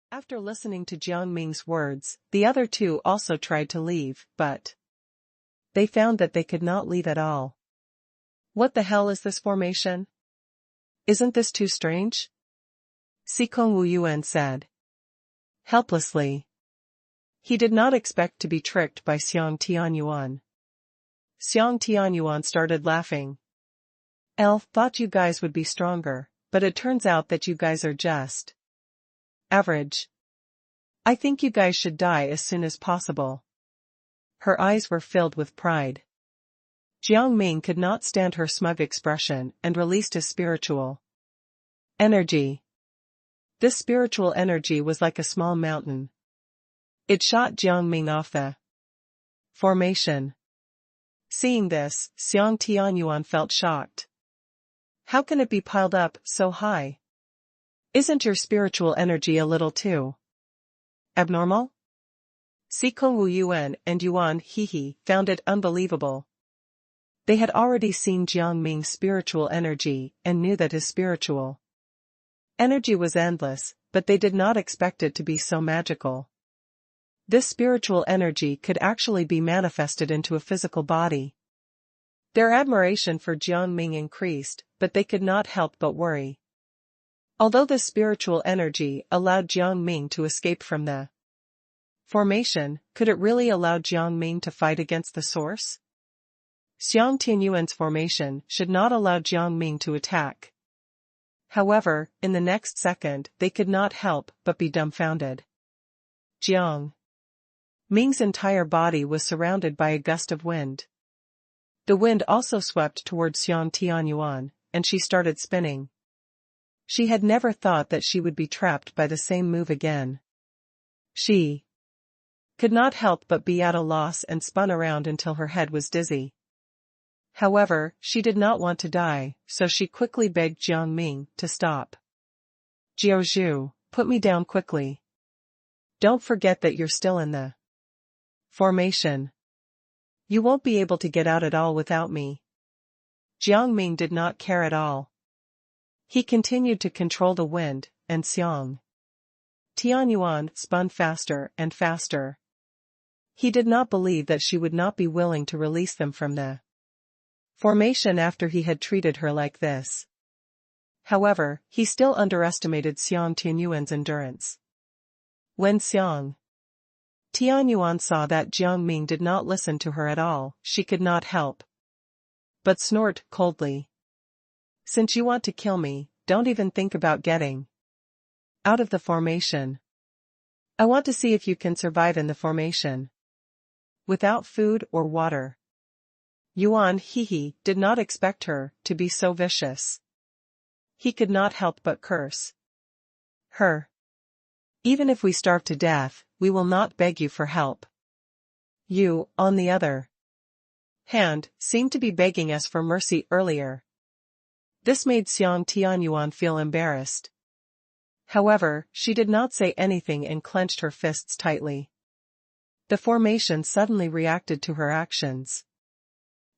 After listening to Jiang Ming's words, the other two also tried to leave, but they found that they could not leave at all. What the hell is this formation? Isn't this too strange? Xikong Wuyuan said helplessly. He did not expect to be tricked by Xiang Tianyuan. Xiang Tianyuan started laughing. Elf thought you guys would be stronger, but it turns out that you guys are just average. I think you guys should die as soon as possible. Her eyes were filled with pride. Jiang Ming could not stand her smug expression and released his spiritual energy. This spiritual energy was like a small mountain. It shot Jiang Ming off the formation. Seeing this, Xiang Tianyuan felt shocked. How can it be piled up so high? Isn't your spiritual energy a little too abnormal? Xikong Wuyuan and Yuan Hehe found it unbelievable. They had already seen Jiang Ming's spiritual energy and knew that his spiritual energy was endless, but they did not expect it to be so magical. This spiritual energy could actually be manifested into a physical body. Their admiration for Jiang Ming increased, but they could not help but worry. Although this spiritual energy allowed Jiang Ming to escape from the formation, could it really allow Jiang Ming to fight against the source? Xiang Tianyuan's formation should not allow Jiang Ming to attack. However, in the next second, they could not help but be dumbfounded. Jiang Ming's entire body was surrounded by a gust of wind. The wind also swept towards Xiang Tianyuan, and she started spinning. She had never thought that she would be trapped by the same move again. She could not help but be at a loss and spun around until her head was dizzy. However, she did not want to die, so she quickly begged Jiang Ming to stop. Jiaozhu, put me down quickly. Don't forget that you're still in the formation. You won't be able to get out at all without me. Jiang Ming did not care at all. He continued to control the wind, and Xiang Tianyuan spun faster and faster. He did not believe that she would not be willing to release them from the formation after he had treated her like this. However, he still underestimated Xiang Tianyuan's endurance. When Xiang Tianyuan saw that Jiang Ming did not listen to her at all, she could not help but snort coldly. Since you want to kill me, don't even think about getting out of the formation. I want to see if you can survive in the formation without food or water. Yuan Hehe did not expect her to be so vicious. He could not help but curse her. Even if we starve to death, we will not beg you for help. You, on the other hand, seemed to be begging us for mercy earlier. This made Xiang Tianyuan feel embarrassed. However, she did not say anything and clenched her fists tightly. The formation suddenly reacted to her actions.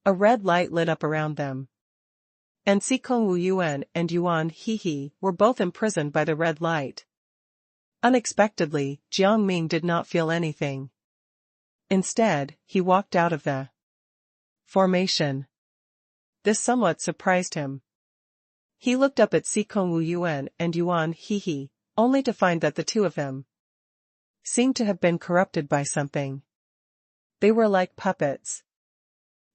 A red light lit up around them. And Xikong Wuyuan and Yuan Hehe were both imprisoned by the red light. Unexpectedly, Jiang Ming did not feel anything. Instead, he walked out of the formation. This somewhat surprised him. He looked up at Xikong Wuyuan and Yuan Hehe, only to find that the two of them seemed to have been corrupted by something. They were like puppets.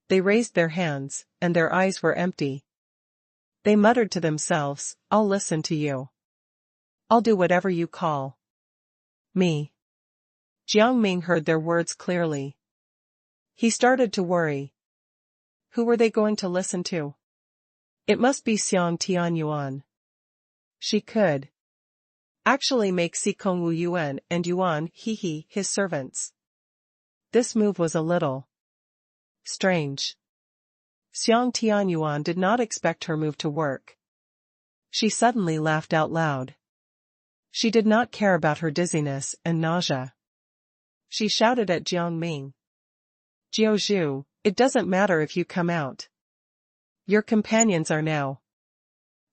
They raised their hands, and their eyes were empty. They muttered to themselves, I'll listen to you. I'll do whatever you call me. Jiang Ming heard their words clearly. He started to worry. Who were they going to listen to? It must be Xiang Tianyuan. She could actually make Xikong Wuyuan and Yuan Hehe his servants. This move was a little strange. Xiang Tianyuan did not expect her move to work. She suddenly laughed out loud. She did not care about her dizziness and nausea. She shouted at Jiang Ming. Jiaozhu, it doesn't matter if you come out. Your companions are now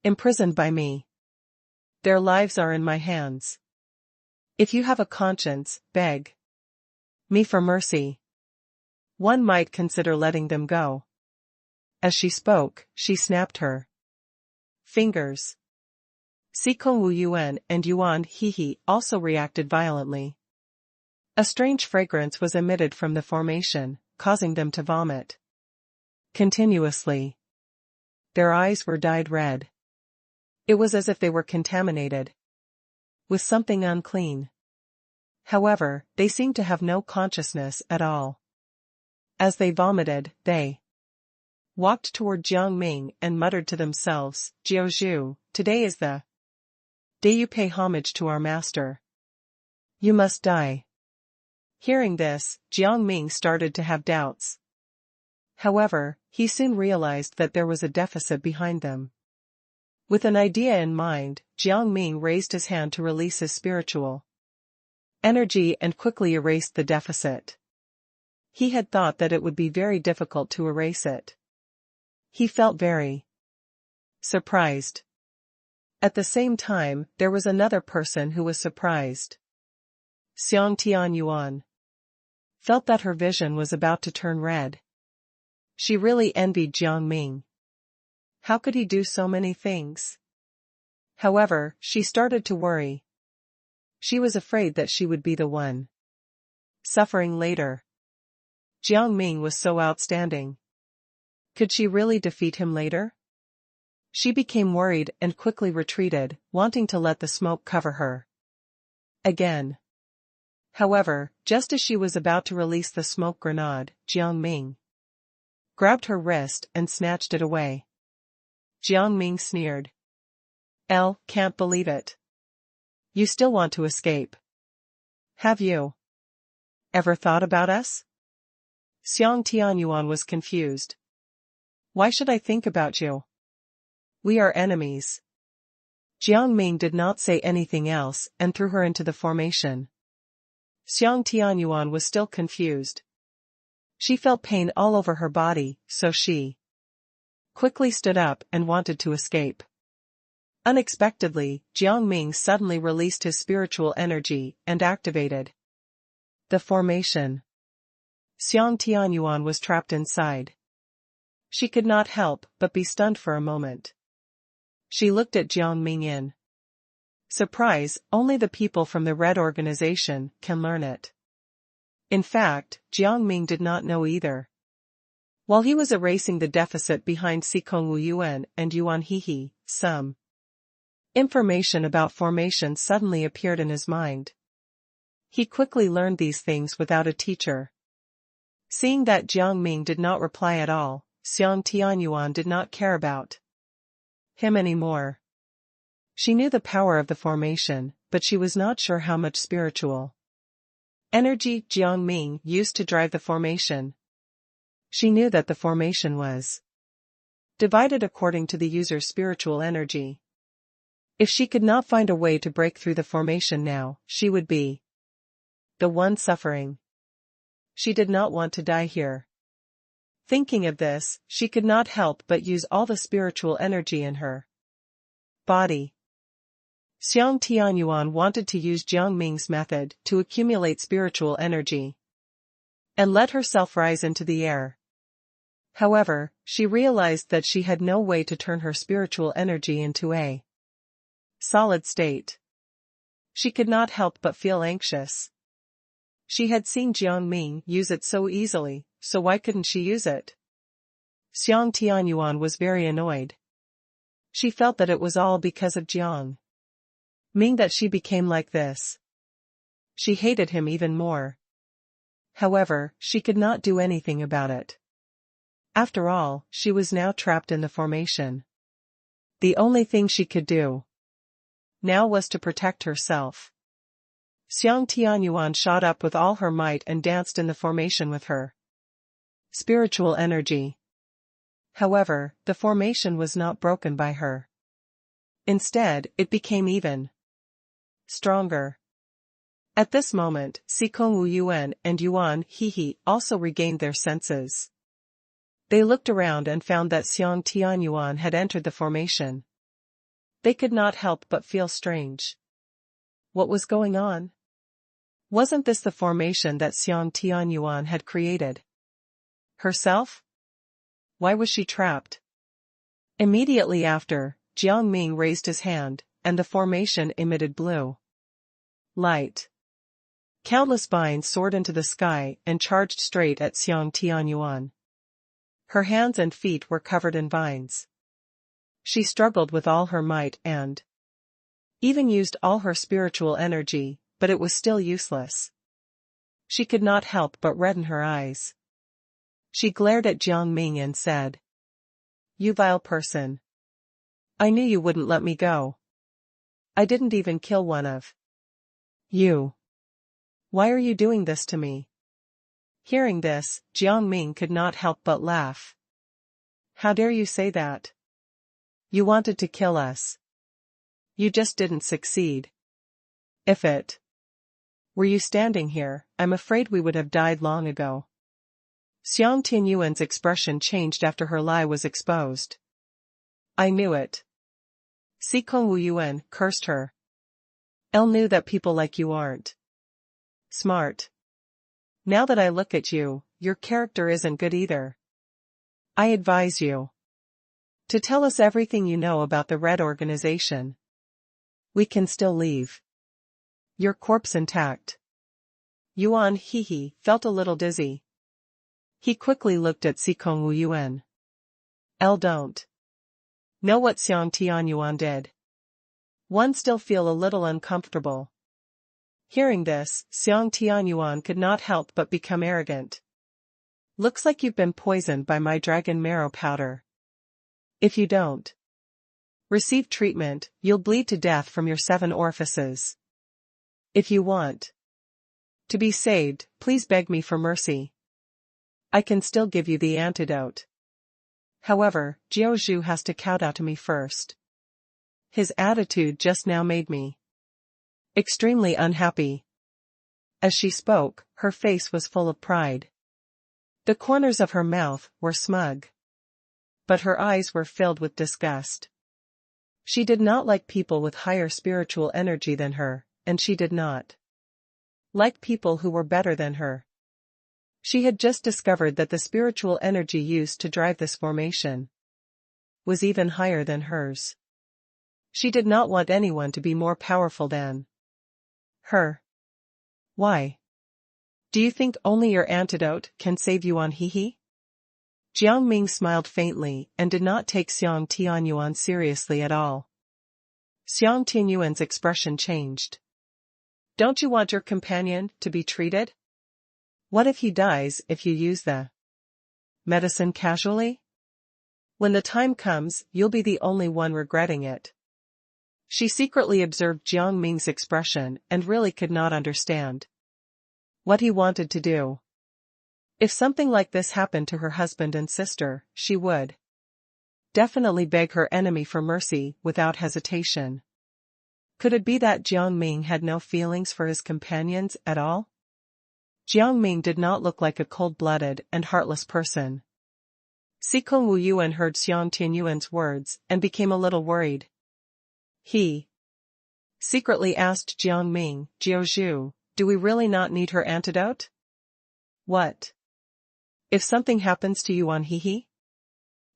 imprisoned by me. Their lives are in my hands. If you have a conscience, beg me for mercy. One might consider letting them go. As she spoke, she snapped her fingers. Sikong Wu Yuan and Yuan Hehe also reacted violently. A strange fragrance was emitted from the formation, causing them to vomit continuously. Their eyes were dyed red. It was as if they were contaminated with something unclean. However, they seemed to have no consciousness at all. As they vomited, they walked toward Jiang Ming and muttered to themselves, "Jiao Zhu, today is the day you pay homage to our master. You must die." Hearing this, Jiang Ming started to have doubts. However, he soon realized that there was a deficit behind them. With an idea in mind, Jiang Ming raised his hand to release his spiritual energy and quickly erased the deficit. He had thought that it would be very difficult to erase it. He felt very surprised. At the same time, there was another person who was surprised. Xiang Tianyuan felt that her vision was about to turn red. She really envied Jiang Ming. How could he do so many things? However, she started to worry. She was afraid that she would be the one suffering later. Jiang Ming was so outstanding. Could she really defeat him later? She became worried and quickly retreated, wanting to let the smoke cover her again. However, just as she was about to release the smoke grenade, Jiang Ming grabbed her wrist and snatched it away. Jiang Ming sneered. Can't believe it. You still want to escape. Have you ever thought about us? Xiang Tianyuan was confused. Why should I think about you? We are enemies. Jiang Ming did not say anything else and threw her into the formation. Xiang Tianyuan was still confused. She felt pain all over her body, so she quickly stood up and wanted to escape. Unexpectedly, Jiang Ming suddenly released his spiritual energy and activated the formation. Xiang Tianyuan was trapped inside. She could not help but be stunned for a moment. She looked at Jiang Ming in surprise. Only the people from the Red Organization can learn it. In fact, Jiang Ming did not know either. While he was erasing the deficit behind Sikong Wu Yuan and Yuan Hehe, some information about formation suddenly appeared in his mind. He quickly learned these things without a teacher. Seeing that Jiang Ming did not reply at all, Xiang Tianyuan did not care about him anymore. She knew the power of the formation, but she was not sure how much spiritual energy Jiang Ming used to drive the formation. She knew that the formation was divided according to the user's spiritual energy. If she could not find a way to break through the formation now, she would be the one suffering. She did not want to die here. Thinking of this, she could not help but use all the spiritual energy in her body. Xiang Tianyuan wanted to use Jiang Ming's method to accumulate spiritual energy and let herself rise into the air. However, she realized that she had no way to turn her spiritual energy into a solid state. She could not help but feel anxious. She had seen Jiang Ming use it so easily, so why couldn't she use it? Xiang Tianyuan was very annoyed. She felt that it was all because of Jiang Ming that she became like this. She hated him even more. However, she could not do anything about it. After all, she was now trapped in the formation. The only thing she could do now was to protect herself. Xiang Tianyuan shot up with all her might and danced in the formation with her spiritual energy. However, the formation was not broken by her. Instead, it became even stronger. At this moment, Sikong Wu Yuan and Yuan Hehe also regained their senses. They looked around and found that Xiang Tianyuan had entered the formation. They could not help but feel strange. What was going on? Wasn't this the formation that Xiang Tianyuan had created? Herself? Why was she trapped? Immediately after, Jiang Ming raised his hand, and the formation emitted blue light. Countless vines soared into the sky and charged straight at Xiang Tianyuan. Her hands and feet were covered in vines. She struggled with all her might and even used all her spiritual energy, but it was still useless. She could not help but redden her eyes. She glared at Jiang Ming and said, "You vile person. I knew you wouldn't let me go. I didn't even kill one of you. Why are you doing this to me?" Hearing this, Jiang Ming could not help but laugh. "How dare you say that? You wanted to kill us. You just didn't succeed. If it were you standing here, I'm afraid we would have died long ago." Xiang Tianyuan's expression changed after her lie was exposed. "I knew it." Sikong Wuyuan cursed her. "Elle knew that people like you aren't smart. Now that I look at you, your character isn't good either. I advise you to tell us everything you know about the Red Organization. We can still leave your corpse intact." Yuan Hehe felt a little dizzy. He quickly looked at Sikong Wuyuan. "Elle don't know what Xiang Tianyuan did. One still feel a little uncomfortable." Hearing this, Xiang Tianyuan could not help but become arrogant. "Looks like you've been poisoned by my dragon marrow powder. If you don't receive treatment, you'll bleed to death from your 7 orifices. If you want to be saved, please beg me for mercy. I can still give you the antidote. However, Jiao Zhu has to kowtow to me first." His attitude just now made me extremely unhappy. As she spoke, her face was full of pride. The corners of her mouth were smug, but her eyes were filled with disgust. She did not like people with higher spiritual energy than her, and she did not like people who were better than her. She had just discovered that the spiritual energy used to drive this formation was even higher than hers. She did not want anyone to be more powerful than her. "Why? Do you think only your antidote can save Yuan Hehe?" Jiang Ming smiled faintly and did not take Xiang Tianyuan seriously at all. Xiang Tianyuan's expression changed. "Don't you want your companion to be treated? What if he dies if you use the medicine casually? When the time comes, you'll be the only one regretting it." She secretly observed Jiang Ming's expression and really could not understand what he wanted to do. If something like this happened to her husband and sister, she would definitely beg her enemy for mercy without hesitation. Could it be that Jiang Ming had no feelings for his companions at all? Jiang Ming did not look like a cold-blooded and heartless person. Sikong Wuyuan heard Xiang Tianyuan's words and became a little worried. He secretly asked Jiang Ming, "Jiao Zhu, do we really not need her antidote? What if something happens to Yuan Hehe?"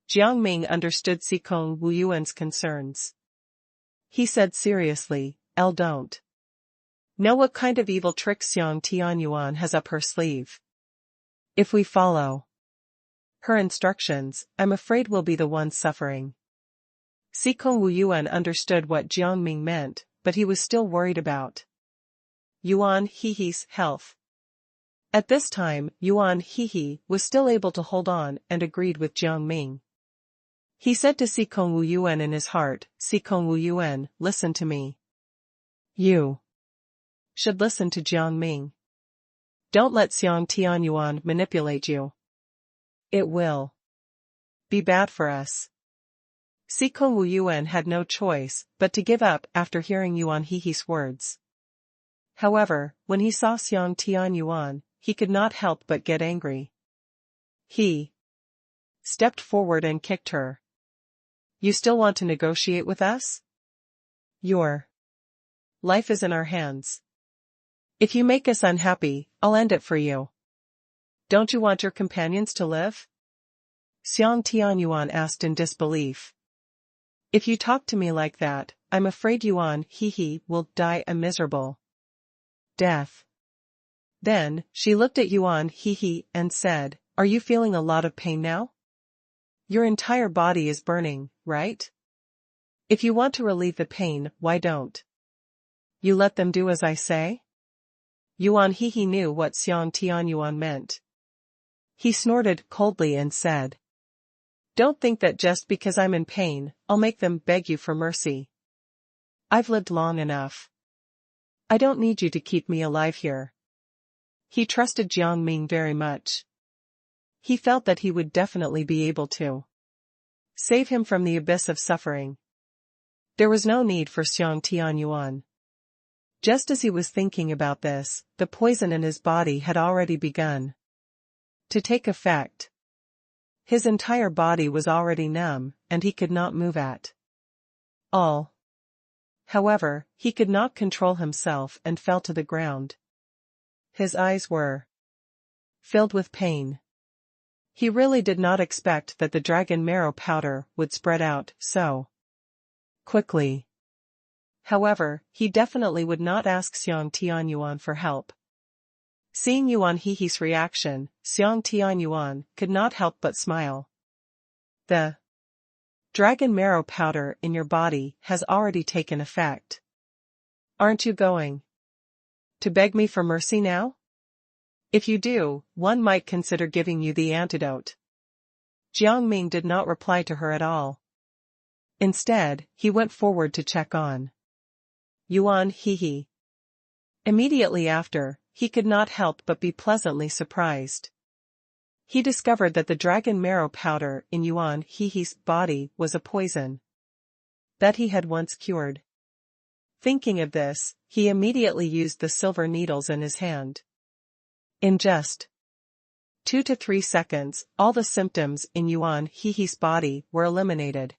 Jiang Ming understood Sikong Wuyuan's concerns. He said seriously, "Elle don't know what kind of evil tricks Xiang Tianyuan has up her sleeve. If we follow her instructions, I'm afraid we'll be the ones suffering." Sikong Wuyuan understood what Jiang Ming meant, but he was still worried about Yuan Hehe's health. At this time, Yuan Hehe was still able to hold on and agreed with Jiang Ming. He said to Sikong Wuyuan in his heart, "Sikong Wuyuan, listen to me. You should listen to Jiang Ming. Don't let Xiang Tianyuan manipulate you. It will be bad for us." Sikong Wuyuan had no choice but to give up after hearing Yuan Hehe's words. However, when he saw Xiang Tianyuan, he could not help but get angry. He stepped forward and kicked her. "You still want to negotiate with us? Your life is in our hands. If you make us unhappy, I'll end it for you. Don't you want your companions to live? Xiang Tianyuan asked in disbelief. If you talk to me like that, I'm afraid Yuan He will die a miserable death. Then, she looked at Yuan He and said, Are you feeling a lot of pain now? Your entire body is burning, right? If you want to relieve the pain, why don't you let them do as I say? Yuan He knew what Xiang Tianyuan meant. He snorted coldly and said, Don't think that just because I'm in pain, I'll make them beg you for mercy. I've lived long enough. I don't need you to keep me alive here. He trusted Jiang Ming very much. He felt that he would definitely be able to save him from the abyss of suffering. There was no need for Xiang Tianyuan. Just as he was thinking about this, the poison in his body had already begun to take effect. His entire body was already numb, and he could not move at all. However, he could not control himself and fell to the ground. His eyes were filled with pain. He really did not expect that the dragon marrow powder would spread out so quickly. However, he definitely would not ask Xiang Tianyuan for help. Seeing Yuan He's reaction, Xiang Tianyuan could not help but smile. The dragon marrow powder in your body has already taken effect. Aren't you going to beg me for mercy now? If you do, one might consider giving you the antidote. Jiang Ming did not reply to her at all. Instead, he went forward to check on Yuan He. Immediately after, he could not help but be pleasantly surprised. He discovered that the dragon marrow powder in Yuan He's body was a poison that he had once cured. Thinking of this, he immediately used the silver needles in his hand. In just 2 to 3 seconds, all the symptoms in Yuan He's body were eliminated.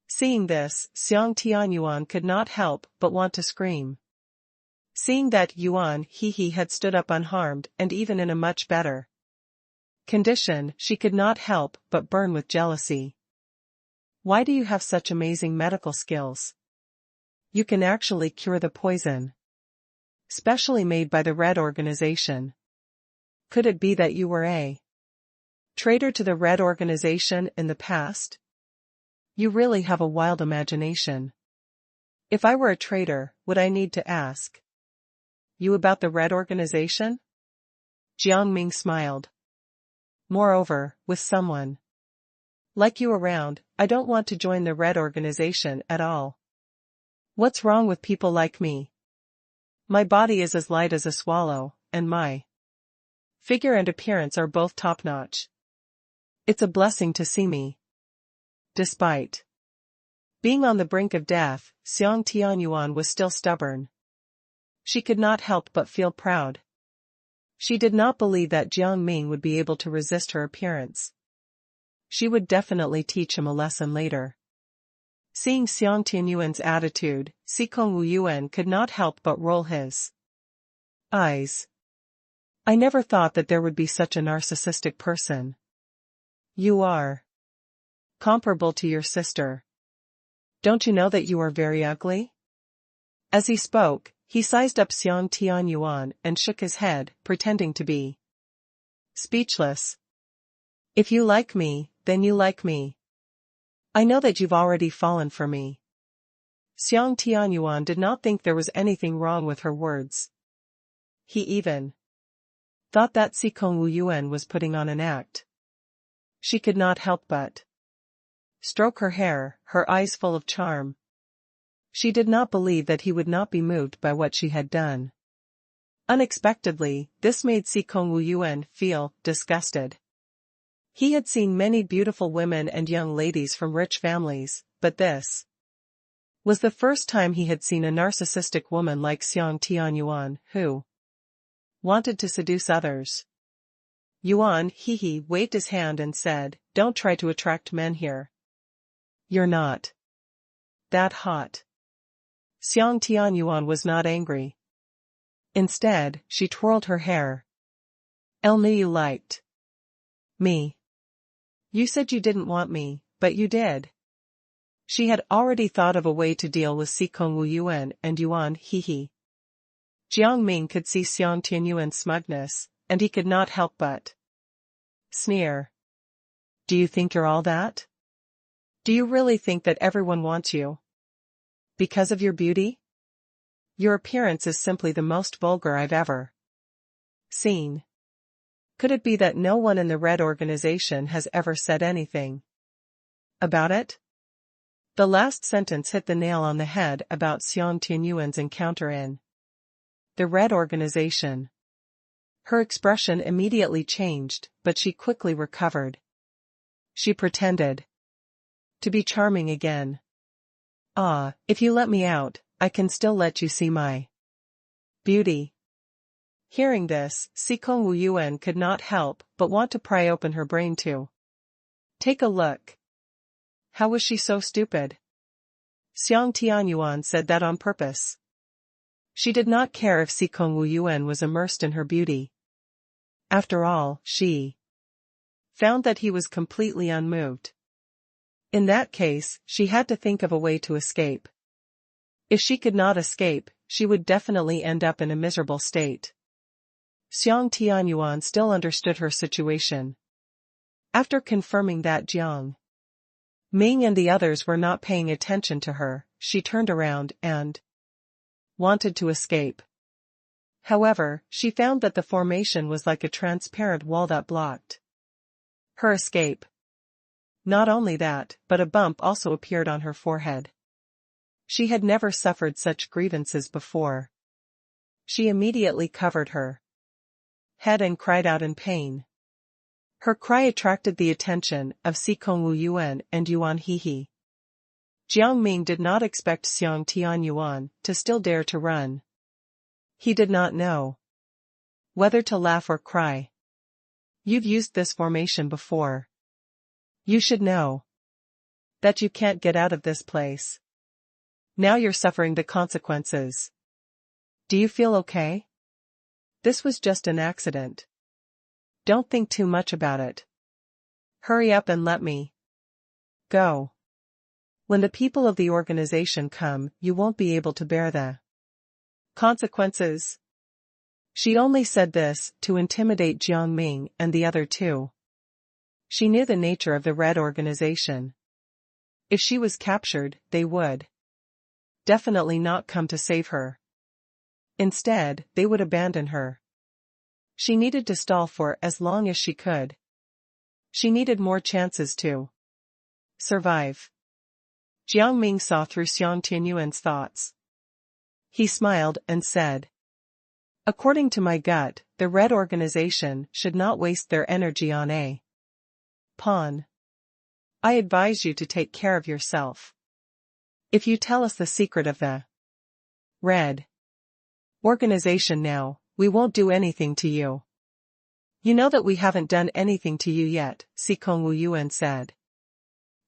Seeing this, Xiang Tianyuan could not help but want to scream. Seeing that Yuan He had stood up unharmed and even in a much better condition, she could not help but burn with jealousy. Why do you have such amazing medical skills? You can actually cure the poison, specially made by the Red Organization. Could it be that you were a traitor to the Red Organization in the past? You really have a wild imagination. If I were a traitor, would I need to ask you about the Red Organization? Jiang Ming smiled. Moreover, with someone like you around, I don't want to join the Red Organization at all. What's wrong with people like me? My body is as light as a swallow, and my figure and appearance are both top-notch. It's a blessing to see me. Despite being on the brink of death, Xiang Tianyuan was still stubborn. She could not help but feel proud. She did not believe that Jiang Ming would be able to resist her appearance. She would definitely teach him a lesson later. Seeing Xiang Tianyuan's attitude, Sikong Wuyuan could not help but roll his eyes. I never thought that there would be such a narcissistic person. You are comparable to your sister. Don't you know that you are very ugly? As he spoke, he sized up Xiang Tianyuan and shook his head, pretending to be speechless. If you like me, then you like me. I know that you've already fallen for me. Xiang Tianyuan did not think there was anything wrong with her words. He even thought that Sikong Wuyuan was putting on an act. She could not help but stroke her hair, her eyes full of charm. She did not believe that he would not be moved by what she had done. Unexpectedly, this made Sikong Wuyuan feel disgusted. He had seen many beautiful women and young ladies from rich families, but this was the first time he had seen a narcissistic woman like Xiang Tianyuan, who wanted to seduce others. Yuan He waved his hand and said, Don't try to attract men here. You're not that hot. Xiang Tianyuan was not angry. Instead, she twirled her hair. "Elle knew you liked me. You said you didn't want me, but you did." She had already thought of a way to deal with Sikong Wu Yuan and Yuan He. Jiang Ming could see Xiang Tianyuan's smugness, and he could not help but sneer. "Do you think you're all that? Do you really think that everyone wants you? Because of your beauty? Your appearance is simply the most vulgar I've ever seen. Could it be that no one in the Red organization has ever said anything about it?" The last sentence hit the nail on the head about Xiang Tianyuan's encounter in the Red organization. Her expression immediately changed, but she quickly recovered. She pretended to be charming again. "Ah, if you let me out, I can still let you see my beauty." Hearing this, Sikong Wu Yuan could not help but want to pry open her brain too. Take a look. How was she so stupid? Xiang Tianyuan said that on purpose. She did not care if Sikong Wu Yuan was immersed in her beauty. After all, she found that he was completely unmoved. In that case, she had to think of a way to escape. If she could not escape, she would definitely end up in a miserable state. Xiang Tianyuan still understood her situation. After confirming that Jiang Ming and the others were not paying attention to her, she turned around and wanted to escape. However, she found that the formation was like a transparent wall that blocked her escape. Not only that, but a bump also appeared on her forehead. She had never suffered such grievances before. She immediately covered her head and cried out in pain. Her cry attracted the attention of Sikong Wu Yuan and Yuan He. Jiang Ming did not expect Xiang Tianyuan to still dare to run. He did not know whether to laugh or cry. "You've used this formation before. You should know that you can't get out of this place. Now you're suffering the consequences. Do you feel okay? This was just an accident. Don't think too much about it. Hurry up and let me go. When the people of the organization come, you won't be able to bear the consequences." She only said this to intimidate Jiang Ming and the other two. She knew the nature of the Red organization. If she was captured, they would definitely not come to save her. Instead, they would abandon her. She needed to stall for as long as she could. She needed more chances to survive. Jiang Ming saw through Xiang Tianyuan's thoughts. He smiled and said, "According to my gut, the Red organization should not waste their energy on a pawn. I advise you to take care of yourself. If you tell us the secret of the Red organization now, we won't do anything to you." "You know that we haven't done anything to you yet," Sikong Wu Yuan said.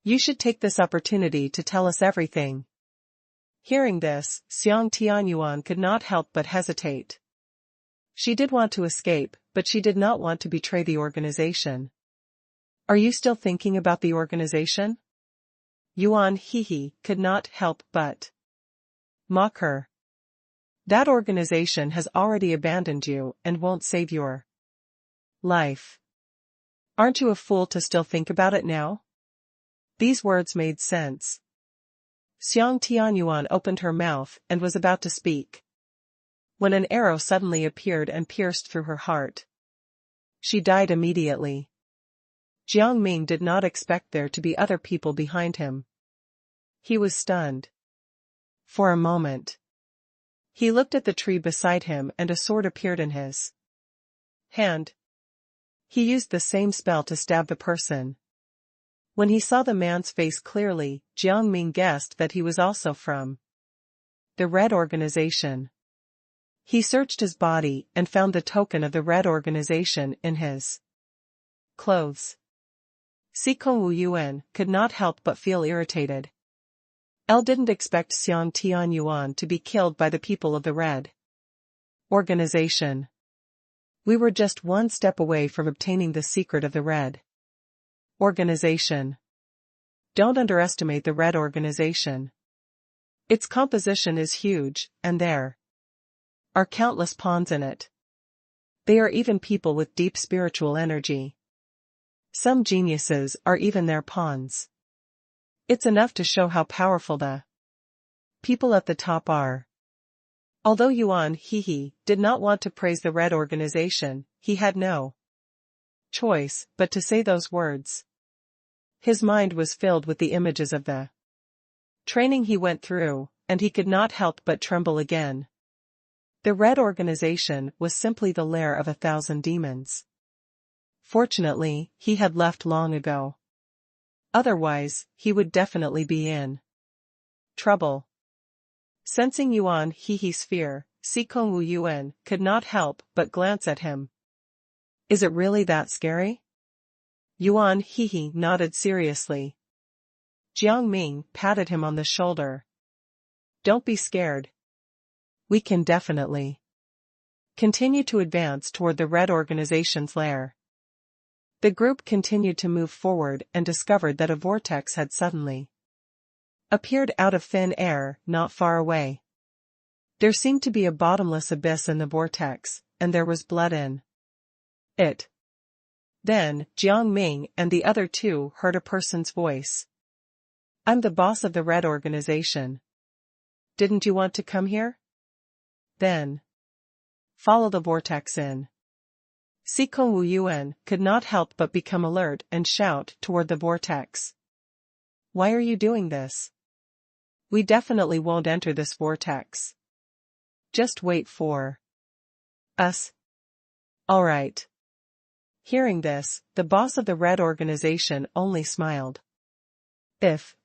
"You should take this opportunity to tell us everything." Hearing this, Xiang Tianyuan could not help but hesitate. She did want to escape, but she did not want to betray the organization. "Are you still thinking about the organization?" Yuan He could not help but mock her. "That organization has already abandoned you and won't save your life. Aren't you a fool to still think about it now?" These words made sense. Xiang Tianyuan opened her mouth and was about to speak, when an arrow suddenly appeared and pierced through her heart. She died immediately. Jiang Ming did not expect there to be other people behind him. He was stunned. For a moment, he looked at the tree beside him and a sword appeared in his hand. He used the same spell to stab the person. When he saw the man's face clearly, Jiang Ming guessed that he was also from the Red organization. He searched his body and found the token of the Red organization in his clothes. Sikong Wu Yuan could not help but feel irritated. Elle didn't expect Xiang Tianyuan to be killed by the people of the Red Organization. We were just one step away from obtaining the secret of the red organization. Don't underestimate the red organization. Its composition is huge, and there are countless pawns in it. They are even people with deep spiritual energy. Some geniuses are even their pawns. It's enough to show how powerful the people at the top are. Although Yuan Hehe did not want to praise the red organization, he had no choice but to say those words. His mind was filled with the images of the training he went through, and he could not help but tremble again. The red organization was simply the lair of 1,000 demons. Fortunately, he had left long ago. Otherwise, he would definitely be in trouble. Sensing Yuan Hehe's fear, Sikong Wu Yuan could not help but glance at him. Is it really that scary? Yuan Hehe nodded seriously. Jiang Ming patted him on the shoulder. Don't be scared. We can definitely continue to advance toward the red organization's lair. The group continued to move forward and discovered that a vortex had suddenly appeared out of thin air not far away. There seemed to be a bottomless abyss in the vortex, and there was blood in it. Then, Jiang Ming and the other two heard a person's voice. I'm the boss of the red organization. Didn't you want to come here? Then follow the vortex in. Sikong Wu Yuan could not help but become alert and shout toward the vortex. Why are you doing this? We definitely won't enter this vortex. Just wait for us. All right. Hearing this, the boss of the red organization only smiled. If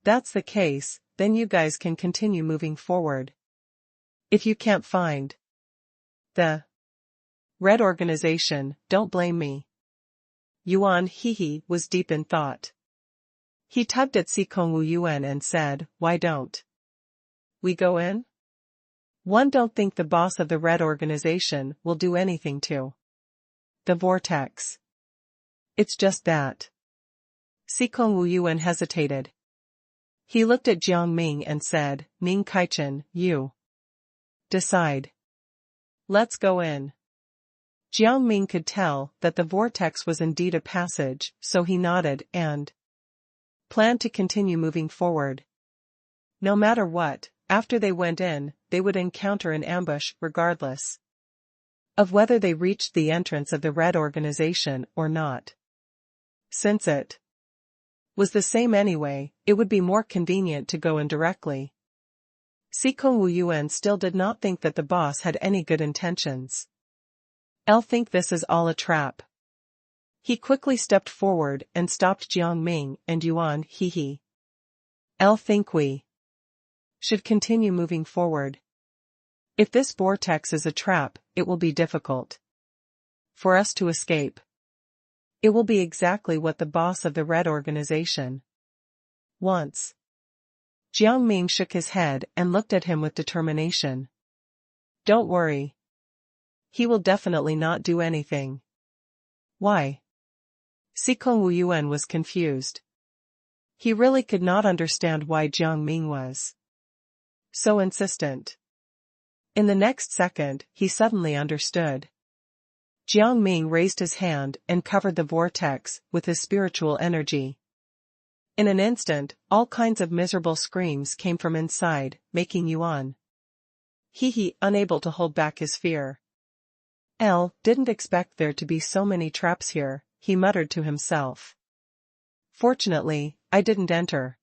that's the case, then you guys can continue moving forward. If you can't find the red organization, don't blame me. Yuan Hehe was deep in thought. He tugged at Sikong Wu Yuan and said, why don't we go in? One don't think the boss of the red organization will do anything to the vortex. It's just that. Sikong Wu Yuan hesitated. He looked at Jiang Ming and said, Ming Kaichen, you decide. Let's go in. Jiang Ming could tell that the vortex was indeed a passage, so he nodded and planned to continue moving forward. No matter what, after they went in, they would encounter an ambush regardless of whether they reached the entrance of the red organization or not. Since it was the same anyway, it would be more convenient to go in directly. Sikong Wu Yuan still did not think that the boss had any good intentions. I'll think this is all a trap. He quickly stepped forward and stopped Jiang Ming and Yuan Hehe. I'll think we should continue moving forward. If this vortex is a trap, it will be difficult for us to escape. It will be exactly what the boss of the red organization wants. Jiang Ming shook his head and looked at him with determination. Don't worry. He will definitely not do anything. Why? Sikong Wu Yuan was confused. He really could not understand why Jiang Ming was so insistent. In the next second, he suddenly understood. Jiang Ming raised his hand and covered the vortex with his spiritual energy. In an instant, all kinds of miserable screams came from inside, making Yuan Hehe unable to hold back his fear. Didn't expect there to be so many traps here, he muttered to himself. Fortunately, I didn't enter.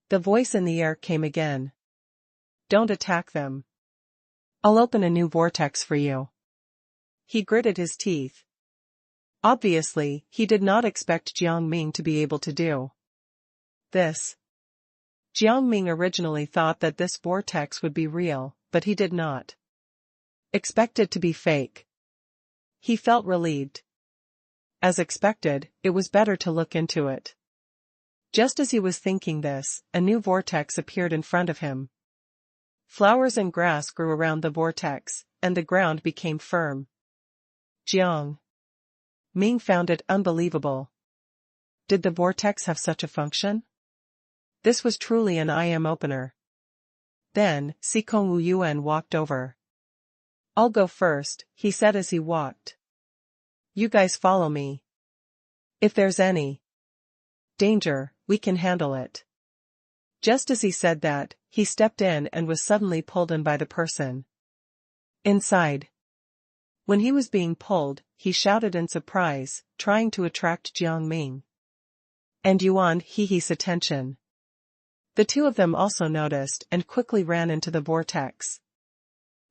The voice in the air came again. Don't attack them. I'll open a new vortex for you. He gritted his teeth. Obviously, he did not expect Jiang Ming to be able to do this. Jiang Ming originally thought that this vortex would be real, but he did not expect it to be fake. He felt relieved. As expected, it was better to look into it. Just as he was thinking this, a new vortex appeared in front of him. Flowers and grass grew around the vortex, and the ground became firm. Jiang Ming found it unbelievable. Did the vortex have such a function? This was truly an eye-opener. Then, Sikong Wu Yuan walked over. "I'll go first," he said as he walked. "You guys follow me. If there's any danger, we can handle it." Just as he said that, he stepped in and was suddenly pulled in by the person inside. When he was being pulled, he shouted in surprise, trying to attract Jiang Ming and Yuan He's attention. The two of them also noticed and quickly ran into the vortex.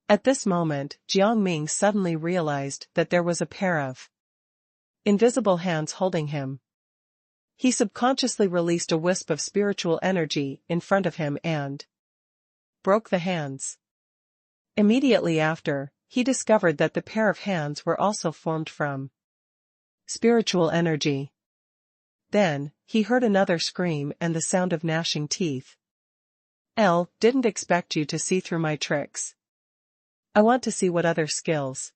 At this moment, Jiang Ming suddenly realized that there was a pair of invisible hands holding him. He subconsciously released a wisp of spiritual energy in front of him and broke the hands. Immediately after, he discovered that the pair of hands were also formed from spiritual energy. Then, he heard another scream and the sound of gnashing teeth. Didn't expect you to see through my tricks. I want to see what other skills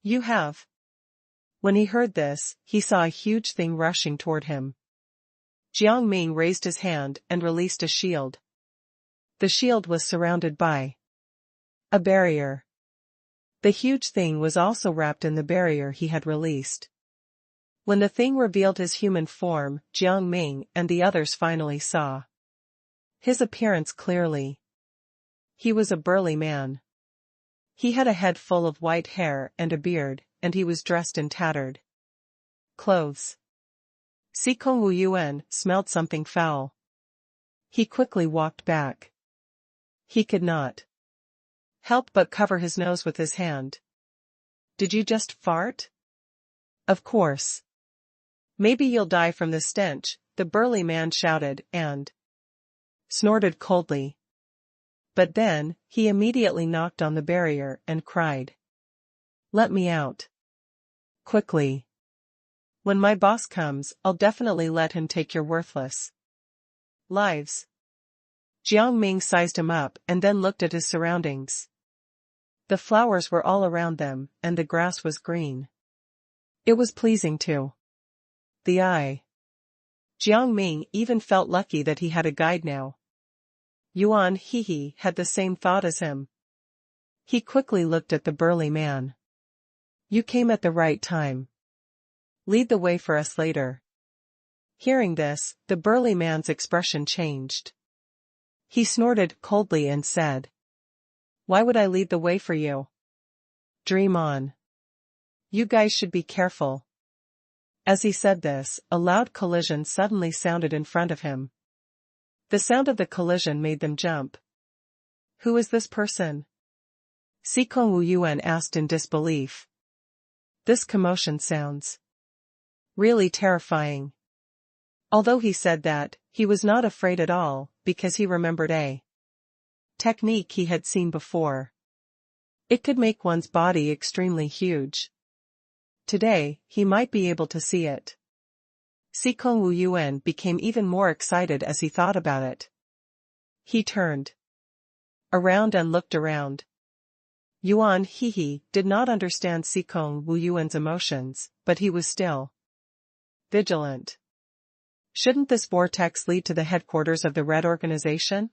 you have." When he heard this, he saw a huge thing rushing toward him. Jiang Ming raised his hand and released a shield. The shield was surrounded by a barrier. The huge thing was also wrapped in the barrier he had released. When the thing revealed his human form, Jiang Ming and the others finally saw his appearance clearly. He was a burly man. He had a head full of white hair and a beard, and he was dressed in tattered clothes. Sikong Wu Yuan smelled something foul. He quickly walked back. He could not help but cover his nose with his hand. "Did you just fart?" "Of course. Maybe you'll die from the stench," the burly man shouted and snorted coldly. But then, he immediately knocked on the barrier and cried, "Let me out. Quickly. When my boss comes, I'll definitely let him take your worthless lives." Jiang Ming sized him up and then looked at his surroundings. The flowers were all around them, and the grass was green. It was pleasing to the eye. Jiang Ming even felt lucky that he had a guide now. Yuan He had the same thought as him. He quickly looked at the burly man. "You came at the right time. Lead the way for us later." Hearing this, the burly man's expression changed. He snorted coldly and said, "Why would I lead the way for you? Dream on. You guys should be careful." As he said this, a loud collision suddenly sounded in front of him. The sound of the collision made them jump. "Who is this person?" Sikong Wu Yuan asked in disbelief. "This commotion sounds really terrifying." Although he said that, he was not afraid at all, because he remembered a technique he had seen before. It could make one's body extremely huge. Today, he might be able to see it. Sikong Wu Yuan became even more excited as he thought about it. He turned around and looked around. Yuan He did not understand Sikong Wu Yuan's emotions, but he was still vigilant. Shouldn't this vortex lead to the headquarters of the Red Organization?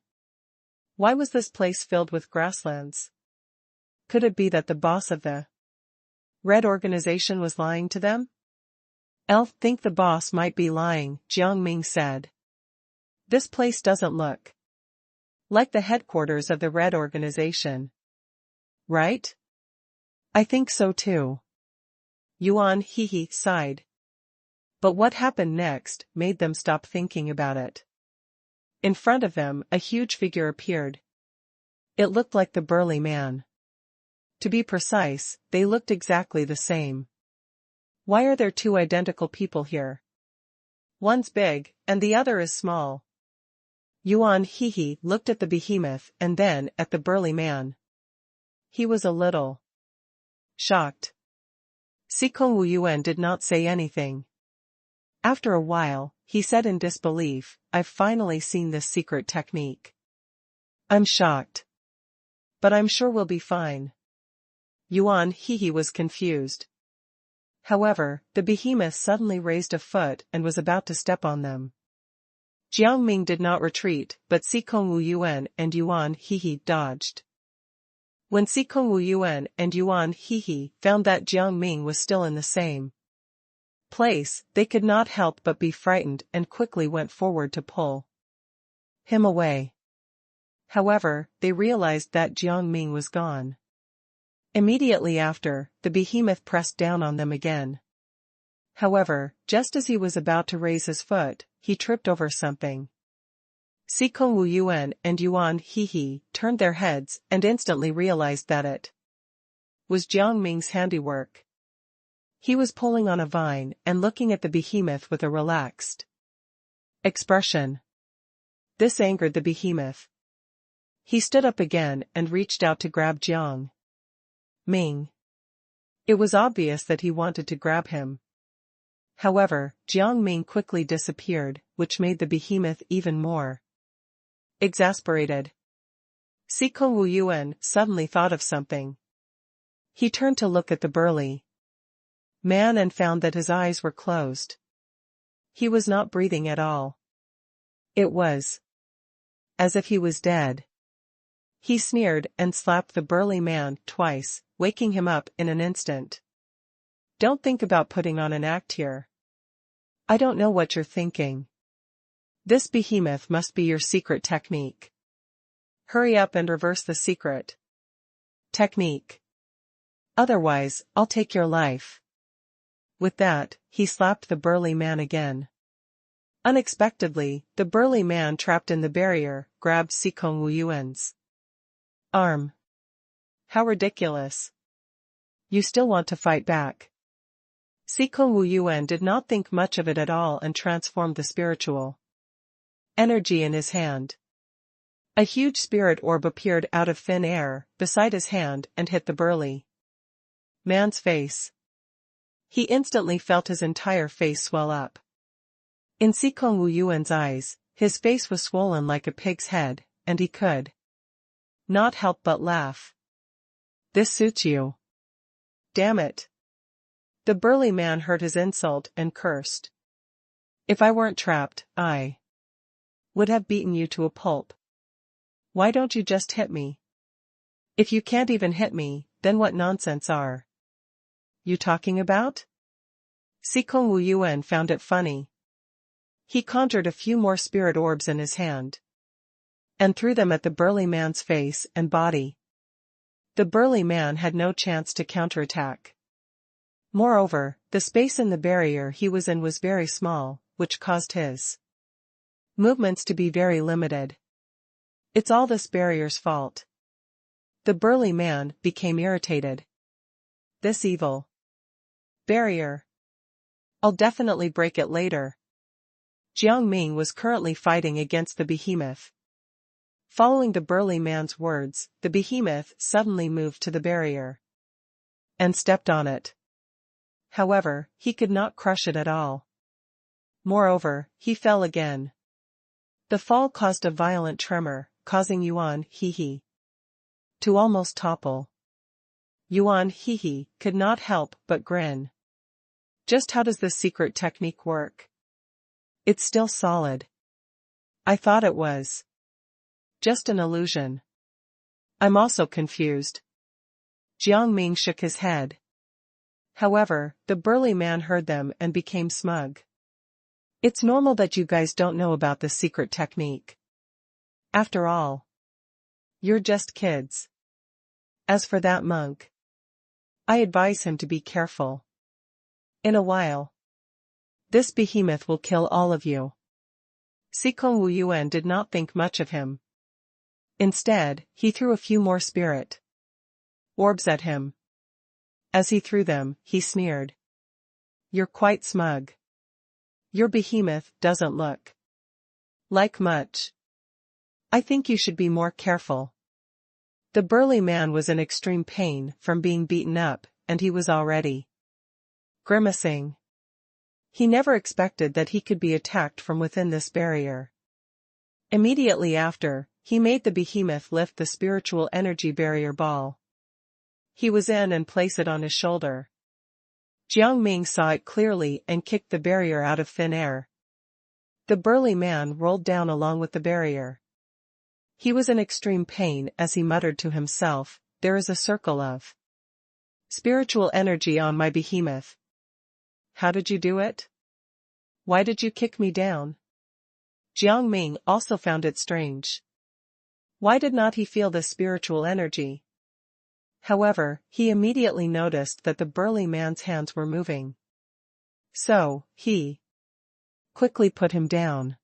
Why was this place filled with grasslands? Could it be that the boss of the Red Organization was lying to them? Think the boss might be lying," Jiang Ming said. "This place doesn't look like the headquarters of the Red Organization. Right?" "I think so too." Yuan He sighed. But what happened next made them stop thinking about it. In front of them, a huge figure appeared. It looked like the burly man. To be precise, they looked exactly the same. Why are there two identical people here? One's big, and the other is small. Yuan He looked at the behemoth and then at the burly man. He was a little shocked. Sikong Wu Yuan did not say anything. After a while, he said in disbelief, "I've finally seen this secret technique. I'm shocked. But I'm sure we'll be fine." Yuan Hehe was confused. However, the behemoth suddenly raised a foot and was about to step on them. Jiang Ming did not retreat, but Sikong Wu Yuan and Yuan Hehe dodged. When Sikong Wu Yuan and Yuan Hehe found that Jiang Ming was still in the same place, they could not help but be frightened and quickly went forward to pull him away. However, they realized that Jiang Ming was gone. Immediately after, the behemoth pressed down on them again. However, just as he was about to raise his foot, he tripped over something. Sikong Wu Yuan and Yuan Hehe turned their heads and instantly realized that it was Jiang Ming's handiwork. He was pulling on a vine and looking at the behemoth with a relaxed expression. This angered the behemoth. He stood up again and reached out to grab Jiang Ming. It was obvious that he wanted to grab him. However, Jiang Ming quickly disappeared, which made the behemoth even more exasperated. Sikong Wu Yuan suddenly thought of something. He turned to look at the burly man and found that his eyes were closed. He was not breathing at all. It was as if he was dead. He sneered and slapped the burly man twice, waking him up in an instant. Don't think about putting on an act here. I don't know what you're thinking. This behemoth must be your secret technique. Hurry up and reverse the secret technique. Otherwise, I'll take your life. With that, he slapped the burly man again. Unexpectedly, the burly man trapped in the barrier grabbed Sikong Wu Yuan's arm. How ridiculous. You still want to fight back. Sikong Wu Yuan did not think much of it at all and transformed the spiritual energy in his hand. A huge spirit orb appeared out of thin air beside his hand and hit the burly man's face. He instantly felt his entire face swell up. In Sikong Wu Yuan's eyes, his face was swollen like a pig's head, and he could not help but laugh. This suits you. Damn it. The burly man heard his insult and cursed. If I weren't trapped, I would have beaten you to a pulp. Why don't you just hit me? If you can't even hit me, then what nonsense are you talking about? Sikong Wu Yuan found it funny. He conjured a few more spirit orbs in his hand and threw them at the burly man's face and body. The burly man had no chance to counterattack. Moreover, the space in the barrier he was in was very small, which caused his movements to be very limited. It's all this barrier's fault. The burly man became irritated. This evil barrier. I'll definitely break it later. Jiang Ming was currently fighting against the behemoth. Following the burly man's words, the behemoth suddenly moved to the barrier and stepped on it. However, he could not crush it at all. Moreover, he fell again. The fall caused a violent tremor, causing Yuan Hehe to almost topple. Yuan Hehe could not help but grin. Just how does this secret technique work? It's still solid. I thought it was just an illusion. I'm also confused. Jiang Ming shook his head. However, the burly man heard them and became smug. It's normal that you guys don't know about this secret technique. After all, you're just kids. As for that monk, I advise him to be careful. In a while, this behemoth will kill all of you. Sikong Wu Yuan did not think much of him. Instead, he threw a few more spirit orbs at him. As he threw them, he sneered. You're quite smug. Your behemoth doesn't look like much. I think you should be more careful. The burly man was in extreme pain from being beaten up, and he was already grimacing. He never expected that he could be attacked from within this barrier. Immediately after, he made the behemoth lift the spiritual energy barrier ball. he was in and place it on his shoulder. Jiang Ming saw it clearly and kicked the barrier out of thin air. The burly man rolled down along with the barrier. He was in extreme pain as he muttered to himself, "There is a circle of spiritual energy on my behemoth. How did you do it? Why did you kick me down?" Jiang Ming also found it strange. Why did not he feel this spiritual energy? However, he immediately noticed that the burly man's hands were moving. So, he quickly put him down.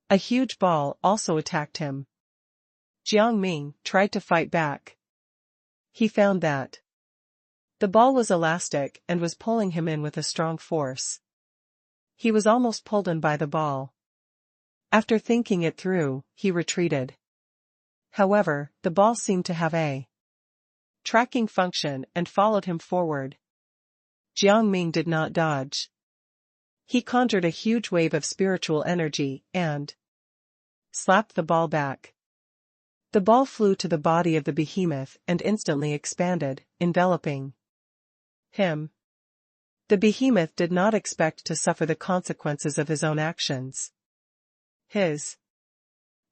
A huge ball also attacked him. Jiang Ming tried to fight back. He found that the ball was elastic and was pulling him in with a strong force. He was almost pulled in by the ball. After thinking it through, he retreated. However, the ball seemed to have a tracking function and followed him forward. Jiang Ming did not dodge. He conjured a huge wave of spiritual energy and slapped the ball back. The ball flew to the body of the behemoth and instantly expanded, enveloping him. The behemoth did not expect to suffer the consequences of his own actions. His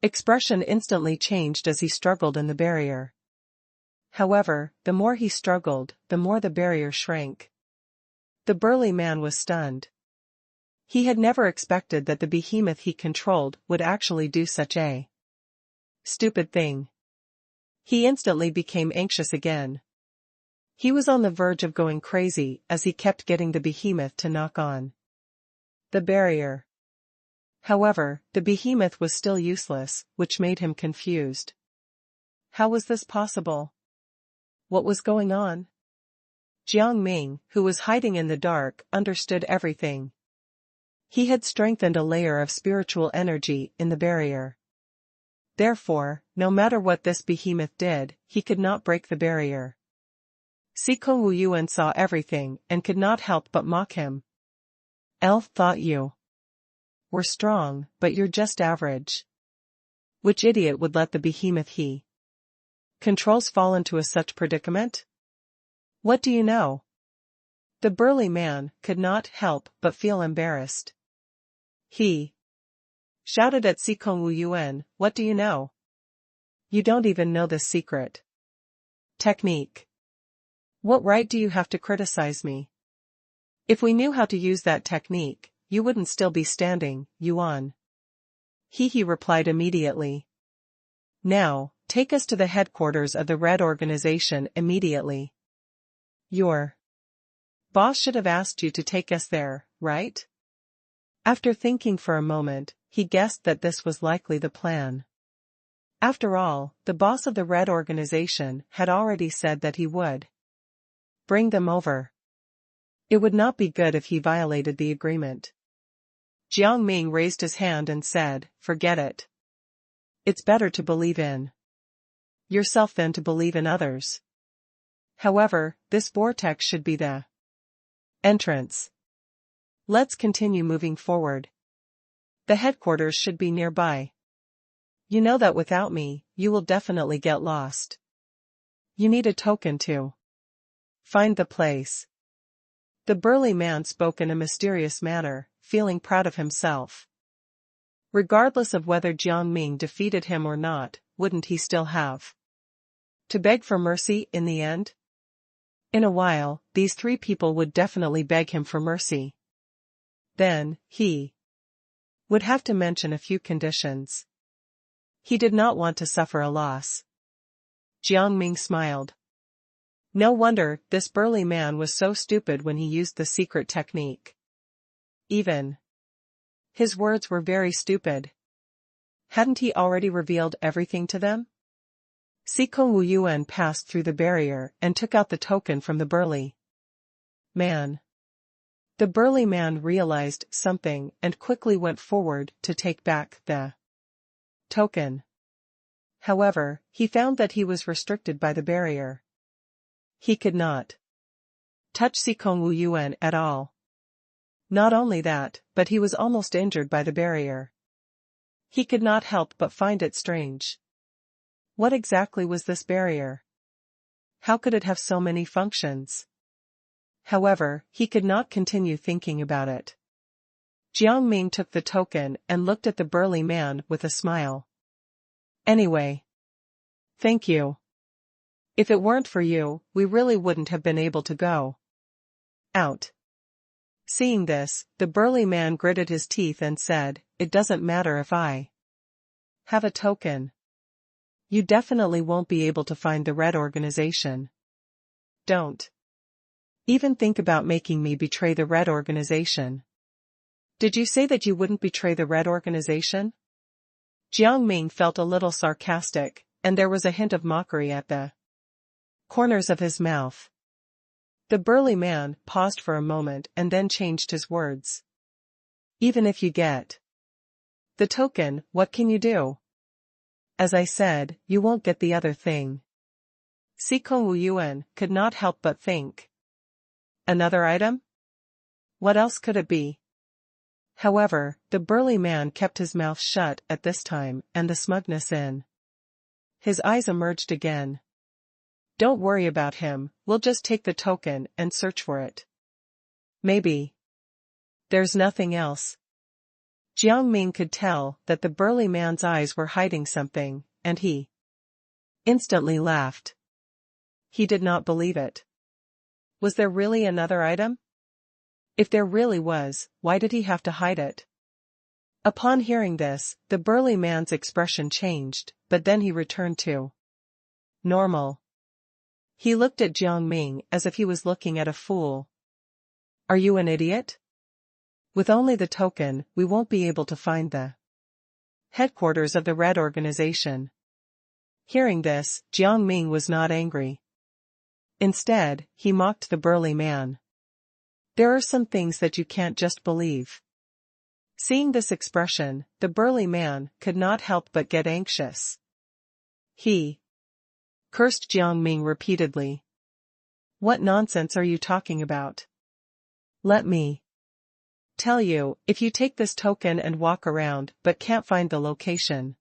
expression instantly changed as he struggled in the barrier. However, the more he struggled, the more the barrier shrank. The burly man was stunned. He had never expected that the behemoth he controlled would actually do such a stupid thing. He instantly became anxious again. He was on the verge of going crazy as he kept getting the behemoth to knock on the barrier. However, the behemoth was still useless, which made him confused. How was this possible? What was going on? Jiang Ming, who was hiding in the dark, understood everything. He had strengthened a layer of spiritual energy in the barrier. Therefore, no matter what this behemoth did, he could not break the barrier. Sikong Wu Yuan saw everything and could not help but mock him. "Elf, thought you were strong, but you're just average. Which idiot would let the behemoth he controls fall into such predicament? What do you know?" The burly man could not help but feel embarrassed. He shouted at Sikong Wu Yuan, "What do you know? You don't even know this secret technique. What right do you have to criticize me? If we knew how to use that technique, you wouldn't still be standing, Yuan." He replied immediately. "Now, take us to the headquarters of the Red Organization immediately. Your boss should have asked you to take us there, right?" After thinking for a moment, he guessed that this was likely the plan. After all, the boss of the Red Organization had already said that he would bring them over. It would not be good if he violated the agreement. Jiang Ming raised his hand and said, "Forget it. It's better to believe in yourself than to believe in others. However, this vortex should be the entrance. Let's continue moving forward. The headquarters should be nearby. You know that without me, you will definitely get lost. You need a token to find the place." The burly man spoke in a mysterious manner, feeling proud of himself. Regardless of whether Jiang Ming defeated him or not, wouldn't he still have to beg for mercy in the end? In a while, these three people would definitely beg him for mercy. Then, he would have to mention a few conditions. He did not want to suffer a loss. Jiang Ming smiled. No wonder this burly man was so stupid when he used the secret technique. Even his words were very stupid. Hadn't he already revealed everything to them? Sikong Wu Yuan passed through the barrier and took out the token from the burly man. The burly man realized something and quickly went forward to take back the token. However, he found that he was restricted by the barrier. He could not touch Sikong Wu Yuan at all. Not only that, but he was almost injured by the barrier. He could not help but find it strange. What exactly was this barrier? How could it have so many functions? However, he could not continue thinking about it. Jiang Ming took the token and looked at the burly man with a smile. Anyway. Thank you. If it weren't for you, we really wouldn't have been able to go out. Seeing this, the burly man gritted his teeth and said, "It doesn't matter if I have a token. You definitely won't be able to find the Red Organization. Don't even think about making me betray the Red Organization." Did you say that you wouldn't betray the Red Organization? Jiang Ming felt a little sarcastic, and there was a hint of mockery at the corners of his mouth. The burly man paused for a moment and then changed his words. Even if you get the token, what can you do? As I said, you won't get the other thing. Sikong Wu Yuan could not help but think. Another item? What else could it be? However, the burly man kept his mouth shut at this time, and the smugness in his eyes emerged again. Don't worry about him, we'll just take the token and search for it. Maybe there's nothing else. Jiang Ming could tell that the burly man's eyes were hiding something, and he instantly laughed. He did not believe it. Was there really another item? If there really was, why did he have to hide it? Upon hearing this, the burly man's expression changed, but then he returned to normal. He looked at Jiang Ming as if he was looking at a fool. Are you an idiot? With only the token, we won't be able to find the headquarters of the Red Organization. Hearing this, Jiang Ming was not angry. Instead, he mocked the burly man. There are some things that you can't just believe. Seeing this expression, the burly man could not help but get anxious. He cursed Jiang Ming repeatedly. What nonsense are you talking about? Let me tell you, if you take this token and walk around but can't find the location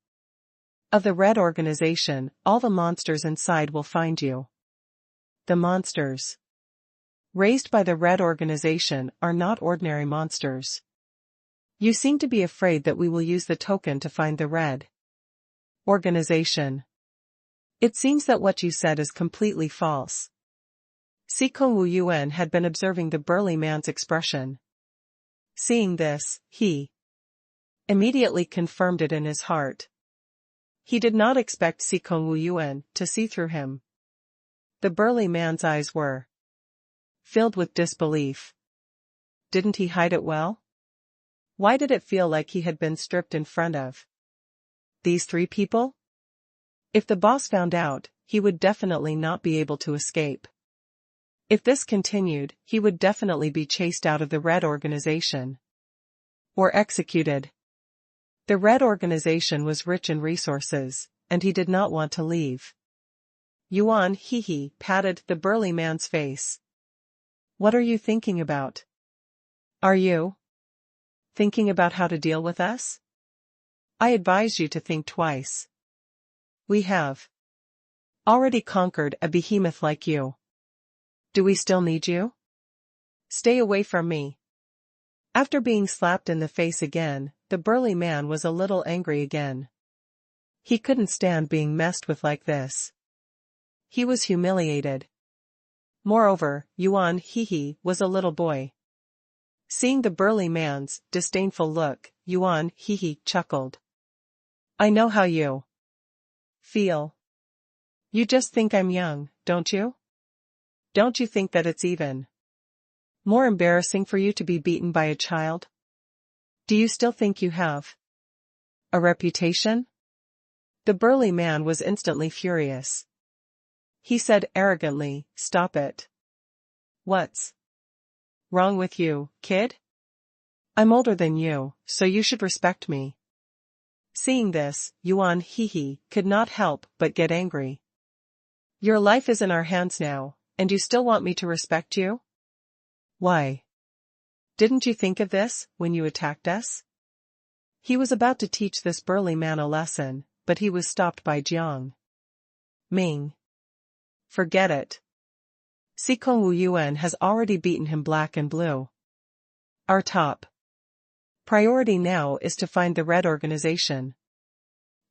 of the Red Organization, all the monsters inside will find you. The monsters raised by the Red Organization are not ordinary monsters. You seem to be afraid that we will use the token to find the Red Organization. It seems that what you said is completely false. Sikong Wu Yuan had been observing the burly man's expression. Seeing this, he immediately confirmed it in his heart. He did not expect Sikong Wu Yuan to see through him. The burly man's eyes were filled with disbelief. Didn't he hide it well? Why did it feel like he had been stripped in front of these three people? If the boss found out, he would definitely not be able to escape. If this continued, he would definitely be chased out of the Red Organization or executed. The Red Organization was rich in resources, and he did not want to leave. Yuan He patted the burly man's face. What are you thinking about? Are you thinking about how to deal with us? I advise you to think twice. We have already conquered a behemoth like you. Do we still need you? Stay away from me. After being slapped in the face again, the burly man was a little angry again. He couldn't stand being messed with like this. He was humiliated. Moreover, Yuan He was a little boy. Seeing the burly man's disdainful look, Yuan He chuckled. I know how you feel. You just think I'm young, don't you? Don't you think that it's even more embarrassing for you to be beaten by a child? Do you still think you have a reputation? The burly man was instantly furious. He said arrogantly, Stop it. What's wrong with you, kid? I'm older than you, so you should respect me. Seeing this, Yuan He could not help but get angry. Your life is in our hands now, and you still want me to respect you? Why? Didn't you think of this when you attacked us? He was about to teach this burly man a lesson, but he was stopped by Jiang Ming. Forget it. Sikong Wu Yuan has already beaten him black and blue. Our top priority now is to find the red organization.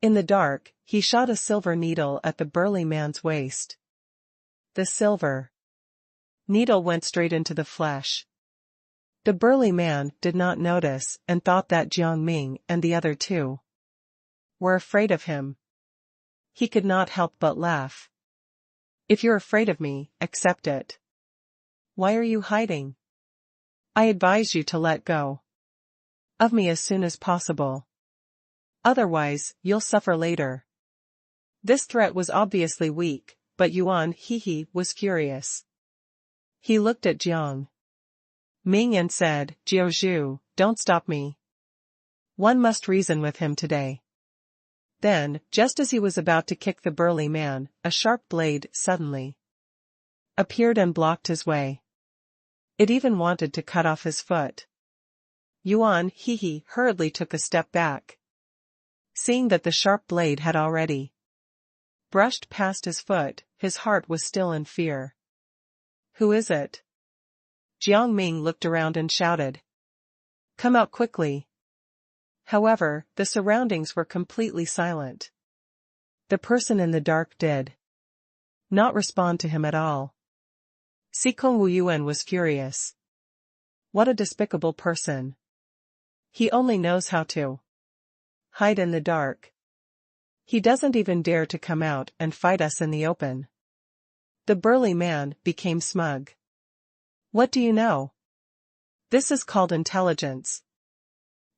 In the dark, he shot a silver needle at the burly man's waist. The silver needle went straight into the flesh. The burly man did not notice and thought that Jiang Ming and the other two were afraid of him. He could not help but laugh. If you're afraid of me, accept it. Why are you hiding? I advise you to let go of me as soon as possible. Otherwise, you'll suffer later. This threat was obviously weak, but Yuan He was furious. He looked at Jiang Ming and said, Jiaozhu, don't stop me. One must reason with him today. Then, just as he was about to kick the burly man, a sharp blade suddenly appeared and blocked his way. It even wanted to cut off his foot. Yuan He hurriedly took a step back. Seeing that the sharp blade had already brushed past his foot, his heart was still in fear. Who is it? Jiang Ming looked around and shouted. Come out quickly. However, the surroundings were completely silent. The person in the dark did not respond to him at all. Sikong Wu Yuan was furious. What a despicable person. He only knows how to hide in the dark. He doesn't even dare to come out and fight us in the open. The burly man became smug. What do you know? This is called intelligence.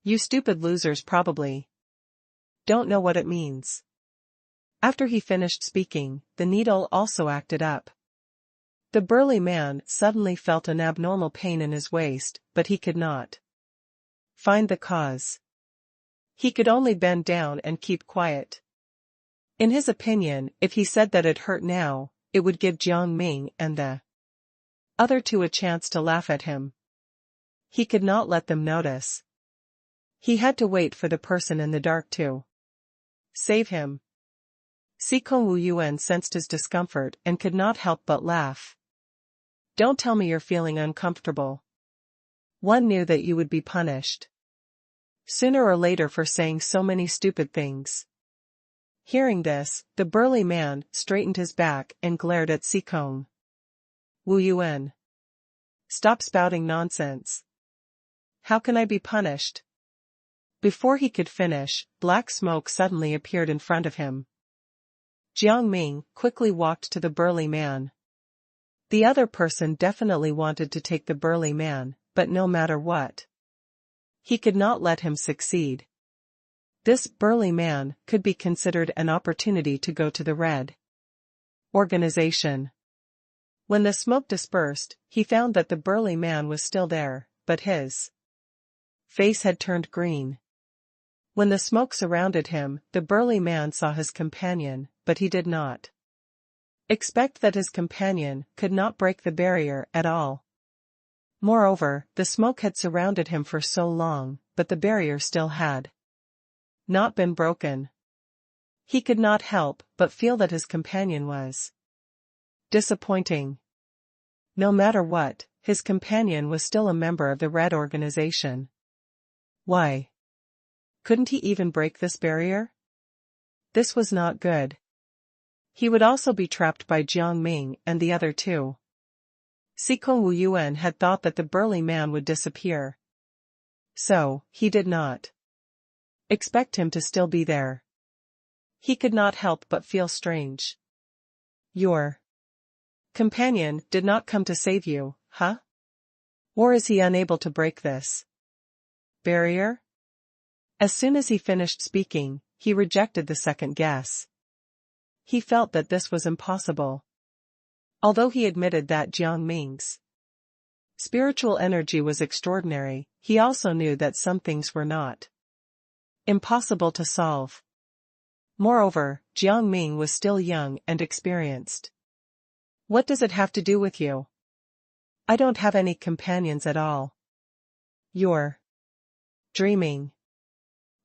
You stupid losers probably don't know what it means. After he finished speaking, the needle also acted up. The burly man suddenly felt an abnormal pain in his waist, but he could not find the cause. He could only bend down and keep quiet. In his opinion, if he said that it hurt now, it would give Jiang Ming and the other two a chance to laugh at him. He could not let them notice. He had to wait for the person in the dark to save him. Sikong Wu Yuan sensed his discomfort and could not help but laugh. Don't tell me you're feeling uncomfortable. One knew that you would be punished sooner or later for saying so many stupid things. Hearing this, the burly man straightened his back and glared at Sikong Wu Yuan. Stop spouting nonsense. How can I be punished? Before he could finish, black smoke suddenly appeared in front of him. Jiang Ming quickly walked to the burly man. The other person definitely wanted to take the burly man, but no matter what, he could not let him succeed. This burly man could be considered an opportunity to go to the red organization. When the smoke dispersed, he found that the burly man was still there, but his face had turned green. When the smoke surrounded him, the burly man saw his companion, but he did not expect that his companion could not break the barrier at all. Moreover, the smoke had surrounded him for so long, but the barrier still had not been broken. He could not help but feel that his companion was disappointing. No matter what, his companion was still a member of the Red Organization. Why couldn't he even break this barrier? This was not good. He would also be trapped by Jiang Ming and the other two. Sikong Wu Yuan had thought that the burly man would disappear. So, he did not expect him to still be there. He could not help but feel strange. Your companion did not come to save you, huh? Or is he unable to break this barrier? As soon as he finished speaking, he rejected the second guess. He felt that this was impossible. Although he admitted that Jiang Ming's spiritual energy was extraordinary, he also knew that some things were not impossible to solve. Moreover, Jiang Ming was still young and experienced. What does it have to do with you? I don't have any companions at all. You're dreaming.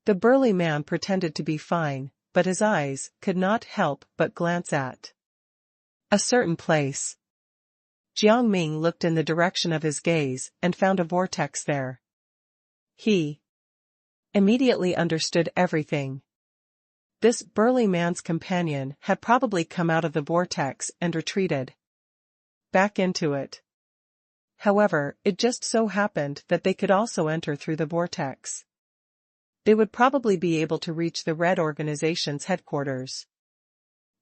The burly man pretended to be fine, but his eyes could not help but glance at A certain place. Jiang Ming looked in the direction of his gaze and found a vortex there. He immediately understood everything. This burly man's companion had probably come out of the vortex and retreated back into it. However, it just so happened that they could also enter through the vortex. They would probably be able to reach the Red Organization's headquarters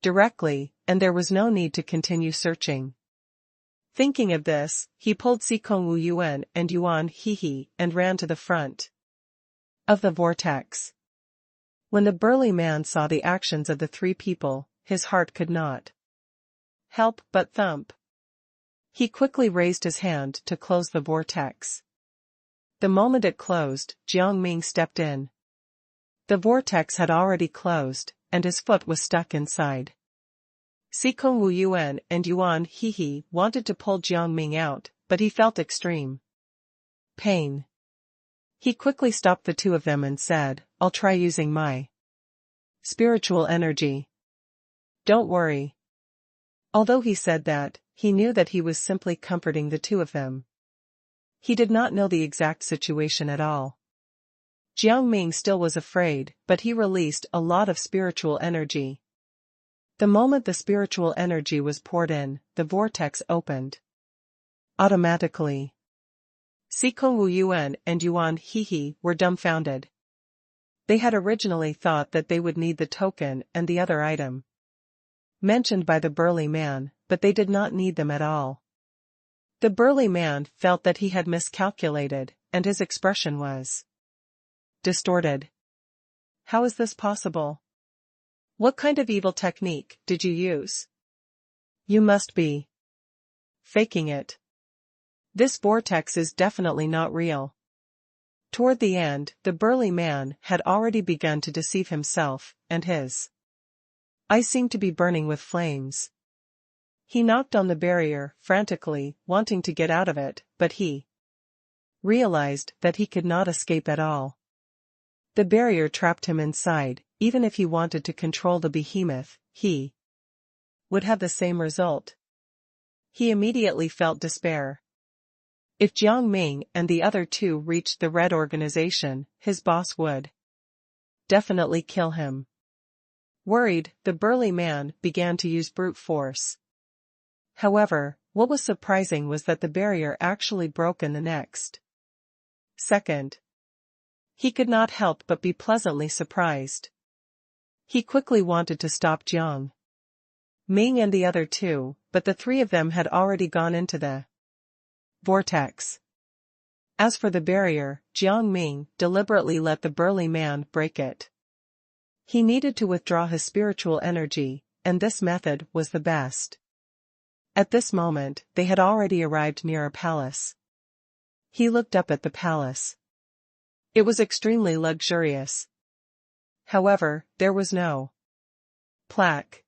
directly, and there was no need to continue searching. Thinking of this, he pulled Sikong Wu Yuan and Yuan Hehe and ran to the front of the vortex. When the burly man saw the actions of the three people, his heart could not help but thump. He quickly raised his hand to close the vortex. The moment it closed, Jiang Ming stepped in. The vortex had already closed, and his foot was stuck inside. Sikong Wu Yuan and Yuan Hehe wanted to pull Jiang Ming out, but he felt extreme pain. He quickly stopped the two of them and said, "I'll try using my spiritual energy. Don't worry." Although he said that, he knew that he was simply comforting the two of them. He did not know the exact situation at all. Jiang Ming still was afraid, but he released a lot of spiritual energy. The moment the spiritual energy was poured in, the vortex opened automatically. Sikong Wu Yuan and Yuan Hehe were dumbfounded. They had originally thought that they would need the token and the other item mentioned by the burly man, but they did not need them at all. The burly man felt that he had miscalculated, and his expression was distorted. How is this possible? What kind of evil technique did you use? You must be faking it. This vortex is definitely not real. Toward the end, the burly man had already begun to deceive himself, and his eyes seemed to be burning with flames. He knocked on the barrier, frantically, wanting to get out of it, but he realized that he could not escape at all. The barrier trapped him inside. Even if he wanted to control the behemoth, he would have the same result. He immediately felt despair. If Jiang Ming and the other two reached the Red Organization, his boss would definitely kill him. Worried, the burly man began to use brute force. However, what was surprising was that the barrier actually broke in the next second. He could not help but be pleasantly surprised. He quickly wanted to stop Jiang Ming and the other two, but the three of them had already gone into the vortex. As for the barrier, Jiang Ming deliberately let the burly man break it. He needed to withdraw his spiritual energy, and this method was the best. At this moment, they had already arrived near a palace. He looked up at the palace. It was extremely luxurious. However, there was no plaque.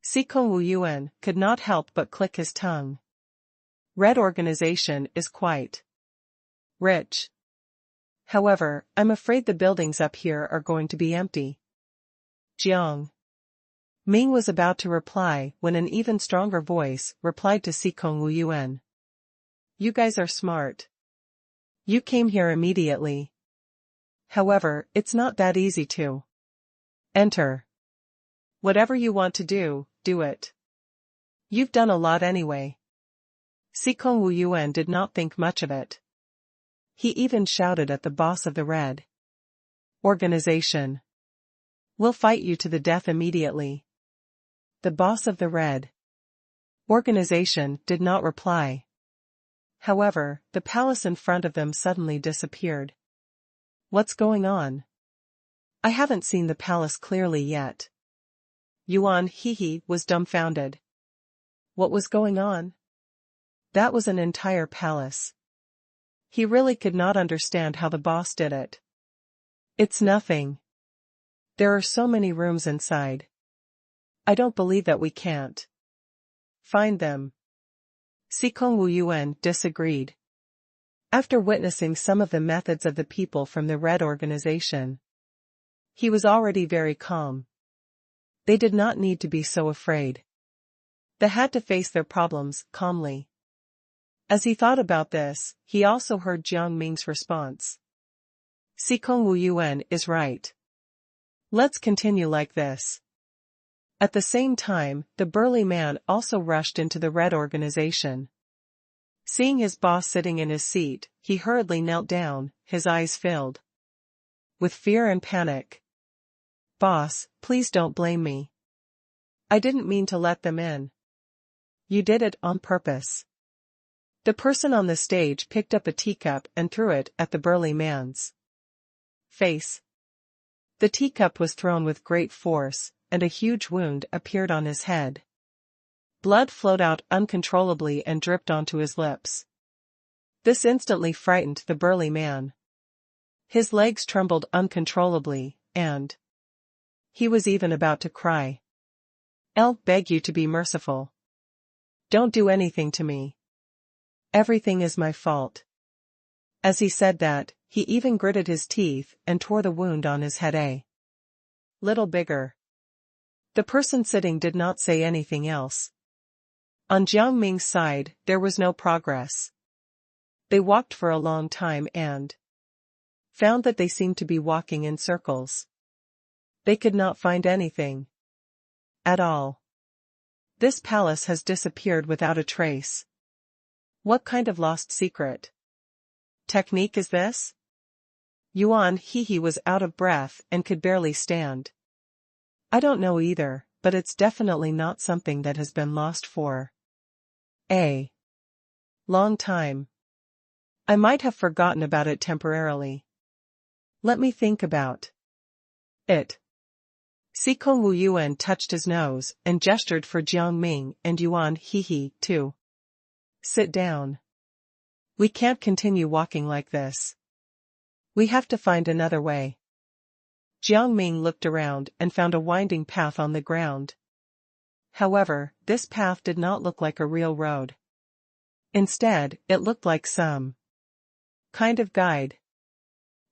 Sikong Wu Yuan could not help but click his tongue. Red Organization is quite rich. However, I'm afraid the buildings up here are going to be empty. Jiang Ming was about to reply when an even stronger voice replied to Sikong Wu Yuan. You guys are smart. You came here immediately. However, it's not that easy to enter. Whatever you want to do, do it. You've done a lot anyway. Sikong Wu Yuan did not think much of it. He even shouted at the boss of the Red Organization. We'll fight you to the death immediately. The boss of the Red Organization did not reply. However, the palace in front of them suddenly disappeared. What's going on? I haven't seen the palace clearly yet. Yuan Hehe was dumbfounded. What was going on? That was an entire palace. He really could not understand how the boss did it. It's nothing. There are so many rooms inside. I don't believe that we can't find them. Sikong Wu Yuan disagreed. After witnessing some of the methods of the people from the Red Organization, he was already very calm. They did not need to be so afraid. They had to face their problems calmly. As he thought about this, he also heard Jiang Ming's response. Xikong Wu Yuan is right. Let's continue like this. At the same time, the burly man also rushed into the red organization. Seeing his boss sitting in his seat, he hurriedly knelt down, his eyes filled with fear and panic. Boss, please don't blame me. I didn't mean to let them in. You did it on purpose. The person on the stage picked up a teacup and threw it at the burly man's face. The teacup was thrown with great force, and a huge wound appeared on his head. Blood flowed out uncontrollably and dripped onto his lips. This instantly frightened the burly man. His legs trembled uncontrollably, and he was even about to cry. I'll beg you to be merciful. Don't do anything to me. Everything is my fault. As he said that, he even gritted his teeth and tore the wound on his head a little bigger. The person sitting did not say anything else. On Jiang Ming's side, there was no progress. They walked for a long time and found that they seemed to be walking in circles. They could not find anything at all. This palace has disappeared without a trace. What kind of lost secret technique is this? Yuan Hehe was out of breath and could barely stand. I don't know either, but it's definitely not something that has been lost for a long time. I might have forgotten about it temporarily. Let me think about it. Xikong Wu Yuan touched his nose and gestured for Jiang Ming and Yuan Hehe to sit down. We can't continue walking like this. We have to find another way. Jiang Ming looked around and found a winding path on the ground. However, this path did not look like a real road. Instead, it looked like some kind of guide.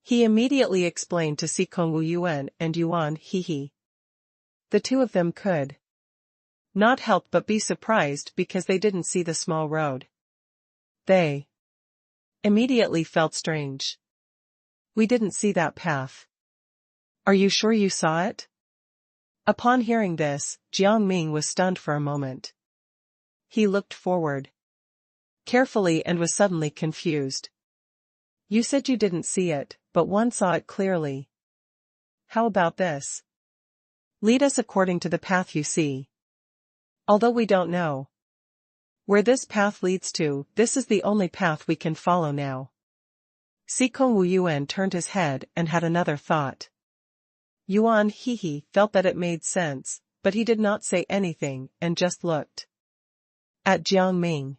He immediately explained to Xikong Wu Yuan and Yuan Hehe. The two of them could not help but be surprised because they didn't see the small road. They immediately felt strange. We didn't see that path. Are you sure you saw it? Upon hearing this, Jiang Ming was stunned for a moment. He looked forward carefully and was suddenly confused. You said you didn't see it, but one saw it clearly. How about this? Lead us according to the path you see. Although we don't know where this path leads to, this is the only path we can follow now. Xikong Wu Yuan turned his head and had another thought. Yuan Hehe felt that it made sense, but he did not say anything and just looked at Jiang Ming.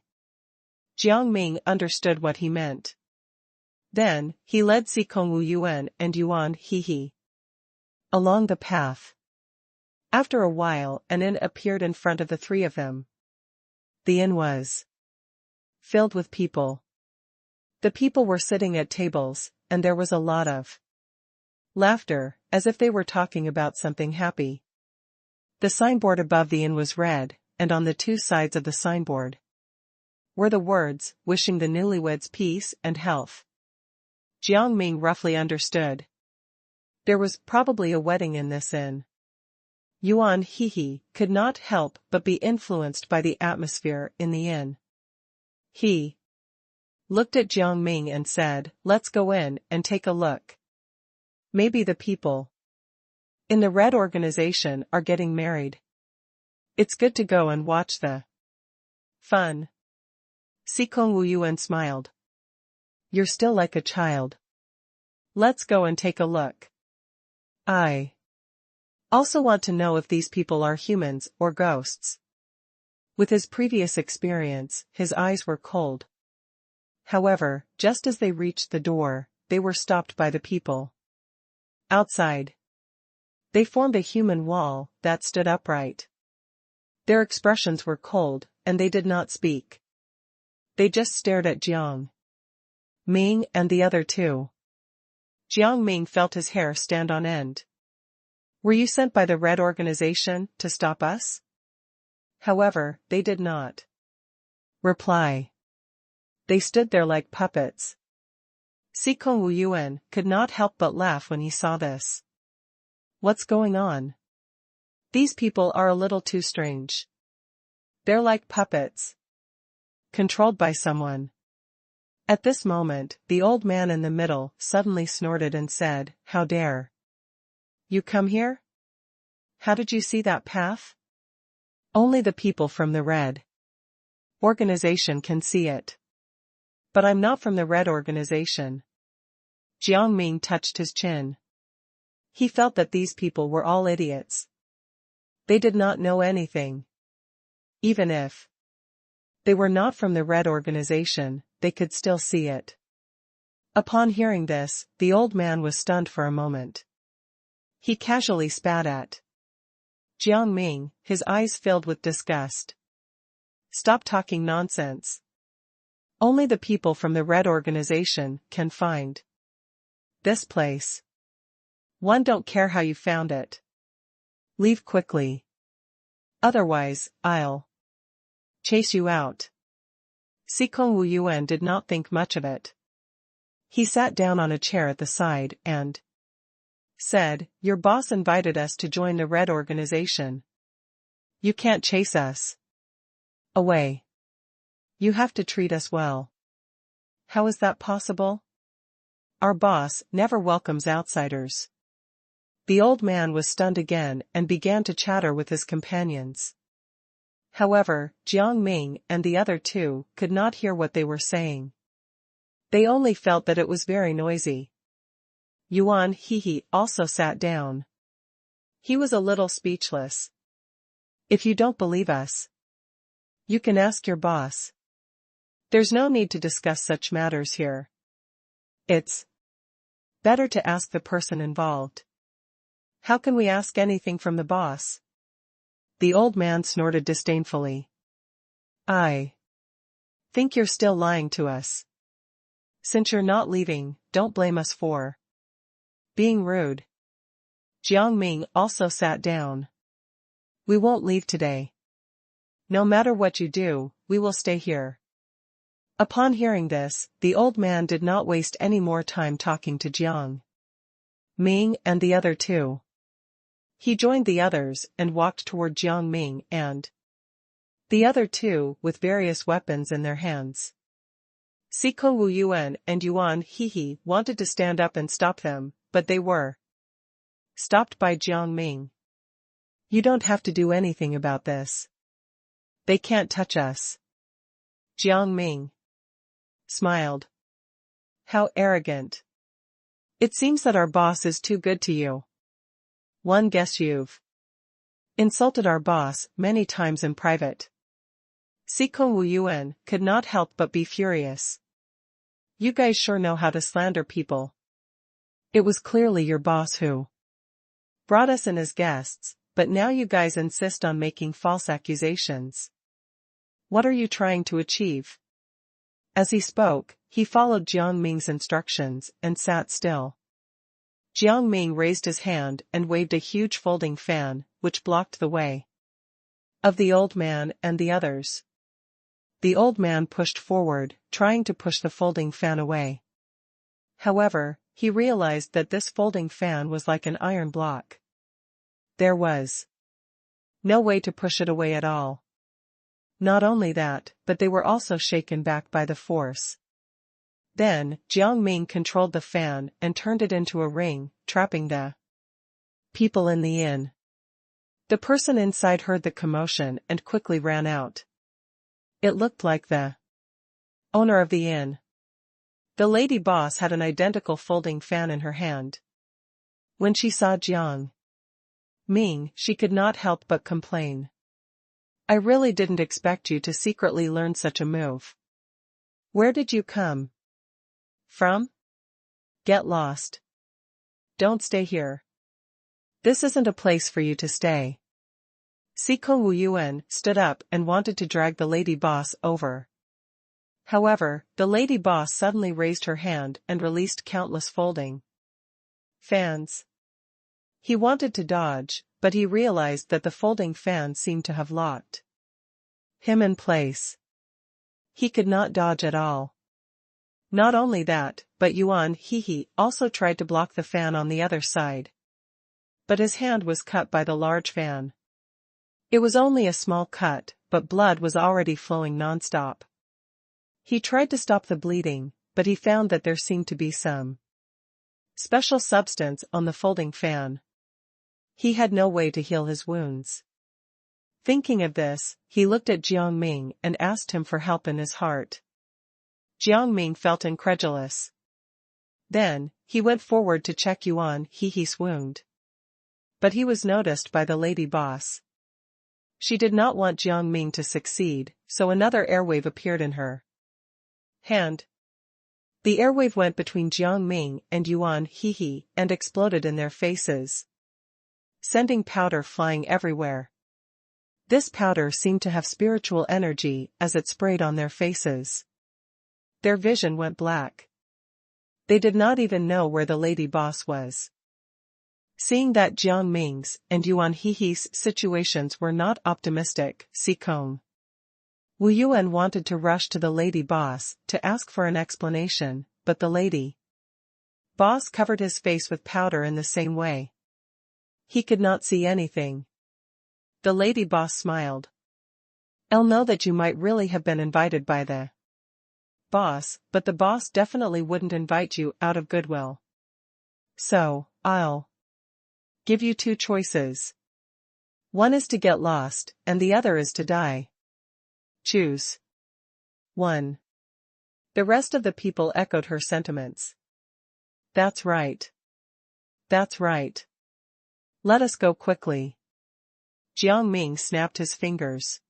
Jiang Ming understood what he meant. Then, he led Xikong Wu Yuan and Yuan Hehe along the path. After a while, an inn appeared in front of the three of them. The inn was filled with people. The people were sitting at tables, and there was a lot of laughter, as if they were talking about something happy. The signboard above the inn was red, and on the two sides of the signboard were the words, wishing the newlyweds peace and health. Jiang Ming roughly understood. There was probably a wedding in this inn. Yuan Hehe could not help but be influenced by the atmosphere in the inn. He looked at Jiang Ming and said, "Let's go in and take a look. Maybe the people in the red organization are getting married. It's good to go and watch the fun." Xikong Wu Yuan smiled. You're still like a child. Let's go and take a look. I also want to know if these people are humans or ghosts. With his previous experience, his eyes were cold. However, just as they reached the door, they were stopped by the people outside. They formed a human wall that stood upright. Their expressions were cold, and they did not speak. They just stared at Jiang Ming and the other two. Jiang Ming felt his hair stand on end. Were you sent by the Red Organization to stop us? However, they did not reply. They stood there like puppets. Sikong Wu Yuan could not help but laugh when he saw this. What's going on? These people are a little too strange. They're like puppets, controlled by someone. At this moment, the old man in the middle suddenly snorted and said, "How dare you come here? How did you see that path? Only the people from the Red organization can see it. But I'm not from the Red organization." Jiang Ming touched his chin. He felt that these people were all idiots. They did not know anything. Even if they were not from the Red organization, they could still see it. Upon hearing this, the old man was stunned for a moment. He casually spat at Jiang Ming, his eyes filled with disgust. "Stop talking nonsense. Only the people from the Red organization can find this place. One, don't care how you found it. Leave quickly. Otherwise, I'll chase you out." Sikong Wu Yuan did not think much of it. He sat down on a chair at the side and said, "Your boss invited us to join the Red organization. You can't chase us away. You have to treat us well." "How is that possible? Our boss never welcomes outsiders." The old man was stunned again and began to chatter with his companions. However, Jiang Ming and the other two could not hear what they were saying. They only felt that it was very noisy. Yuan Hehe also sat down. He was a little speechless. "If you don't believe us, you can ask your boss. There's no need to discuss such matters here. It's better to ask the person involved." "How can we ask anything from the boss?" The old man snorted disdainfully. "I think you're still lying to us. Since you're not leaving, don't blame us for being rude." Jiang Ming also sat down. "We won't leave today. No matter what you do, we will stay here." Upon hearing this, the old man did not waste any more time talking to Jiang Ming and the other two. He joined the others and walked toward Jiang Ming and the other two with various weapons in their hands. Sikong Wu Yuan and Yuan Hehe wanted to stand up and stop them, but they were stopped by Jiang Ming. "You don't have to do anything about this. They can't touch us." Jiang Ming smiled. "How arrogant. It seems that our boss is too good to you. One, guess you've insulted our boss many times in private." Sikong Wu Yuan could not help but be furious. "You guys sure know how to slander people. It was clearly your boss who brought us in as guests, but now you guys insist on making false accusations. What are you trying to achieve?" As he spoke, he followed Jiang Ming's instructions and sat still. Jiang Ming raised his hand and waved a huge folding fan, which blocked the way of the old man and the others. The old man pushed forward, trying to push the folding fan away. However, he realized that this folding fan was like an iron block. There was no way to push it away at all. Not only that, but they were also shaken back by the force. Then, Jiang Ming controlled the fan and turned it into a ring, trapping the people in the inn. The person inside heard the commotion and quickly ran out. It looked like the owner of the inn. The lady boss had an identical folding fan in her hand. When she saw Jiang Ming, she could not help but complain. "I really didn't expect you to secretly learn such a move. Where did you come from? Get lost. Don't stay here. This isn't a place for you to stay." Sikong Wu Yuan stood up and wanted to drag the lady boss over. However, the lady boss suddenly raised her hand and released countless folding fans. He wanted to dodge, but he realized that the folding fan seemed to have locked him in place. He could not dodge at all. Not only that, but Yuan Hehe also tried to block the fan on the other side. But his hand was cut by the large fan. It was only a small cut, but blood was already flowing non-stop. He tried to stop the bleeding, but he found that there seemed to be some special substance on the folding fan. He had no way to heal his wounds. Thinking of this, he looked at Jiang Ming and asked him for help in his heart. Jiang Ming felt incredulous. Then, he went forward to check Yuan Hehe's wound. But he was noticed by the lady boss. She did not want Jiang Ming to succeed, so another airwave appeared in her hand. The airwave went between Jiang Ming and Yuan Hehe and exploded in their faces, sending powder flying everywhere. This powder seemed to have spiritual energy as it sprayed on their faces. Their vision went black. They did not even know where the lady boss was. Seeing that Jiang Ming's and Yuan Hehe's situations were not optimistic, Sikong Wu Yuan wanted to rush to the lady boss to ask for an explanation, but the lady boss covered his face with powder in the same way. He could not see anything. The lady boss smiled. I'll know that you might really have been invited by the boss, but the boss definitely wouldn't invite you out of goodwill. So, I'll give you two choices. One is to get lost, and the other is to die. Choose one. The rest of the people echoed her sentiments. That's right. That's right. Let us go quickly. Jiang Ming snapped his fingers.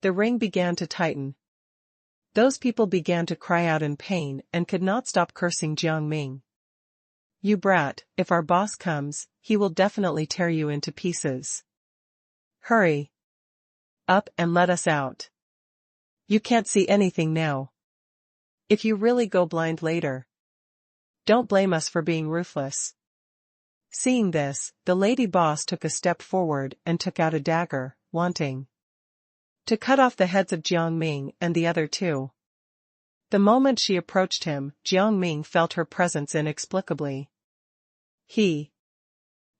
The ring began to tighten. Those people began to cry out in pain and could not stop cursing Jiang Ming. You brat, if our boss comes, he will definitely tear you into pieces. Hurry up and let us out. You can't see anything now. If you really go blind later, don't blame us for being ruthless. Seeing this, the lady boss took a step forward and took out a dagger, wanting to cut off the heads of Jiang Ming and the other two. The moment she approached him, Jiang Ming felt her presence inexplicably. He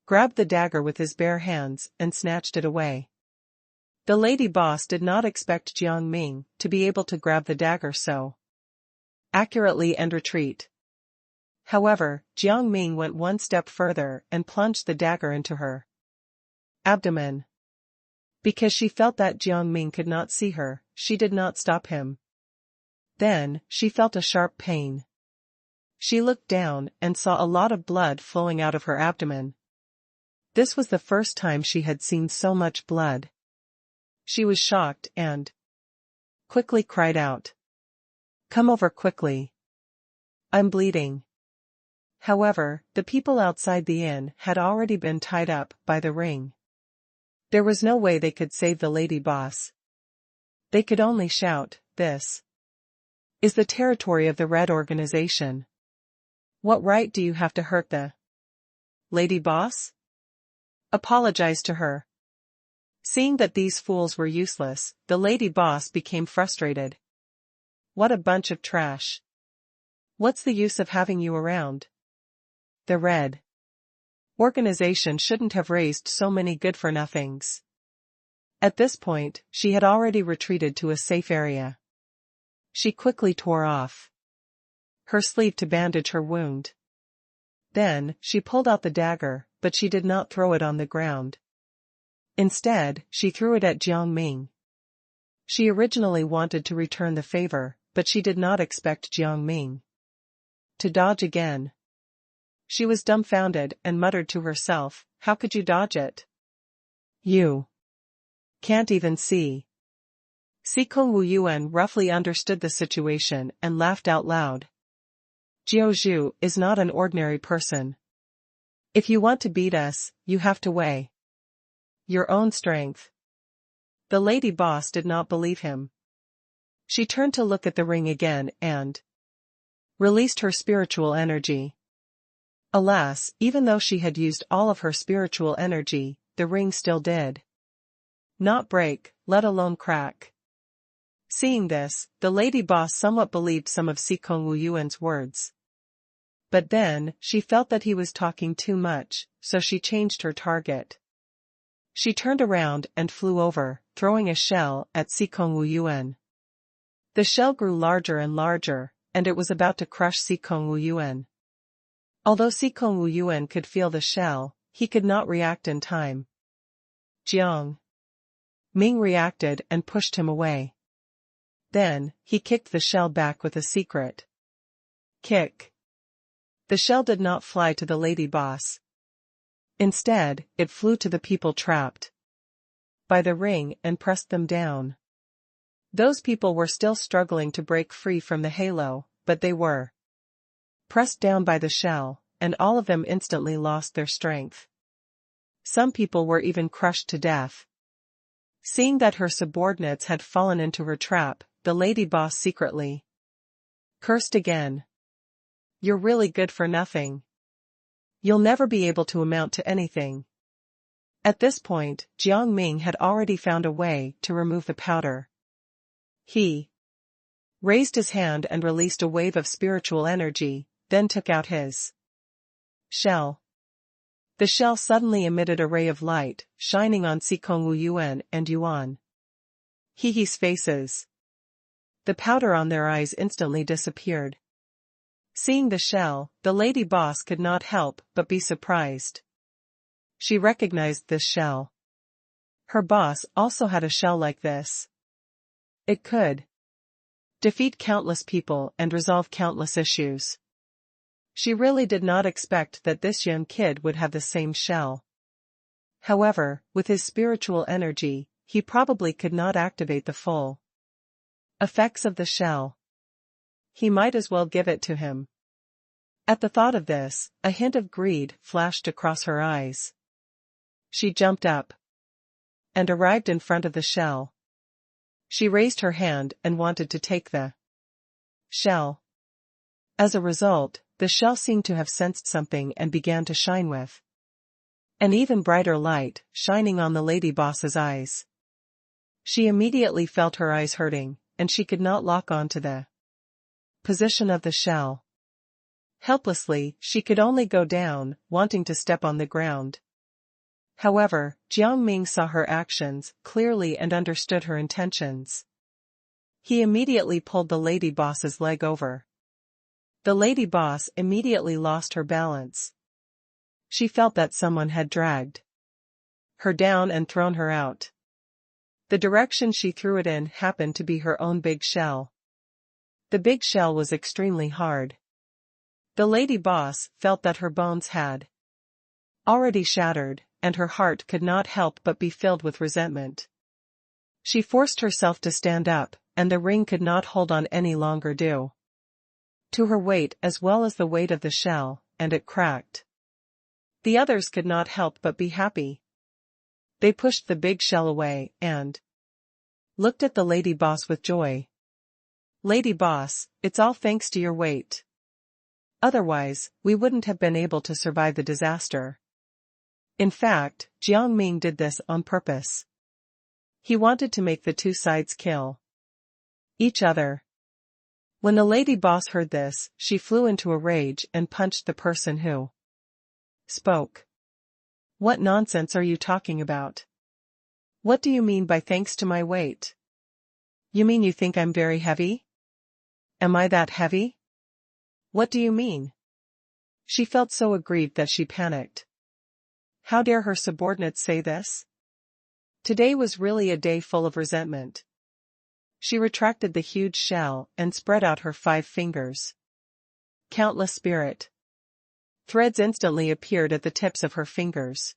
grabbed the dagger with his bare hands and snatched it away. The lady boss did not expect Jiang Ming to be able to grab the dagger so accurately and retreat. However, Jiang Ming went one step further and plunged the dagger into her abdomen. Because she felt that Jiang Ming could not see her, she did not stop him. Then, she felt a sharp pain. She looked down and saw a lot of blood flowing out of her abdomen. This was the first time she had seen so much blood. She was shocked and quickly cried out. Come over quickly. I'm bleeding. However, the people outside the inn had already been tied up by the ring. There was no way they could save the lady boss. They could only shout, this is the territory of the Red Organization. What right do you have to hurt the lady boss? Apologize to her. Seeing that these fools were useless, the lady boss became frustrated. What a bunch of trash. What's the use of having you around? The Red Organization shouldn't have raised so many good-for-nothings. At this point, she had already retreated to a safe area. She quickly tore off her sleeve to bandage her wound. Then, she pulled out the dagger, but she did not throw it on the ground. Instead, she threw it at Jiang Ming. She originally wanted to return the favor, but she did not expect Jiang Ming to dodge again. She was dumbfounded and muttered to herself, how could you dodge it? You can't even see. Sikong Wu Yuan roughly understood the situation and laughed out loud. Jiao Zhu is not an ordinary person. If you want to beat us, you have to weigh your own strength. The lady boss did not believe him. She turned to look at the ring again and released her spiritual energy. Alas, even though she had used all of her spiritual energy, the ring still did not break, let alone crack. Seeing this, the lady boss somewhat believed some of Sikong Wu Yuan's words. But then, she felt that he was talking too much, so she changed her target. She turned around and flew over, throwing a shell at Sikong Wu Yuan. The shell grew larger and larger, and it was about to crush Sikong Wu Yuan. Although Sikong Wu Yuan could feel the shell, he could not react in time. Jiang Ming reacted and pushed him away. Then, he kicked the shell back with a secret kick. The shell did not fly to the lady boss. Instead, it flew to the people trapped by the ring and pressed them down. Those people were still struggling to break free from the halo, but they were pressed down by the shell, and all of them instantly lost their strength. Some people were even crushed to death. Seeing that her subordinates had fallen into her trap, the lady boss secretly cursed again. You're really good for nothing. You'll never be able to amount to anything. At this point, Jiang Ming had already found a way to remove the powder. He raised his hand and released a wave of spiritual energy, then took out his shell. The shell suddenly emitted a ray of light, shining on Sikong Wu Yuan and Yuan He's faces. The powder on their eyes instantly disappeared. Seeing the shell, the lady boss could not help but be surprised. She recognized this shell. Her boss also had a shell like this. It could defeat countless people and resolve countless issues. She really did not expect that this young kid would have the same shell. However, with his spiritual energy, he probably could not activate the full effects of the shell. He might as well give it to him. At the thought of this, a hint of greed flashed across her eyes. She jumped up and arrived in front of the shell. She raised her hand and wanted to take the shell. As a result, the shell seemed to have sensed something and began to shine with an even brighter light, shining on the lady boss's eyes. She immediately felt her eyes hurting, and she could not lock on to the position of the shell. Helplessly, she could only go down, wanting to step on the ground. However, Jiang Ming saw her actions clearly and understood her intentions. He immediately pulled the lady boss's leg over. The lady boss immediately lost her balance. She felt that someone had dragged her down and thrown her out. The direction she threw it in happened to be her own big shell. The big shell was extremely hard. The lady boss felt that her bones had already shattered, and her heart could not help but be filled with resentment. She forced herself to stand up, and the ring could not hold on any longer due to her weight as well as the weight of the shell, and it cracked. The others could not help but be happy. They pushed the big shell away and looked at the lady boss with joy. Lady boss, it's all thanks to your weight. Otherwise, we wouldn't have been able to survive the disaster. In fact, Jiang Ming did this on purpose. He wanted to make the two sides kill each other. When the lady boss heard this, she flew into a rage and punched the person who spoke. What nonsense are you talking about? What do you mean by thanks to my weight? You mean you think I'm very heavy? Am I that heavy? What do you mean? She felt so aggrieved that she panicked. How dare her subordinates say this? Today was really a day full of resentment. She retracted the huge shell and spread out her 5 fingers. Countless spirit threads instantly appeared at the tips of her fingers.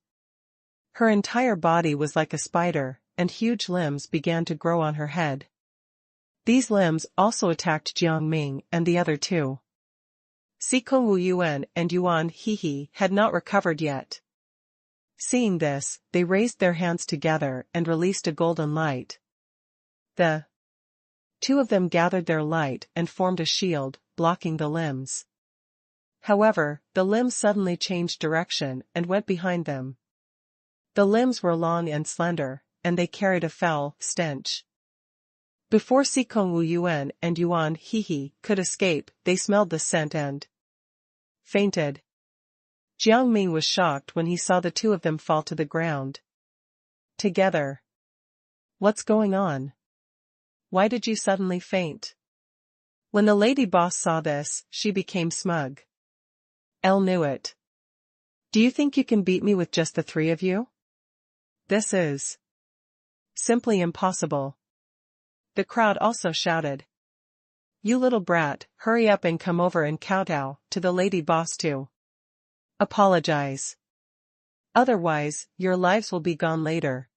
Her entire body was like a spider, and huge limbs began to grow on her head. These limbs also attacked Jiang Ming and the other two. Sikong Wu Yuan and Yuan He had not recovered yet. Seeing this, they raised their hands together and released a golden light. The two of them gathered their light and formed a shield, blocking the limbs. However, the limbs suddenly changed direction and went behind them. The limbs were long and slender, and they carried a foul stench. Before Sikong Wu Yuan and Yuan Hehe could escape, they smelled the scent and fainted. Jiang Ming was shocked when he saw the two of them fall to the ground together. What's going on? Why did you suddenly faint? When the lady boss saw this, she became smug. Elle knew it. Do you think you can beat me with just the three of you? This is simply impossible. The crowd also shouted. You little brat, hurry up and come over and kowtow to the lady boss too. Apologize. Otherwise, your lives will be gone later.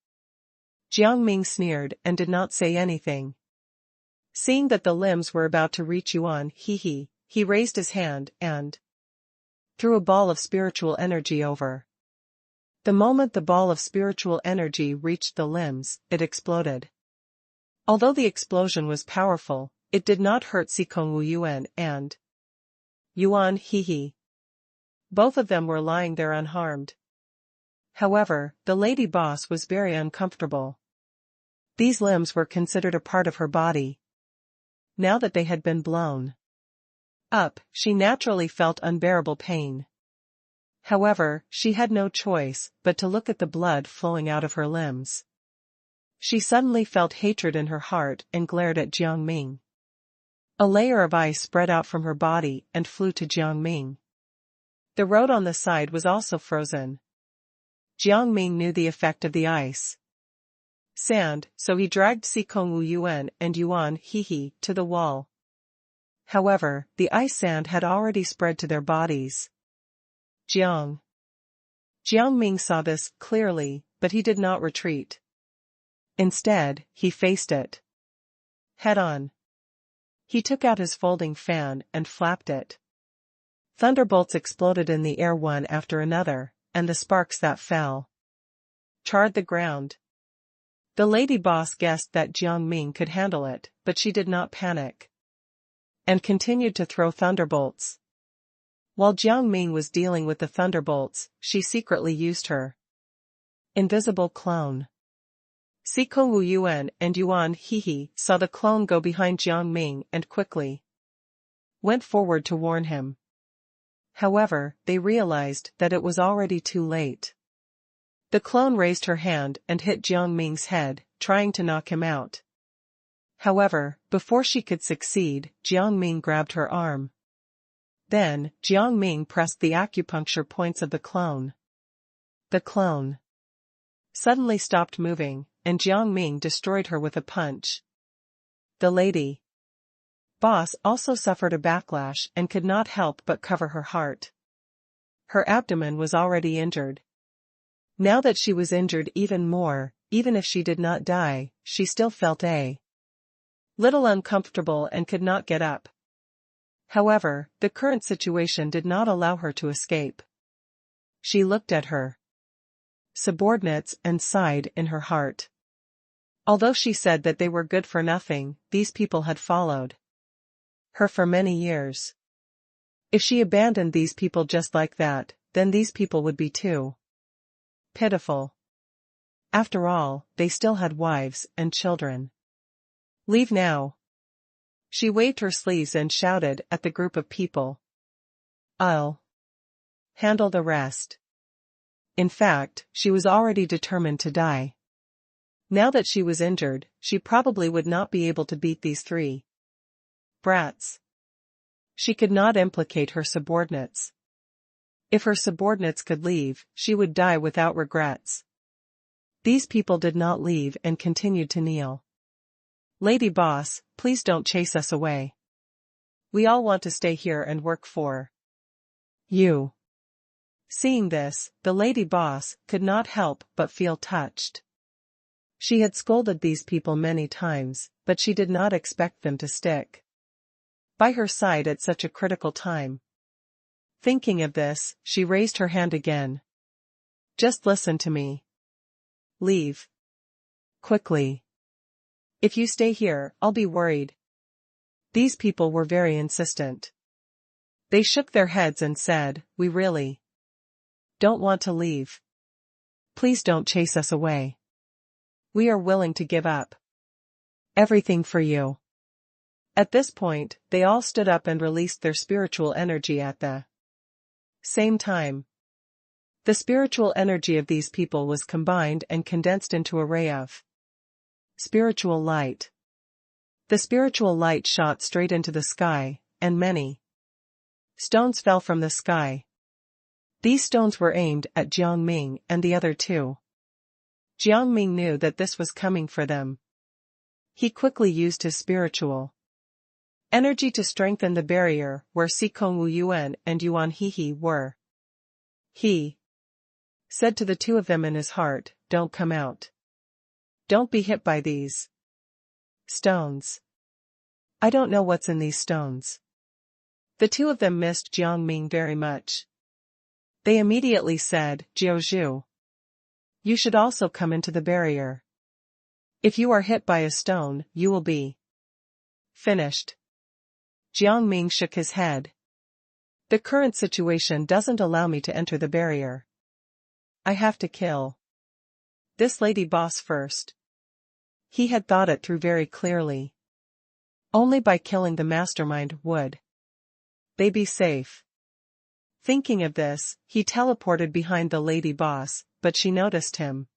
Jiang Ming sneered and did not say anything. Seeing that the limbs were about to reach Yuan Hehe, he raised his hand and threw a ball of spiritual energy over. The moment the ball of spiritual energy reached the limbs, it exploded. Although the explosion was powerful, it did not hurt Sikong Wu Yuan and Yuan Hehe. Both of them were lying there unharmed. However, the lady boss was very uncomfortable. These limbs were considered a part of her body. Now that they had been blown up, she naturally felt unbearable pain. However, she had no choice but to look at the blood flowing out of her limbs. She suddenly felt hatred in her heart and glared at Jiang Ming. A layer of ice spread out from her body and flew to Jiang Ming. The road on the side was also frozen. Jiang Ming knew the effect of the ice sand, so he dragged Sikong Wu Yuan and Yuan Hehe to the wall. However, the ice sand had already spread to their bodies. Jiang Ming saw this clearly, but he did not retreat. Instead, he faced it head on. He took out his folding fan and flapped it. Thunderbolts exploded in the air one after another, and the sparks that fell charred the ground. The lady boss guessed that Jiang Ming could handle it, but she did not panic and continued to throw thunderbolts. While Jiang Ming was dealing with the thunderbolts, she secretly used her invisible clone. Sikong Wu Yuan and Yuan Hehe saw the clone go behind Jiang Ming and quickly went forward to warn him. However, they realized that it was already too late. The clone raised her hand and hit Jiang Ming's head, trying to knock him out. However, before she could succeed, Jiang Ming grabbed her arm. Then, Jiang Ming pressed the acupuncture points of the clone. The clone suddenly stopped moving, and Jiang Ming destroyed her with a punch. The lady boss also suffered a backlash and could not help but cover her heart. Her abdomen was already injured. Now that she was injured even more, even if she did not die, she still felt a little uncomfortable and could not get up. However, the current situation did not allow her to escape. She looked at her subordinates and sighed in her heart. Although she said that they were good for nothing, these people had followed her for many years. If she abandoned these people just like that, then these people would be too pitiful. After all, they still had wives and children. Leave now. She waved her sleeves and shouted at the group of people. I'll handle the rest. In fact, she was already determined to die. Now that she was injured, she probably would not be able to beat these three brats. She could not implicate her subordinates. If her subordinates could leave, she would die without regrets. These people did not leave and continued to kneel. Lady boss, please don't chase us away. We all want to stay here and work for you. Seeing this, the lady boss could not help but feel touched. She had scolded these people many times, but she did not expect them to stick by her side at such a critical time. Thinking of this, she raised her hand again. Just listen to me. Leave quickly. If you stay here, I'll be worried. These people were very insistent. They shook their heads and said, we really don't want to leave. Please don't chase us away. We are willing to give up Everything for you. At this point, they all stood up and released their spiritual energy at the same time. The spiritual energy of these people was combined and condensed into a ray of spiritual light. The spiritual light shot straight into the sky, and many stones fell from the sky. These stones were aimed at Jiang Ming and the other two. Jiang Ming knew that this was coming for them. He quickly used his spiritual energy to strengthen the barrier where Sikong Wu Yuan and Yuan Hehe were. He said to the two of them in his heart, "Don't come out. Don't be hit by these stones. I don't know what's in these stones." The two of them missed Jiang Ming very much. They immediately said, "Jiaozhu, you should also come into the barrier. If you are hit by a stone, you will be finished." Jiang Ming shook his head. "The current situation doesn't allow me to enter the barrier. I have to kill this lady boss first." He had thought it through very clearly. Only by killing the mastermind would they be safe. Thinking of this, he teleported behind the lady boss, but she noticed him.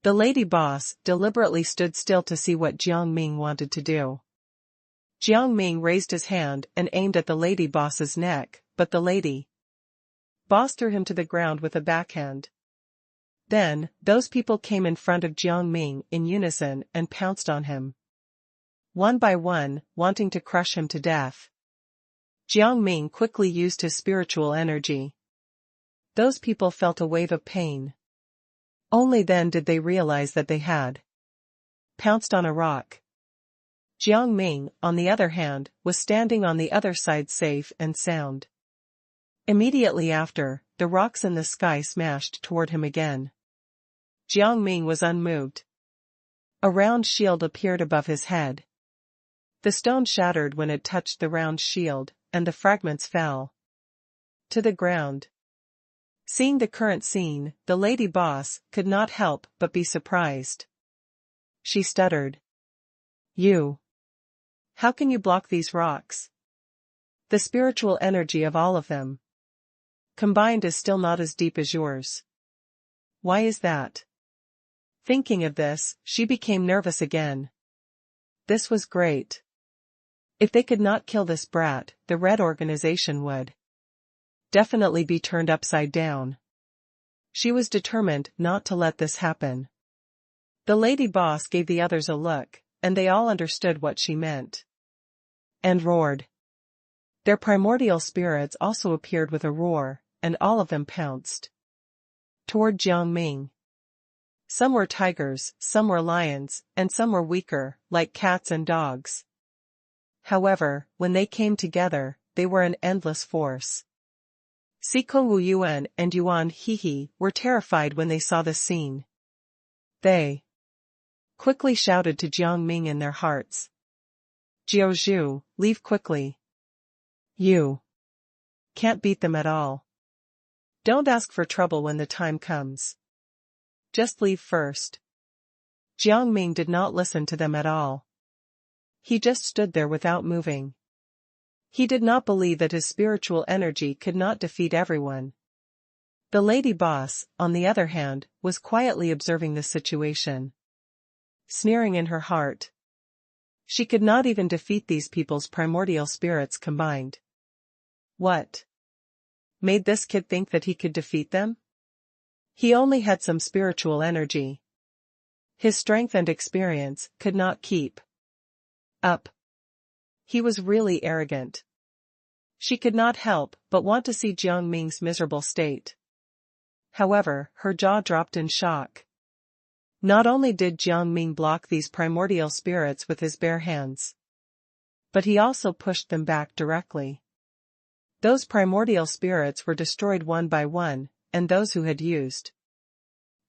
The lady boss deliberately stood still to see what Jiang Ming wanted to do. Jiang Ming raised his hand and aimed at the lady boss's neck, but the lady boss threw him to the ground with a backhand. Then, those people came in front of Jiang Ming in unison and pounced on him, one by one, wanting to crush him to death. Jiang Ming quickly used his spiritual energy. Those people felt a wave of pain. Only then did they realize that they had pounced on a rock. Jiang Ming, on the other hand, was standing on the other side safe and sound. Immediately after, the rocks in the sky smashed toward him again. Jiang Ming was unmoved. A round shield appeared above his head. The stone shattered when it touched the round shield, and the fragments fell to the ground. Seeing the current scene, the lady boss could not help but be surprised. She stuttered, "You. How can you block these rocks? The spiritual energy of all of them combined is still not as deep as yours. Why is that?" Thinking of this, she became nervous again. This was great. If they could not kill this brat, the Red Organization would definitely be turned upside down. She was determined not to let this happen. The lady boss gave the others a look, and they all understood what she meant, and roared. Their primordial spirits also appeared with a roar, and all of them pounced toward Jiang Ming. Some were tigers, some were lions, and some were weaker, like cats and dogs. However, when they came together, they were an endless force. Sikong Wu Yuan and Yuan Hehe were terrified when they saw this scene. They quickly shouted to Jiang Ming in their hearts, "Jiaozhu, leave quickly. You can't beat them at all. Don't ask for trouble when the time comes. Just leave first." Jiang Ming did not listen to them at all. He just stood there without moving. He did not believe that his spiritual energy could not defeat everyone. The lady boss, on the other hand, was quietly observing the situation, sneering in her heart. She could not even defeat these people's primordial spirits combined. What made this kid think that he could defeat them? He only had some spiritual energy. His strength and experience could not keep up. He was really arrogant. She could not help but want to see Jiang Ming's miserable state. However, her jaw dropped in shock. Not only did Jiang Ming block these primordial spirits with his bare hands, but he also pushed them back directly. Those primordial spirits were destroyed one by one, and those who had used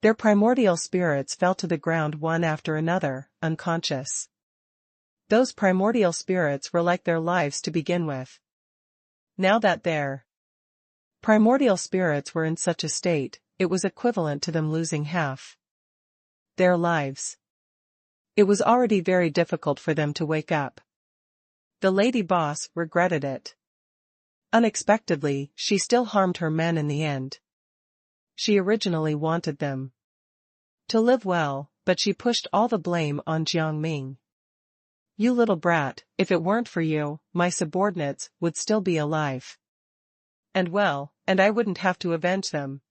their primordial spirits fell to the ground one after another, unconscious. Those primordial spirits were like their lives to begin with. Now that their primordial spirits were in such a state, it was equivalent to them losing half their lives. It was already very difficult for them to wake up. The lady boss regretted it. Unexpectedly, she still harmed her men in the end. She originally wanted them to live well, but she pushed all the blame on Jiang Ming. You little brat, if it weren't for you, my subordinates would still be alive. And I wouldn't have to avenge them.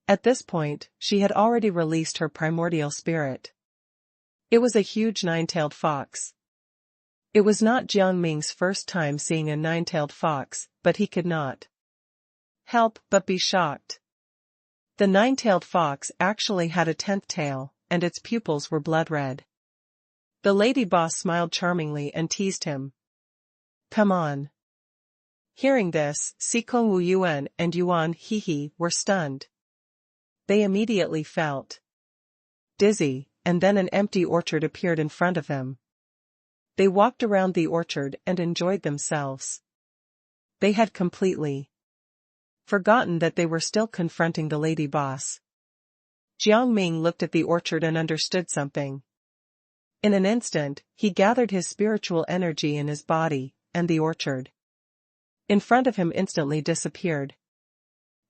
At this point, she had already released her primordial spirit. It was a huge nine-tailed fox. It was not Jiang Ming's first time seeing a nine-tailed fox, but he could not help but be shocked. The nine-tailed fox actually had a 10th tail, and its pupils were blood red. The lady boss smiled charmingly and teased him. Come on. Hearing this, Sikong Wu Yuan and Yuan Hehe were stunned. They immediately felt dizzy, and then an empty orchard appeared in front of them. They walked around the orchard and enjoyed themselves. They had completely forgotten that they were still confronting the lady boss. Jiang Ming looked at the orchard and understood something. In an instant, he gathered his spiritual energy in his body, and the orchard in front of him instantly disappeared.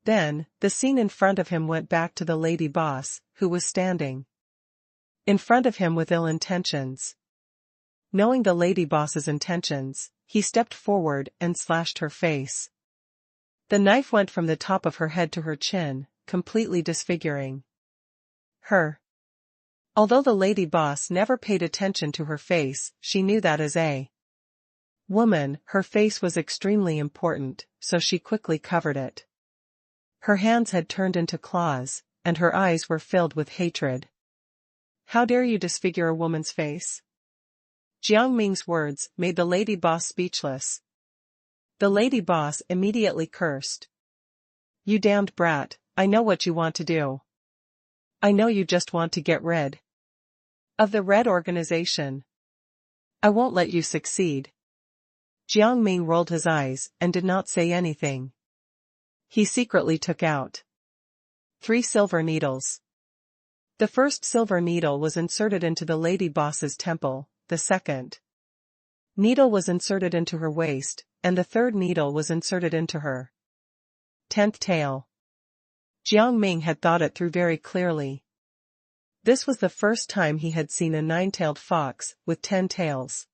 Then, the scene in front of him went back to the lady boss, who was standing in front of him with ill intentions. Knowing the lady boss's intentions, he stepped forward and slashed her face. The knife went from the top of her head to her chin, completely disfiguring her. Although the lady boss never paid attention to her face, she knew that as a woman, her face was extremely important, so she quickly covered it. Her hands had turned into claws, and her eyes were filled with hatred. How dare you disfigure a woman's face? Jiang Ming's words made the lady boss speechless. The lady boss immediately cursed. You damned brat, I know what you want to do. I know you just want to get rid of the Red organization. I won't let you succeed. Jiang Ming rolled his eyes and did not say anything. He secretly took out 3 silver needles. The first silver needle was inserted into the lady boss's temple, the second needle was inserted into her waist, and the third needle was inserted into her 10th tail. Jiang Ming had thought it through very clearly. This was the first time he had seen a 9-tailed fox with 10 tails.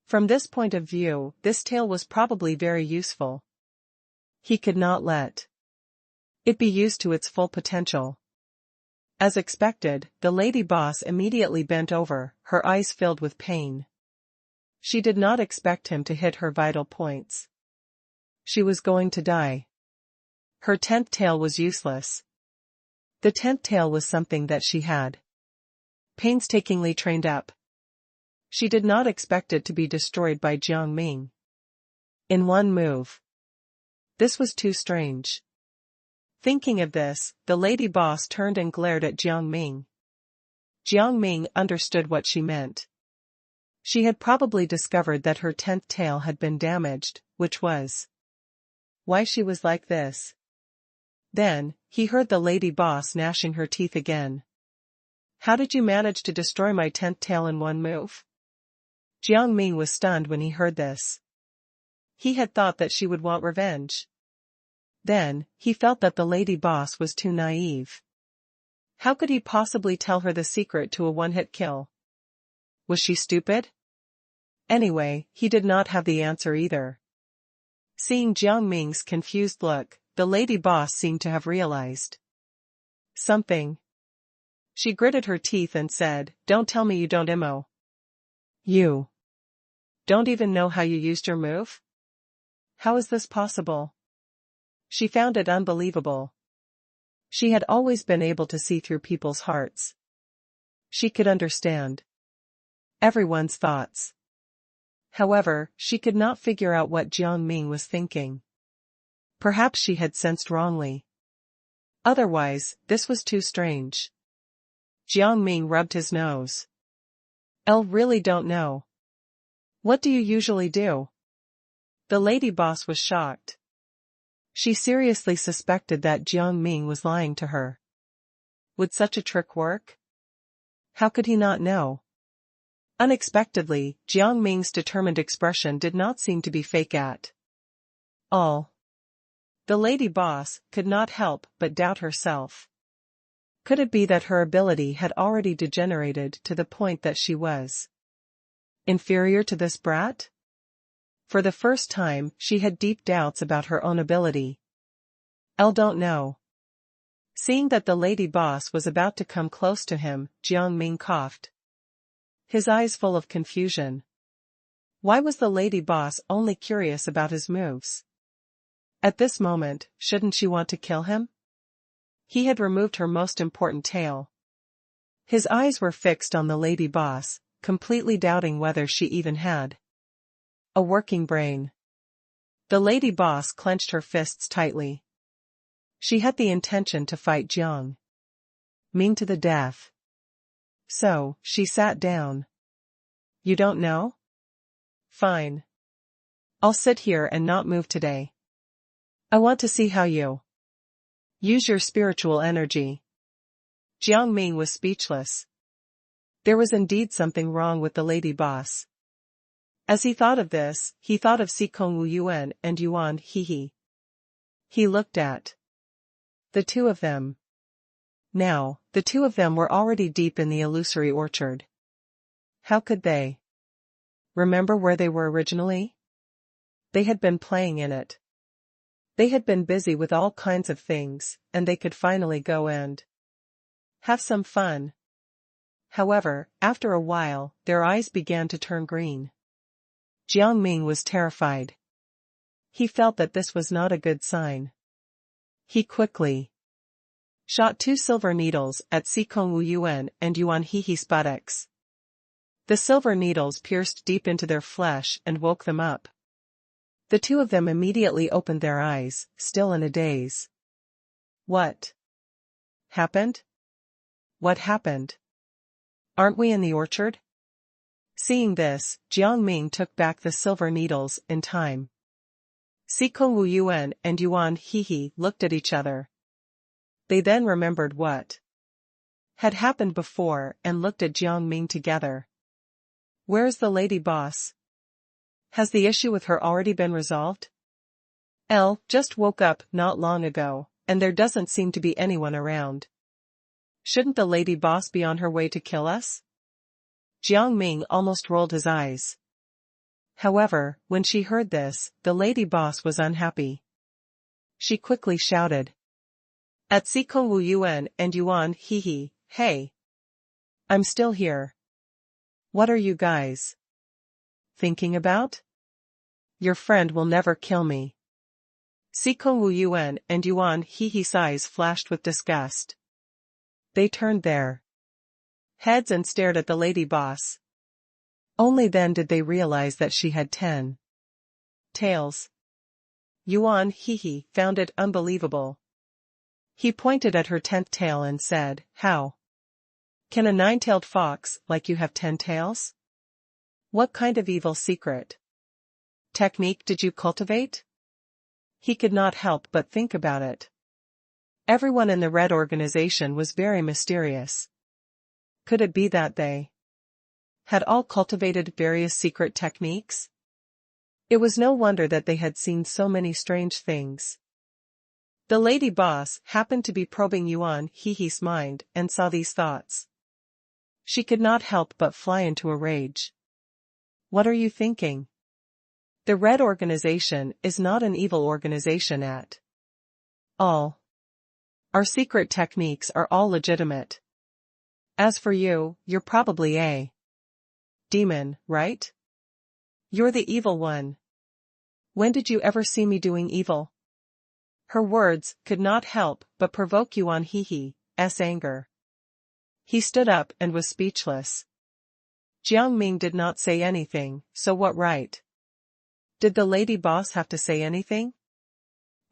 From this point of view, this tail was probably very useful. He could not let it be used to its full potential. As expected, the lady boss immediately bent over, her eyes filled with pain. She did not expect him to hit her vital points. She was going to die. Her 10th tail was useless. The 10th tail was something that she had painstakingly trained up. She did not expect it to be destroyed by Jiang Ming in one move. This was too strange. Thinking of this, the lady boss turned and glared at Jiang Ming. Jiang Ming understood what she meant. She had probably discovered that her 10th tail had been damaged, which was why she was like this. Then, he heard the lady boss gnashing her teeth again. How did you manage to destroy my 10th tail in one move? Jiang Ming was stunned when he heard this. He had thought that she would want revenge. Then, he felt that the lady boss was too naive. How could he possibly tell her the secret to a one-hit kill? Was she stupid? Anyway, he did not have the answer either. Seeing Jiang Ming's confused look, the lady boss seemed to have realized something. She gritted her teeth and said, Don't tell me you don't immo. You don't even know how you used your move? How is this possible? She found it unbelievable. She had always been able to see through people's hearts. She could understand everyone's thoughts. However, she could not figure out what Jiang Ming was thinking. Perhaps she had sensed wrongly. Otherwise, this was too strange. Jiang Ming rubbed his nose. I really don't know. What do you usually do? The lady boss was shocked. She seriously suspected that Jiang Ming was lying to her. Would such a trick work? How could he not know? Unexpectedly, Jiang Ming's determined expression did not seem to be fake at all. The lady boss could not help but doubt herself. Could it be that her ability had already degenerated to the point that she was inferior to this brat? For the first time, she had deep doubts about her own ability. "I don't know." Seeing that the lady boss was about to come close to him, Jiang Ming coughed, his eyes full of confusion. Why was the lady boss only curious about his moves? At this moment, shouldn't she want to kill him? He had removed her most important tail. His eyes were fixed on the lady boss, completely doubting whether she even had a working brain. The lady boss clenched her fists tightly. She had the intention to fight Jiang Ming to the death. So, she sat down. "You don't know? Fine. I'll sit here and not move today. I want to see how you use your spiritual energy." Jiang Ming was speechless. There was indeed something wrong with the lady boss. As he thought of this, he thought of Sikong Wu Yuan and Yuan He. He looked at the two of them. Now, the two of them were already deep in the illusory orchard. How could they remember where they were originally? They had been playing in it. They had been busy with all kinds of things, and they could finally go and have some fun. However, after a while, their eyes began to turn green. Jiang Ming was terrified. He felt that this was not a good sign. He quickly shot 2 silver needles at Sikong Wu Yuan and Yuan He's buttocks. The silver needles pierced deep into their flesh and woke them up. The two of them immediately opened their eyes, still in a daze. What happened? What happened? Aren't we in the orchard? Seeing this, Jiang Ming took back the silver needles in time. Sikong Wu Yuan and Yuan He looked at each other. They then remembered what had happened before and looked at Jiang Ming together. Where's the lady boss? Has the issue with her already been resolved? Elle just woke up not long ago, and there doesn't seem to be anyone around. Shouldn't the lady boss be on her way to kill us? Jiang Ming almost rolled his eyes. However, when she heard this, the lady boss was unhappy. She quickly shouted at Sikong Wu Yuan and Yuan He, "Hey! I'm still here. What are you guys thinking about? Your friend will never kill me." Sikong Wu Yuan and Yuan He's eyes flashed with disgust. They turned their heads and stared at the lady boss. Only then did they realize that she had 10 tails. Yuan He found it unbelievable. He pointed at her 10th tail and said, "How can a 9-tailed fox like you have 10 tails? What kind of evil secret technique did you cultivate?" He could not help but think about it. Everyone in the Red organization was very mysterious. Could it be that they had all cultivated various secret techniques? It was no wonder that they had seen so many strange things. The lady boss happened to be probing Yuan He's mind and saw these thoughts. She could not help but fly into a rage. "What are you thinking? The Red organization is not an evil organization at all. Our secret techniques are all legitimate. As for you, you're probably a demon, right? You're the evil one. When did you ever see me doing evil?" Her words could not help but provoke Yuan He's anger. He stood up and was speechless. Jiang Ming did not say anything, so what right did the lady boss have to say anything?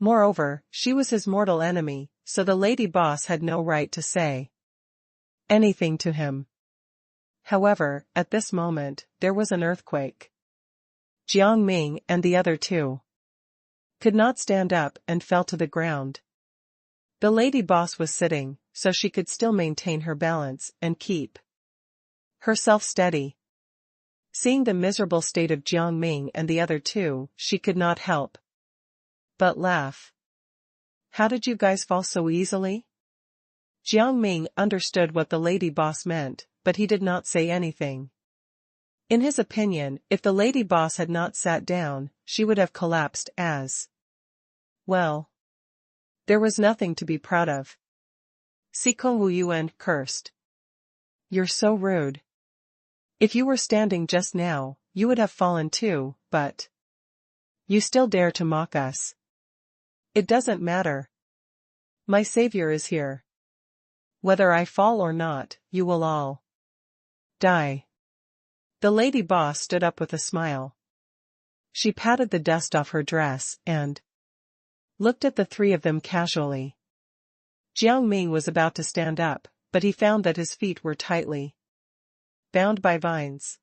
Moreover, she was his mortal enemy, so the lady boss had no right to say anything to him. However, at this moment, there was an earthquake. Jiang Ming and the other two could not stand up and fell to the ground. The lady boss was sitting, so she could still maintain her balance and keep herself steady. Seeing the miserable state of Jiang Ming and the other two, she could not help but laugh. How did you guys fall so easily? Jiang Ming understood what the lady boss meant, but he did not say anything. In his opinion, if the lady boss had not sat down, she would have collapsed as well. There was nothing to be proud of. Sikong Wuyuan cursed. You're so rude. If you were standing just now, you would have fallen too, but you still dare to mock us. It doesn't matter. My savior is here. Whether I fall or not, you will all die. The lady boss stood up with a smile. She patted the dust off her dress and looked at the three of them casually. Jiang Ming was about to stand up, but he found that his feet were tightly bound by vines.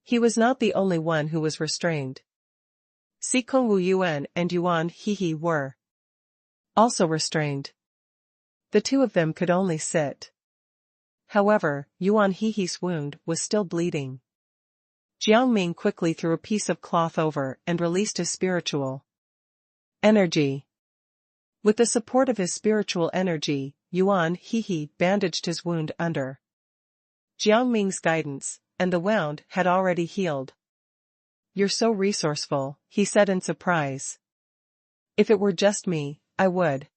He was not the only one who was restrained. Sikong Wuyuan and Yuan Hehe were also restrained. The two of them could only sit. However, Yuan Hehe's wound was still bleeding. Jiang Ming quickly threw a piece of cloth over and released his spiritual energy. With the support of his spiritual energy, Yuan Hehe bandaged his wound under Jiang Ming's guidance, and the wound had already healed. You're so resourceful, he said in surprise. If it were just me, I would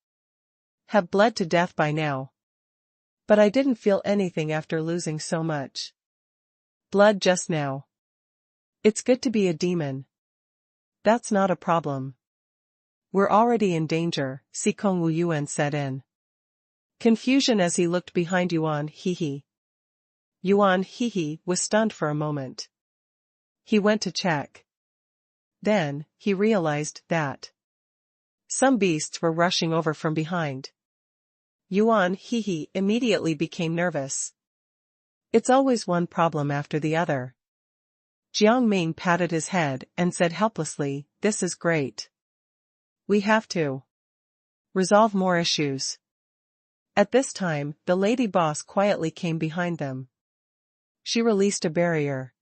have bled to death by now. But I didn't feel anything after losing so much blood just now. It's good to be a demon. That's not a problem. We're already in danger, Sikong Wuyuan said in confusion as he looked behind Yuan Hehe. Yuan Hehe was stunned for a moment. He went to check. Then, he realized that some beasts were rushing over from behind. Yuan Hehe immediately became nervous. It's always one problem after the other. Jiang Ming patted his head and said helplessly, this is great. We have to resolve more issues. At this time, the lady boss quietly came behind them. She released a barrier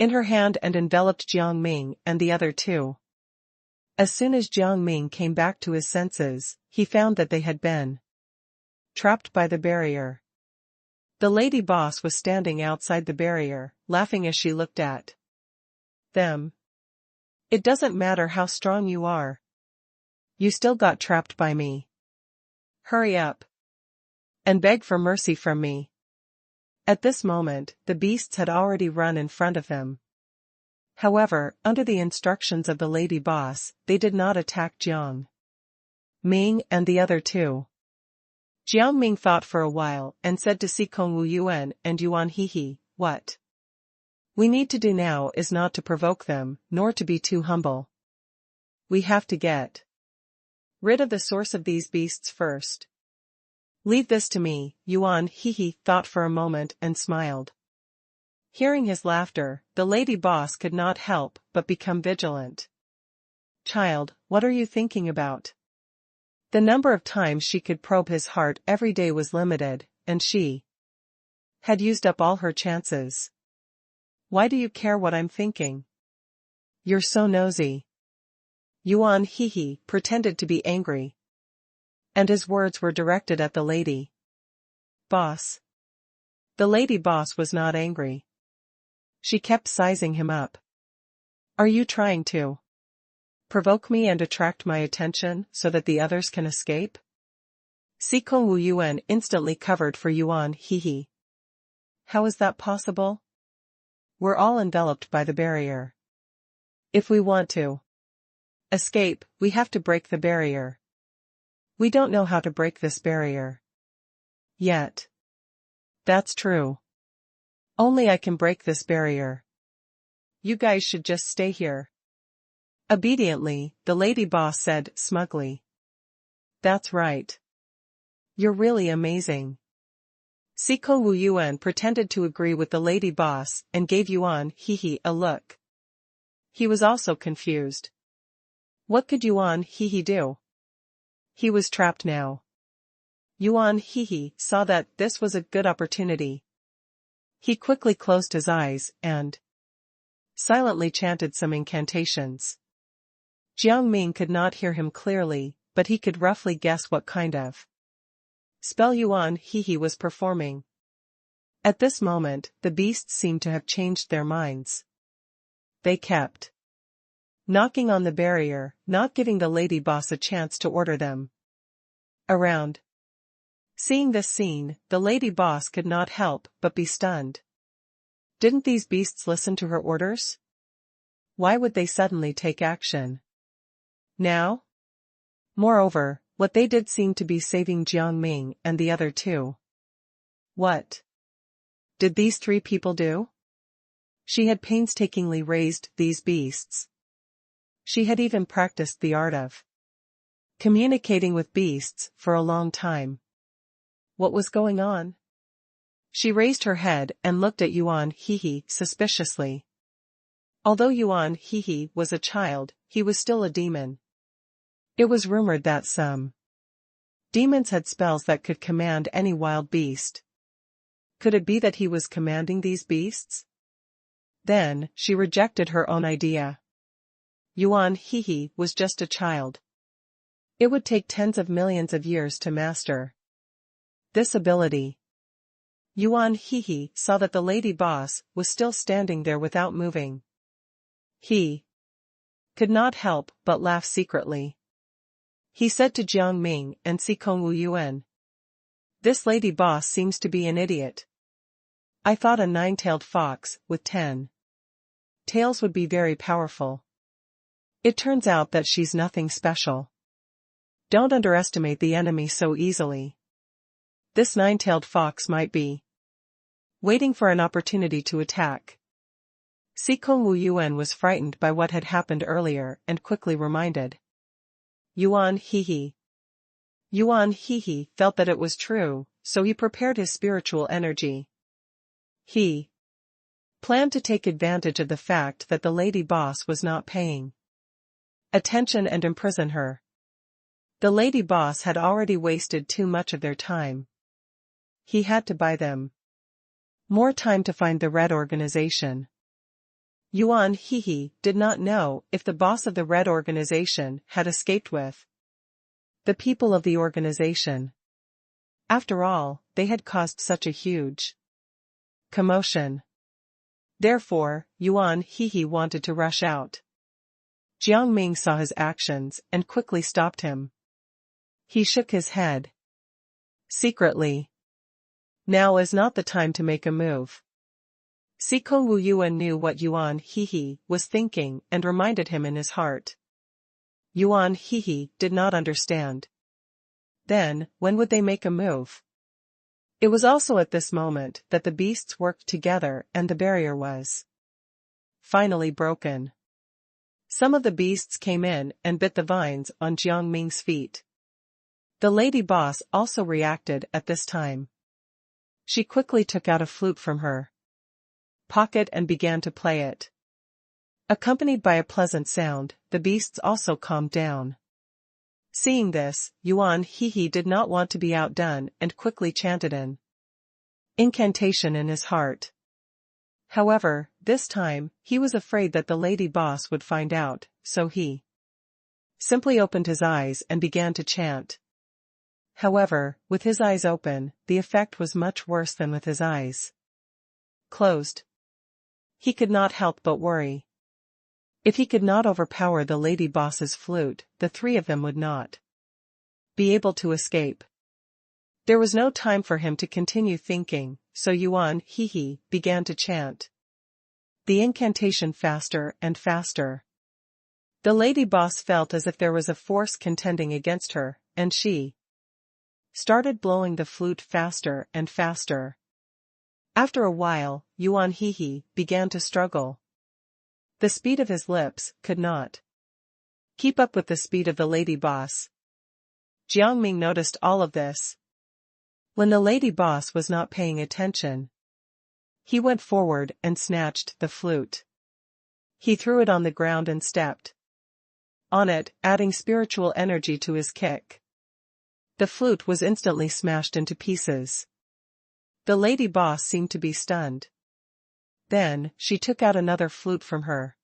in her hand and enveloped Jiang Ming and the other two. As soon as Jiang Ming came back to his senses, he found that they had been trapped by the barrier. The lady boss was standing outside the barrier, laughing as she looked at them. It doesn't matter how strong you are. You still got trapped by me. Hurry up and beg for mercy from me. At this moment, the beasts had already run in front of them. However, under the instructions of the lady boss, they did not attack Jiang Ming and the other two. Jiang Ming thought for a while and said to Sikong Wuyuan and Yuan Hehe, what we need to do now is not to provoke them, nor to be too humble. We have to get rid of the source of these beasts first. Leave this to me, Yuan Hehe thought for a moment and smiled. Hearing his laughter, the lady boss could not help but become vigilant. Child, what are you thinking about? The number of times she could probe his heart every day was limited, and she had used up all her chances. Why do you care what I'm thinking? You're so nosy. Yuan Hehe pretended to be angry, and his words were directed at the lady boss. The lady boss was not angry. She kept sizing him up. Are you trying to provoke me and attract my attention so that the others can escape? Sikong Wuyuan instantly covered for Yuan Hehe. How is that possible? We're all enveloped by the barrier. If we want to escape, we have to break the barrier. We don't know how to break this barrier yet. That's true. Only I can break this barrier. You guys should just stay here. Obediently, the lady boss said smugly. That's right. You're really amazing. Sikong Wuyuan pretended to agree with the lady boss and gave Yuan Hehe a look. He was also confused. What could Yuan Hehe do? He was trapped now. Yuan Hehe saw that this was a good opportunity. He quickly closed his eyes and silently chanted some incantations. Jiang Ming could not hear him clearly, but he could roughly guess what kind of spell Yuan he was performing. At this moment, the beasts seemed to have changed their minds. They kept knocking on the barrier, not giving the lady boss a chance to order them around. Seeing this scene, the lady boss could not help but be stunned. Didn't these beasts listen to her orders? Why would they suddenly take action now? Moreover, what they did seemed to be saving Jiang Ming and the other two. What did these three people do? She had painstakingly raised these beasts. She had even practiced the art of communicating with beasts for a long time. What was going on? She raised her head and looked at Yuan Hehe suspiciously. Although Yuan Hehe was a child, he was still a demon. It was rumored that some demons had spells that could command any wild beast. Could it be that he was commanding these beasts? Then, she rejected her own idea. Yuan Hehe was just a child. It would take tens of millions of years to master this ability. Yuan Hehe saw that the lady boss was still standing there without moving. He could not help but laugh secretly. He said to Jiang Ming and Sikong Yuan, "This lady boss seems to be an idiot. I thought a 9-tailed fox with 10 tails would be very powerful. It turns out that she's nothing special. Don't underestimate the enemy so easily. This 9-tailed fox might be waiting for an opportunity to attack." Sikong Yuan was frightened by what had happened earlier and quickly reminded Yuan Hehe. Yuan Hehe felt that it was true, so he prepared his spiritual energy. He planned to take advantage of the fact that the lady boss was not paying attention and imprison her. The lady boss had already wasted too much of their time. He had to buy them more time to find the Red Organization. Yuan Hehe did not know if the boss of the Red Organization had escaped with the people of the organization. After all, they had caused such a huge commotion. Therefore, Yuan Hehe wanted to rush out. Jiang Ming saw his actions and quickly stopped him. He shook his head secretly. Now is not the time to make a move. Sikong Yuan knew what Yuan Hehe was thinking and reminded him in his heart. Yuan Hehe did not understand. Then, when would they make a move? It was also at this moment that the beasts worked together and the barrier was finally broken. Some of the beasts came in and bit the vines on Jiang Ming's feet. The lady boss also reacted at this time. She quickly took out a flute from her pocket and began to play it. Accompanied by a pleasant sound, the beasts also calmed down. Seeing this, Yuan Hehe did not want to be outdone and quickly chanted an incantation in his heart. However, this time, he was afraid that the lady boss would find out, so he simply opened his eyes and began to chant. However, with his eyes open, the effect was much worse than with his eyes closed. He could not help but worry. If he could not overpower the lady boss's flute, the three of them would not be able to escape. There was no time for him to continue thinking, so Yuan Hehe began to chant the incantation faster and faster. The lady boss felt as if there was a force contending against her, and she started blowing the flute faster and faster. After a while, Yuan Hehe began to struggle. The speed of his lips could not keep up with the speed of the lady boss. Jiang Ming noticed all of this. When the lady boss was not paying attention, he went forward and snatched the flute. He threw it on the ground and stepped on it, adding spiritual energy to his kick. The flute was instantly smashed into pieces. The lady boss seemed to be stunned. Then, she took out another flute from her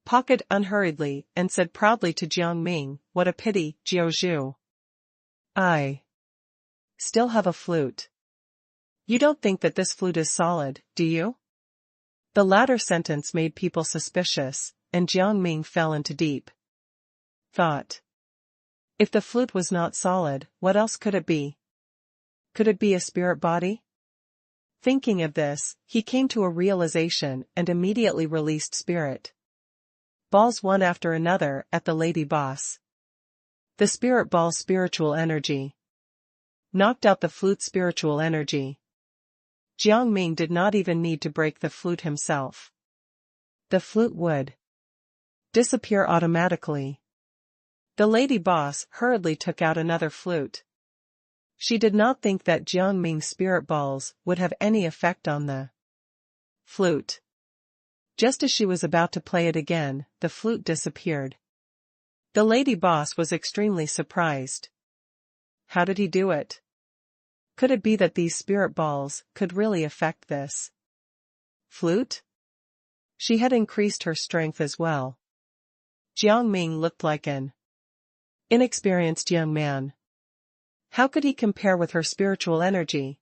pocket unhurriedly and said proudly to Jiang Ming, "What a pity, Jiaozhu. I still have a flute. You don't think that this flute is solid, do you?" The latter sentence made people suspicious, and Jiang Ming fell into deep thought. If the flute was not solid, what else could it be? Could it be a spirit body? Thinking of this, he came to a realization and immediately released spirit balls one after another at the lady boss. The spirit ball's spiritual energy knocked out the flute's spiritual energy. Jiang Ming did not even need to break the flute himself. The flute would disappear automatically. The lady boss hurriedly took out another flute. She did not think that Jiang Ming's spirit balls would have any effect on the flute. Just as she was about to play it again, the flute disappeared. The lady boss was extremely surprised. How did he do it? Could it be that these spirit balls could really affect this flute? She had increased her strength as well. Jiang Ming looked like an inexperienced young man. How could he compare with her spiritual energy?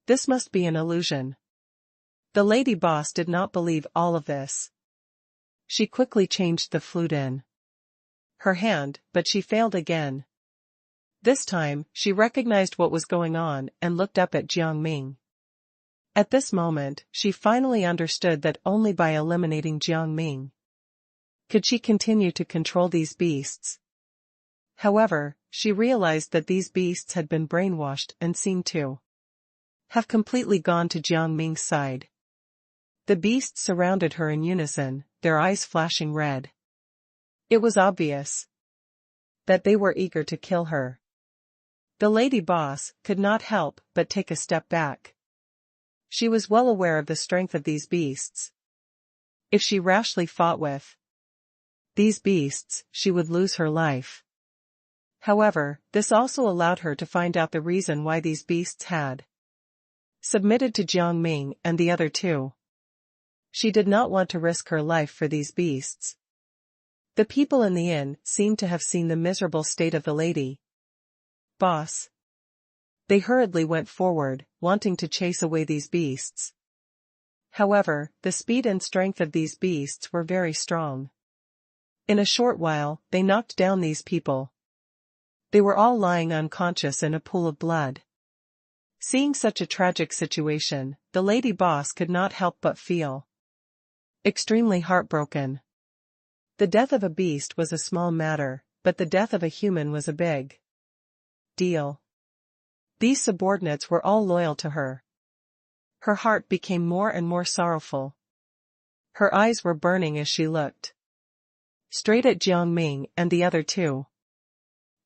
This must be an illusion. The lady boss did not believe all of this. She quickly changed the flute in her hand, but she failed again. This time, she recognized what was going on and looked up at Jiang Ming. At this moment, she finally understood that only by eliminating Jiang Ming could she continue to control these beasts. However, she realized that these beasts had been brainwashed and seemed to have completely gone to Jiang Ming's side. The beasts surrounded her in unison, their eyes flashing red. It was obvious that they were eager to kill her. The lady boss could not help but take a step back. She was well aware of the strength of these beasts. If she rashly fought with these beasts, she would lose her life. However, this also allowed her to find out the reason why these beasts had submitted to Jiang Ming and the other two. She did not want to risk her life for these beasts. The people in the inn seemed to have seen the miserable state of the lady boss. They hurriedly went forward, wanting to chase away these beasts. However, the speed and strength of these beasts were very strong. In a short while, they knocked down these people. They were all lying unconscious in a pool of blood. Seeing such a tragic situation, the lady boss could not help but feel extremely heartbroken. The death of a beast was a small matter, but the death of a human was a big deal. These subordinates were all loyal to her. Her heart became more and more sorrowful. Her eyes were burning as she looked straight at Jiang Ming and the other two.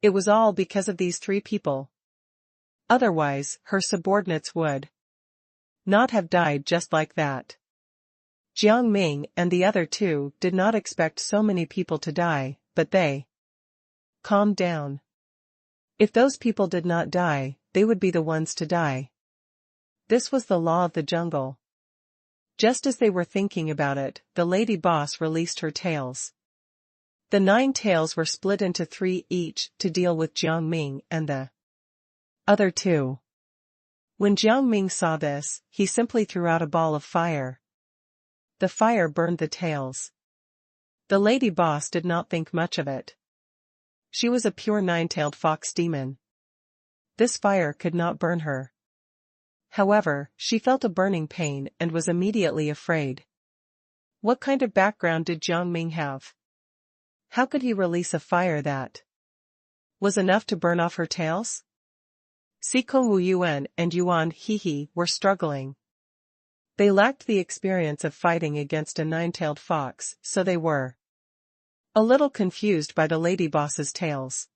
It was all because of these three people. Otherwise, her subordinates would not have died just like that. Jiang Ming and the other two did not expect so many people to die, but they calmed down. If those people did not die, they would be the ones to die. This was the law of the jungle. Just as they were thinking about it, the lady boss released her tails. The 9 tails were split into 3 each to deal with Jiang Ming and the other two. When Jiang Ming saw this, he simply threw out a ball of fire. The fire burned the tails. The lady boss did not think much of it. She was a pure 9-tailed fox demon. This fire could not burn her. However, she felt a burning pain and was immediately afraid. What kind of background did Jiang Ming have? How could he release a fire that was enough to burn off her tails? Sikong Wu Yuan and Yuan Hehe were struggling. They lacked the experience of fighting against a 9-tailed fox, so they were a little confused by the lady boss's tails.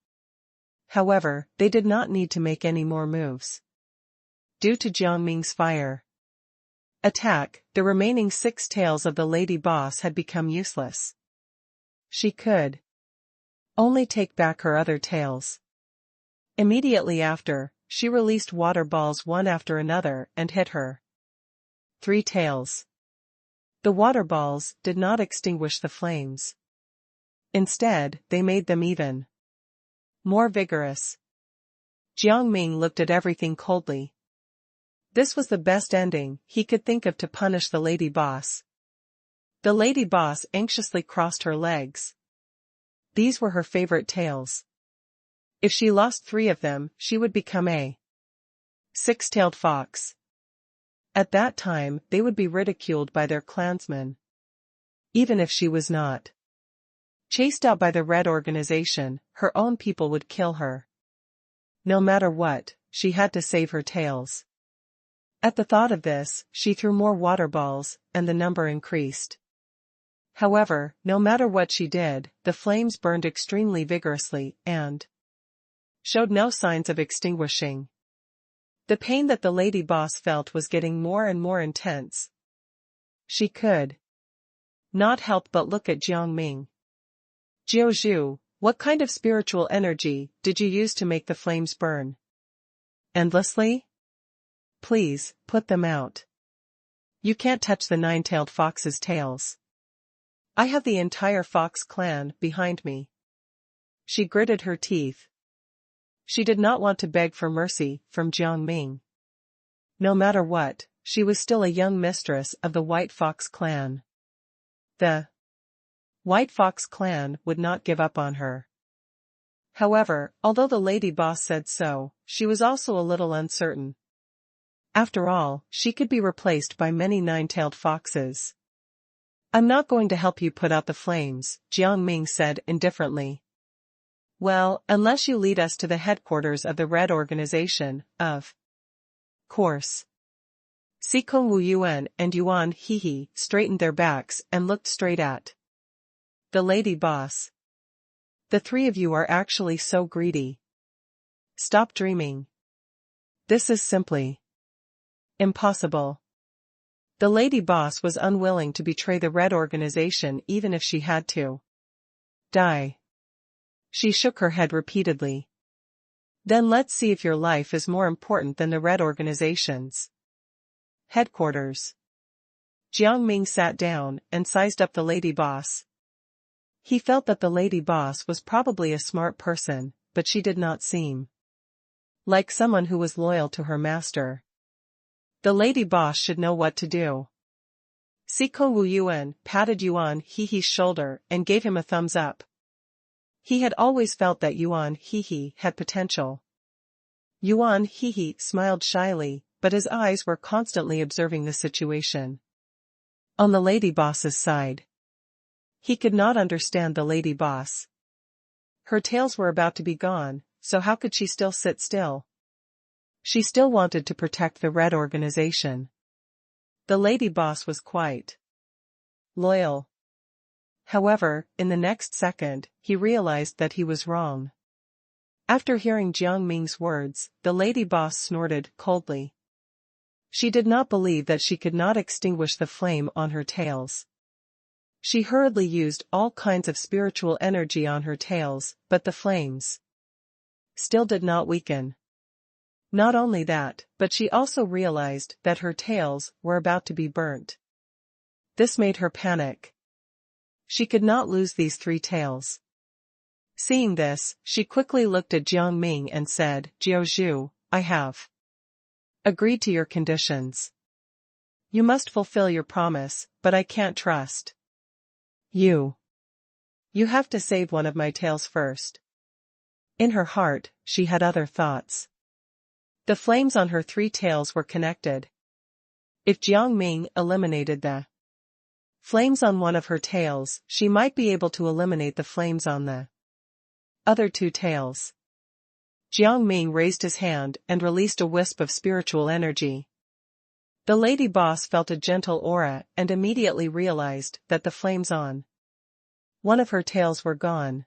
However, they did not need to make any more moves. Due to Jiang Ming's fire attack, the remaining 6 tails of the lady boss had become useless. She could only take back her other tails. Immediately after, she released water balls one after another and hit her. 3 tails. The water balls did not extinguish the flames. Instead, they made them even more vigorous. Jiang Ming looked at everything coldly. This was the best ending he could think of to punish the lady boss. The lady boss anxiously crossed her legs. These were her favorite tails. If she lost 3 of them, she would become a 6-tailed fox. At that time, they would be ridiculed by their clansmen. Even if she was not chased out by the Red Organization, her own people would kill her. No matter what, she had to save her tails. At the thought of this, she threw more water balls, and the number increased. However, no matter what she did, the flames burned extremely vigorously and showed no signs of extinguishing. The pain that the lady boss felt was getting more and more intense. She could not help but look at Jiang Ming. Jiao Zhu, what kind of spiritual energy did you use to make the flames burn endlessly? Please, put them out. You can't touch the 9-tailed fox's tails. I have the entire fox clan behind me. She gritted her teeth. She did not want to beg for mercy from Jiang Ming. No matter what, she was still a young mistress of the White Fox clan. The White Fox clan would not give up on her. However, although the lady boss said so, she was also a little uncertain. After all, she could be replaced by many 9-tailed foxes. I'm not going to help you put out the flames, Jiang Ming said indifferently. Well, unless you lead us to the headquarters of the Red Organization, of course. Sikong Wu Yuan and Yuan Hehe straightened their backs and looked straight at the lady boss. The 3 of you are actually so greedy. Stop dreaming. This is simply impossible. The lady boss was unwilling to betray the Red Organization even if she had to die. She shook her head repeatedly. Then let's see if your life is more important than the Red Organization's headquarters. Jiang Ming sat down and sized up the lady boss. He felt that the lady boss was probably a smart person, but she did not seem like someone who was loyal to her master. The lady boss should know what to do. Sikong Wu Yuan patted Yuan Hehe's shoulder and gave him a thumbs up. He had always felt that Yuan Hehe had potential. Yuan Hehe smiled shyly, but his eyes were constantly observing the situation. On the lady boss's side, he could not understand the lady boss. Her tails were about to be gone, so how could she still sit still? She still wanted to protect the Red Organization. The lady boss was quite loyal. However, in the next second, he realized that he was wrong. After hearing Jiang Ming's words, the lady boss snorted coldly. She did not believe that she could not extinguish the flame on her tails. She hurriedly used all kinds of spiritual energy on her tails, but the flames still did not weaken. Not only that, but she also realized that her tails were about to be burnt. This made her panic. She could not lose these 3 tails. Seeing this, she quickly looked at Jiang Ming and said, Jiao Zhu, I have agreed to your conditions. You must fulfill your promise, but I can't trust you. You have to save one of my tails first. In her heart, she had other thoughts. The flames on her 3 tails were connected. If Jiang Ming eliminated the flames on one of her tails, she might be able to eliminate the flames on the other 2 tails. Jiang Ming raised his hand and released a wisp of spiritual energy. The lady boss felt a gentle aura and immediately realized that the flames on one of her tails were gone.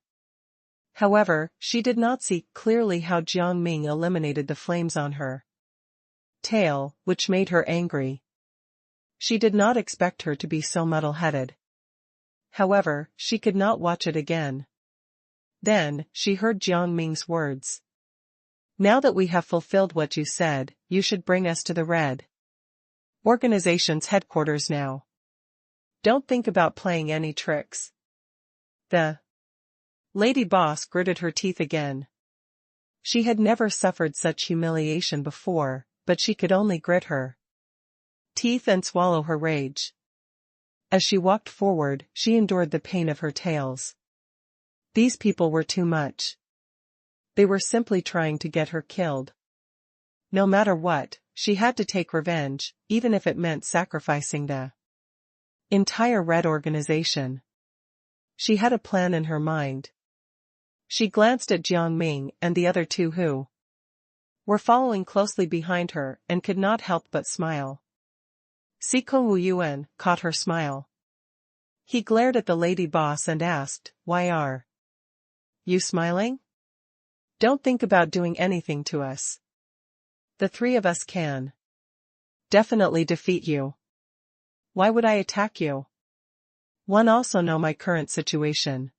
However, she did not see clearly how Jiang Ming eliminated the flames on her tail, which made her angry. She did not expect her to be so muddle-headed. However, she could not watch it again. Then, she heard Jiang Ming's words. Now that we have fulfilled what you said, you should bring us to the Red Organization's headquarters now. Don't think about playing any tricks. The lady boss gritted her teeth again. She had never suffered such humiliation before, but she could only grit her teeth and swallow her rage. As she walked forward, she endured the pain of her tales. These people were too much. They were simply trying to get her killed. No matter what, she had to take revenge, even if it meant sacrificing the entire Red Organization. She had a plan in her mind. She glanced at Jiang Ming and the other two who were following closely behind her and could not help but smile. Siko Wu Yuan caught her smile. He glared at the lady boss and asked, "Why are you smiling? Don't think about doing anything to us. The three of us can definitely defeat you. Why would I attack you? One also know my current situation.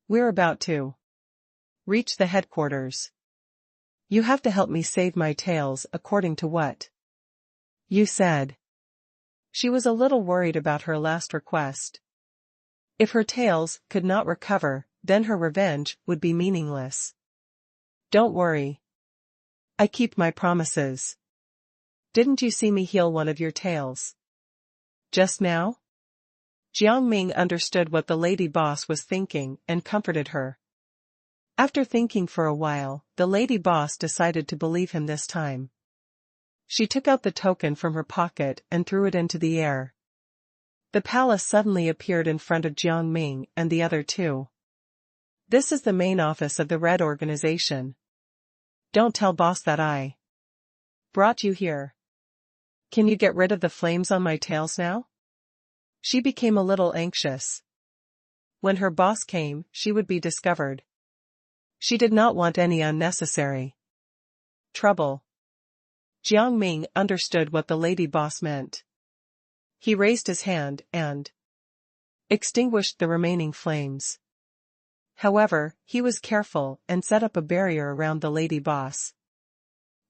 We're about to reach the headquarters. You have to help me save my tails according to what you said." She was a little worried about her last request. If her tails could not recover, then her revenge would be meaningless. "Don't worry. I keep my promises. Didn't you see me heal one of your tails just now?" Jiang Ming understood what the lady boss was thinking and comforted her. After thinking for a while, the lady boss decided to believe him this time. She took out the token from her pocket and threw it into the air. The palace suddenly appeared in front of Jiang Ming and the other two. "This is the main office of the Red Organization. Don't tell boss that I brought you here. Can you get rid of the flames on my tails now?" She became a little anxious. When her boss came, she would be discovered. She did not want any unnecessary trouble. Jiang Ming understood what the lady boss meant. He raised his hand and extinguished the remaining flames. However, he was careful and set up a barrier around the lady boss.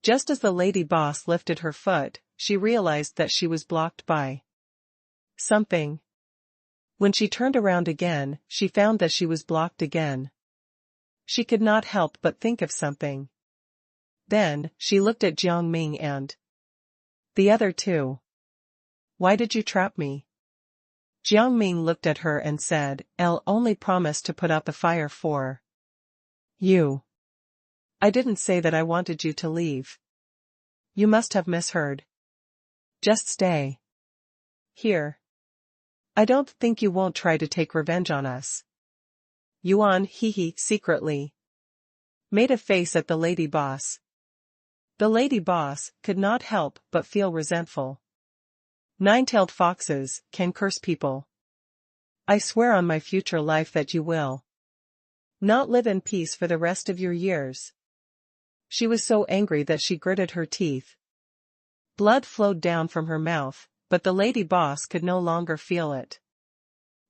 Just as the lady boss lifted her foot, she realized that she was blocked by something. When she turned around again, she found that she was blocked again. She could not help but think of something. Then, she looked at Jiang Ming and the other two. "Why did you trap me?" Jiang Ming looked at her and said, "I'll only promise to put out the fire for you. I didn't say that I wanted you to leave. You must have misheard. Just stay here. I don't think you won't try to take revenge on us." Yuan secretly made a face at the lady boss. The lady boss could not help but feel resentful. "Nine-tailed foxes can curse people. I swear on my future life that you will not live in peace for the rest of your years." She was so angry that she gritted her teeth. Blood flowed down from her mouth, but the lady boss could no longer feel it.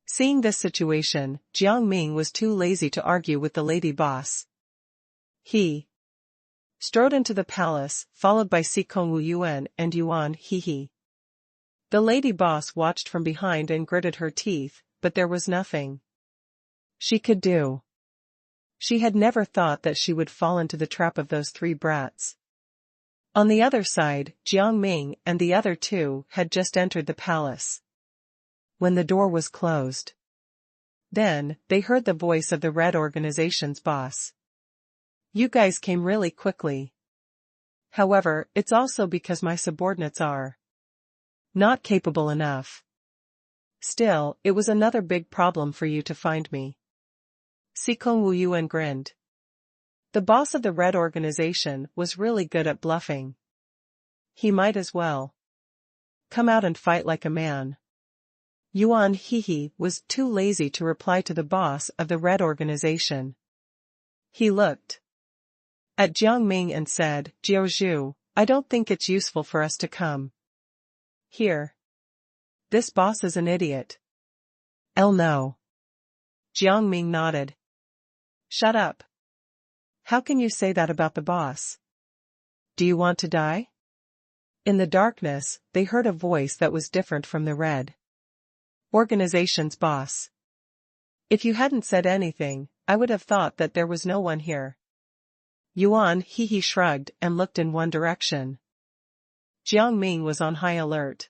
Seeing this situation, Jiang Ming was too lazy to argue with the lady boss. He strode into the palace, followed by Sikong Wu Yuan and Yuan He. The lady boss watched from behind and gritted her teeth, but there was nothing she could do. She had never thought that she would fall into the trap of those three brats. On the other side, Jiang Ming and the other two had just entered the palace. When the door was closed, then, they heard the voice of the Red Organization's boss. "You guys came really quickly. However, it's also because my subordinates are not capable enough. Still, it was another big problem for you to find me." Sikong Wu Yuan grinned. The boss of the Red Organization was really good at bluffing. He might as well come out and fight like a man. Yuan He was too lazy to reply to the boss of the Red Organization. He looked at Jiang Ming and said, "Jiao Zhu, I don't think it's useful for us to come here. This boss is an idiot." "No." Jiang Ming nodded. "Shut up. How can you say that about the boss? Do you want to die? In the darkness, they heard a voice that was different from the red. Organization's boss. If you hadn't said anything, I would have thought that there was no one here. Yuan he shrugged and looked in one direction. Jiang Ming was on high alert.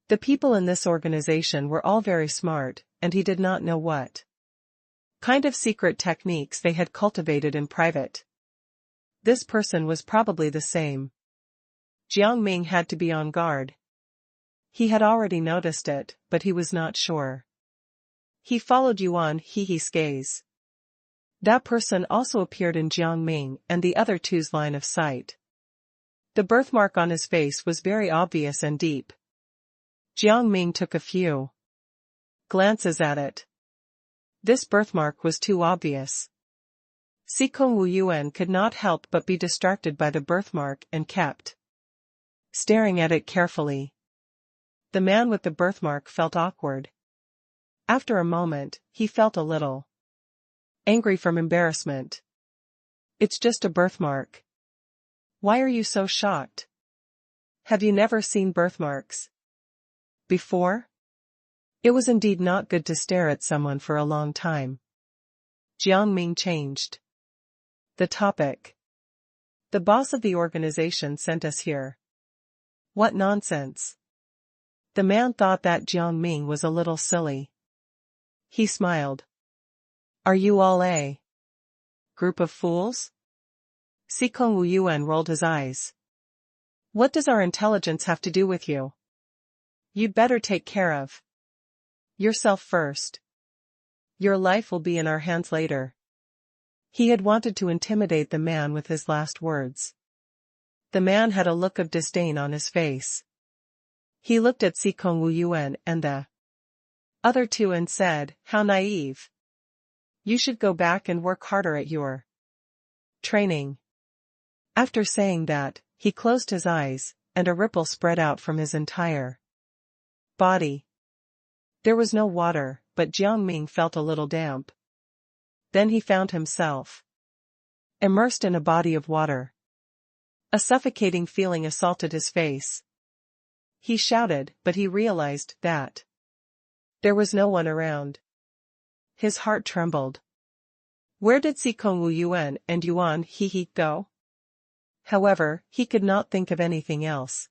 The people in this organization were all very smart, and he did not know what kind of secret techniques they had cultivated in private. This person was probably the same. Jiang Ming had to be on guard. He had already noticed it, but he was not sure. He followed Yuan He's gaze. That person also appeared in Jiang Ming and the other two's line of sight. The birthmark on his face was very obvious and deep. Jiang Ming took a few glances at it. This birthmark was too obvious. Sikong Wu Yuan could not help but be distracted by the birthmark and kept staring at it carefully. The man with the birthmark felt awkward. After a moment, he felt a little angry from embarrassment. It's just a birthmark. Why are you so shocked? Have you never seen birthmarks before? It was indeed not good to stare at someone for a long time. Jiang Ming changed the topic. The boss of the organization sent us here. What nonsense. The man thought that Jiang Ming was a little silly. He smiled. Are you all a group of fools? Sikong Wu Yuan rolled his eyes. What does our intelligence have to do with you? You'd better take care of yourself first. Your life will be in our hands later. He had wanted to intimidate the man with his last words. The man had a look of disdain on his face. He looked at Sikong Wu Yuan and the other two and said, how naive. You should go back and work harder at your training. After saying that, he closed his eyes, and a ripple spread out from his entire body. There was no water, but Jiang Ming felt a little damp. Then he found himself immersed in a body of water. A suffocating feeling assaulted his face. He shouted, but he realized that there was no one around. His heart trembled. Where did Sikong Wu Yuan and Yuan He go? However, he could not think of anything else.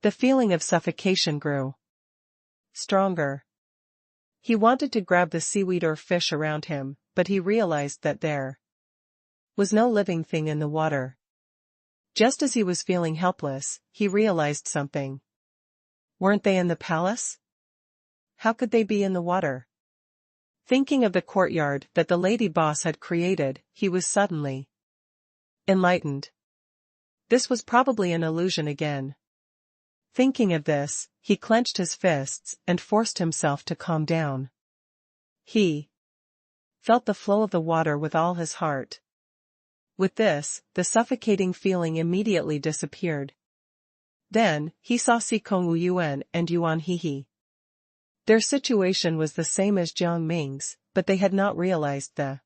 The feeling of suffocation grew stronger. He wanted to grab the seaweed or fish around him, but he realized that there was no living thing in the water. Just as he was feeling helpless, he realized something. Weren't they in the palace? How could they be in the water? Thinking of the courtyard that the lady boss had created, he was suddenly enlightened. This was probably an illusion again. Thinking of this, he clenched his fists and forced himself to calm down. He felt the flow of the water with all his heart. With this, the suffocating feeling immediately disappeared. Then, he saw Sikong Wu Yuan and Yuan He. Their situation was the same as Jiang Ming's, but they had not realized the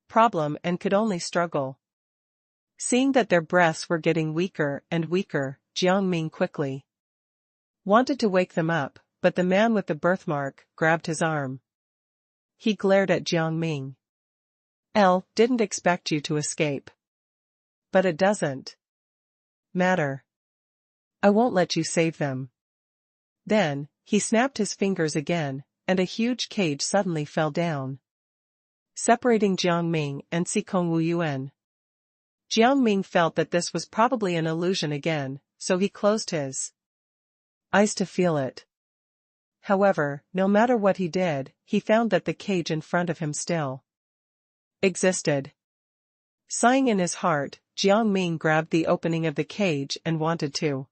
problem and could only struggle. Seeing that their breaths were getting weaker and weaker, Jiang Ming quickly wanted to wake them up, but the man with the birthmark grabbed his arm. He glared at Jiang Ming. Didn't expect you to escape. But it doesn't matter. I won't let you save them. Then, he snapped his fingers again, and a huge cage suddenly fell down, separating Jiang Ming and Sikong Wu Yuan. Jiang Ming felt that this was probably an illusion again, so he closed his eyes to feel it. However, no matter what he did, he found that the cage in front of him still existed. Sighing in his heart, Jiang Ming grabbed the opening of the cage and wanted to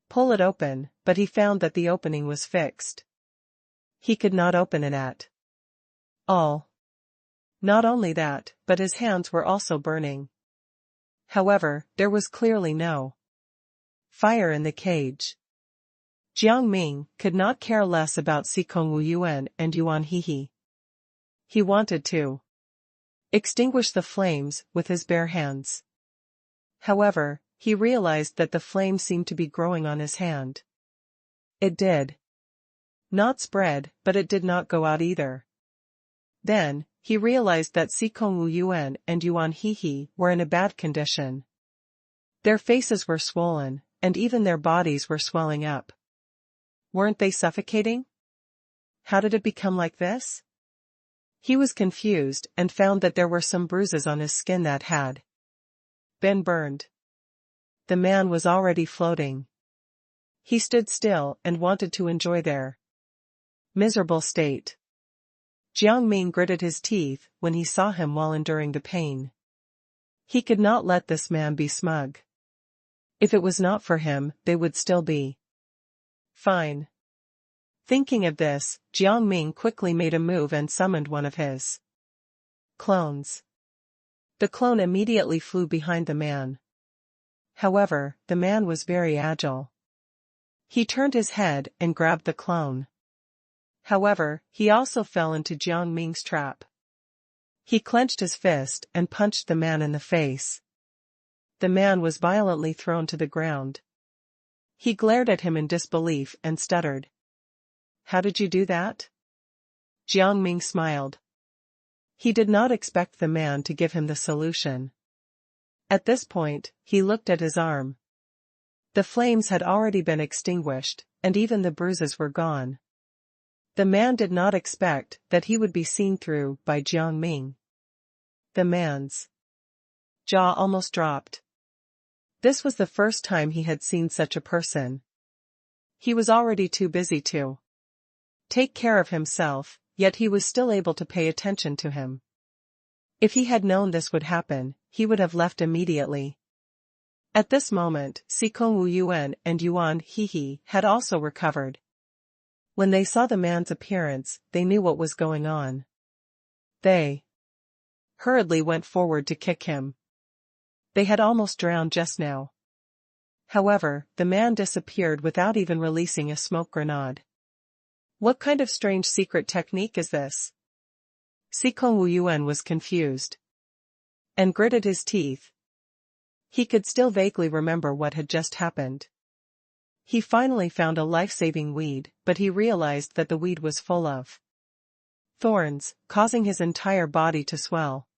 pull it open, but he found that the opening was fixed. He could not open it at all. Not only that, but his hands were also burning. However, there was clearly no fire in the cage. Jiang Ming could not care less about Sikong Wu Yuan and Yuan He. He wanted to extinguish the flames with his bare hands. However, he realized that the flame seemed to be growing on his hand. It did not spread, but it did not go out either. Then, he realized that Sikong Wu Yuan and Yuan Hehe were in a bad condition. Their faces were swollen, and even their bodies were swelling up. Weren't they suffocating? How did it become like this? He was confused and found that there were some bruises on his skin that had been burned. The man was already floating. He stood still and wanted to enjoy their miserable state. Jiang Ming gritted his teeth when he saw him while enduring the pain. He could not let this man be smug. If it was not for him, they would still be fine. Thinking of this, Jiang Ming quickly made a move and summoned one of his clones. The clone immediately flew behind the man. However, the man was very agile. He turned his head and grabbed the clone. However, he also fell into Jiang Ming's trap. He clenched his fist and punched the man in the face. The man was violently thrown to the ground. He glared at him in disbelief and stuttered. "How did you do that?" Jiang Ming smiled. He did not expect the man to give him the solution. At this point, he looked at his arm. The flames had already been extinguished, and even the bruises were gone. The man did not expect that he would be seen through by Jiang Ming. The man's jaw almost dropped. This was the first time he had seen such a person. He was already too busy to take care of himself, yet he was still able to pay attention to him. If he had known this would happen, he would have left immediately. At this moment, Sikong Wu Yuan and Yuan Hehe had also recovered. When they saw the man's appearance, they knew what was going on. They hurriedly went forward to kick him. They had almost drowned just now. However, the man disappeared without even releasing a smoke grenade. What kind of strange secret technique is this? Sikong Wu Yuan was confused and gritted his teeth. He could still vaguely remember what had just happened. He finally found a life-saving weed, but he realized that the weed was full of thorns, causing his entire body to swell.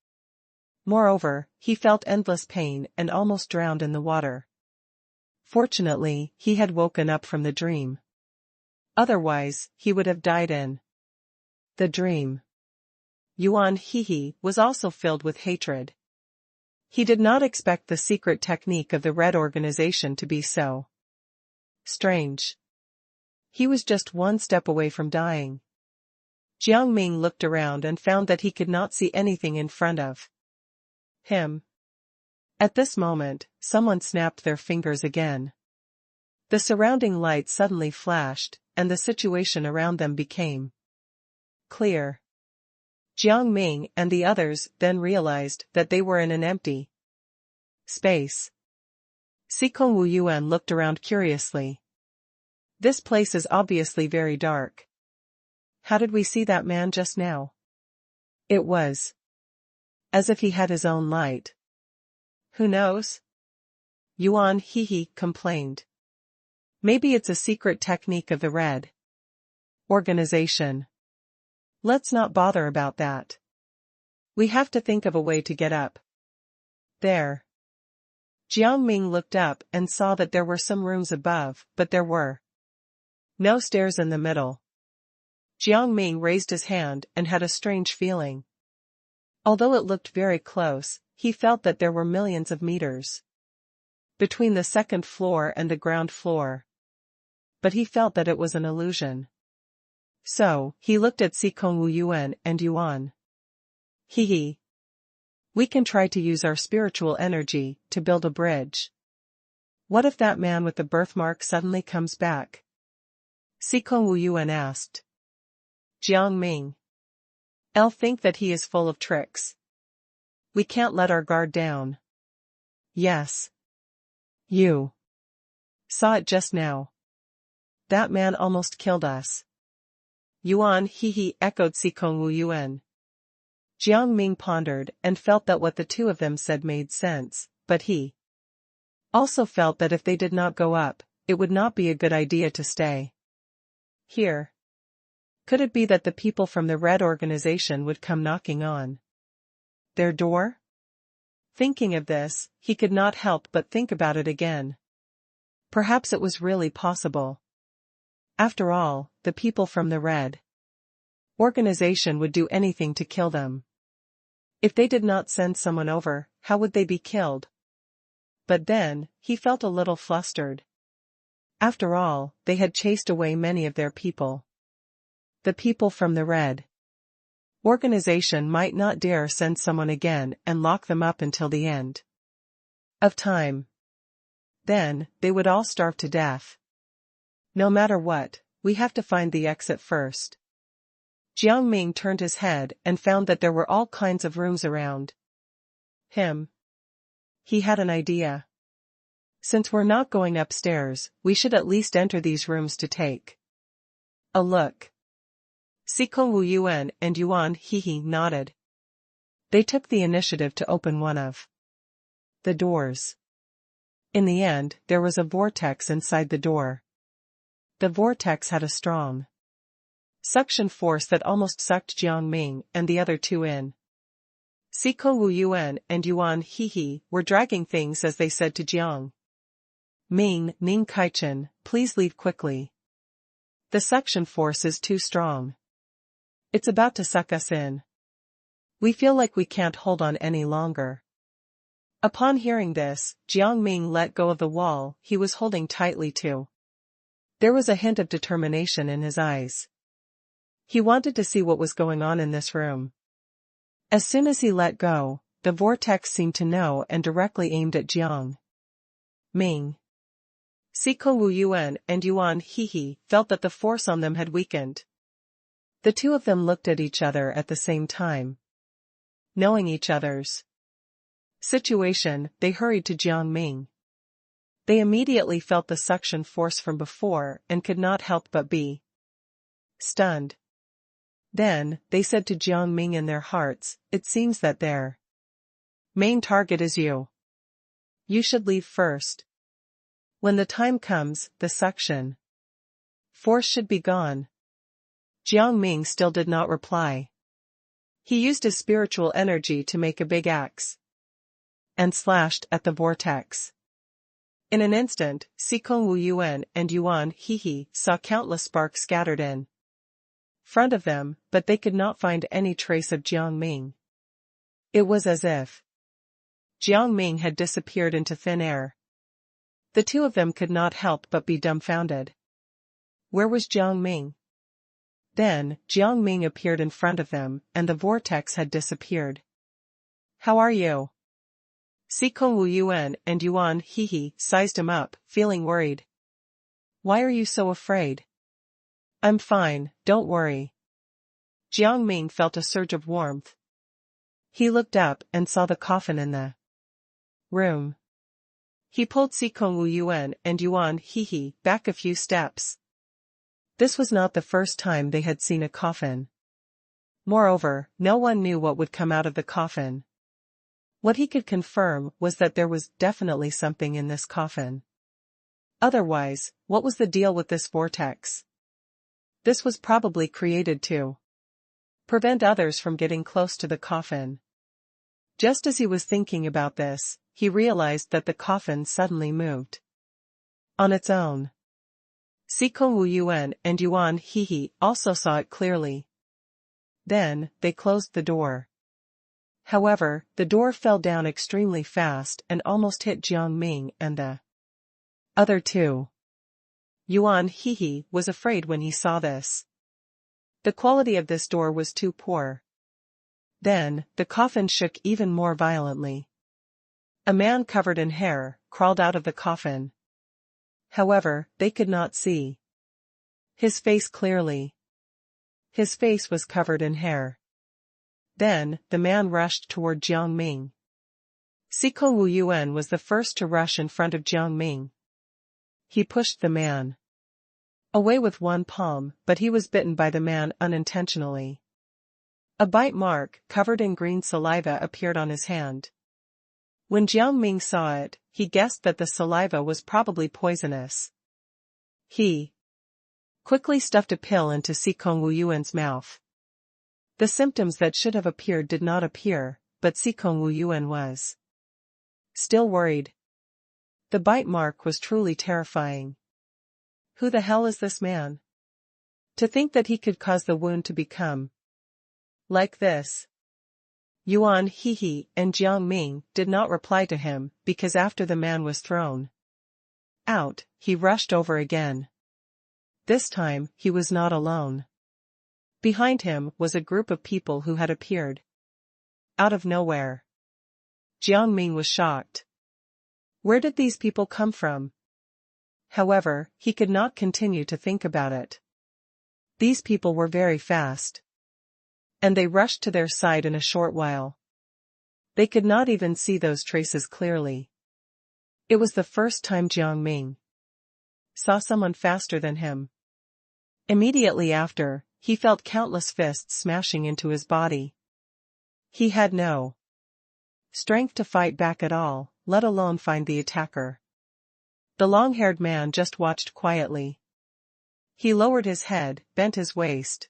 Moreover, he felt endless pain and almost drowned in the water. Fortunately, he had woken up from the dream. Otherwise, he would have died in the dream. Yuan Hehe was also filled with hatred. He did not expect the secret technique of the Red Organization to be so strange. He was just one step away from dying. Jiang Ming looked around and found that he could not see anything in front of him. At this moment, someone snapped their fingers again. The surrounding light suddenly flashed, and the situation around them became clear. Jiang Ming and the others then realized that they were in an empty space. Sikong Wu Yuan looked around curiously. This place is obviously very dark. How did we see that man just now? It was as if he had his own light. Who knows? Yuan Hehe complained. Maybe it's a secret technique of the Red Organization. Let's not bother about that. We have to think of a way to get up there. Jiang Ming looked up and saw that there were some rooms above, but there were no stairs in the middle. Jiang Ming raised his hand and had a strange feeling. Although it looked very close, he felt that there were millions of meters between the second floor and the ground floor. But he felt that it was an illusion. So, he looked at Sikong Wu Yuan and Yuan Hehe. We can try to use our spiritual energy to build a bridge. What if that man with the birthmark suddenly comes back? Sikong Wu Yuan asked. Jiang Ming. I'll think that he is full of tricks. We can't let our guard down. Yes. You saw it just now. That man almost killed us. Yuan Hehe echoed Sikong Wu Yuan. Jiang Ming pondered and felt that what the two of them said made sense, but he also felt that if they did not go up, it would not be a good idea to stay here. Could it be that the people from the Red organization would come knocking on their door? Thinking of this, he could not help but think about it again. Perhaps it was really possible. After all, the people from the Red organization would do anything to kill them. If they did not send someone over, how would they be killed? But then, he felt a little flustered. After all, they had chased away many of their people. The people from the Red organization might not dare send someone again and lock them up until the end of time. Then, they would all starve to death. No matter what, we have to find the exit first. Jiang Ming turned his head and found that there were all kinds of rooms around him. He had an idea. Since we're not going upstairs, we should at least enter these rooms to take a look. Sikong Wu Yuan and Yuan Hehe nodded. They took the initiative to open one of the doors. In the end, there was a vortex inside the door. The vortex had a strong suction force that almost sucked Jiang Ming and the other two in. Sikong Wu Yuan and Yuan Hehe were dragging things as they said to Jiang Ming, Ning Kaichen, please leave quickly. The suction force is too strong. It's about to suck us in. We feel like we can't hold on any longer. Upon hearing this, Jiang Ming let go of the wall he was holding tightly to. There was a hint of determination in his eyes. He wanted to see what was going on in this room. As soon as he let go, the vortex seemed to know and directly aimed at Jiang Ming. Sikong Wu Yuan and Yuan Hehe felt that the force on them had weakened. The two of them looked at each other at the same time. Knowing each other's situation, they hurried to Jiang Ming. They immediately felt the suction force from before and could not help but be stunned. Then, they said to Jiang Ming in their hearts, it seems that their main target is you. You should leave first. When the time comes, the suction force should be gone. Jiang Ming still did not reply. He used his spiritual energy to make a big axe and slashed at the vortex. In an instant, Sikong Wu Yuan and Yuan Hehe saw countless sparks scattered in front of them, but they could not find any trace of Jiang Ming. It was as if Jiang Ming had disappeared into thin air. The two of them could not help but be dumbfounded. Where was Jiang Ming? Then, Jiang Ming appeared in front of them, and the vortex had disappeared. How are you? Sikong Wu Yuan and Yuan Hehe sized him up, feeling worried. Why are you so afraid? I'm fine, don't worry. Jiang Ming felt a surge of warmth. He looked up and saw the coffin in the room. He pulled Sikong Wu Yuan and Yuan Hehe back a few steps. This was not the first time they had seen a coffin. Moreover, no one knew what would come out of the coffin. What he could confirm was that there was definitely something in this coffin. Otherwise, what was the deal with this vortex? This was probably created to prevent others from getting close to the coffin. Just as he was thinking about this, he realized that the coffin suddenly moved on its own. Sikong Wu Yuan and Yuan Hehe also saw it clearly. Then, they closed the door. However, the door fell down extremely fast and almost hit Jiang Ming and the other two. Yuan Hehe was afraid when he saw this. The quality of this door was too poor. Then, the coffin shook even more violently. A man covered in hair crawled out of the coffin. However, they could not see his face clearly. His face was covered in hair. Then, the man rushed toward Jiang Ming. Sikong Wu Yuan was the first to rush in front of Jiang Ming. He pushed the man away with one palm, but he was bitten by the man unintentionally. A bite mark, covered in green saliva, appeared on his hand. When Jiang Ming saw it, he guessed that the saliva was probably poisonous. He quickly stuffed a pill into Sikong Wu Yuan's mouth. The symptoms that should have appeared did not appear, but Sikong Wu Yuan was still worried. The bite mark was truly terrifying. Who the hell is this man? To think that he could cause the wound to become like this. Yuan Hehe and Jiang Ming did not reply to him, because after the man was thrown out, he rushed over again. This time, he was not alone. Behind him was a group of people who had appeared out of nowhere. Jiang Ming was shocked. Where did these people come from? However, he could not continue to think about it. These people were very fast, and they rushed to their side in a short while. They could not even see those traces clearly. It was the first time Jiang Ming saw someone faster than him. Immediately after, he felt countless fists smashing into his body. He had no strength to fight back at all, let alone find the attacker. The long-haired man just watched quietly. He lowered his head, bent his waist,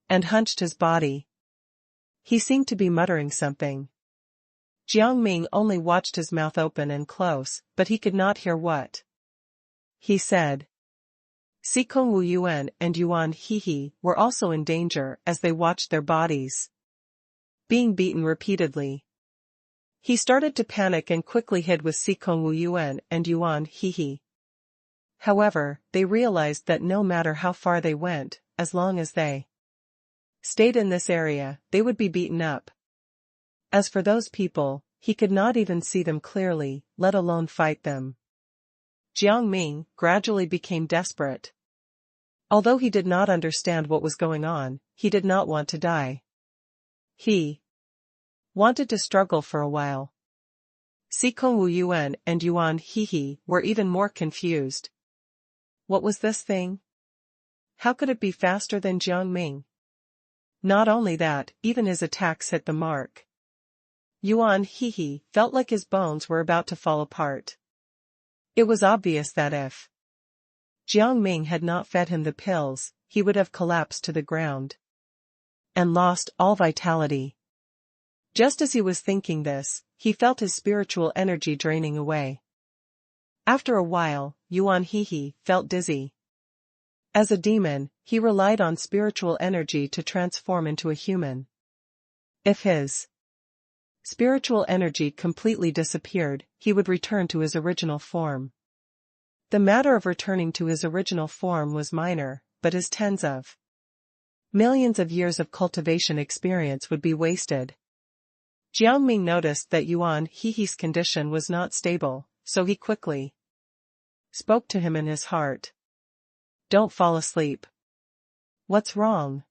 and hunched his body. He seemed to be muttering something. Jiang Ming only watched his mouth open and close, but he could not hear what he said. Sikong Wu Yuan and Yuan Hehe were also in danger as they watched their bodies being beaten repeatedly. He started to panic and quickly hid with Sikong Wu Yuan and Yuan Hehe. However, they realized that no matter how far they went, as long as they stayed in this area, they would be beaten up. As for those people, he could not even see them clearly, let alone fight them. Jiang Ming gradually became desperate. Although he did not understand what was going on, he did not want to die. He wanted to struggle for a while. Sikong Wu Yuan and Yuan Hehe were even more confused. What was this thing? How could it be faster than Jiang Ming? Not only that, even his attacks hit the mark. Yuan Hehe felt like his bones were about to fall apart. It was obvious that if Jiang Ming had not fed him the pills, he would have collapsed to the ground and lost all vitality. Just as he was thinking this, he felt his spiritual energy draining away. After a while, Yuan Hehe felt dizzy. As a demon, he relied on spiritual energy to transform into a human. If his spiritual energy completely disappeared, he would return to his original form. The matter of returning to his original form was minor, but his tens of millions of years of cultivation experience would be wasted. Jiang Ming noticed that Yuan Hehe's condition was not stable, so he quickly spoke to him in his heart. Don't fall asleep. What's wrong?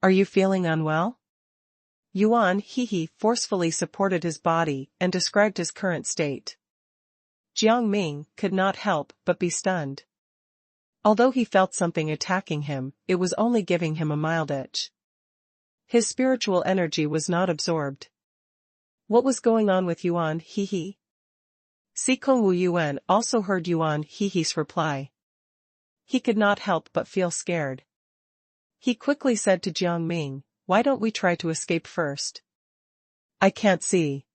Are you feeling unwell? Yuan Hehe forcefully supported his body and described his current state. Jiang Ming could not help but be stunned. Although he felt something attacking him, it was only giving him a mild itch. His spiritual energy was not absorbed. What was going on with Yuan Hehe? Sikong Wu Yuan also heard Yuan Hehe's reply. He could not help but feel scared. He quickly said to Jiang Ming, "Why don't we try to escape first? I can't see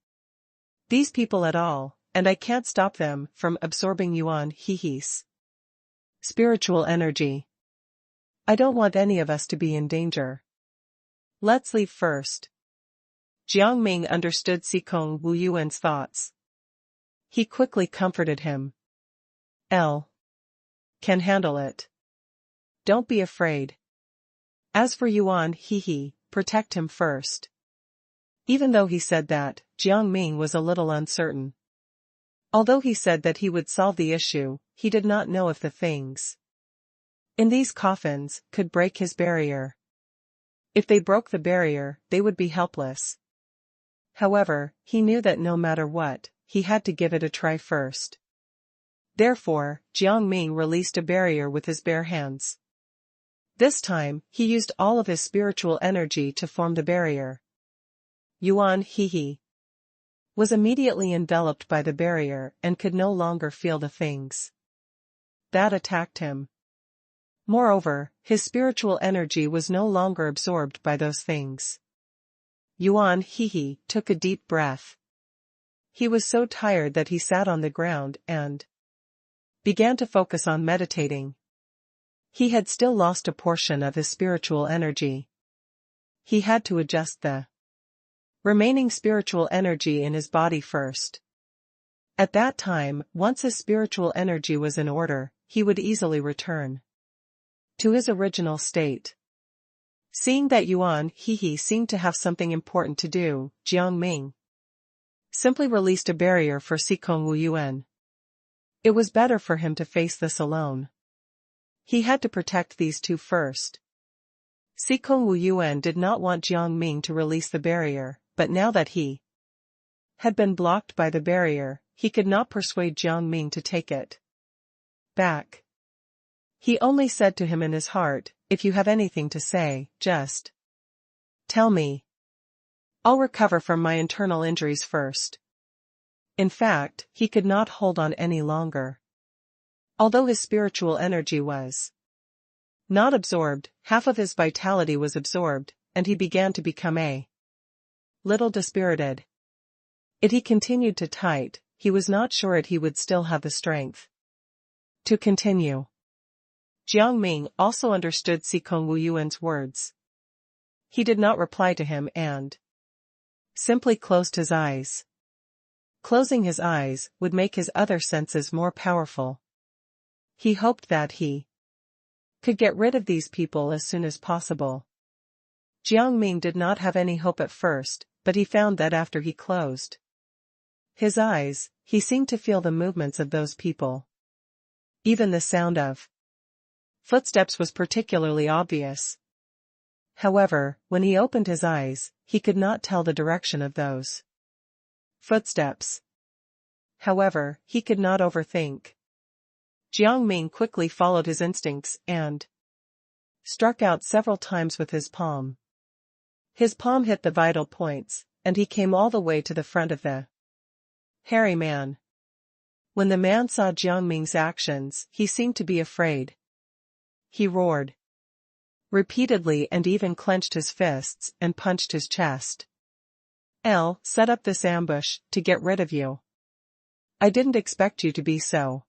these people at all, and I can't stop them from absorbing Yuan Hehe's spiritual energy. I don't want any of us to be in danger. Let's leave first." Jiang Ming understood Sikong Wu Yuan's thoughts. He quickly comforted him. "L can handle it. Don't be afraid. As for Yuan Hehe, protect him first." Even though he said that, Jiang Ming was a little uncertain. Although he said that he would solve the issue, he did not know if the things in these coffins could break his barrier. If they broke the barrier, they would be helpless. However, he knew that no matter what, he had to give it a try first. Therefore, Jiang Ming released a barrier with his bare hands. This time, he used all of his spiritual energy to form the barrier. Yuan Hehe was immediately enveloped by the barrier and could no longer feel the things that attacked him. Moreover, his spiritual energy was no longer absorbed by those things. Yuan Hehe took a deep breath. He was so tired that he sat on the ground and began to focus on meditating. He had still lost a portion of his spiritual energy. He had to adjust the remaining spiritual energy in his body first. At that time, once his spiritual energy was in order, he would easily return to his original state. Seeing that Yuan Hehe seemed to have something important to do, Jiang Ming simply released a barrier for Sikong Wu Yuan. It was better for him to face this alone. He had to protect these two first. Sikong Wu Yuan did not want Jiang Ming to release the barrier, but now that he had been blocked by the barrier, he could not persuade Jiang Ming to take it back. He only said to him in his heart, "If you have anything to say, just tell me. I'll recover from my internal injuries first." In fact, he could not hold on any longer. Although his spiritual energy was not absorbed, half of his vitality was absorbed, and he began to become a little dispirited. If he continued to tight, he was not sure he would still have the strength to continue. Jiang Ming also understood Sikong Wu Yuan's words. He did not reply to him and simply closed his eyes. Closing his eyes would make his other senses more powerful. He hoped that he could get rid of these people as soon as possible. Jiang Ming did not have any hope at first, but he found that after he closed his eyes, he seemed to feel the movements of those people. Even the sound of footsteps was particularly obvious. However, when he opened his eyes, he could not tell the direction of those footsteps. However, he could not overthink. Jiang Ming quickly followed his instincts and struck out several times with his palm. His palm hit the vital points, and he came all the way to the front of the hairy man. When the man saw Jiang Ming's actions, he seemed to be afraid. He roared repeatedly and even clenched his fists and punched his chest. "I'll set up this ambush to get rid of you. I didn't expect you to be so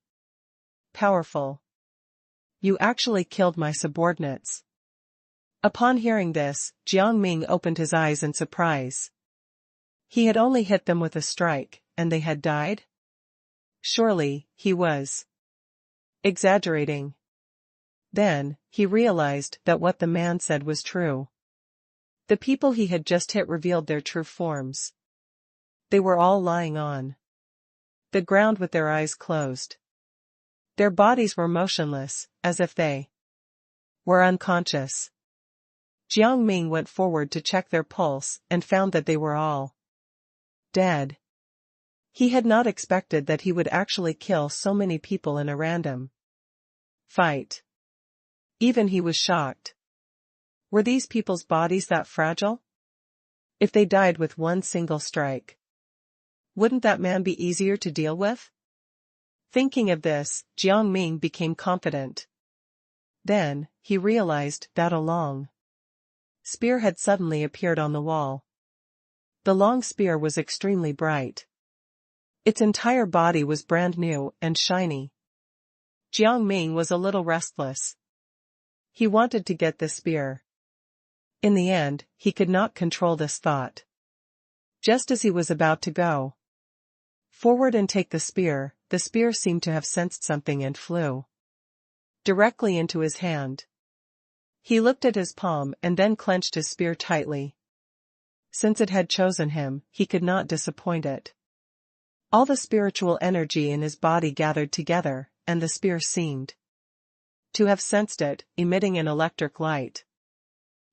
powerful. You actually killed my subordinates." Upon hearing this, Jiang Ming opened his eyes in surprise. He had only hit them with a strike, and they had died? Surely, he was exaggerating. Then, he realized that what the man said was true. The people he had just hit revealed their true forms. They were all lying on the ground with their eyes closed. Their bodies were motionless, as if they were unconscious. Jiang Ming went forward to check their pulse and found that they were all dead. He had not expected that he would actually kill so many people in a random fight. Even he was shocked. Were these people's bodies that fragile? If they died with one single strike, wouldn't that man be easier to deal with? Thinking of this, Jiang Ming became confident. Then, he realized that a long spear had suddenly appeared on the wall. The long spear was extremely bright. Its entire body was brand new and shiny. Jiang Ming was a little restless. He wanted to get the spear. In the end, he could not control this thought. Just as he was about to go forward and take the spear seemed to have sensed something and flew directly into his hand. He looked at his palm and then clenched his spear tightly. Since it had chosen him, he could not disappoint it. All the spiritual energy in his body gathered together, and the spear seemed to have sensed it, emitting an electric light.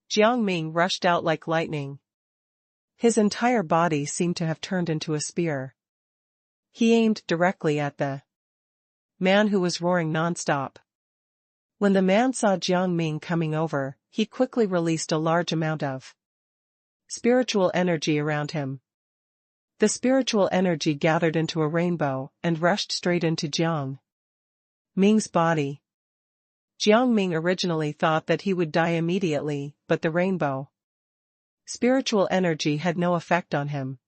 Jiang Ming rushed out like lightning. His entire body seemed to have turned into a spear. He aimed directly at the man who was roaring non-stop. When the man saw Jiang Ming coming over, he quickly released a large amount of spiritual energy around him. The spiritual energy gathered into a rainbow and rushed straight into Jiang Ming's body. Jiang Ming originally thought that he would die immediately, but the rainbow spiritual energy had no effect on him.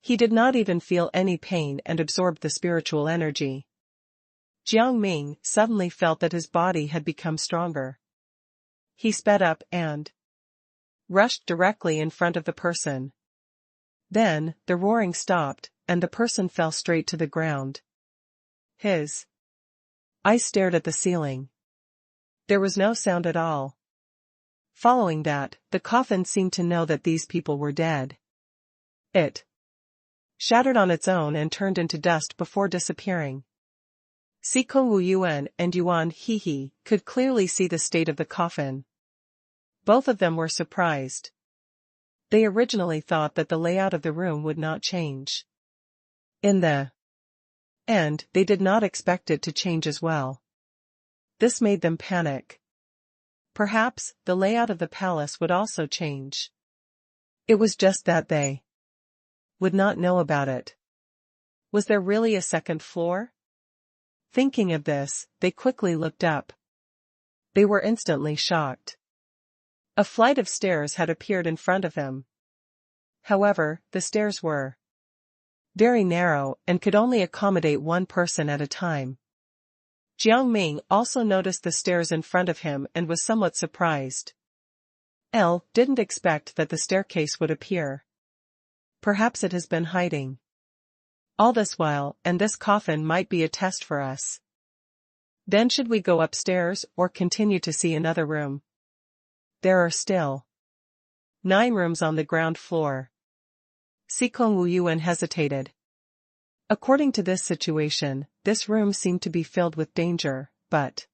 He did not even feel any pain and absorbed the spiritual energy. Jiang Ming suddenly felt that his body had become stronger. He sped up and rushed directly in front of the person. Then, the roaring stopped, and the person fell straight to the ground. His eyes stared at the ceiling. There was no sound at all. Following that, the coffin seemed to know that these people were dead. It shattered on its own and turned into dust before disappearing. Sikong Wu Yuan and Yuan He could clearly see the state of the coffin. Both of them were surprised. They originally thought that the layout of the room would not change. In the end, they did not expect it to change as well. This made them panic. Perhaps the layout of the palace would also change. It was just that they would not know about it. Was there really a second floor? Thinking of this, they quickly looked up. They were instantly shocked. A flight of stairs had appeared in front of them. However, the stairs were very narrow and could only accommodate one person at a time. Jiang Ming also noticed the stairs in front of him and was somewhat surprised. Didn't expect that the staircase would appear. Perhaps it has been hiding all this while, and this coffin might be a test for us. Then should we go upstairs or continue to see another room? There are still 9 rooms on the ground floor. Sikong Wu Yuan hesitated. According to this situation, this room seemed to be filled with danger, but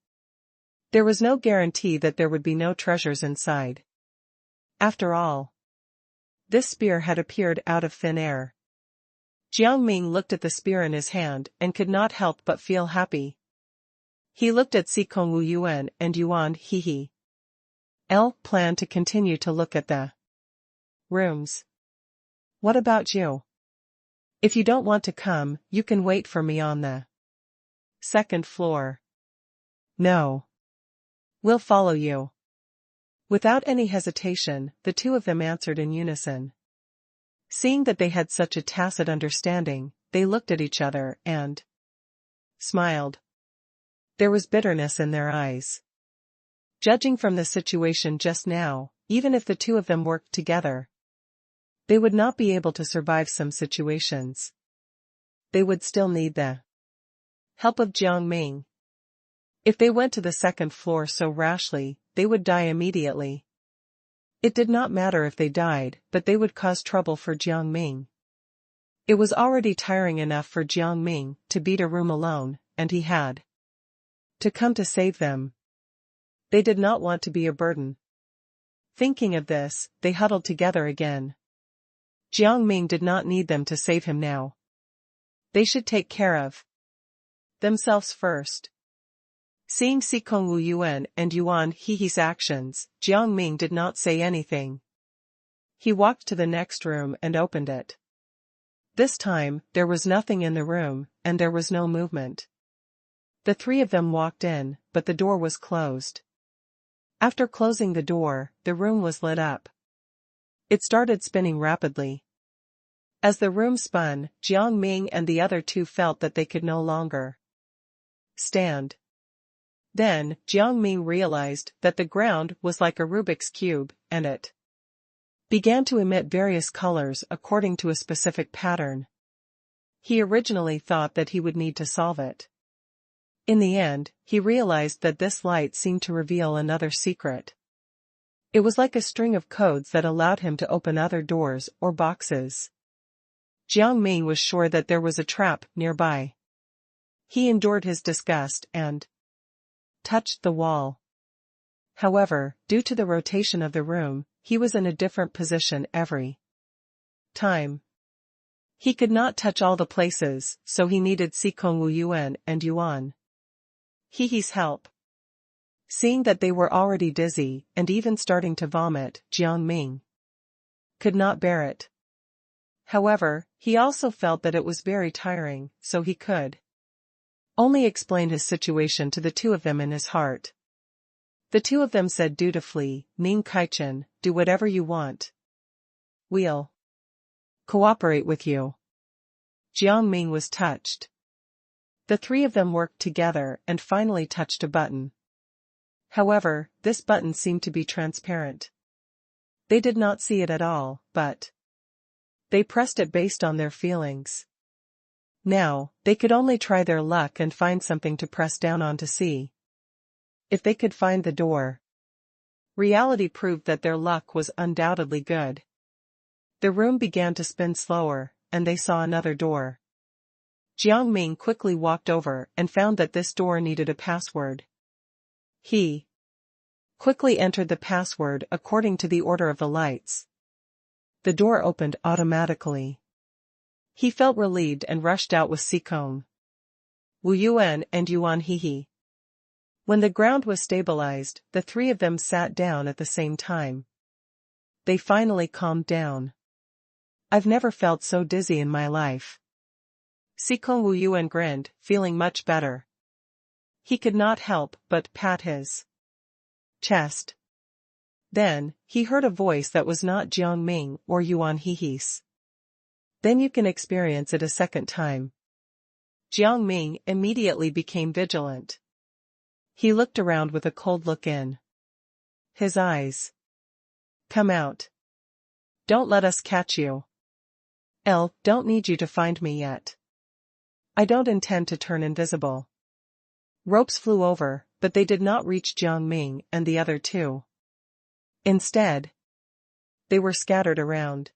there was no guarantee that there would be no treasures inside. After all, this spear had appeared out of thin air. Jiang Ming looked at the spear in his hand and could not help but feel happy. He looked at Sikong Wu Yuan and Yuan He. Planned to continue to look at the rooms. What about you? If you don't want to come, you can wait for me on the second floor. No. We'll follow you. Without any hesitation, the two of them answered in unison. Seeing that they had such a tacit understanding, they looked at each other and smiled. There was bitterness in their eyes. Judging from the situation just now, even if the two of them worked together, they would not be able to survive some situations. They would still need the help of Jiang Ming. If they went to the second floor so rashly, they would die immediately. It did not matter if they died, but they would cause trouble for Jiang Ming. It was already tiring enough for Jiang Ming to beat a room alone, and he had to come to save them. They did not want to be a burden. Thinking of this, they huddled together again. Jiang Ming did not need them to save him now. They should take care of themselves first. Seeing Sikong Wu Yuan and Yuan He's actions, Jiang Ming did not say anything. He walked to the next room and opened it. This time, there was nothing in the room, and there was no movement. The three of them walked in, but the door was closed. After closing the door, the room was lit up. It started spinning rapidly. As the room spun, Jiang Ming and the other two felt that they could no longer stand. Then, Jiang Ming realized that the ground was like a Rubik's cube, and it began to emit various colors according to a specific pattern. He originally thought that he would need to solve it. In the end, he realized that this light seemed to reveal another secret. It was like a string of codes that allowed him to open other doors or boxes. Jiang Ming was sure that there was a trap nearby. He endured his disgust and touched the wall. However, due to the rotation of the room, he was in a different position every time. He could not touch all the places, so he needed Sikong Wu Yuan and Yuan He's help. Seeing that they were already dizzy and even starting to vomit, Jiang Ming could not bear it. However, he also felt that it was very tiring, so he could only explain his situation to the two of them in his heart. The two of them said dutifully, Ming Kaichen, do whatever you want. We'll cooperate with you. Jiang Ming was touched. The three of them worked together and finally touched a button. However, this button seemed to be transparent. They did not see it at all, but they pressed it based on their feelings. Now, they could only try their luck and find something to press down on to see if they could find the door. Reality proved that their luck was undoubtedly good. The room began to spin slower, and they saw another door. Jiang Ming quickly walked over and found that this door needed a password. He quickly entered the password according to the order of the lights. The door opened automatically. He felt relieved and rushed out with Sikong, Wu Yuan and Yuan Hehe. When the ground was stabilized, the three of them sat down at the same time. They finally calmed down. I've never felt so dizzy in my life. Sikong Wu Yuan grinned, feeling much better. He could not help but pat his chest. Then, he heard a voice that was not Jiang Ming or Yuan Hehe's. Then you can experience it a second time. Jiang Ming immediately became vigilant. He looked around with a cold look in his eyes. Come out. Don't let us catch you. Don't need you to find me yet. I don't intend to turn invisible. Ropes flew over, but they did not reach Jiang Ming and the other two. Instead, they were scattered around.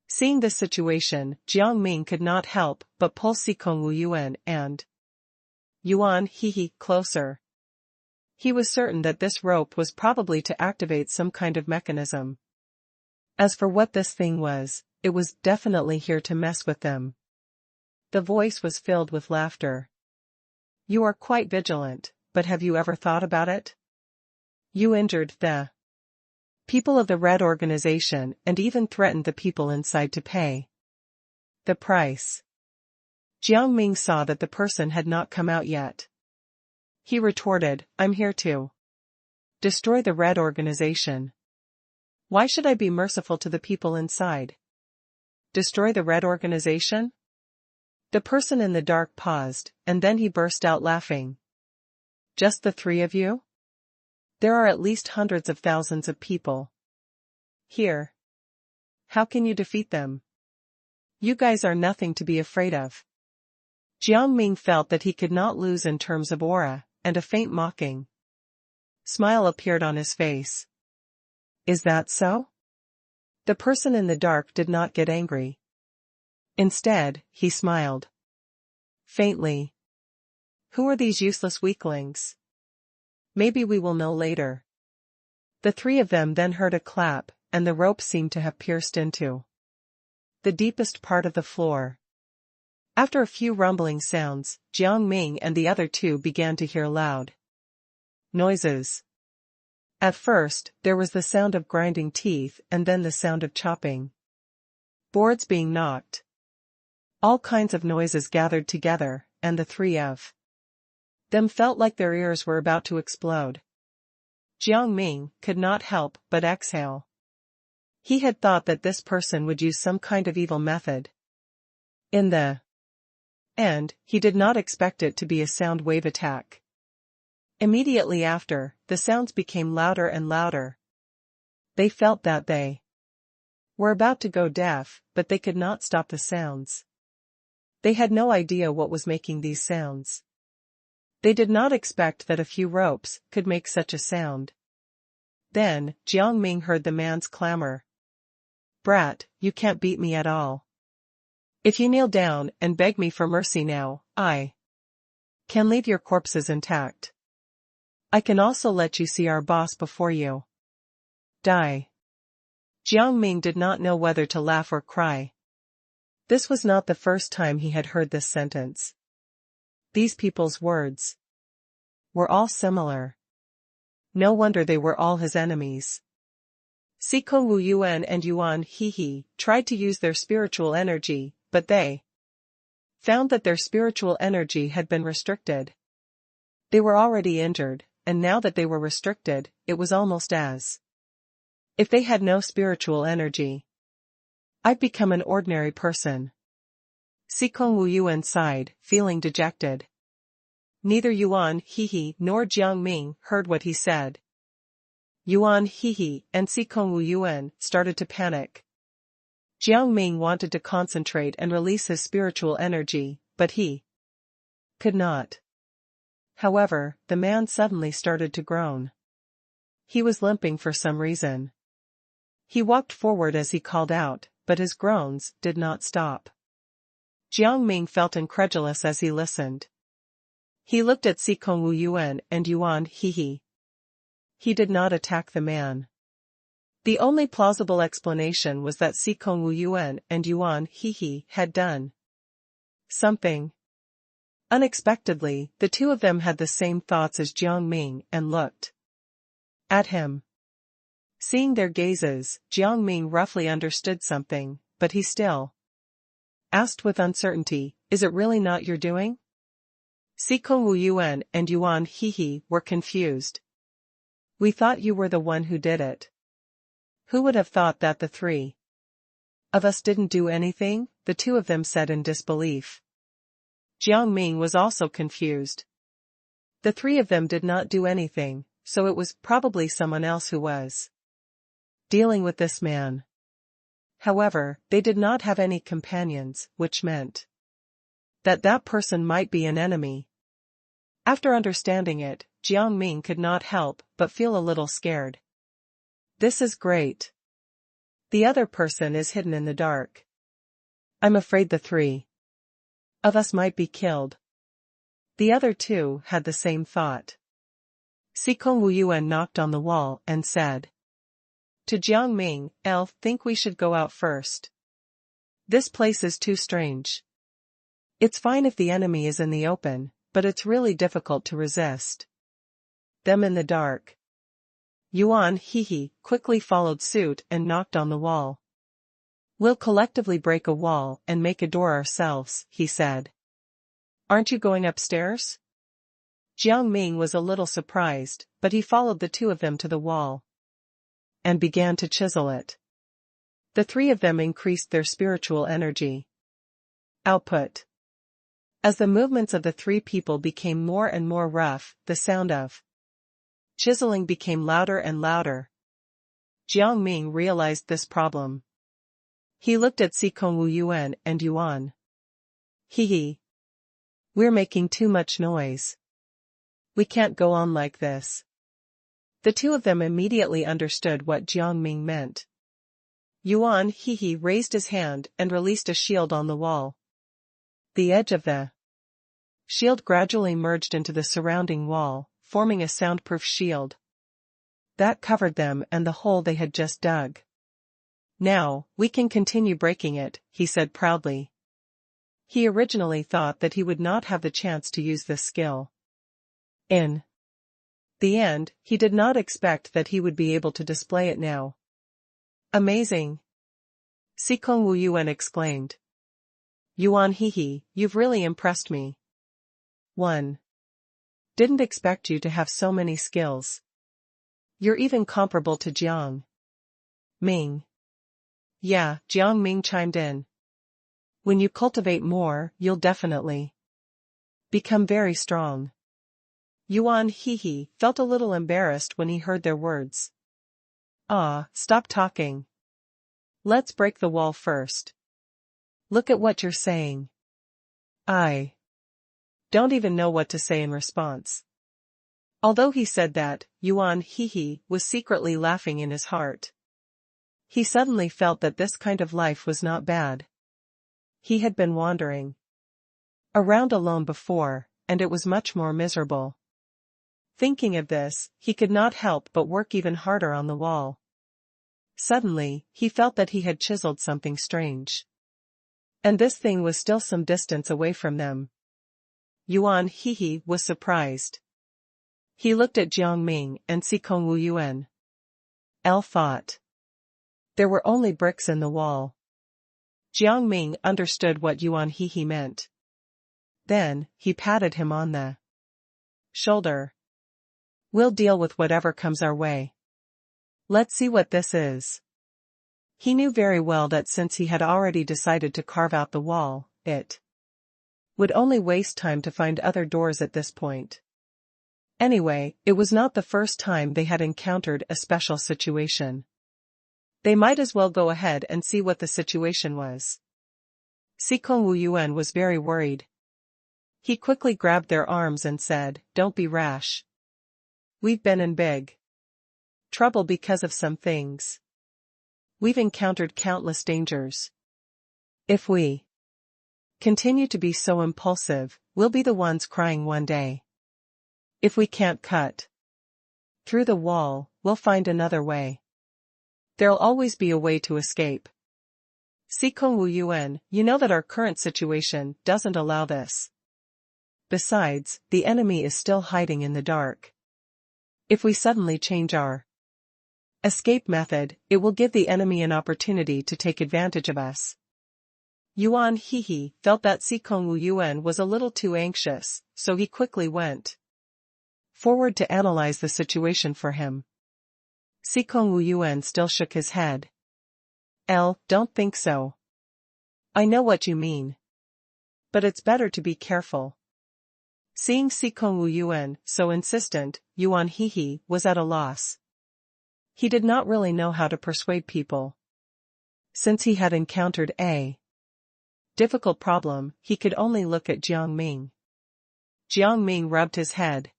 Seeing this situation, Jiang Ming could not help but pull Sikong Wu Yuan and Yuan Hehe closer. He was certain that this rope was probably to activate some kind of mechanism. As for what this thing was, it was definitely here to mess with them. The voice was filled with laughter. You are quite vigilant, but have you ever thought about it? You injured the people of the Red Organization and even threatened the people inside to pay the price. Jiang Ming saw that the person had not come out yet. He retorted, I'm here to destroy the Red Organization. Why should I be merciful to the people inside? Destroy the Red Organization? The person in the dark paused, and then he burst out laughing. Just the three of you? There are at least hundreds of thousands of people here. How can you defeat them? You guys are nothing to be afraid of. Jiang Ming felt that he could not lose in terms of aura, and a faint mocking smile appeared on his face. Is that so? The person in the dark did not get angry. Instead, he smiled faintly. Who are these useless weaklings? Maybe we will know later. The three of them then heard a clap, and the rope seemed to have pierced into the deepest part of the floor. After a few rumbling sounds, Jiang Ming and the other two began to hear loud noises. At first, there was the sound of grinding teeth and then the sound of chopping boards being knocked. All kinds of noises gathered together, and the three of them felt like their ears were about to explode. Jiang Ming could not help but exhale. He had thought that this person would use some kind of evil method. In the end, he did not expect it to be a sound wave attack. Immediately after, the sounds became louder and louder. They felt that they were about to go deaf, but they could not stop the sounds. They had no idea what was making these sounds. They did not expect that a few ropes could make such a sound. Then, Jiang Ming heard the man's clamor. Brat, you can't beat me at all. If you kneel down and beg me for mercy now, I can leave your corpses intact. I can also let you see our boss before you die. Jiang Ming did not know whether to laugh or cry. This was not the first time he had heard this sentence. These people's words were all similar. No wonder they were all his enemies. Sikong Wu Yuan and Yuan Hehe tried to use their spiritual energy, but they found that their spiritual energy had been restricted. They were already injured, and now that they were restricted, it was almost as if they had no spiritual energy. I've become an ordinary person. Sikong Wu Yuan sighed, feeling dejected. Neither Yuan Hehe nor Jiang Ming heard what he said. Yuan Hehe and Sikong Wu Yuan started to panic. Jiang Ming wanted to concentrate and release his spiritual energy, but he could not. However, the man suddenly started to groan. He was limping for some reason. He walked forward as he called out, but his groans did not stop. Jiang Ming felt incredulous as he listened. He looked at Sikong Wu Yuan and Yuan Hehe. He did not attack the man. The only plausible explanation was that Sikong Wu Yuan and Yuan Hehe had done something. Unexpectedly, the two of them had the same thoughts as Jiang Ming and looked at him. Seeing their gazes, Jiang Ming roughly understood something, but he still asked with uncertainty, "Is it really not your doing?" Sikong Wu Yuan and Yuan Hehe were confused. "We thought you were the one who did it." "Who would have thought that the three of us didn't do anything?" the two of them said in disbelief. Jiang Ming was also confused. The three of them did not do anything, so it was probably someone else who was dealing with this man. However, they did not have any companions, which meant that that person might be an enemy. After understanding it, Jiang Ming could not help but feel a little scared. This is great. The other person is hidden in the dark. I'm afraid the three of us might be killed. The other two had the same thought. Sikong Wu Yuan knocked on the wall and said to Jiang Ming, "I think we should go out first. This place is too strange. It's fine if the enemy is in the open, but it's really difficult to resist them in the dark." Yuan Hehe quickly followed suit and knocked on the wall. "We'll collectively break a wall and make a door ourselves," he said. "Aren't you going upstairs?" Jiang Ming was a little surprised, but he followed the two of them to the wall and began to chisel it. The three of them increased their spiritual energy output. As the movements of the three people became more and more rough, the sound of chiseling became louder and louder. Jiang Ming realized this problem. He looked at Sikong Wu Yuan and Yuan Hehe. "We're making too much noise. We can't go on like this." The two of them immediately understood what Jiang Ming meant. Yuan Hehe raised his hand and released a shield on the wall. The edge of the shield gradually merged into the surrounding wall, forming a soundproof shield that covered them and the hole they had just dug. "Now, we can continue breaking it," he said proudly. He originally thought that he would not have the chance to use this skill. In the end, he did not expect that he would be able to display it now. "Amazing!" Sikong Wu Yuan exclaimed. "Yuan Hehe, you've really impressed me. 1. Didn't expect you to have so many skills. You're even comparable to Jiang Ming." "Yeah," Jiang Ming chimed in. "When you cultivate more, you'll definitely become very strong." Yuan Hehe felt a little embarrassed when he heard their words. Stop talking. Let's break the wall first. Look at what you're saying." "I don't even know what to say in response." Although he said that, Yuan Hehe was secretly laughing in his heart. He suddenly felt that this kind of life was not bad. He had been wandering around alone before, and it was much more miserable. Thinking of this, he could not help but work even harder on the wall. Suddenly, he felt that he had chiseled something strange. And this thing was still some distance away from them. Yuan Hehe was surprised. He looked at Jiang Ming and Sikong Wu Yuan. L thought. There were only bricks in the wall. Jiang Ming understood what Yuan He meant. Then, he patted him on the shoulder. We'll deal with whatever comes our way. Let's see what this is. He knew very well that since he had already decided to carve out the wall, it would only waste time to find other doors at this point. Anyway, it was not the first time they had encountered a special situation. They might as well go ahead and see what the situation was. Sikong Wu Yuan was very worried. He quickly grabbed their arms and said, "Don't be rash. We've been in big trouble because of some things. We've encountered countless dangers. If we continue to be so impulsive, we'll be the ones crying one day. If we can't cut through the wall, we'll find another way. There'll always be a way to escape. Sikong Wu Yuan, you know that our current situation doesn't allow this. Besides, the enemy is still hiding in the dark. If we suddenly change our escape method, it will give the enemy an opportunity to take advantage of us." Yuan He felt that Sikong Wu Yuan was a little too anxious, so he quickly went forward to analyze the situation for him. Sikong Wu Yuan still shook his head. Don't think so. I know what you mean. But it's better to be careful." Seeing Sikong Wu Yuan so insistent, Yuan He was at a loss. He did not really know how to persuade people. Since he had encountered a difficult problem, he could only look at Jiang Ming. Jiang Ming rubbed his head.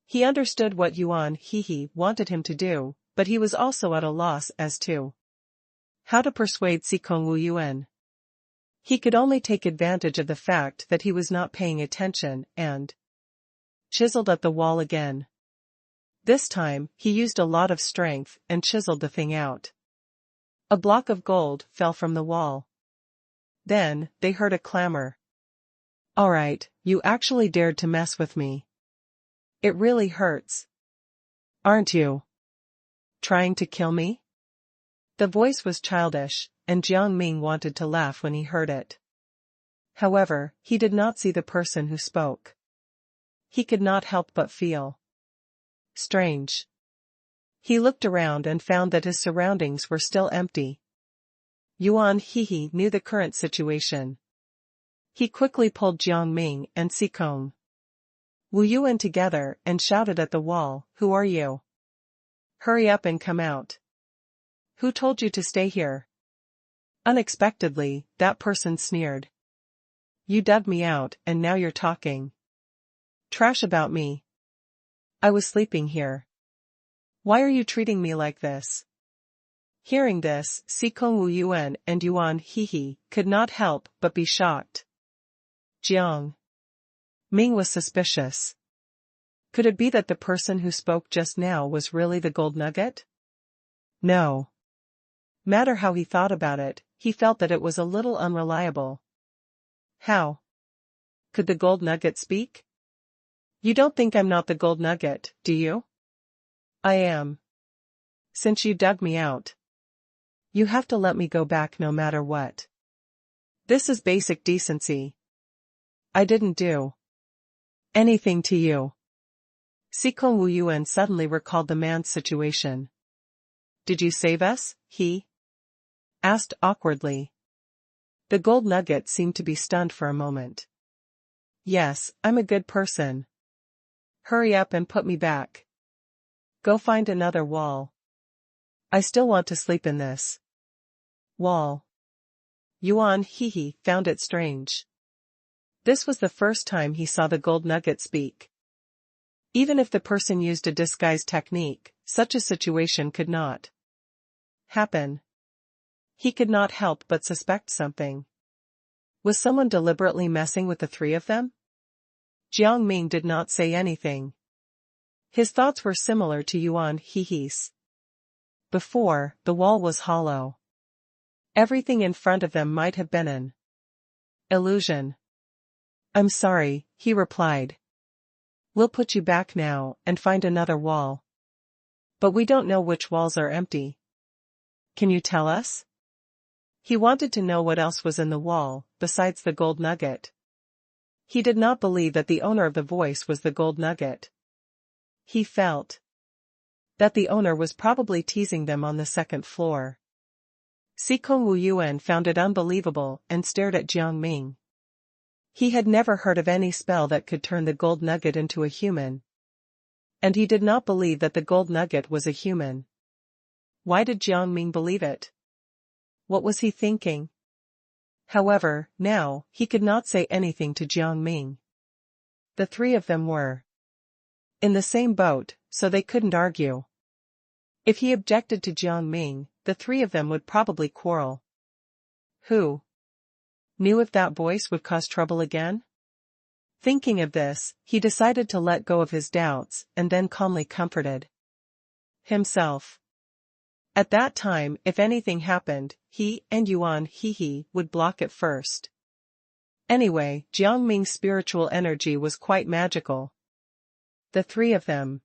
He understood what Yuan He wanted him to do, but he was also at a loss as to how to persuade Sikong Wu Yuan. He could only take advantage of the fact that he was not paying attention and chiseled at the wall again. This time, he used a lot of strength and chiseled the thing out. A block of gold fell from the wall. Then, they heard a clamor. "All right, you actually dared to mess with me. It really hurts. Aren't you trying to kill me?" The voice was childish, and Jiang Ming wanted to laugh when he heard it. However, he did not see the person who spoke. He could not help but feel strange. He looked around and found that his surroundings were still empty. Yuan He knew the current situation. He quickly pulled Jiang Ming and Sikong Wu Yuan together and shouted at the wall, "Who are you? Hurry up and come out. Who told you to stay here?" Unexpectedly, that person sneered. "You dug me out and now you're talking trash about me. I was sleeping here. Why are you treating me like this?" Hearing this, Sikong Wu Yuan and Yuan He could not help but be shocked. Jiang Ming was suspicious. Could it be that the person who spoke just now was really the gold nugget? No matter how he thought about it, he felt that it was a little unreliable. How could the gold nugget speak? "You don't think I'm not the gold nugget, do you?" "I am. Since you dug me out, you have to let me go back no matter what. This is basic decency. I didn't do anything to you." Sikong Wu Yuan suddenly recalled the man's situation. "Did you save us?" he asked awkwardly. The gold nugget seemed to be stunned for a moment. "Yes, I'm a good person. Hurry up and put me back. Go find another wall. I still want to sleep in this wall." Yuan He found it strange. This was the first time he saw the gold nugget speak. Even if the person used a disguise technique, such a situation could not happen. He could not help but suspect something. Was someone deliberately messing with the three of them? Jiang Ming did not say anything. His thoughts were similar to Yuan He's. Before, the wall was hollow. Everything in front of them might have been an illusion. "I'm sorry," he replied. We'll put you back now and find another wall. But we don't know which walls are empty. Can you tell us? He wanted to know what else was in the wall, besides the gold nugget. He did not believe that the owner of the voice was the gold nugget. He felt that the owner was probably teasing them on the second floor. Sikong Wuyuan found it unbelievable and stared at Jiang Ming. He had never heard of any spell that could turn the gold nugget into a human. And he did not believe that the gold nugget was a human. Why did Jiang Ming believe it? What was he thinking? However, now, he could not say anything to Jiang Ming. The three of them were in the same boat, so they couldn't argue. If he objected to Jiang Ming, the three of them would probably quarrel. Who knew if that voice would cause trouble again? Thinking of this, he decided to let go of his doubts and then calmly comforted himself. At that time, if anything happened, he and Yuan Hehe would block it first. Anyway, Jiang Ming's spiritual energy was quite magical. The three of them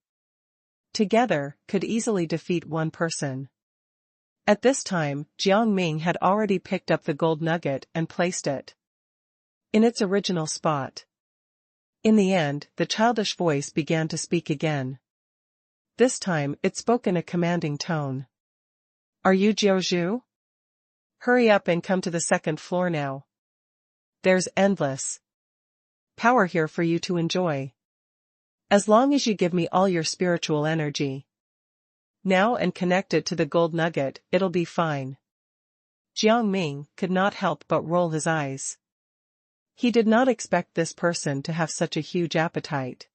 together could easily defeat one person. At this time, Jiang Ming had already picked up the gold nugget and placed it in its original spot. In the end, the childish voice began to speak again. This time, it spoke in a commanding tone. Are you Jiuzhu? Hurry up and come to the second floor now. There's endless power here for you to enjoy. As long as you give me all your spiritual energy now and connect it to the gold nugget, it'll be fine. Jiang Ming could not help but roll his eyes. He did not expect this person to have such a huge appetite.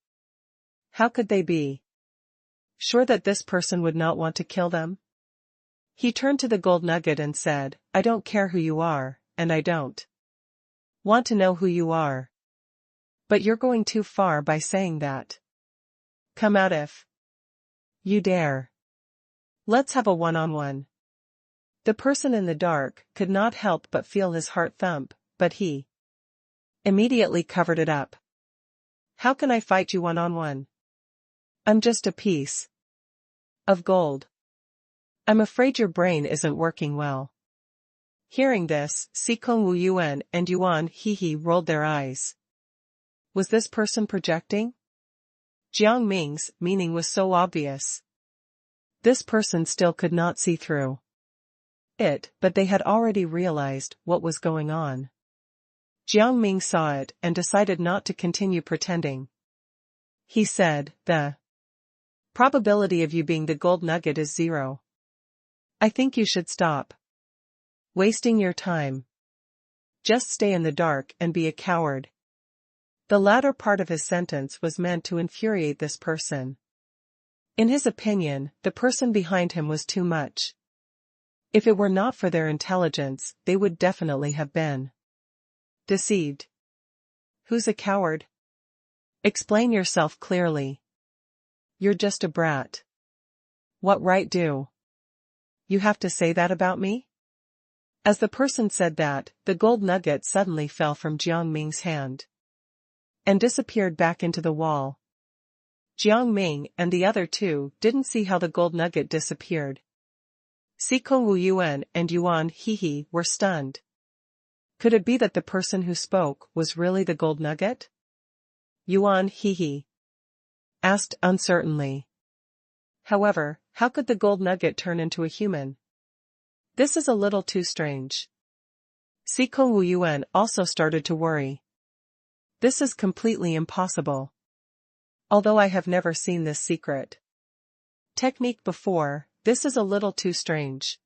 How could they be sure that this person would not want to kill them? He turned to the gold nugget and said, I don't care who you are, and I don't want to know who you are. But you're going too far by saying that. Come out if you dare. Let's have a one-on-one. The person in the dark could not help but feel his heart thump, but he immediately covered it up. How can I fight you one-on-one? I'm just a piece of gold. I'm afraid your brain isn't working well. Hearing this, Sikong Wuyuan and Yuan Hehe rolled their eyes. Was this person projecting? Jiang Ming's meaning was so obvious. This person still could not see through it, but they had already realized what was going on. Jiang Ming saw it and decided not to continue pretending. He said, the probability of you being the gold nugget is 0. I think you should stop wasting your time. Just stay in the dark and be a coward. The latter part of his sentence was meant to infuriate this person. In his opinion, the person behind him was too much. If it were not for their intelligence, they would definitely have been deceived. Who's a coward? Explain yourself clearly. You're just a brat. What right do you have to say that about me? As the person said that, the gold nugget suddenly fell from Jiang Ming's hand and disappeared back into the wall. Jiang Ming and the other two didn't see how the gold nugget disappeared. Sikong Wuyuan and Yuan Hehe were stunned. Could it be that the person who spoke was really the gold nugget? Yuan Hehe asked uncertainly. However, how could the gold nugget turn into a human? This is a little too strange. Sikong Wuyuan also started to worry. This is completely impossible. Although I have never seen this secret technique before, this is a little too strange.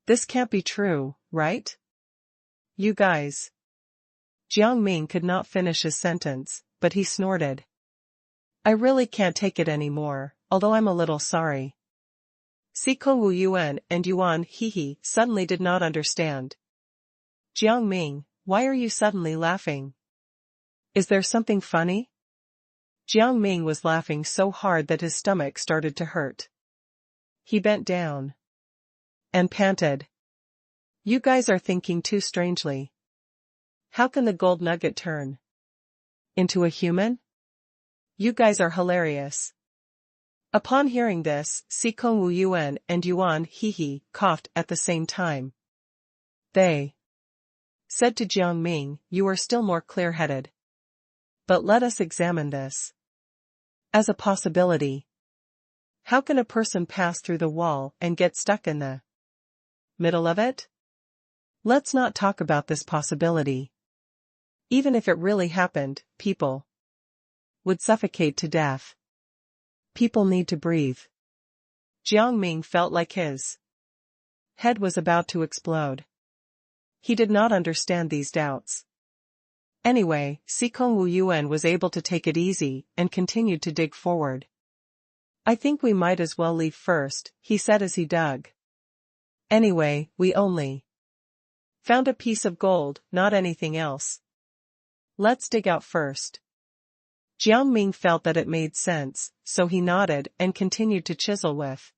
This can't be true, right? You guys. Jiang Ming could not finish his sentence, but he snorted. I really can't take it anymore, although I'm a little sorry. Sikong Wuyuan and Yuan Hehe suddenly did not understand. Jiang Ming, why are you suddenly laughing? Is there something funny? Jiang Ming was laughing so hard that his stomach started to hurt. He bent down and panted. You guys are thinking too strangely. How can the gold nugget turn into a human? You guys are hilarious. Upon hearing this, Sikong Wu Yuan and Yuan Hehe coughed at the same time. They said to Jiang Ming, you are still more clear-headed. But let us examine this as a possibility. How can a person pass through the wall and get stuck in the middle of it? Let's not talk about this possibility. Even if it really happened, people would suffocate to death. People need to breathe. Jiang Ming felt like his head was about to explode. He did not understand these doubts. Anyway, Sikong Wu Yuan was able to take it easy and continued to dig forward. I think we might as well leave first, he said as he dug. Anyway, we only found a piece of gold, not anything else. Let's dig out first. Jiang Ming felt that it made sense, so he nodded and continued to chisel with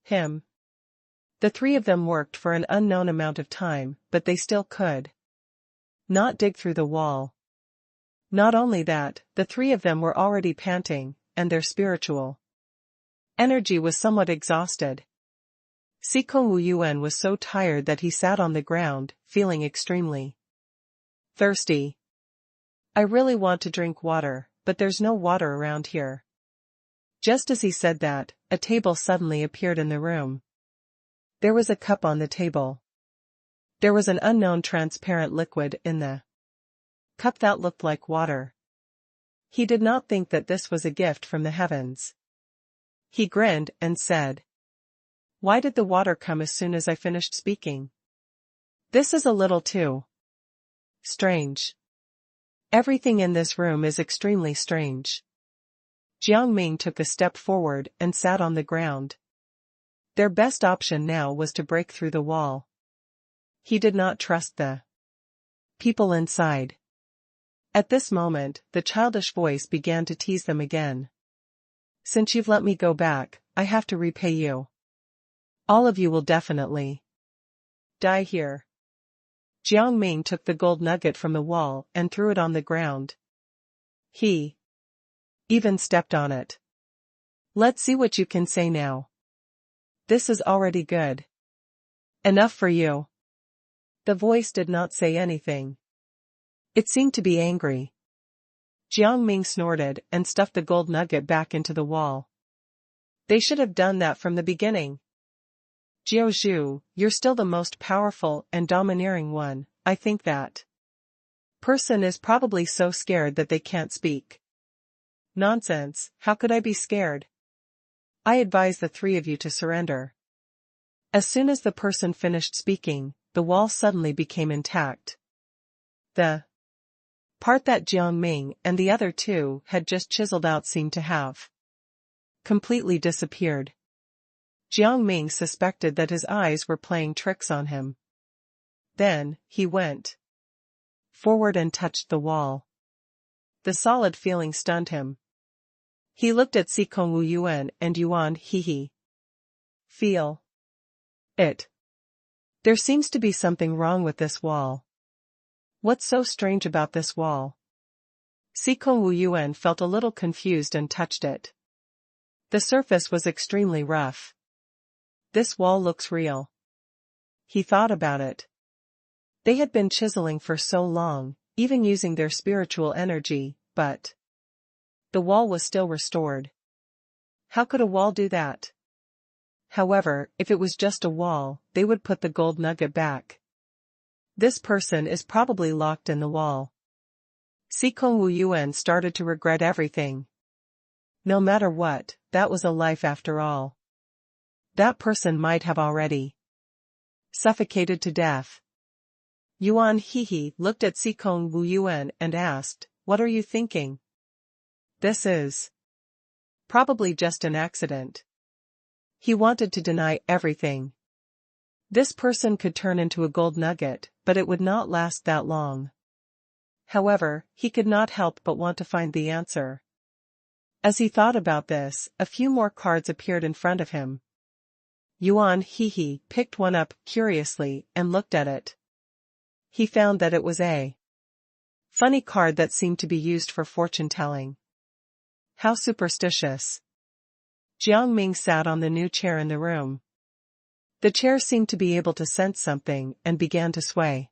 him. The three of them worked for an unknown amount of time, but they still could not dig through the wall. Not only that, the three of them were already panting, and their spiritual energy was somewhat exhausted. Sikong Wu Yuan was so tired that he sat on the ground, feeling extremely thirsty. I really want to drink water, but there's no water around here. Just as he said that, a table suddenly appeared in the room. There was a cup on the table. There was an unknown transparent liquid in the cup that looked like water. He did not think that this was a gift from the heavens. He grinned and said, why did the water come as soon as I finished speaking? This is a little too strange. Everything in this room is extremely strange. Jiang Ming took a step forward and sat on the ground. Their best option now was to break through the wall. He did not trust the people inside. At this moment, the childish voice began to tease them again. Since you've let me go back, I have to repay you. All of you will definitely die here. Jiang Ming took the gold nugget from the wall and threw it on the ground. He even stepped on it. Let's see what you can say now. This is already good enough for you. The voice did not say anything. It seemed to be angry. Jiang Ming snorted and stuffed the gold nugget back into the wall. They should have done that from the beginning. Jiao Zhu, you're still the most powerful and domineering one. I think that person is probably so scared that they can't speak. Nonsense, how could I be scared? I advise the three of you to surrender. As soon as the person finished speaking, the wall suddenly became intact. The part that Jiang Ming and the other two had just chiseled out seemed to have completely disappeared. Jiang Ming suspected that his eyes were playing tricks on him. Then, he went forward and touched the wall. The solid feeling stunned him. He looked at Sikong Wu Yuan and Yuan Hehe. Feel it. There seems to be something wrong with this wall. What's so strange about this wall? Sikong Wu Yuan felt a little confused and touched it. The surface was extremely rough. This wall looks real. He thought about it. They had been chiseling for so long, even using their spiritual energy, but the wall was still restored. How could a wall do that? However, if it was just a wall, they would put the gold nugget back. This person is probably locked in the wall. Sikong Wu Yuan started to regret everything. No matter what, that was a life after all. That person might have already suffocated to death. Yuan Hehe looked at Sikong Wu Yuan and asked, what are you thinking? This is probably just an accident. He wanted to deny everything. This person could turn into a gold nugget, but it would not last that long. However, he could not help but want to find the answer. As he thought about this, a few more cards appeared in front of him. Yuan Hehe picked one up curiously and looked at it. He found that it was a funny card that seemed to be used for fortune-telling. How superstitious. Jiang Ming sat on the new chair in the room. The chair seemed to be able to sense something and began to sway.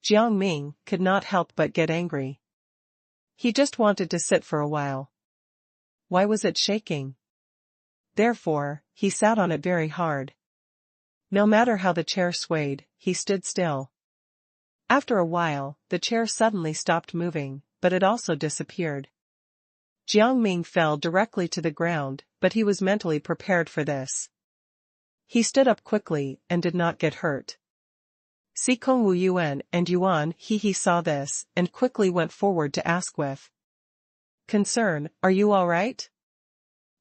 Jiang Ming could not help but get angry. He just wanted to sit for a while. Why was it shaking? Therefore, he sat on it very hard. No matter how the chair swayed, he stood still. After a while, the chair suddenly stopped moving, but it also disappeared. Jiang Ming fell directly to the ground, but he was mentally prepared for this. He stood up quickly and did not get hurt. Sikong Wu Yuan and Yuan He saw this and quickly went forward to ask with concern, "Are you all right?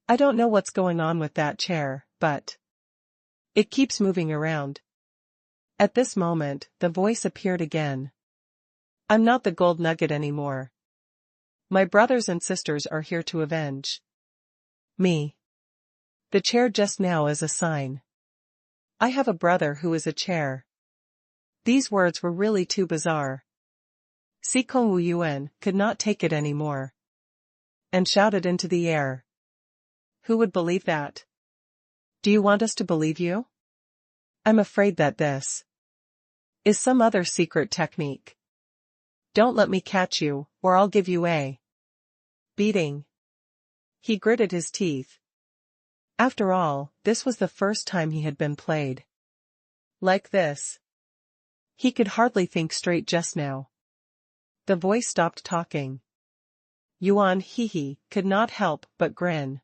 I don't know what's going on with that chair, but it keeps moving around." At this moment, the voice appeared again. "I'm not the gold nugget anymore. My brothers and sisters are here to avenge me. The chair just now is a sign. I have a brother who is a chair." These words were really too bizarre. Sikong Wu Yuan could not take it anymore and shouted into the air. "Who would believe that? Do you want us to believe you? I'm afraid that this is some other secret technique. Don't let me catch you, or I'll give you a beating." He gritted his teeth. After all, this was the first time he had been played like this. He could hardly think straight just now. The voice stopped talking. Yuan He could not help but grin.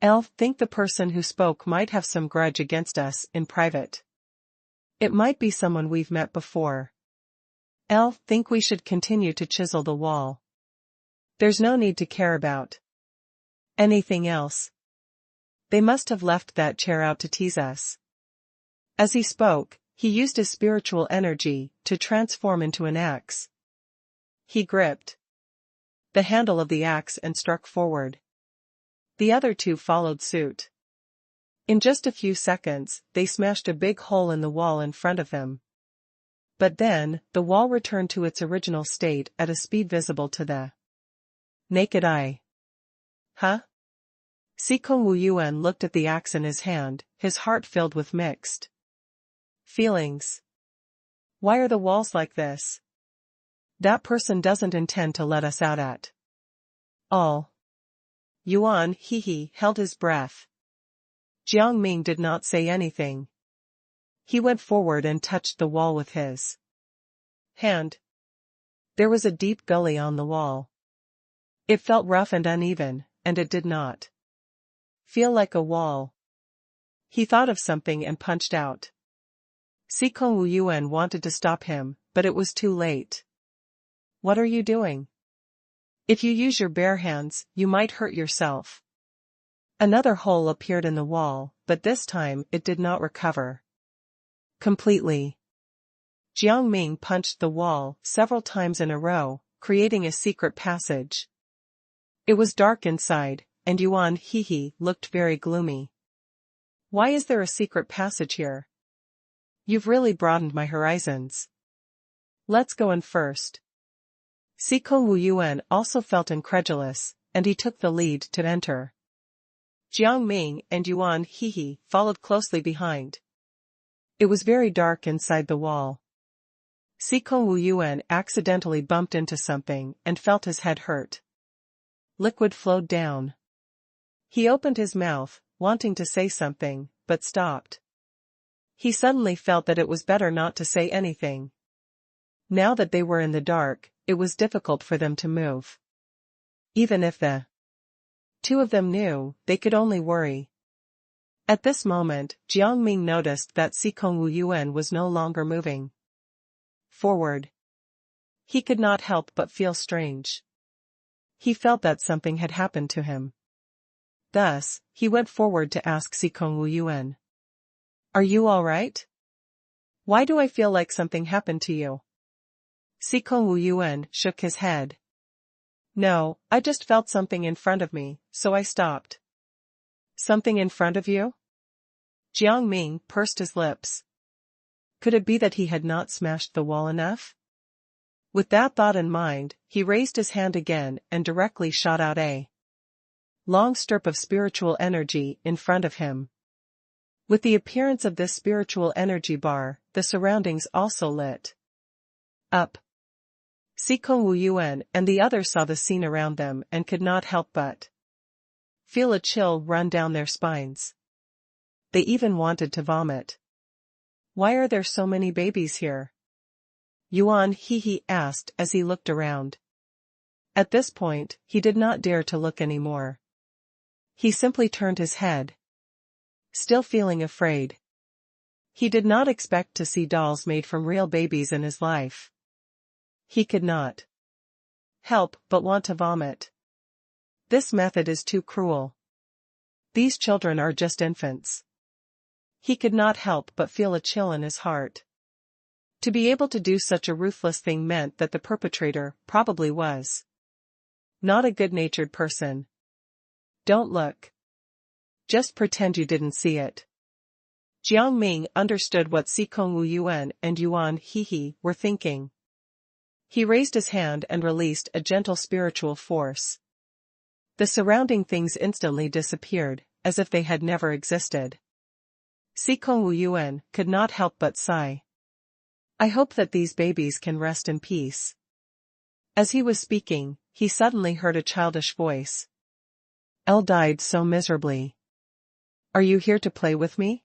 "I'll think the person who spoke might have some grudge against us in private. It might be someone we've met before. I'll think we should continue to chisel the wall. There's no need to care about anything else. They must have left that chair out to tease us." As he spoke, he used his spiritual energy to transform into an axe. He gripped the handle of the axe and struck forward. The other two followed suit. In just a few seconds, they smashed a big hole in the wall in front of them. But then, the wall returned to its original state at a speed visible to the naked eye. Huh? Sikong Wu Yuan looked at the axe in his hand, his heart filled with mixed feelings. Why are the walls like this? That person doesn't intend to let us out at all. Yuan He held his breath. Jiang Ming did not say anything. He went forward and touched the wall with his hand. There was a deep gully on the wall. It felt rough and uneven, and it did not feel like a wall. He thought of something and punched out. Sikong Wu Yuan wanted to stop him, but it was too late. "What are you doing? If you use your bare hands, you might hurt yourself." Another hole appeared in the wall, but this time it did not recover completely. Jiang Ming punched the wall several times in a row, creating a secret passage. It was dark inside, and Yuan He looked very gloomy. "Why is there a secret passage here? You've really broadened my horizons. Let's go in first." Sikong Wu Yuan also felt incredulous, and he took the lead to enter. Jiang Ming and Yuan He followed closely behind. It was very dark inside the wall. Sikong Wu Yuan accidentally bumped into something and felt his head hurt. Liquid flowed down. He opened his mouth, wanting to say something, but stopped. He suddenly felt that it was better not to say anything. Now that they were in the dark, it was difficult for them to move. Even if the two of them knew, they could only worry. At this moment, Jiang Ming noticed that Sikong Wu Yuan was no longer moving forward. He could not help but feel strange. He felt that something had happened to him. Thus, he went forward to ask Sikong Wu Yuan, "Are you all right? Why do I feel like something happened to you?" Sikong Wu Yuan shook his head. "No, I just felt something in front of me, so I stopped." "Something in front of you?" Jiang Ming pursed his lips. Could it be that he had not smashed the wall enough? With that thought in mind, he raised his hand again and directly shot out a long strip of spiritual energy in front of him. With the appearance of this spiritual energy bar, the surroundings also lit up. Sikong Wu Yuan and the others saw the scene around them and could not help but feel a chill run down their spines. They even wanted to vomit. Why are there so many babies here? Yuan He asked as he looked around. At this point, he did not dare to look anymore. He simply turned his head, still feeling afraid. He did not expect to see dolls made from real babies in his life. He could not help but want to vomit. This method is too cruel. These children are just infants. He could not help but feel a chill in his heart. To be able to do such a ruthless thing meant that the perpetrator probably was not a good-natured person. Don't look. Just pretend you didn't see it. Jiang Ming understood what Sikong Wu Yuan and Yuan He were thinking. He raised his hand and released a gentle spiritual force. The surrounding things instantly disappeared, as if they had never existed. Sikong Wu Yuan could not help but sigh. I hope that these babies can rest in peace. As he was speaking, he suddenly heard a childish voice. Elle died so miserably. Are you here to play with me?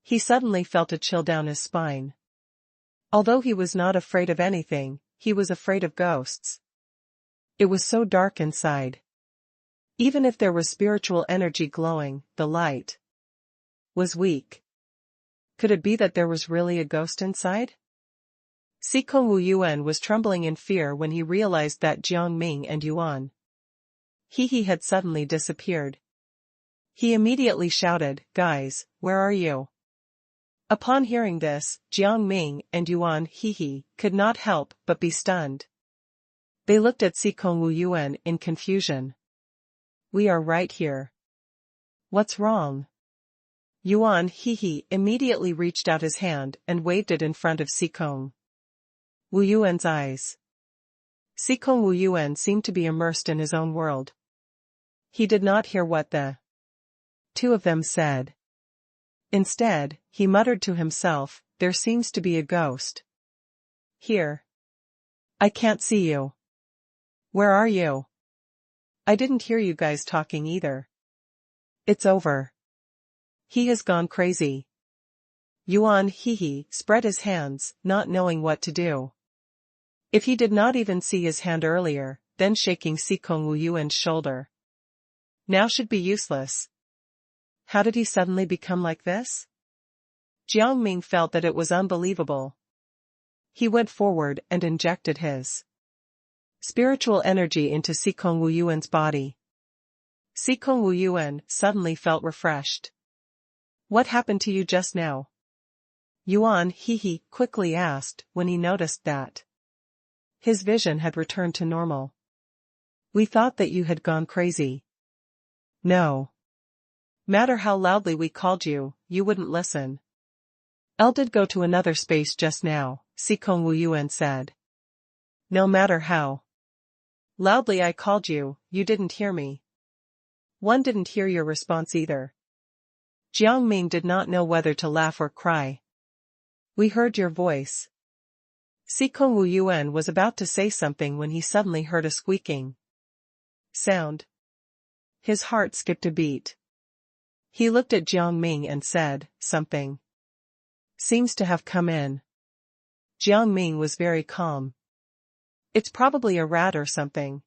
He suddenly felt a chill down his spine. Although he was not afraid of anything, he was afraid of ghosts. It was so dark inside. Even if there was spiritual energy glowing, the light was weak. Could it be that there was really a ghost inside? Sikong Wu Yuan was trembling in fear when he realized that Jiang Ming and Yuan He had suddenly disappeared. He immediately shouted, Guys, where are you? Upon hearing this, Jiang Ming and Yuan He could not help but be stunned. They looked at Sikong Wu Yuan in confusion. We are right here. What's wrong? Yuan He immediately reached out his hand and waved it in front of Sikong Wu Yuan's eyes. Sikong Wu Yuan seemed to be immersed in his own world. He did not hear what the two of them said. Instead, he muttered to himself, there seems to be a ghost here. I can't see you. Where are you? I didn't hear you guys talking either. It's over. He has gone crazy. Yuan He spread his hands, not knowing what to do. If he did not even see his hand earlier, then shaking Sikong Wu Yuan's shoulder now should be useless. How did he suddenly become like this? Jiang Ming felt that it was unbelievable. He went forward and injected his spiritual energy into Sikong Wu Yuan's body. Sikong Wu Yuan suddenly felt refreshed. What happened to you just now? Yuan He quickly asked when he noticed that his vision had returned to normal. We thought that you had gone crazy. No matter how loudly we called you, you wouldn't listen. Elle did go to another space just now, Sikong Wu Yuan said. No matter how loudly I called you, you didn't hear me. One didn't hear your response either. Jiang Ming did not know whether to laugh or cry. We heard your voice. Sikong Wu Yuan was about to say something when he suddenly heard a squeaking sound. His heart skipped a beat. He looked at Jiang Ming and said, something seems to have come in. Jiang Ming was very calm. It's probably a rat or something.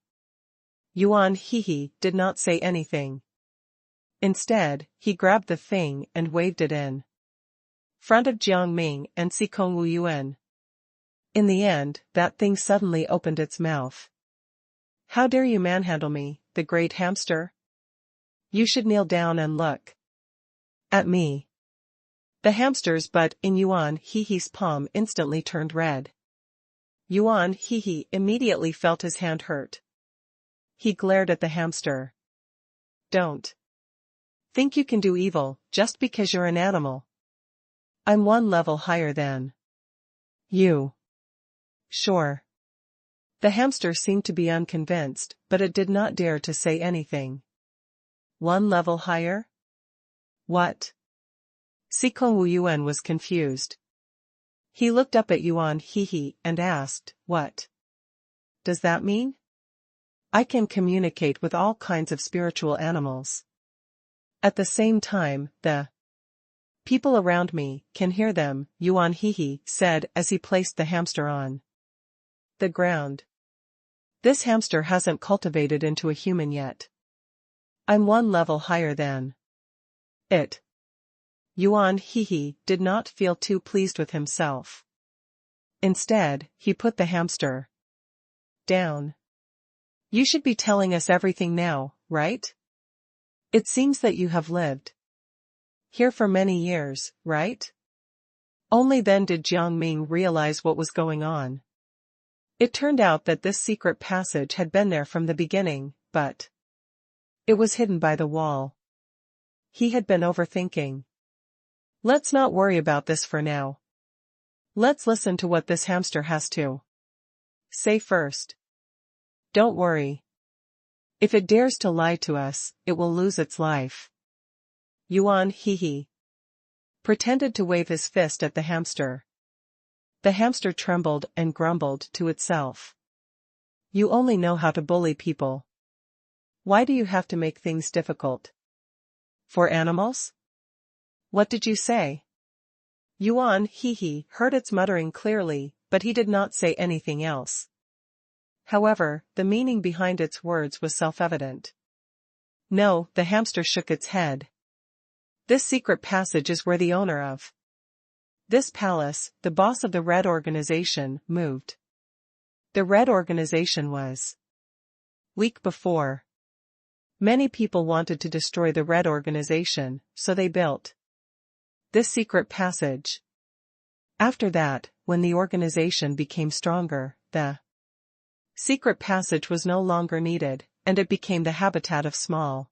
Yuan He did not say anything. Instead, he grabbed the thing and waved it in front of Jiang Ming and Sikong Wu Yuan. In the end, that thing suddenly opened its mouth. How dare you manhandle me, the great hamster? You should kneel down and look at me. The hamster's butt in Yuan He's palm instantly turned red. Yuan He immediately felt his hand hurt. He glared at the hamster. Don't think you can do evil just because you're an animal. I'm one level higher than you. Sure. The hamster seemed to be unconvinced, but it did not dare to say anything. 1 level higher? What? Sikong Wu Yuan was confused. He looked up at Yuan Hehe and asked, what does that mean? I can communicate with all kinds of spiritual animals. At the same time, the people around me can hear them, Yuan Hehe said as he placed the hamster on the ground. This hamster hasn't cultivated into a human yet. I'm 1 level higher than it. Yuan Hehe did not feel too pleased with himself. Instead, he put the hamster down. You should be telling us everything now, right? It seems that you have lived here for many years, right? Only then did Jiang Ming realize what was going on. It turned out that this secret passage had been there from the beginning, but it was hidden by the wall. He had been overthinking. Let's not worry about this for now. Let's listen to what this hamster has to say first. Don't worry. If it dares to lie to us, it will lose its life. Yuan Hehe pretended to wave his fist at the hamster. The hamster trembled and grumbled to itself. You only know how to bully people. Why do you have to make things difficult? For animals? What did you say? Yuan Hehe heard its muttering clearly, but he did not say anything else. However, the meaning behind its words was self-evident. No, the hamster shook its head. This secret passage is where the owner of this palace, the boss of the Red Organization, moved. The Red Organization was weak before. Many people wanted to destroy the Red Organization, so they built this secret passage. After that, when the organization became stronger, the secret passage was no longer needed, and it became the habitat of small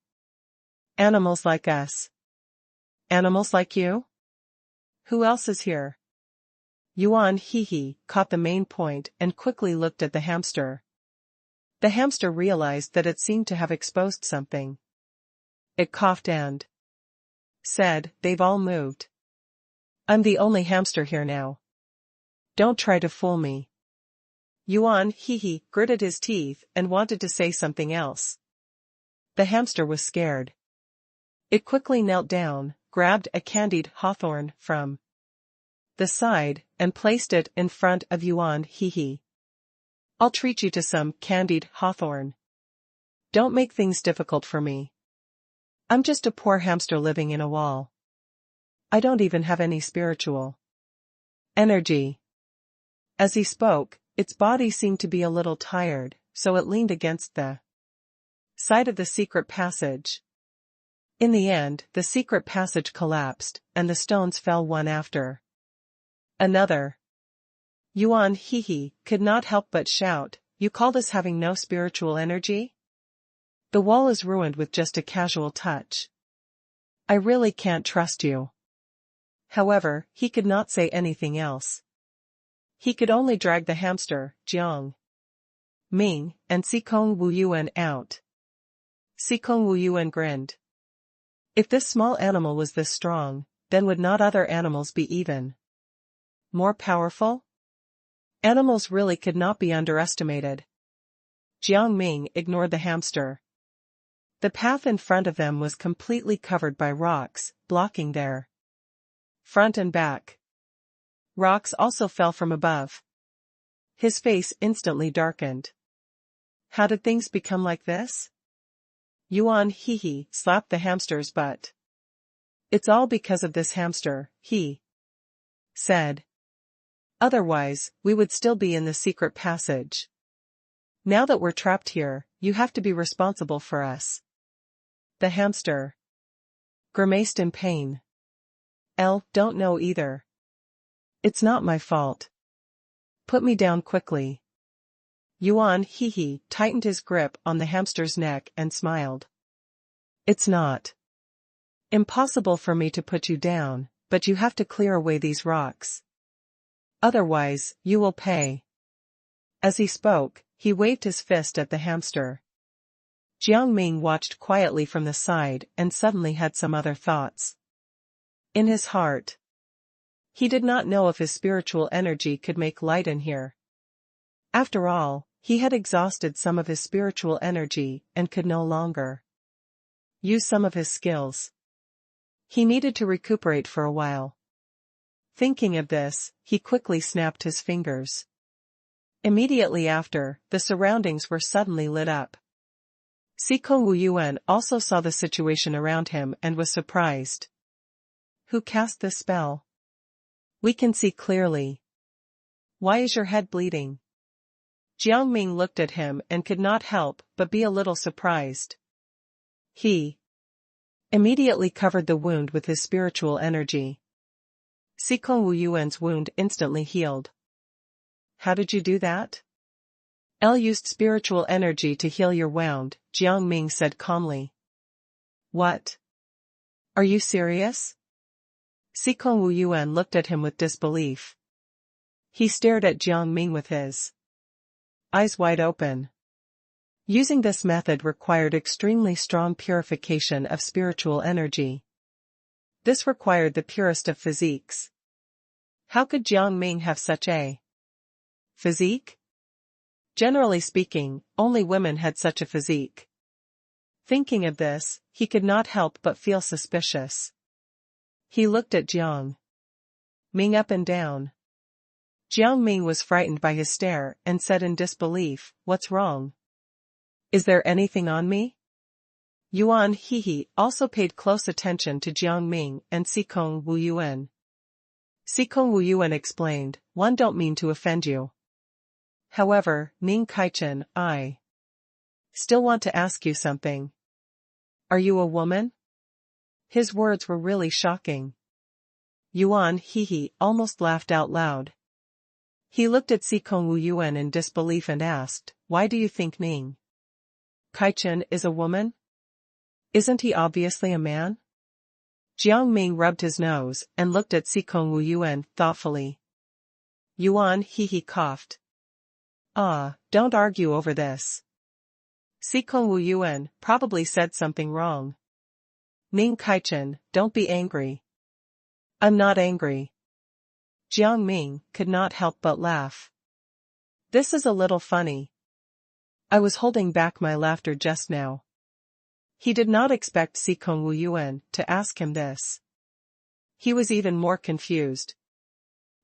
animals like us. Animals like you? Who else is here? Yuan Hehe caught the main point and quickly looked at the hamster. The hamster realized that it seemed to have exposed something. It coughed and said, they've all moved. I'm the only hamster here now. Don't try to fool me. Yuan Hehe gritted his teeth and wanted to say something else. The hamster was scared. It quickly knelt down, grabbed a candied hawthorn from the side, and placed it in front of Yuan Hehe. I'll treat you to some candied hawthorn. Don't make things difficult for me. I'm just a poor hamster living in a wall. I don't even have any spiritual energy. As he spoke, its body seemed to be a little tired, so it leaned against the side of the secret passage. In the end, the secret passage collapsed, and the stones fell one after another. Yuan Hehe could not help but shout, you call this having no spiritual energy? The wall is ruined with just a casual touch. I really can't trust you. However, he could not say anything else. He could only drag the hamster, Jiang Ming, and Sikong Wu Yuan out. Sikong Wu Yuan grinned. If this small animal was this strong, then would not other animals be even more powerful? Animals really could not be underestimated. Jiang Ming ignored the hamster. The path in front of them was completely covered by rocks, blocking their front and back. Rocks also fell from above. His face instantly darkened. How did things become like this? Yuan Hehe slapped the hamster's butt. It's all because of this hamster, he said. Otherwise, we would still be in the secret passage. Now that we're trapped here, you have to be responsible for us. The hamster grimaced in pain. Don't know either. It's not my fault. Put me down quickly. Yuan Hehe tightened his grip on the hamster's neck and smiled. It's not impossible for me to put you down, but you have to clear away these rocks. Otherwise, you will pay. As he spoke, he waved his fist at the hamster. Jiang Ming watched quietly from the side and suddenly had some other thoughts. In his heart, he did not know if his spiritual energy could make light in here. After all, he had exhausted some of his spiritual energy and could no longer use some of his skills. He needed to recuperate for a while. Thinking of this, he quickly snapped his fingers. Immediately after, the surroundings were suddenly lit up. Sikong Wuyuan also saw the situation around him and was surprised. Who cast this spell? We can see clearly. Why is your head bleeding? Jiang Ming looked at him and could not help but be a little surprised. He immediately covered the wound with his spiritual energy. Sikong Wuyuan's wound instantly healed. How did you do that? El used spiritual energy to heal your wound, Jiang Ming said calmly. What? Are you serious? Sikong Wuyuan looked at him with disbelief. He stared at Jiang Ming with his eyes wide open. Using this method required extremely strong purification of spiritual energy. This required the purest of physiques. How could Jiang Ming have such a physique? Generally speaking, only women had such a physique. Thinking of this, he could not help but feel suspicious. He looked at Jiang Ming up and down. Jiang Ming was frightened by his stare and said in disbelief, "What's wrong? Is there anything on me?" Yuan Hehe also paid close attention to Jiang Ming and Sikong Wuyuan. Sikong Wuyuan explained, "One don't mean to offend you. However, Ning Kaichen, I still want to ask you something. Are you a woman?" His words were really shocking. Yuan Hehe almost laughed out loud. He looked at Sikong Wuyuan in disbelief and asked, "Why do you think Ning Kaichen is a woman? Isn't he obviously a man?" Jiang Ming rubbed his nose and looked at Sikong Wuyuan thoughtfully. Yuan Hehe coughed. Don't argue over this. Sikong Wuyuan probably said something wrong. Ning Kaichen, don't be angry. I'm not angry. Jiang Ming could not help but laugh. This is a little funny. I was holding back my laughter just now. He did not expect Sikong Wuyuan to ask him this. He was even more confused.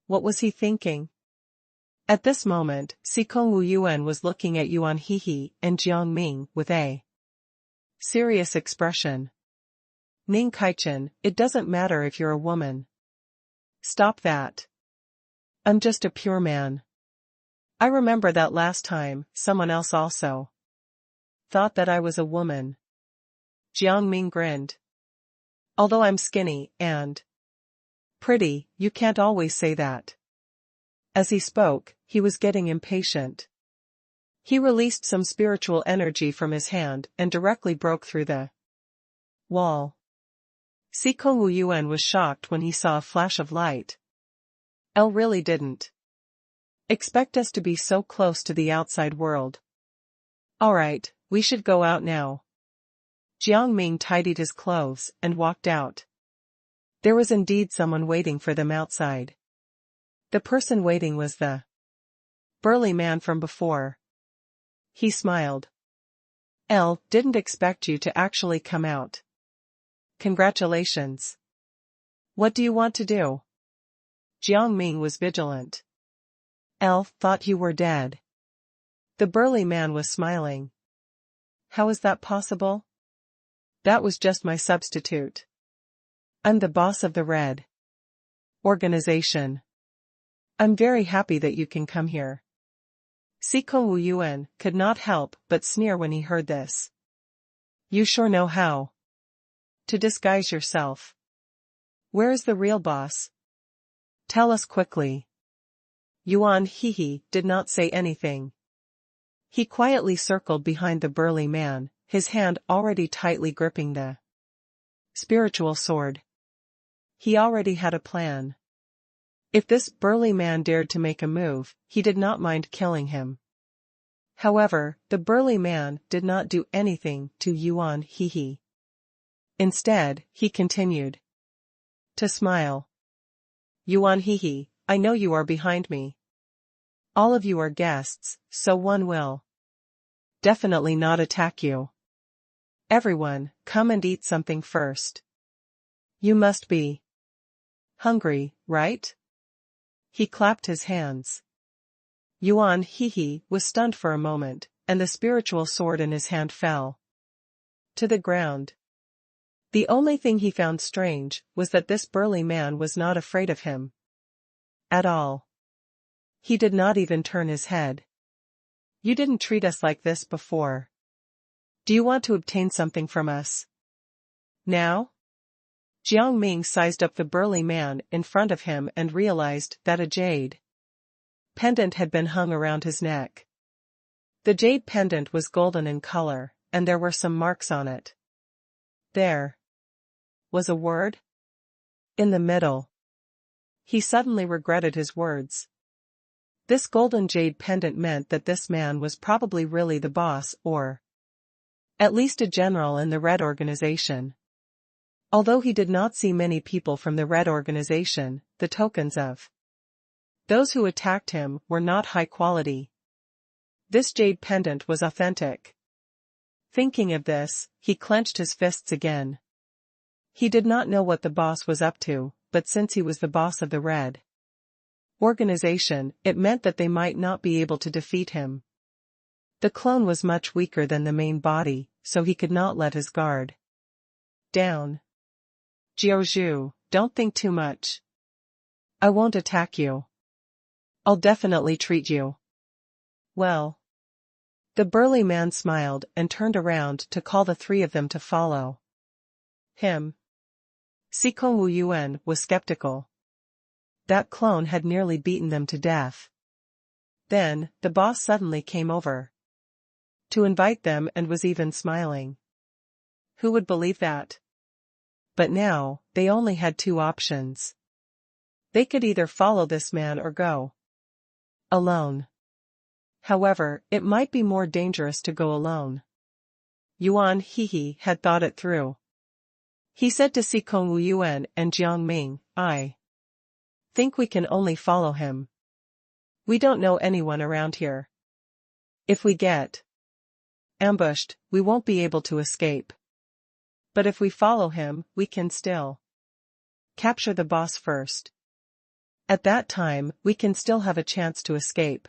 What was he thinking? At this moment, Sikong Wuyuan was looking at Yuan Hehe and Jiang Ming with a serious expression. Ning Kaichen, it doesn't matter if you're a woman. Stop that. I'm just a pure man. I remember that last time, someone else also thought that I was a woman. Jiang Ming grinned. Although I'm skinny and pretty, you can't always say that. As he spoke, he was getting impatient. He released some spiritual energy from his hand and directly broke through the wall. Sikong Wuyuan was shocked when he saw a flash of light. El really didn't expect us to be so close to the outside world. Alright, we should go out now. Jiang Ming tidied his clothes and walked out. There was indeed someone waiting for them outside. The person waiting was the burly man from before. He smiled. El didn't expect you to actually come out. Congratulations. What do you want to do? Jiang Ming was vigilant. El thought you were dead. The burly man was smiling. How is that possible? That was just my substitute. I'm the boss of the Red Organization. I'm very happy that you can come here. Sikong Wuyuan could not help but sneer when he heard this. You sure know how to disguise yourself. Where is the real boss? Tell us quickly. Yuan Hehe did not say anything. He quietly circled behind the burly man, his hand already tightly gripping the spiritual sword. He already had a plan. If this burly man dared to make a move, he did not mind killing him. However, the burly man did not do anything to Yuan Hehe. Instead, he continued to smile. Yuan Hehe, I know you are behind me. All of you are guests, so one will definitely not attack you. Everyone, come and eat something first. You must be hungry, right? He clapped his hands. Yuan Hehe was stunned for a moment, and the spiritual sword in his hand fell to the ground. The only thing he found strange was that this burly man was not afraid of him at all. He did not even turn his head. You didn't treat us like this before. Do you want to obtain something from us now? Jiang Ming sized up the burly man in front of him and realized that a jade pendant had been hung around his neck. The jade pendant was golden in color, and there were some marks on it. There was a word in the middle. He suddenly regretted his words. This golden jade pendant meant that this man was probably really the boss, or at least a general in the Red Organization. Although he did not see many people from the Red Organization, the tokens of those who attacked him were not high quality. This jade pendant was authentic. Thinking of this, he clenched his fists again. He did not know what the boss was up to, but since he was the boss of the Red Organization, it meant that they might not be able to defeat him. The clone was much weaker than the main body, so he could not let his guard down. Jiaozhu, don't think too much. I won't attack you. I'll definitely treat you well. The burly man smiled and turned around to call the three of them to follow him. Sikong Wu Yuan was skeptical. That clone had nearly beaten them to death. Then, the boss suddenly came over to invite them and was even smiling. Who would believe that? But now, they only had two options. They could either follow this man or go alone. However, it might be more dangerous to go alone. Yuan Hehe had thought it through. He said to Sikong Wu Yuan and Jiang Ming, I think we can only follow him. We don't know anyone around here. If we get ambushed, we won't be able to escape. But if we follow him, we can still capture the boss first. At that time, we can still have a chance to escape.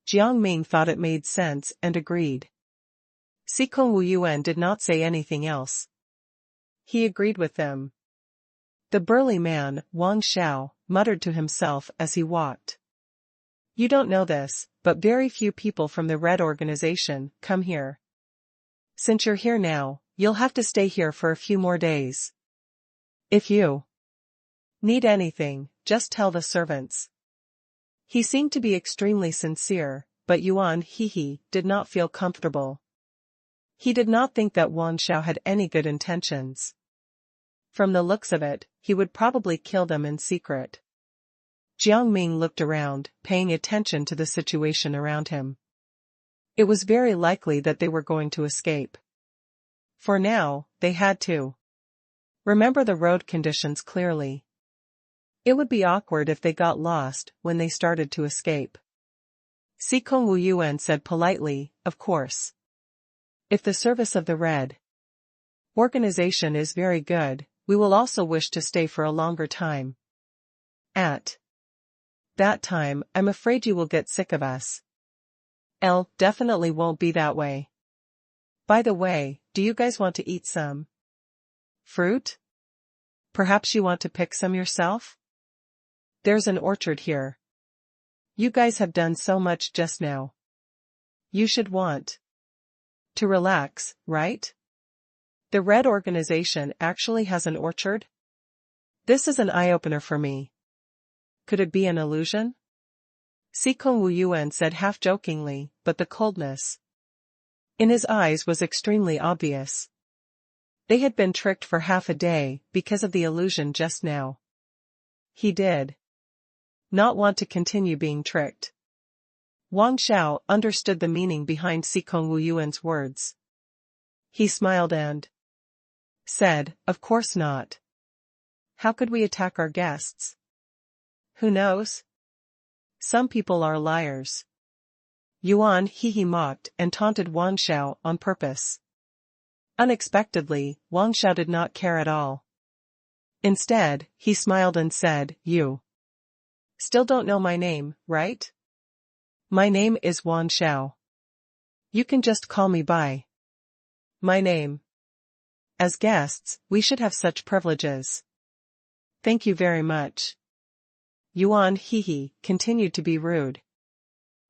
Jiang Ming thought it made sense and agreed. Sikong Wu Yuan did not say anything else. He agreed with them. The burly man, Wang Xiao, muttered to himself as he walked. You don't know this, but very few people from the Red Organization come here. Since you're here now, you'll have to stay here for a few more days. If you need anything, just tell the servants. He seemed to be extremely sincere, but Yuan Hehe did not feel comfortable. He did not think that Wang Xiao had any good intentions. From the looks of it, he would probably kill them in secret. Jiang Ming looked around, paying attention to the situation around him. It was very likely that they were going to escape. For now, they had to remember the road conditions clearly. It would be awkward if they got lost when they started to escape. Sikong Wu Yuan said politely, of course. If the service of the Red Organization is very good, we will also wish to stay for a longer time. At that time, I'm afraid you will get sick of us. Definitely won't be that way. By the way, do you guys want to eat some fruit? Perhaps you want to pick some yourself? There's an orchard here. You guys have done so much just now. You should want to relax, right? The Red Organization actually has an orchard? This is an eye-opener for me. Could it be an illusion? Sikong Wu Yuan said half-jokingly, but the coldness in his eyes was extremely obvious. They had been tricked for half a day because of the illusion just now. He did not want to continue being tricked. Wang Xiao understood the meaning behind Xikong Wu Yuan's words. He smiled and said, "Of course not. How could we attack our guests? Who knows? Some people are liars." Yuan he mocked and taunted Wang Xiao on purpose. Unexpectedly, Wang Xiao did not care at all. Instead, he smiled and said, "You still don't know my name, right? My name is Wang Xiao. You can just call me by my name. As guests, we should have such privileges. Thank you very much." Yuan he continued to be rude.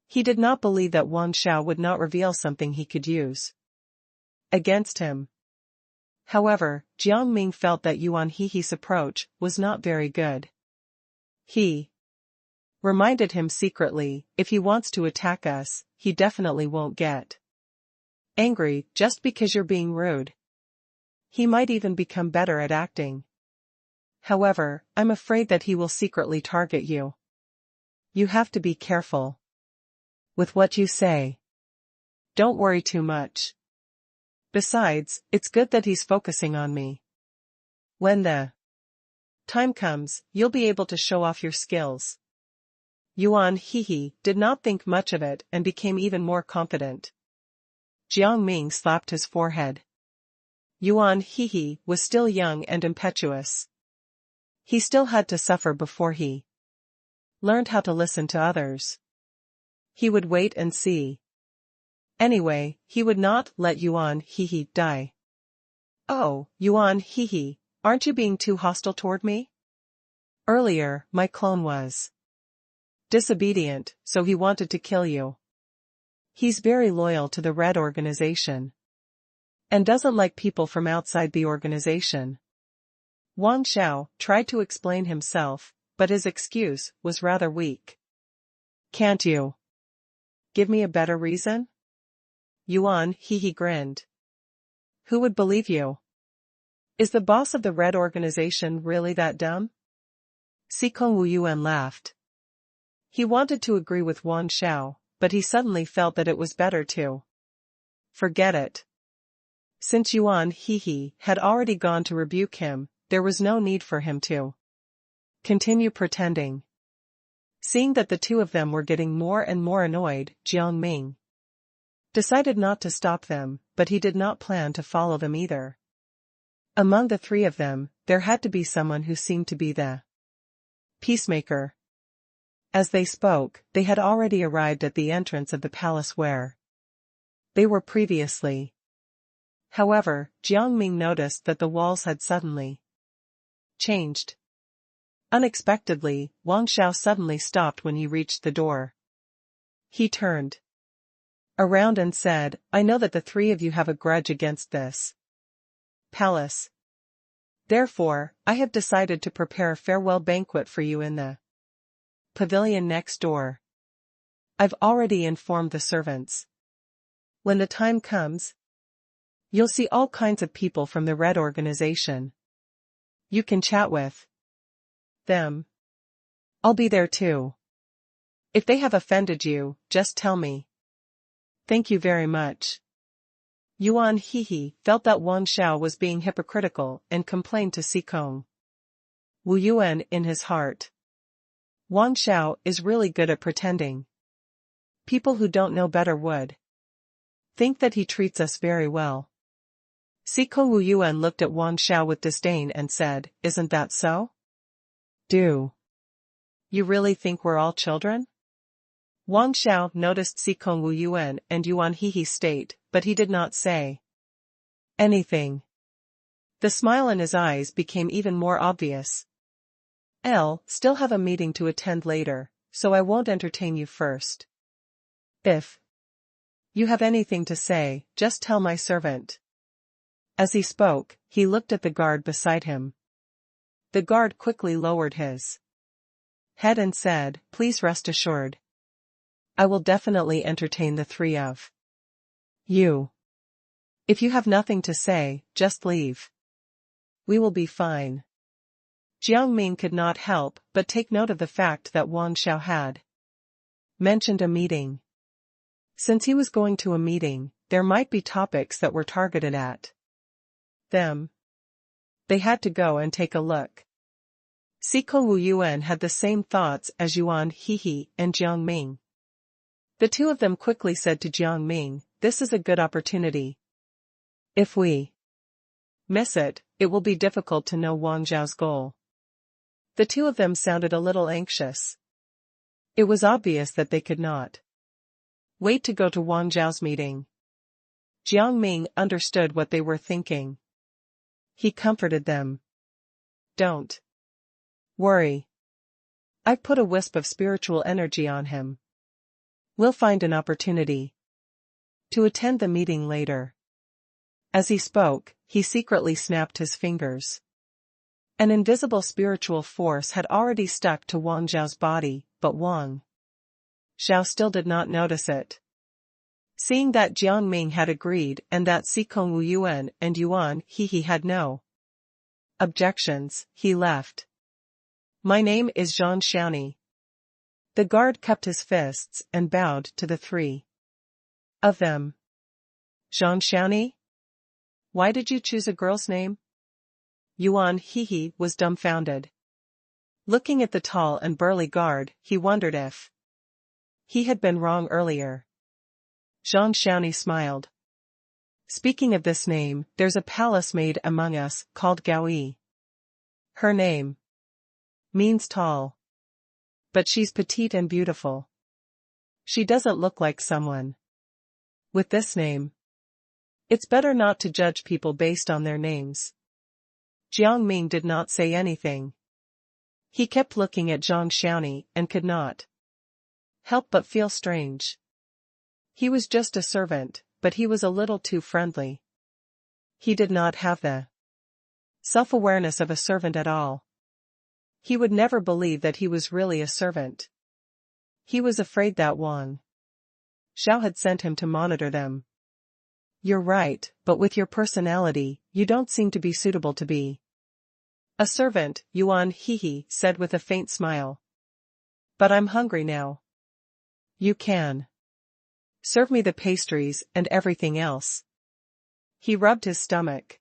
He did not believe that Wang Xiao would not reveal something he could use against him. However, Jiang Ming felt that Yuan he's approach was not very good. He reminded him secretly, if he wants to attack us, he definitely won't get angry just because you're being rude. He might even become better at acting. However, I'm afraid that he will secretly target you. You have to be careful with what you say. Don't worry too much. Besides, it's good that he's focusing on me. When the time comes, you'll be able to show off your skills. Yuan he did not think much of it and became even more confident. Jiang Ming slapped his forehead. Yuan he was still young and impetuous. He still had to suffer before he learned how to listen to others. He would wait and see. Anyway, he would not let Yuan he die. "Oh, Yuan he, aren't you being too hostile toward me? Earlier, my clone was disobedient, so he wanted to kill you. He's very loyal to the Red Organization and doesn't like people from outside the organization." Wang Xiao tried to explain himself, but his excuse was rather weak. "Can't you give me a better reason?" Yuan he grinned. "Who would believe you? Is the boss of the Red Organization really that dumb?" Xikong Wu Yuan laughed. He wanted to agree with Wang Xiao, but he suddenly felt that it was better to forget it. Since Yuan he had already gone to rebuke him, there was no need for him to continue pretending. Seeing that the two of them were getting more and more annoyed, Jiang Ming decided not to stop them, but he did not plan to follow them either. Among the three of them, there had to be someone who seemed to be the peacemaker. As they spoke, they had already arrived at the entrance of the palace where they were previously. However, Jiang Ming noticed that the walls had suddenly changed. Unexpectedly, Wang Xiao suddenly stopped when he reached the door. He turned around and said, "I know that the three of you have a grudge against this palace. Therefore, I have decided to prepare a farewell banquet for you in the pavilion next door. I've already informed the servants. When the time comes, you'll see all kinds of people from the Red Organization. You can chat with them. I'll be there too. If they have offended you, just tell me. Thank you very much." Yuan he felt that Wang Xiao was being hypocritical and complained to Xikong Wu Yuan in his heart. Wang Xiao is really good at pretending. People who don't know better would think that he treats us very well. Xikong Wu Yuan looked at Wang Xiao with disdain and said, "Isn't that so? Do you really think we're all children?" Wang Xiao noticed Xikong Wu Yuan and Yuan he's state, but he did not say anything. The smile in his eyes became even more obvious. "I'll still have a meeting to attend later, so I won't entertain you first. If you have anything to say, just tell my servant." As he spoke, he looked at the guard beside him. The guard quickly lowered his head and said, "Please rest assured. I will definitely entertain the three of you. If you have nothing to say, just leave. We will be fine." Jiang Ming could not help but take note of the fact that Wang Xiao had mentioned a meeting. Since he was going to a meeting, there might be topics that were targeted at them. They had to go and take a look. Siko Wu Yuan had the same thoughts as Yuan Hehe and Jiang Ming. The two of them quickly said to Jiang Ming, "This is a good opportunity. If we miss it, it will be difficult to know Wang Zhao's goal." The two of them sounded a little anxious. It was obvious that they could not wait to go to Wang Zhao's meeting. Jiang Ming understood what they were thinking. He comforted them. "Don't worry. I've put a wisp of spiritual energy on him. We'll find an opportunity to attend the meeting later." As he spoke, he secretly snapped his fingers. An invisible spiritual force had already stuck to Wang Zhao's body, but Wang Zhao still did not notice it. Seeing that Jiang Ming had agreed and that Siko Wu Yuan and Yuan Hehe had no objections, he left. "My name is Zhang Xiaoni." The guard cupped his fists and bowed to the three of them. "Zhang Xiaoni? Why did you choose a girl's name?" Yuan Hehe was dumbfounded. Looking at the tall and burly guard, he wondered if he had been wrong earlier. Zhang Xiaoni smiled. "Speaking of this name, there's a palace maid among us, called Gaoyi. Her name means tall. But she's petite and beautiful. She doesn't look like someone with this name. It's better not to judge people based on their names." Jiang Ming did not say anything. He kept looking at Zhang Xiaoni and could not help but feel strange. He was just a servant, but he was a little too friendly. He did not have the self-awareness of a servant at all. He would never believe that he was really a servant. He was afraid that Wang Zhao had sent him to monitor them. "You're right, but with your personality, you don't seem to be suitable to be a servant," Yuan Hehe said with a faint smile. "But I'm hungry now. You can serve me the pastries and everything else." He rubbed his stomach.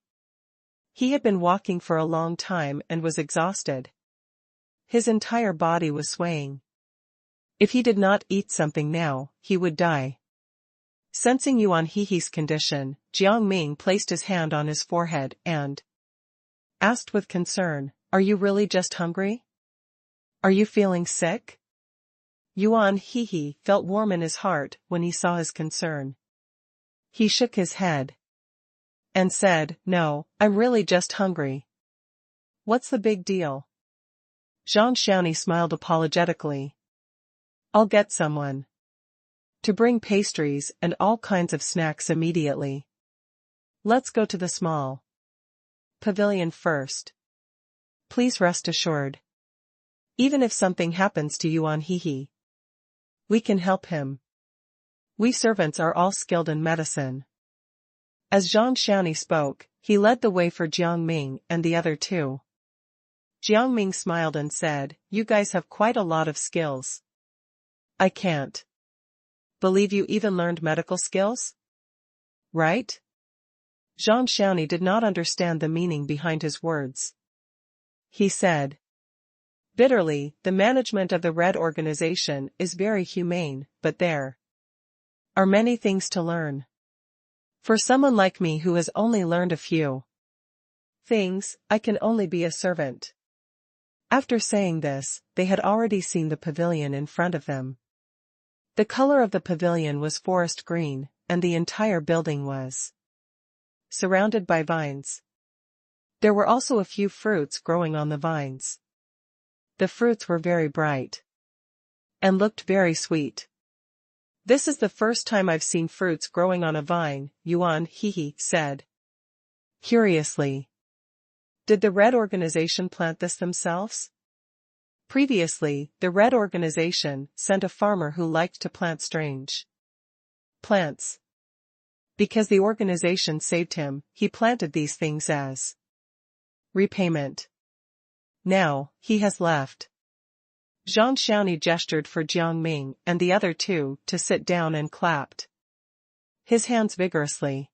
He had been walking for a long time and was exhausted. His entire body was swaying. If he did not eat something now, he would die. Sensing Yuan Hehe's condition, Jiang Ming placed his hand on his forehead and asked with concern, "Are you really just hungry? Are you feeling sick?" Yuan Hehe felt warm in his heart when he saw his concern. He shook his head and said, "No, I'm really just hungry." "What's the big deal?" Zhang Xiaoni smiled apologetically. "I'll get someone to bring pastries and all kinds of snacks immediately. Let's go to the small pavilion first. Please rest assured. Even if something happens to Yuan Hehe, we can help him. We servants are all skilled in medicine." As Zhang Xiaoni spoke, he led the way for Jiang Ming and the other two. Jiang Ming smiled and said, "You guys have quite a lot of skills. I can't believe you even learned medical skills? Right?" Zhang Xiaoni did not understand the meaning behind his words. He said bitterly, "The management of the Red Organization is very humane, but there are many things to learn. For someone like me who has only learned a few things, I can only be a servant." After saying this, they had already seen the pavilion in front of them. The color of the pavilion was forest green, and the entire building was surrounded by vines. There were also a few fruits growing on the vines. The fruits were very bright and looked very sweet. "This is the first time I've seen fruits growing on a vine," Yuan Hehe said curiously. "Did the Red Organization plant this themselves?" Previously, the Red Organization sent a farmer who liked to plant strange plants. Because the organization saved him, he planted these things as repayment. Now, he has left. Zhang Xiaoni gestured for Jiang Ming and the other two to sit down and clapped his hands vigorously.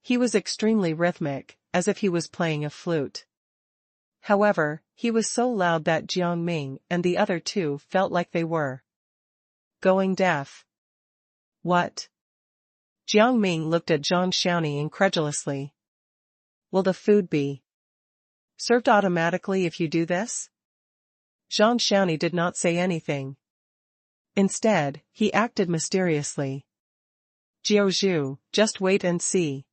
He was extremely rhythmic, as if he was playing a flute. However, he was so loud that Jiang Ming and the other two felt like they were going deaf. What? Jiang Ming looked at Zhang Xiaoni incredulously. Will the food be served automatically if you do this? Zhang Xiaoni did not say anything. Instead, he acted mysteriously. Jiao Zhu, just wait and see.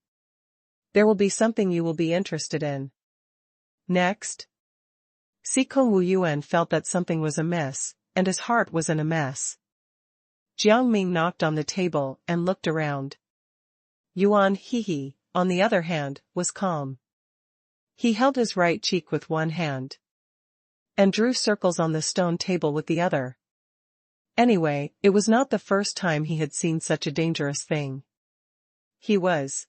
There will be something you will be interested in. Next. Sikong Wu Yuan felt that something was amiss, and his heart was in a mess. Jiang Ming knocked on the table and looked around. Yuan He, on the other hand, was calm. He held his right cheek with one hand and drew circles on the stone table with the other. Anyway, it was not the first time he had seen such a dangerous thing. He was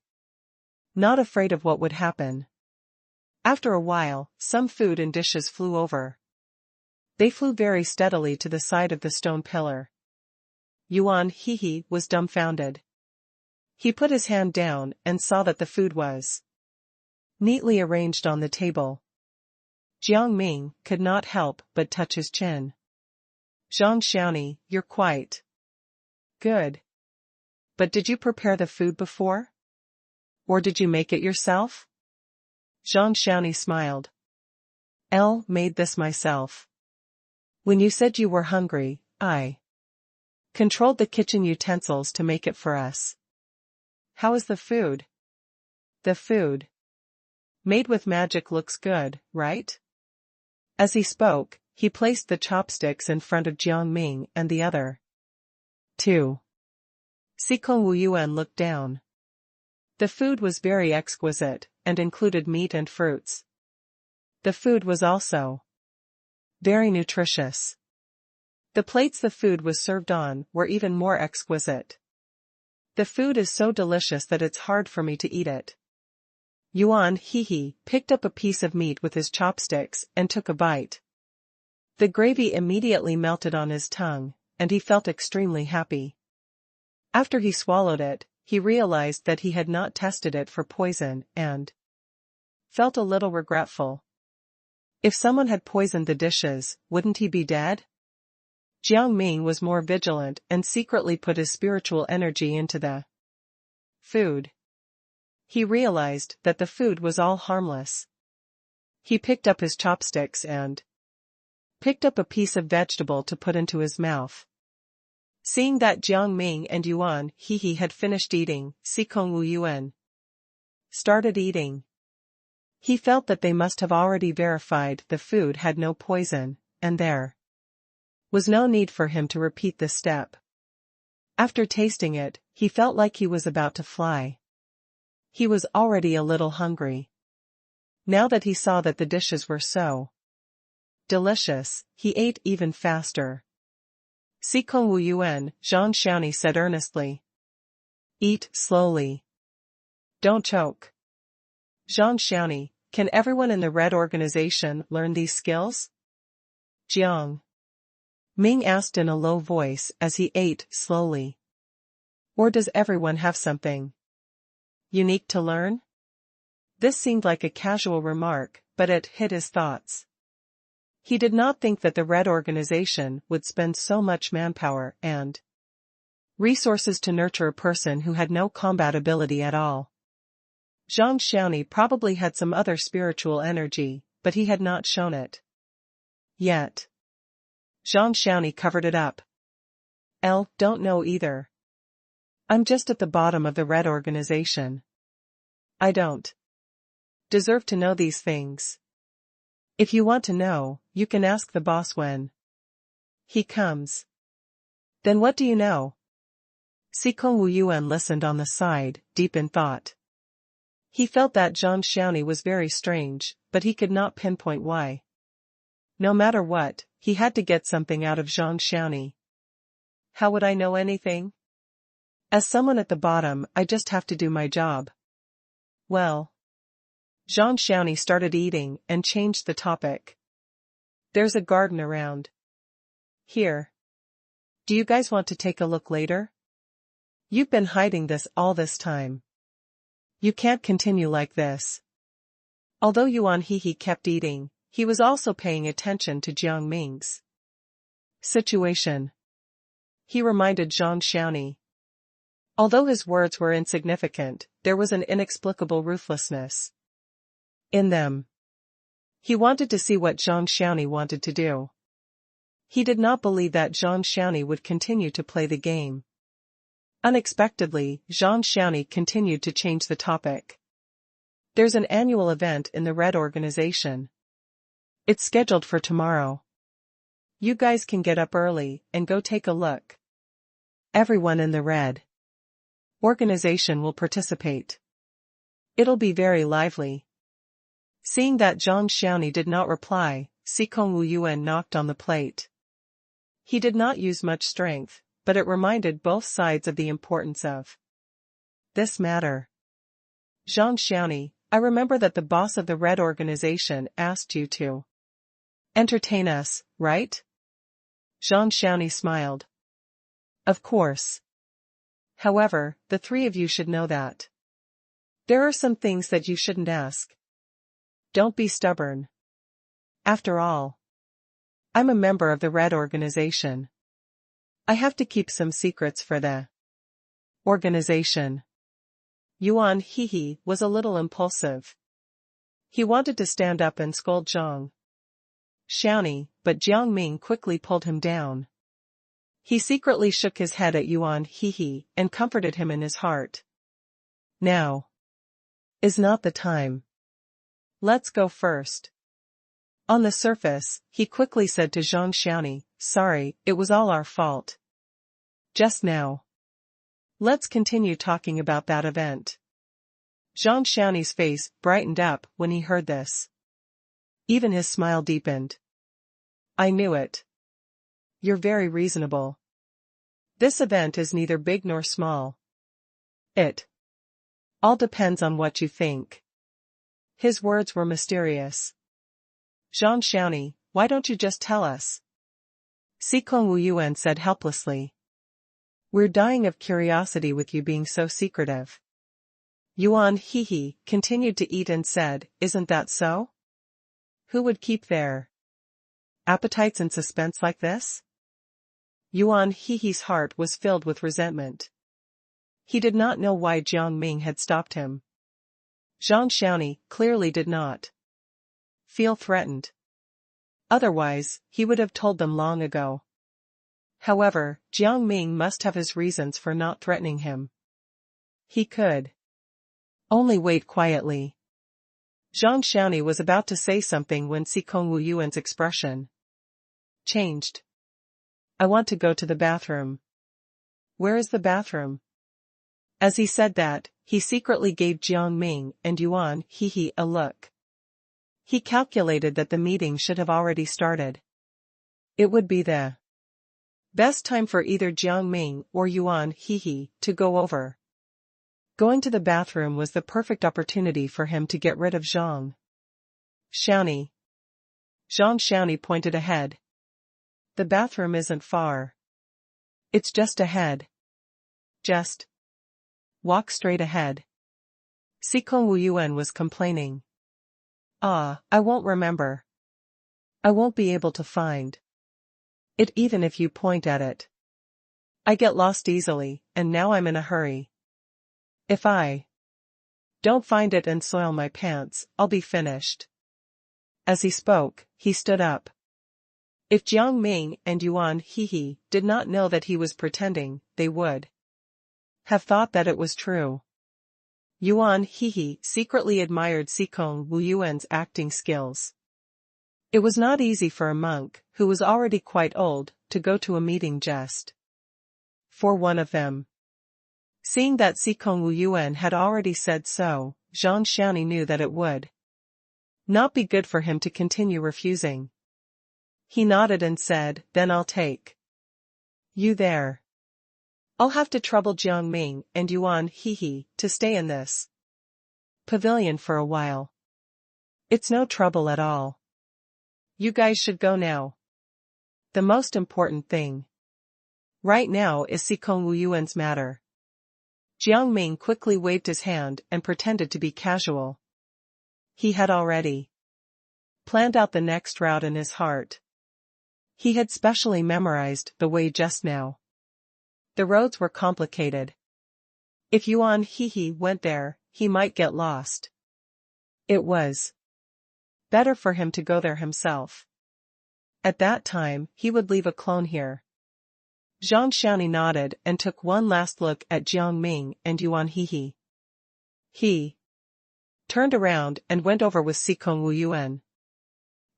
not afraid of what would happen. After a while, some food and dishes flew over. They flew very steadily to the side of the stone pillar. Yuan He was dumbfounded. He put his hand down and saw that the food was neatly arranged on the table. Jiang Ming could not help but touch his chin. Zhang Xiaoni, you're quite good. But did you prepare the food before? Or did you make it yourself? Zhang Xiaoni smiled. Made this myself. When you said you were hungry, I controlled the kitchen utensils to make it for us. How is the food? The food made with magic looks good, right? As he spoke, he placed the chopsticks in front of Jiang Ming and the other two. Sikong Wu Yuan looked down. The food was very exquisite, and included meat and fruits. The food was also very nutritious. The plates the food was served on were even more exquisite. The food is so delicious that it's hard for me to eat it. Yuan He picked up a piece of meat with his chopsticks and took a bite. The gravy immediately melted on his tongue, and he felt extremely happy. After he swallowed it, he realized that he had not tested it for poison and felt a little regretful. If someone had poisoned the dishes, wouldn't he be dead? Jiang Ming was more vigilant and secretly put his spiritual energy into the food. He realized that the food was all harmless. He picked up his chopsticks and picked up a piece of vegetable to put into his mouth. Seeing that Jiang Ming and Yuan He had finished eating, Sikong Wu Yuan started eating. He felt that they must have already verified the food had no poison, and there was no need for him to repeat this step. After tasting it, he felt like he was about to fly. He was already a little hungry. Now that he saw that the dishes were so delicious, he ate even faster. Sikong Wu Yuan, Zhang Xiaoni said earnestly. Eat slowly. Don't choke. Zhang Xiaoni, can everyone in the Red Organization learn these skills? Jiang Ming asked in a low voice as he ate slowly. Or does everyone have something unique to learn? This seemed like a casual remark, but it hit his thoughts. He did not think that the Red Organization would spend so much manpower and resources to nurture a person who had no combat ability at all. Zhang Xiaoni probably had some other spiritual energy, but he had not shown it yet. Zhang Xiaoni covered it up. Don't know either. I'm just at the bottom of the Red Organization. I don't deserve to know these things. If you want to know, you can ask the boss when he comes. Then what do you know? Sikong Wu Yuan listened on the side, deep in thought. He felt that Zhang Xiaoni was very strange, but he could not pinpoint why. No matter what, he had to get something out of Zhang Xiaoni. How would I know anything? As someone at the bottom, I just have to do my job. Well. Zhang Xiaoni started eating and changed the topic. There's a garden around Here. Do you guys want to take a look later? You've been hiding this all this time. You can't continue like this. Although Yuan Hehe kept eating, he was also paying attention to Jiang Ming's situation. He reminded Zhang Xiaoni. Although his words were insignificant, there was an inexplicable ruthlessness in them. He wanted to see what Zhang Xiaoni wanted to do. He did not believe that Zhang Xiaoni would continue to play the game. Unexpectedly, Zhang Xiaoni continued to change the topic. There's an annual event in the Red organization. It's scheduled for tomorrow. You guys can get up early and go take a look. Everyone in the Red organization will participate. It'll be very lively. Seeing that Zhang Xiaoni did not reply, Xikong Wu Yuan knocked on the plate. He did not use much strength, but it reminded both sides of the importance of this matter. Zhang Xiaoni, I remember that the boss of the Red organization asked you to entertain us, right? Zhang Xiaoni smiled. Of course. However, the three of you should know that there are some things that you shouldn't ask. Don't be stubborn. After all, I'm a member of the Red organization. I have to keep some secrets for the organization. Yuan Hehe was a little impulsive. He wanted to stand up and scold Zhang Xiaoni, but Jiang Ming quickly pulled him down. He secretly shook his head at Yuan Hehe and comforted him in his heart. Now is not the time. Let's go first. On the surface, he quickly said to Zhang Xiaoni, sorry, it was all our fault. Just now. Let's continue talking about that event. Zhang Xiaoni's face brightened up when he heard this. Even his smile deepened. I knew it. You're very reasonable. This event is neither big nor small. It all depends on what you think. His words were mysterious. Zhang Xiaoni, why don't you just tell us? Xikong Wu Yuan said helplessly. We're dying of curiosity with you being so secretive. Yuan Hehe continued to eat and said, isn't that so? Who would keep their appetites in suspense like this? Yuan Hehe's heart was filled with resentment. He did not know why Jiang Ming had stopped him. Zhang Xiaoni clearly did not feel threatened. Otherwise, he would have told them long ago. However, Jiang Ming must have his reasons for not threatening him. He could only wait quietly. Zhang Xiaoni was about to say something when Xikong Wu Yuan's expression changed. I want to go to the bathroom. Where is the bathroom? As he said that, he secretly gave Jiang Ming and Yuan Hehe a look. He calculated that the meeting should have already started. It would be the best time for either Jiang Ming or Yuan Hehe to go over. Going to the bathroom was the perfect opportunity for him to get rid of Zhang Xiaoni. Zhang Xiaoni pointed ahead. The bathroom isn't far. It's just ahead. Just walk straight ahead. Xikong Wu Yuan was complaining. I won't remember. I won't be able to find it even if you point at it. I get lost easily, and now I'm in a hurry. If I don't find it and soil my pants, I'll be finished. As he spoke, he stood up. If Jiang Ming and Yuan Hehe did not know that he was pretending, they would have thought that it was true. Yuan Hehe secretly admired Xikong Wu Yuan's acting skills. It was not easy for a monk, who was already quite old, to go to a meeting just for one of them. Seeing that Xikong Wu Yuan had already said so, Zhang Xiaoni knew that it would not be good for him to continue refusing. He nodded and said, then I'll take you there. I'll have to trouble Jiang Ming and Yuan Hehe to stay in this pavilion for a while. It's no trouble at all. You guys should go now. The most important thing right now is Sikong Wuyuan's matter. Jiang Ming quickly waved his hand and pretended to be casual. He had already planned out the next route in his heart. He had specially memorized the way just now. The roads were complicated. If Yuan Hehe went there, he might get lost. It was better for him to go there himself. At that time, he would leave a clone here. Zhang Xiaoni nodded and took one last look at Jiang Ming and Yuan Hehe. He turned around and went over with Sikong Wuyuan.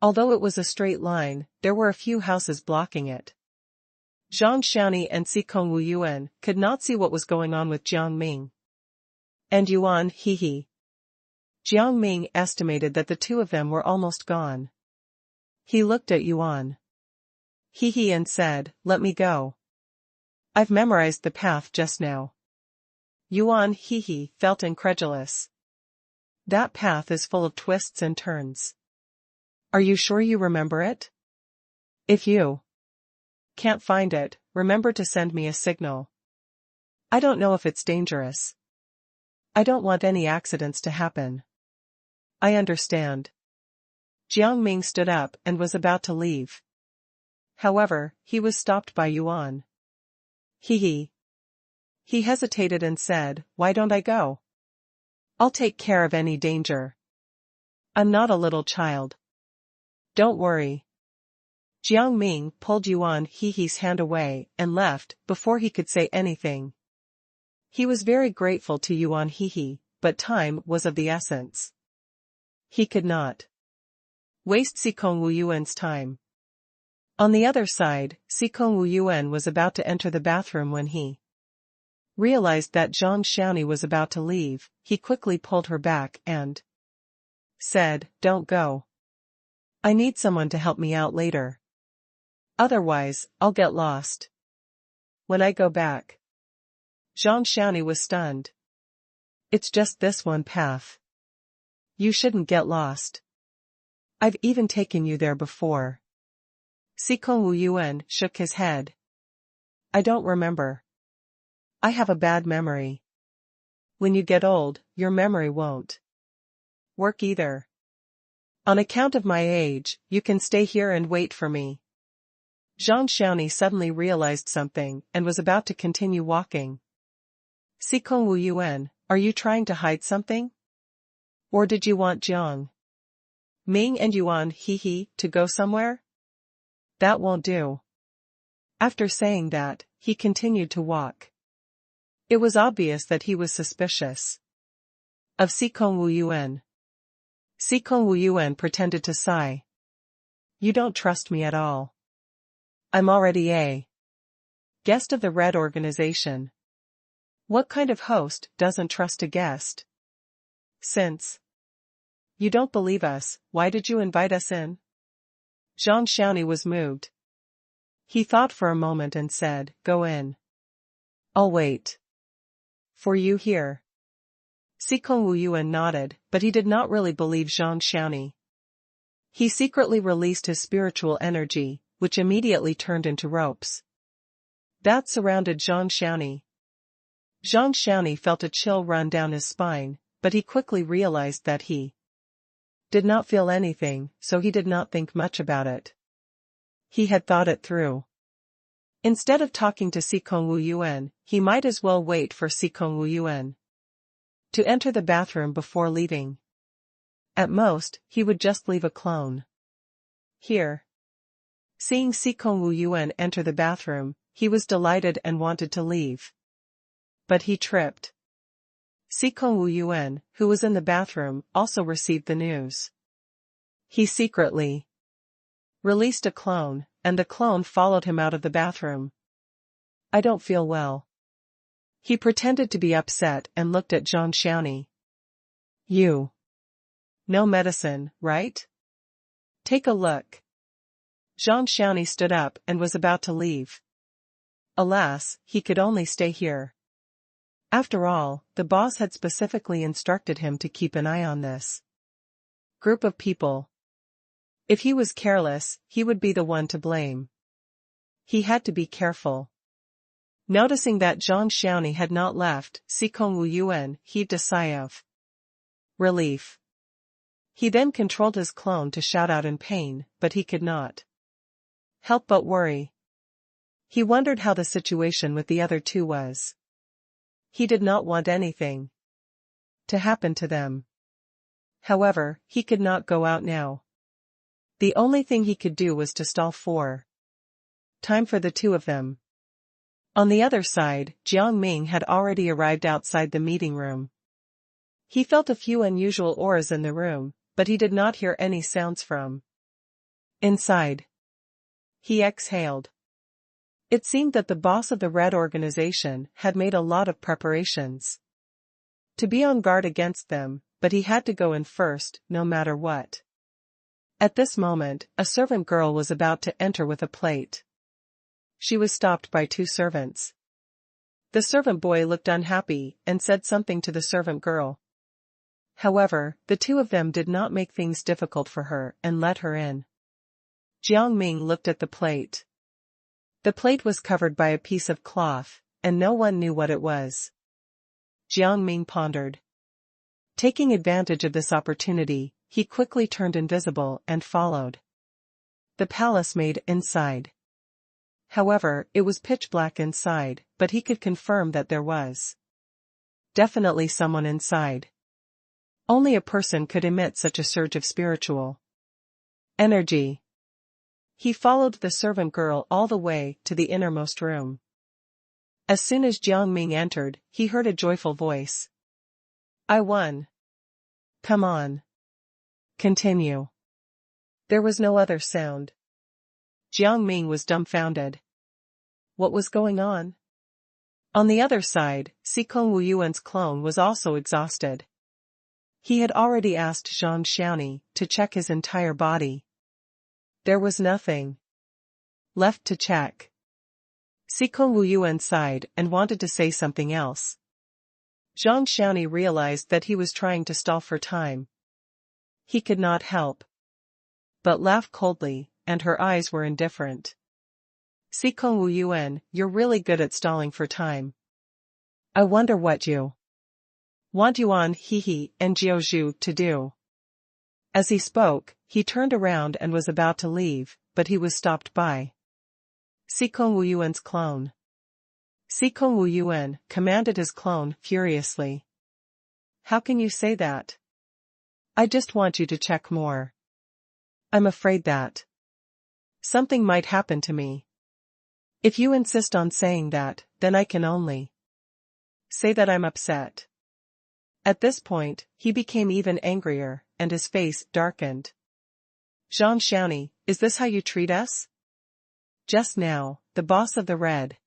Although it was a straight line, there were a few houses blocking it. Zhang Xiaoni and Sikong Wuyuan could not see what was going on with Jiang Ming and Yuan Hehe. Jiang Ming estimated that the two of them were almost gone. He looked at Yuan Hehe and said, "Let me go. I've memorized the path just now." Yuan Hehe felt incredulous. That path is full of twists and turns. Are you sure you remember it? If you can't find it, remember to send me a signal. I don't know if it's dangerous. I don't want any accidents to happen. I understand. Jiang Ming stood up and was about to leave. However, he was stopped by Yuan Hehe. He hesitated and said, "Why don't I go? I'll take care of any danger. I'm not a little child. Don't worry." Jiang Ming pulled Yuan Hehe's hand away and left before he could say anything. He was very grateful to Yuan Hehe, but time was of the essence. He could not waste Sikong Wuyuan's time. On the other side, Sikong Wuyuan was about to enter the bathroom when he realized that Zhang Xiaoni was about to leave. He quickly pulled her back and said, "Don't go. I need someone to help me out later. Otherwise, I'll get lost when I go back." Zhang Xiaoni was stunned. "It's just this one path. You shouldn't get lost. I've even taken you there before." Sikong Wuyuan shook his head. "I don't remember. I have a bad memory. When you get old, your memory won't work either. On account of my age, you can stay here and wait for me." Zhang Xiaoni suddenly realized something and was about to continue walking. "Sikong Wuyuan, are you trying to hide something? Or did you want Jiang Ming and Yuan Hehe to go somewhere? That won't do." After saying that, he continued to walk. It was obvious that he was suspicious of Sikong Wuyuan. Sikong Wuyuan pretended to sigh. "You don't trust me at all. I'm already a guest of the Red Organization. What kind of host doesn't trust a guest? Since you don't believe us, why did you invite us in?" Zhang Xiaoni was moved. He thought for a moment and said, "Go in. I'll wait for you here." Sikong Wuyuan nodded, but he did not really believe Zhang Xiaoni. He secretly released his spiritual energy, which immediately turned into ropes that surrounded Zhang Xiaoni. Zhang Xiaoni felt a chill run down his spine, but he quickly realized that he did not feel anything, so he did not think much about it. He had thought it through. Instead of talking to Sikong Wuyuan, he might as well wait for Sikong Wuyuan to enter the bathroom before leaving. At most, he would just leave a clone here. Seeing Sikong Wuyuan enter the bathroom, he was delighted and wanted to leave. But he tripped. Sikong Wuyuan, who was in the bathroom, also received the news. He secretly released a clone, and the clone followed him out of the bathroom. "I don't feel well." He pretended to be upset and looked at Zhang Xiaoni. "You no medicine, right? Take a look." Zhang Xiaoni stood up and was about to leave. Alas, he could only stay here. After all, the boss had specifically instructed him to keep an eye on this group of people. If he was careless, he would be the one to blame. He had to be careful. Noticing that Zhang Xiaoni had not left, Sikong Wu Yuan heaved a sigh of relief. He then controlled his clone to shout out in pain, but he could not help but worry. He wondered how the situation with the other two was. He did not want anything to happen to them. However, he could not go out now. The only thing he could do was to stall for time for the two of them. On the other side, Jiang Ming had already arrived outside the meeting room. He felt a few unusual auras in the room, but he did not hear any sounds from inside. He exhaled. It seemed that the boss of the Red organization had made a lot of preparations to be on guard against them, but he had to go in first, no matter what. At this moment, a servant girl was about to enter with a plate. She was stopped by two servants. The servant boy looked unhappy and said something to the servant girl. However, the two of them did not make things difficult for her and let her in. Jiang Ming looked at the plate. The plate was covered by a piece of cloth, and no one knew what it was. Jiang Ming pondered. Taking advantage of this opportunity, he quickly turned invisible and followed the palace maid inside. However, it was pitch black inside, but he could confirm that there was definitely someone inside. Only a person could emit such a surge of spiritual energy. He followed the servant girl all the way to the innermost room. As soon as Jiang Ming entered, he heard a joyful voice. I won. Come on. Continue. There was no other sound. Jiang Ming was dumbfounded. What was going on? On the other side, Sikong Wu Yuan's clone was also exhausted. He had already asked Zhang Xiaoni to check his entire body. There was nothing left to check. Sikong Wu Yuan sighed and wanted to say something else. Zhang Xiaoni realized that he was trying to stall for time. He could not help but laugh coldly, and her eyes were indifferent. Sikong Wu Yuan, you're really good at stalling for time. I wonder what you want Yuan Hehe and Jiaozhu to do. As he spoke, he turned around and was about to leave, but he was stopped by Sikong Wu Yuan's clone. Sikong Wu Yuan commanded his clone furiously. How can you say that? I just want you to check more. I'm afraid that something might happen to me. If you insist on saying that, then I can only say that I'm upset. At this point, he became even angrier, and his face darkened. Zhang Xiaoni, is this how you treat us? Just now, the boss of the Red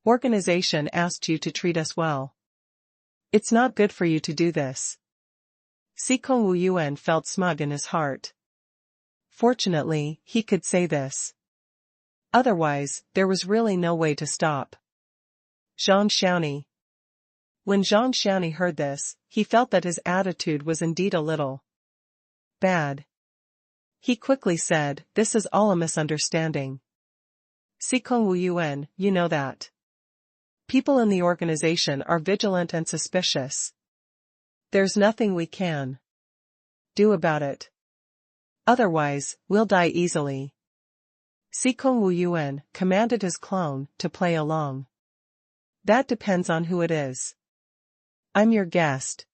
organization asked you to treat us well. It's not good for you to do this. Sikong Wu Yuan felt smug in his heart. Fortunately, he could say this. Otherwise, there was really no way to stop Zhang Xiaoni. When Zhang Xiaoni heard this, he felt that his attitude was indeed a little bad. He quickly said, this is all a misunderstanding. Sikong Wu Yuan, you know that people in the organization are vigilant and suspicious. There's nothing we can do about it. Otherwise, we'll die easily. Sikong Wu Yuan commanded his clone to play along. That depends on who it is. I'm your guest.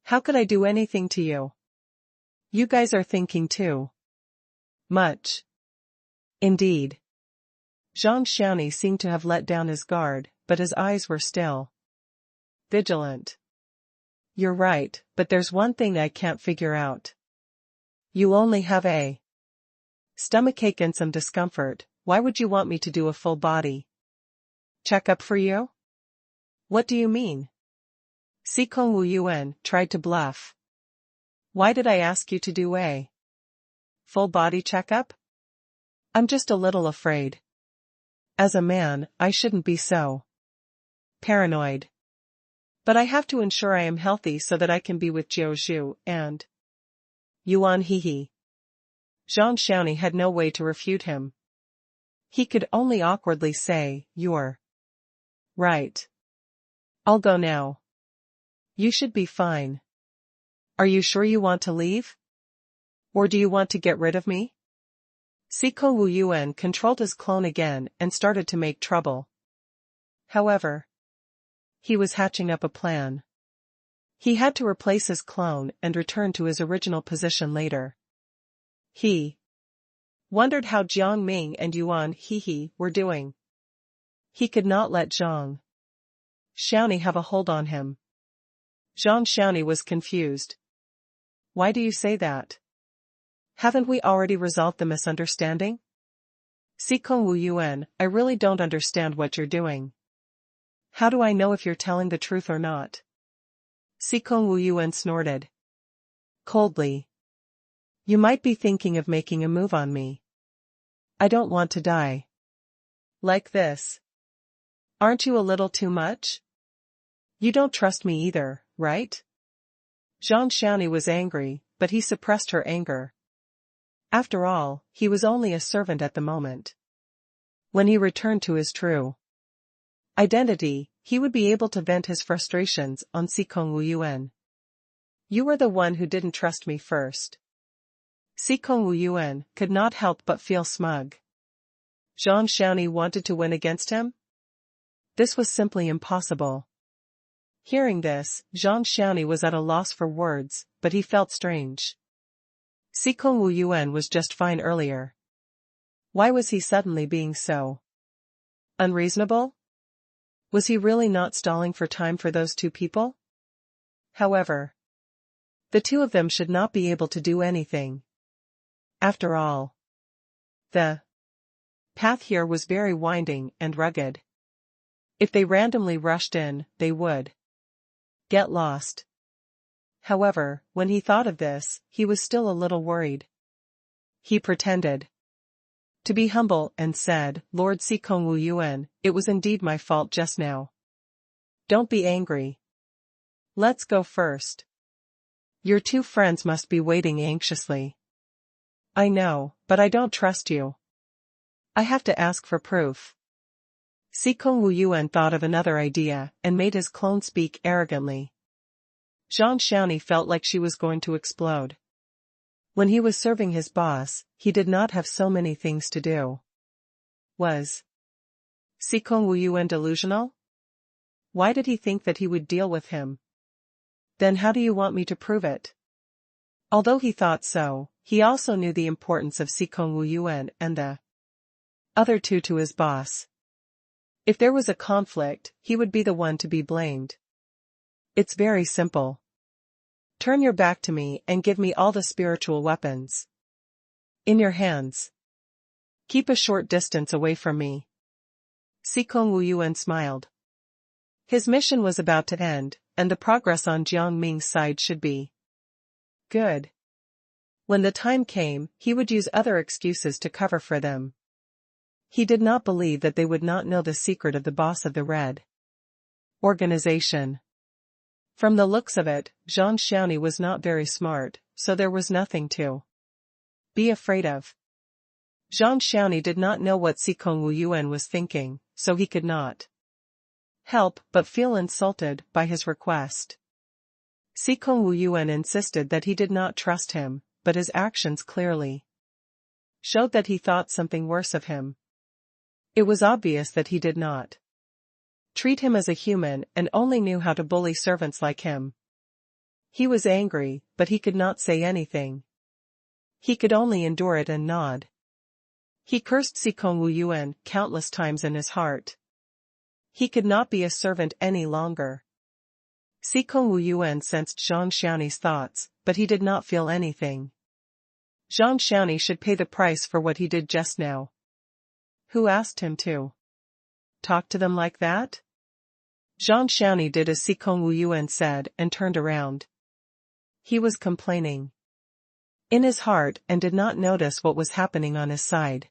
How could I do anything to you? You guys are thinking too much. Indeed. Zhang Xiaoni seemed to have let down his guard, but his eyes were still vigilant. You're right, but there's one thing I can't figure out. You only have a stomachache and some discomfort. Why would you want me to do a full body checkup for you? What do you mean? Sikong Wu Yuan tried to bluff. Why did I ask you to do a full body checkup? I'm just a little afraid. As a man, I shouldn't be so paranoid. But I have to ensure I am healthy so that I can be with Jiaozhu and Yuan Hehe. Zhang Xiaoni had no way to refute him. He could only awkwardly say, "You're right. I'll go now. You should be fine. Are you sure you want to leave? Or do you want to get rid of me?" Siko Wu Yuan controlled his clone again and started to make trouble. However, he was hatching up a plan. He had to replace his clone and return to his original position later. He wondered how Jiang Ming and Yuan Hehe were doing. He could not let Zhang Xiaoni have a hold on him. Zhang Xiaoni was confused. "Why do you say that? Haven't we already resolved the misunderstanding?" "Sikong Wu Yuan, I really don't understand what you're doing. How do I know if you're telling the truth or not?" Sikong Wu Yuan snorted coldly. "You might be thinking of making a move on me. I don't want to die like this. Aren't you a little too much? You don't trust me either, right?" Zhang Xiaoni was angry, but he suppressed her anger. After all, he was only a servant at the moment. When he returned to his true identity, he would be able to vent his frustrations on Sikong Wu Yuan. "You were the one who didn't trust me first." Sikong Wu Yuan could not help but feel smug. Zhang Xiaoni wanted to win against him? This was simply impossible. Hearing this, Zhang Xiaoni was at a loss for words, but he felt strange. Sikong Wu Yuan was just fine earlier. Why was he suddenly being so unreasonable? Was he really not stalling for time for those two people? However, the two of them should not be able to do anything. After all, the path here was very winding and rugged. If they randomly rushed in, they would get lost. However, when he thought of this, he was still a little worried. He pretended to be humble and said, "Lord Sikong Wu Yuan, it was indeed my fault just now. Don't be angry. Let's go first. Your two friends must be waiting anxiously." "I know, but I don't trust you. I have to ask for proof." Sikong Wu Yuan thought of another idea and made his clone speak arrogantly. Zhang Xiaoni felt like she was going to explode. When he was serving his boss, he did not have so many things to do. Was Sikong Wu Yuan delusional? Why did he think that he would deal with him? Then how do you want me to prove it? Although he thought so, he also knew the importance of Sikong Wu Yuan and the other two to his boss. If there was a conflict, he would be the one to be blamed. It's very simple. Turn your back to me and give me all the spiritual weapons in your hands. Keep a short distance away from me. Sikong Wu Yuan smiled. His mission was about to end, and the progress on Jiang Ming's side should be good. When the time came, he would use other excuses to cover for them. He did not believe that they would not know the secret of the boss of the Red organization. From the looks of it, Zhang Xiaoni was not very smart, so there was nothing to be afraid of. Zhang Xiaoni did not know what Sikong Wu Yuan was thinking, so he could not help but feel insulted by his request. Sikong Wu Yuan insisted that he did not trust him, but his actions clearly showed that he thought something worse of him. It was obvious that he did not treat him as a human and only knew how to bully servants like him. He was angry, but he could not say anything. He could only endure it and nod. He cursed Sikong Wu Yuan countless times in his heart. He could not be a servant any longer. Sikong Wu Yuan sensed Zhang Xiaoni's thoughts, but he did not feel anything. Zhang Xiaoni should pay the price for what he did just now. Who asked him to talk to them like that? Zhang Xiaoni did as Sikong Wu Yuan said and turned around. He was complaining in his heart and did not notice what was happening on his side.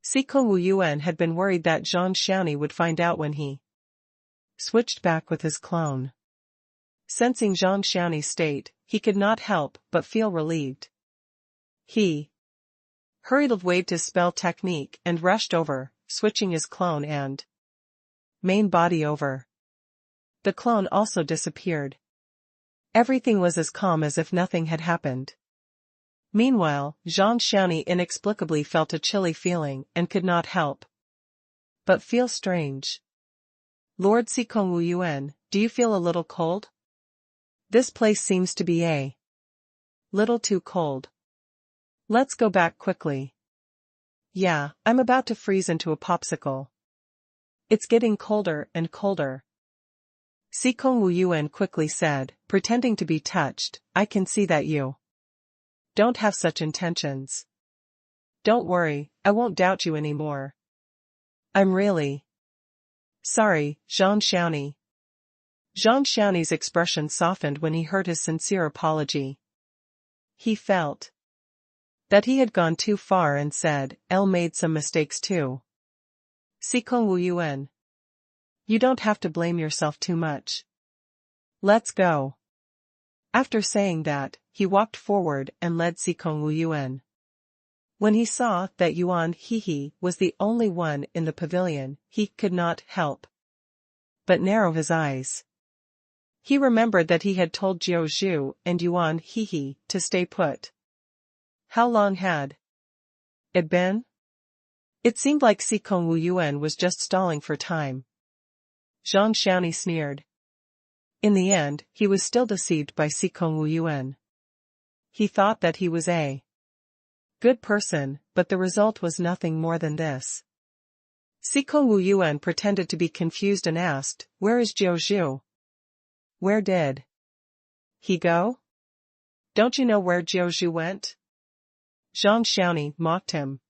Sikong Wu Yuan had been worried that Zhang Xiaoni would find out when he switched back with his clone. Sensing Zhang Xiaoni's state, he could not help but feel relieved. He hurriedly waved his spell technique and rushed over, switching his clone and main body over. The clone also disappeared. Everything was as calm as if nothing had happened. Meanwhile, Zhang Xiaoni inexplicably felt a chilly feeling and could not help but feel strange. Lord Xikong Wu Yuan, do you feel a little cold? This place seems to be a little too cold. Let's go back quickly. Yeah, I'm about to freeze into a popsicle. It's getting colder and colder. Xikong Wu Yuan quickly said, pretending to be touched, I can see that you don't have such intentions. Don't worry, I won't doubt you anymore. I'm really sorry, Zhang Xiaoni. Zhang Xiaoni's expression softened when he heard his sincere apology. He felt that he had gone too far and said, Elle made some mistakes too. Xikong Wu Yuan. You don't have to blame yourself too much. Let's go. After saying that, he walked forward and led Xikong Wu Yuan. When he saw that Yuan Hehe was the only one in the pavilion, he could not help but narrow his eyes. He remembered that he had told Jiao Zhu and Yuan Hehe to stay put. How long had it been? It seemed like Xikong Wu Yuan was just stalling for time. Zhang Xiaoni sneered. In the end, he was still deceived by Xikong Wu Yuan. He thought that he was a good person, but the result was nothing more than this. Xikong Wu Yuan pretended to be confused and asked, Where is Jiao Zhu? Where did he go? Don't you know where Jiao Zhu went? Zhang Xiaoni mocked him.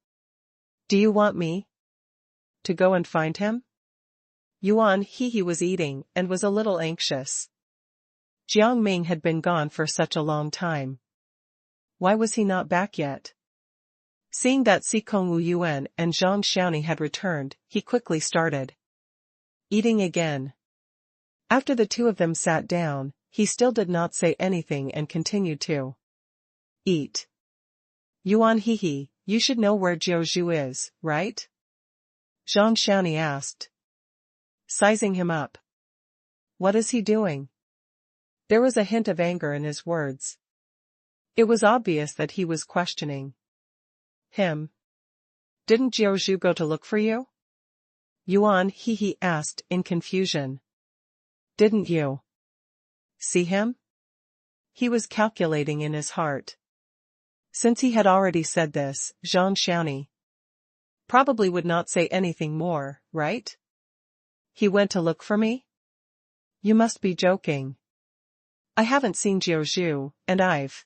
Do you want me to go and find him? Yuan Hehe was eating and was a little anxious. Jiang Ming had been gone for such a long time. Why was he not back yet? Seeing that Xikong Wu Yuan and Zhang Xiaoni had returned, he quickly started eating again. After the two of them sat down, he still did not say anything and continued to eat. Yuan Hehe, you should know where Jiao Zhu is, right? Zhang Xiaoni asked, sizing him up. What is he doing? There was a hint of anger in his words. It was obvious that he was questioning him. Didn't Jiao Zhu go to look for you? Yuan Hehe asked in confusion. Didn't you see him? He was calculating in his heart. Since he had already said this, Zhang Xiaoni probably would not say anything more, right? He went to look for me? You must be joking. I haven't seen Jiao Zhu, and I've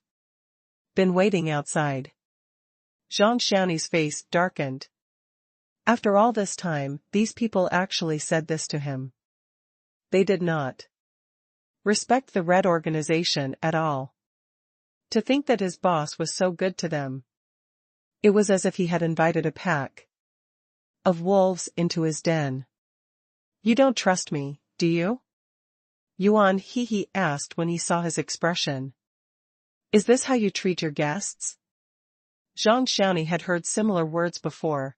been waiting outside. Zhang Xiaoni's face darkened. After all this time, these people actually said this to him. They did not respect the Red Organization at all. To think that his boss was so good to them. It was as if he had invited a pack of wolves into his den. You don't trust me, do you? Yuan Hehe asked when he saw his expression. Is this how you treat your guests? Zhang Xiaoni had heard similar words before.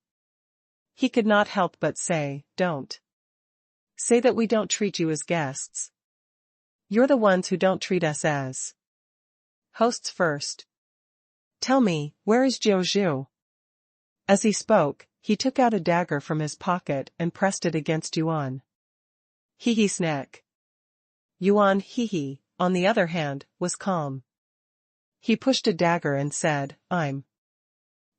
He could not help but say, Don't say that we don't treat you as guests. You're the ones who don't treat us as hosts first. Tell me, where is Jiao Zhu? As he spoke, he took out a dagger from his pocket and pressed it against Yuan Hehe's neck. Yuan Hehe, on the other hand, was calm. He pushed a dagger and said, I'm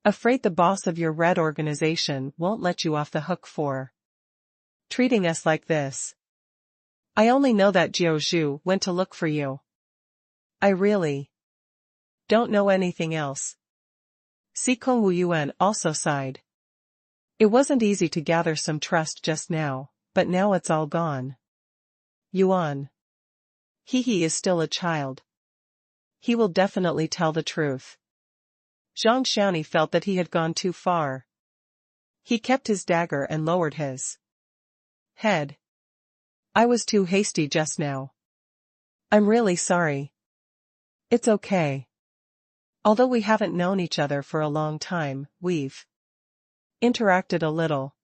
afraid the boss of your Red Organization won't let you off the hook for treating us like this. I only know that Jiao Zhu went to look for you. I really don't know anything else. Xikong Wu Yuan also sighed. It wasn't easy to gather some trust just now, but now it's all gone. Yuan Hehe is still a child. He will definitely tell the truth. Zhang Xiaoni felt that he had gone too far. He kept his dagger and lowered his head. I was too hasty just now. I'm really sorry. It's okay. Although we haven't known each other for a long time, we've interacted a little.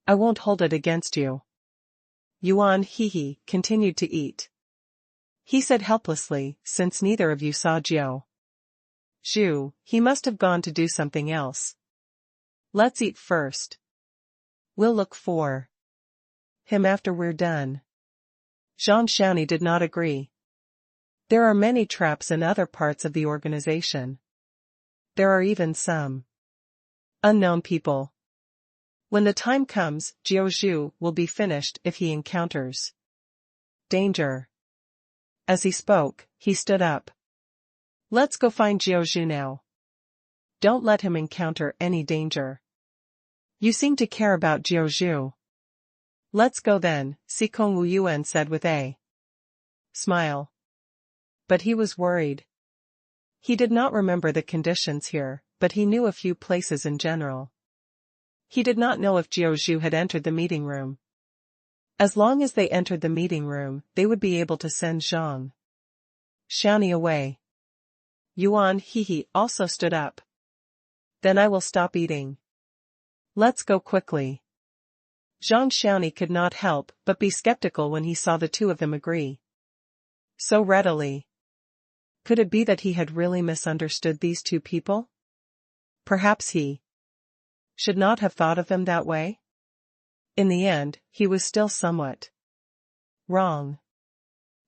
I won't hold it against you. Yuan Hehe continued to eat. He said helplessly, since neither of you saw Zhu, he must have gone to do something else. Let's eat first. We'll look for him after we're done. Zhang Xiaoni did not agree. There are many traps in other parts of the organization. There are even some unknown people. When the time comes, Zhu will be finished if he encounters danger. As he spoke, he stood up. Let's go find Zhu now. Don't let him encounter any danger. You seem to care about Zhu. Let's go then, Sikong Wu Yuan said with a smile. But he was worried. He did not remember the conditions here, but he knew a few places in general. He did not know if Zhu had entered the meeting room. As long as they entered the meeting room, they would be able to send Zhang Xiaoni away. Yuan Hehe also stood up. Then I will stop eating. Let's go quickly. Zhang Xiaoni could not help but be skeptical when he saw the two of them agree so readily. Could it be that he had really misunderstood these two people? Perhaps he should not have thought of them that way? In the end, he was still somewhat wrong.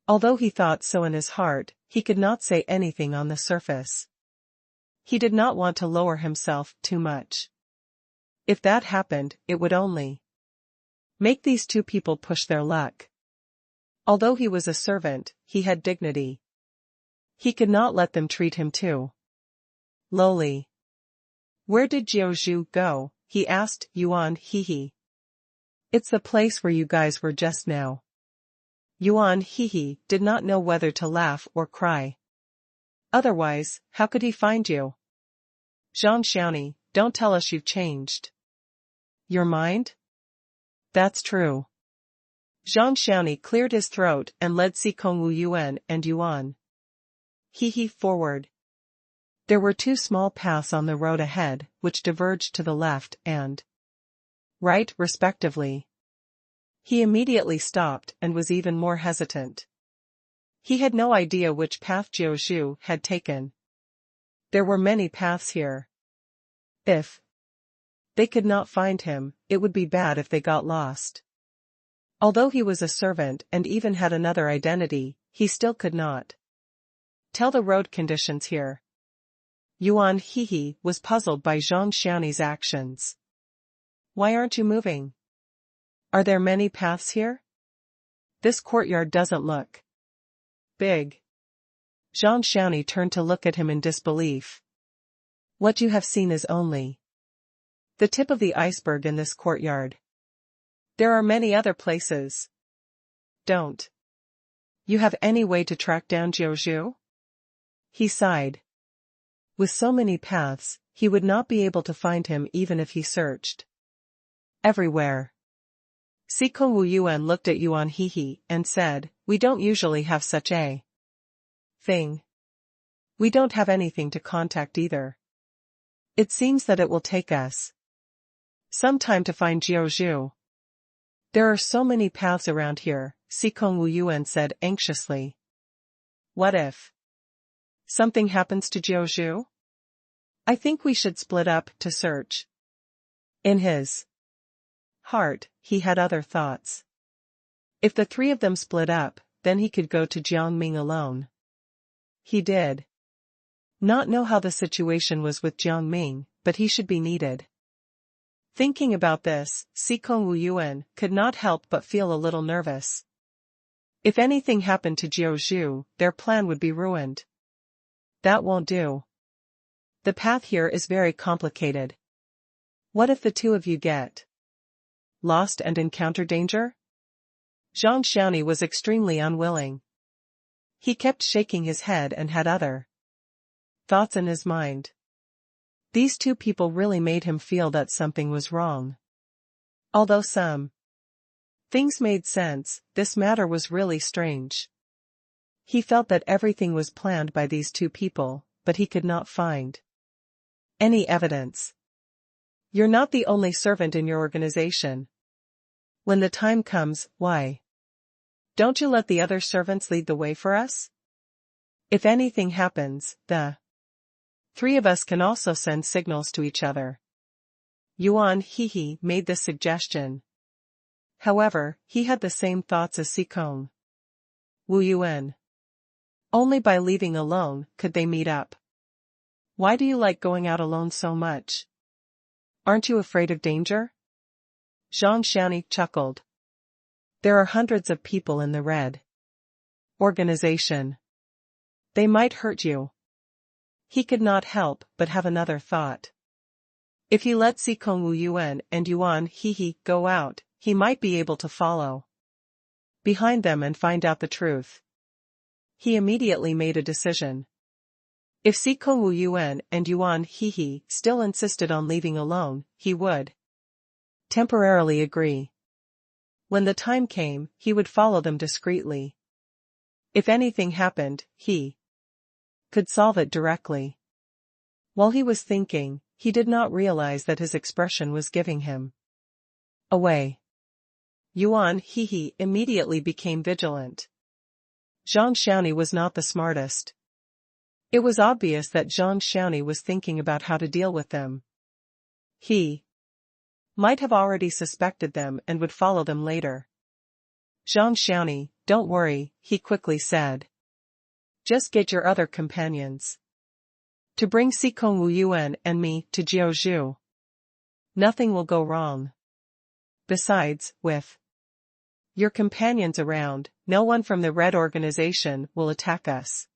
Although he thought so in his heart, he could not say anything on the surface. He did not want to lower himself too much. If that happened, it would only make these two people push their luck. Although he was a servant, he had dignity. He could not let them treat him too lowly. Where did Zhu go? He asked Yuan Hehe. It's the place where you guys were just now. Yuan Hehe did not know whether to laugh or cry. Otherwise, how could he find you? Zhang Xiaoni, don't tell us you've changed your mind? That's true. Zhang Xiaoni cleared his throat and led Sikong Wu Yuan and Yuan Hehe forward. There were two small paths on the road ahead, which diverged to the left and right respectively. He immediately stopped and was even more hesitant. He had no idea which path Zhu had taken. There were many paths here. If they could not find him, it would be bad if they got lost. Although he was a servant and even had another identity, he still could not tell the road conditions here. Yuan Hehe was puzzled by Zhang Xiaoni's actions. Why aren't you moving? Are there many paths here? This courtyard doesn't look big. Zhang Xiaoni turned to look at him in disbelief. What you have seen is only the tip of the iceberg in this courtyard. There are many other places. Don't you have any way to track down Zhu? He sighed. With so many paths, he would not be able to find him even if he searched everywhere. Sikong Wu Yuan looked at Yuan Hehe and said, we don't usually have such a thing. We don't have anything to contact either. It seems that it will take us some time to find Zhu. There are so many paths around here, Sikong Wu Yuan said anxiously. What if something happens to Zhu? I think we should split up to search. In his heart, he had other thoughts. If the three of them split up, then he could go to Jiang Ming alone. He did not know how the situation was with Jiang Ming, but he should be needed. Thinking about this, Sikong Wu Yuan could not help but feel a little nervous. If anything happened to Zhu, their plan would be ruined. That won't do. The path here is very complicated. What if the two of you get lost and encounter danger? Zhang Xiaoni was extremely unwilling. He kept shaking his head and had other thoughts in his mind. These two people really made him feel that something was wrong. Although some things made sense, this matter was really strange. He felt that everything was planned by these two people, but he could not find any evidence. You're not the only servant in your organization. When the time comes, why don't you let the other servants lead the way for us? If anything happens, the three of us can also send signals to each other. Yuan Hehe made this suggestion. However, he had the same thoughts as Sikong. Wu Yuan. Only by leaving alone could they meet up. Why do you like going out alone so much? Aren't you afraid of danger? Zhang Xiaoni chuckled. There are hundreds of people in the red organization. They might hurt you. He could not help but have another thought. If he let Sikong Wu Yuan and Yuan Hehe go out, he might be able to follow behind them and find out the truth. He immediately made a decision. If Sikong Wu Yuan and Yuan Hehe still insisted on leaving alone, he would temporarily agree. When the time came, he would follow them discreetly. If anything happened, he could solve it directly. While he was thinking, he did not realize that his expression was giving him away. Yuan Hehe immediately became vigilant. Zhang Xiaoni was not the smartest. It was obvious that Zhang Xiaoni was thinking about how to deal with them. He might have already suspected them and would follow them later. Zhang Xiaoni, don't worry, he quickly said. Just get your other companions to bring Sikong Wu Yuan and me to Jiaozhou. Nothing will go wrong. Besides, with your companions around, no one from the Red Organization will attack us.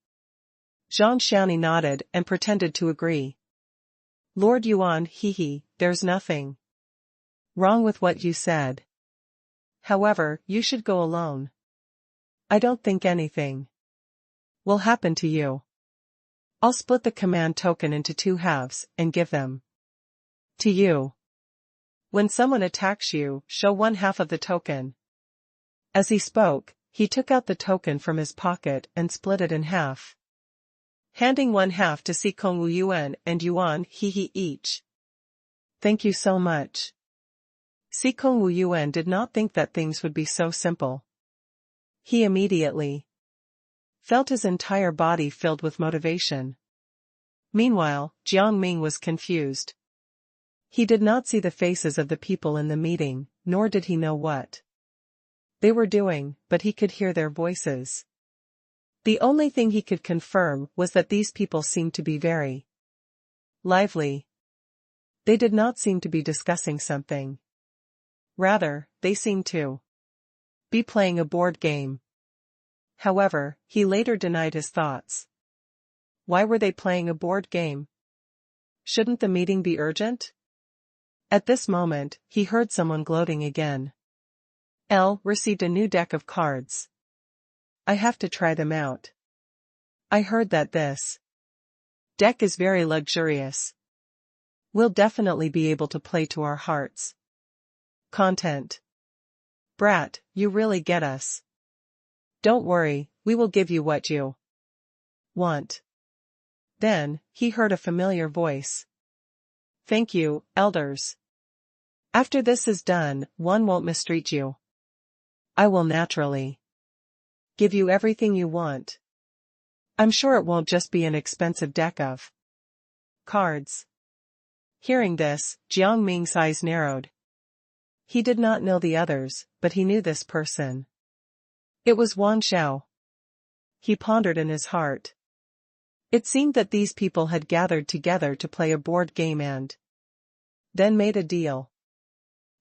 Zhang Xiaoni nodded and pretended to agree. Lord Yuan Hehe, there's nothing wrong with what you said. However, you should go alone. I don't think anything will happen to you. I'll split the command token into 2 halves and give them to you. When someone attacks you, show 1 half of the token. As he spoke, he took out the token from his pocket and split it in half, handing 1 half to Sikong Wu Yuan and Yuan Hehe each. Thank you so much. Sikong Wu Yuan did not think that things would be so simple. He immediately felt his entire body filled with motivation. Meanwhile, Jiang Ming was confused. He did not see the faces of the people in the meeting, nor did he know what they were doing, but he could hear their voices. The only thing he could confirm was that these people seemed to be very lively. They did not seem to be discussing something. Rather, they seemed to be playing a board game. However, he later denied his thoughts. Why were they playing a board game? Shouldn't the meeting be urgent? At this moment, he heard someone gloating again. L received a new deck of cards. I have to try them out. I heard that this deck is very luxurious. We'll definitely be able to play to our hearts' content. Brat, you really get us. Don't worry, we will give you what you want. Then, he heard a familiar voice. Thank you, elders. After this is done, one won't mistreat you. I will naturally give you everything you want. I'm sure it won't just be an expensive deck of cards. Hearing this, Jiang Ming's eyes narrowed. He did not know the others, but he knew this person. It was Wang Xiao. He pondered in his heart. It seemed that these people had gathered together to play a board game and then made a deal.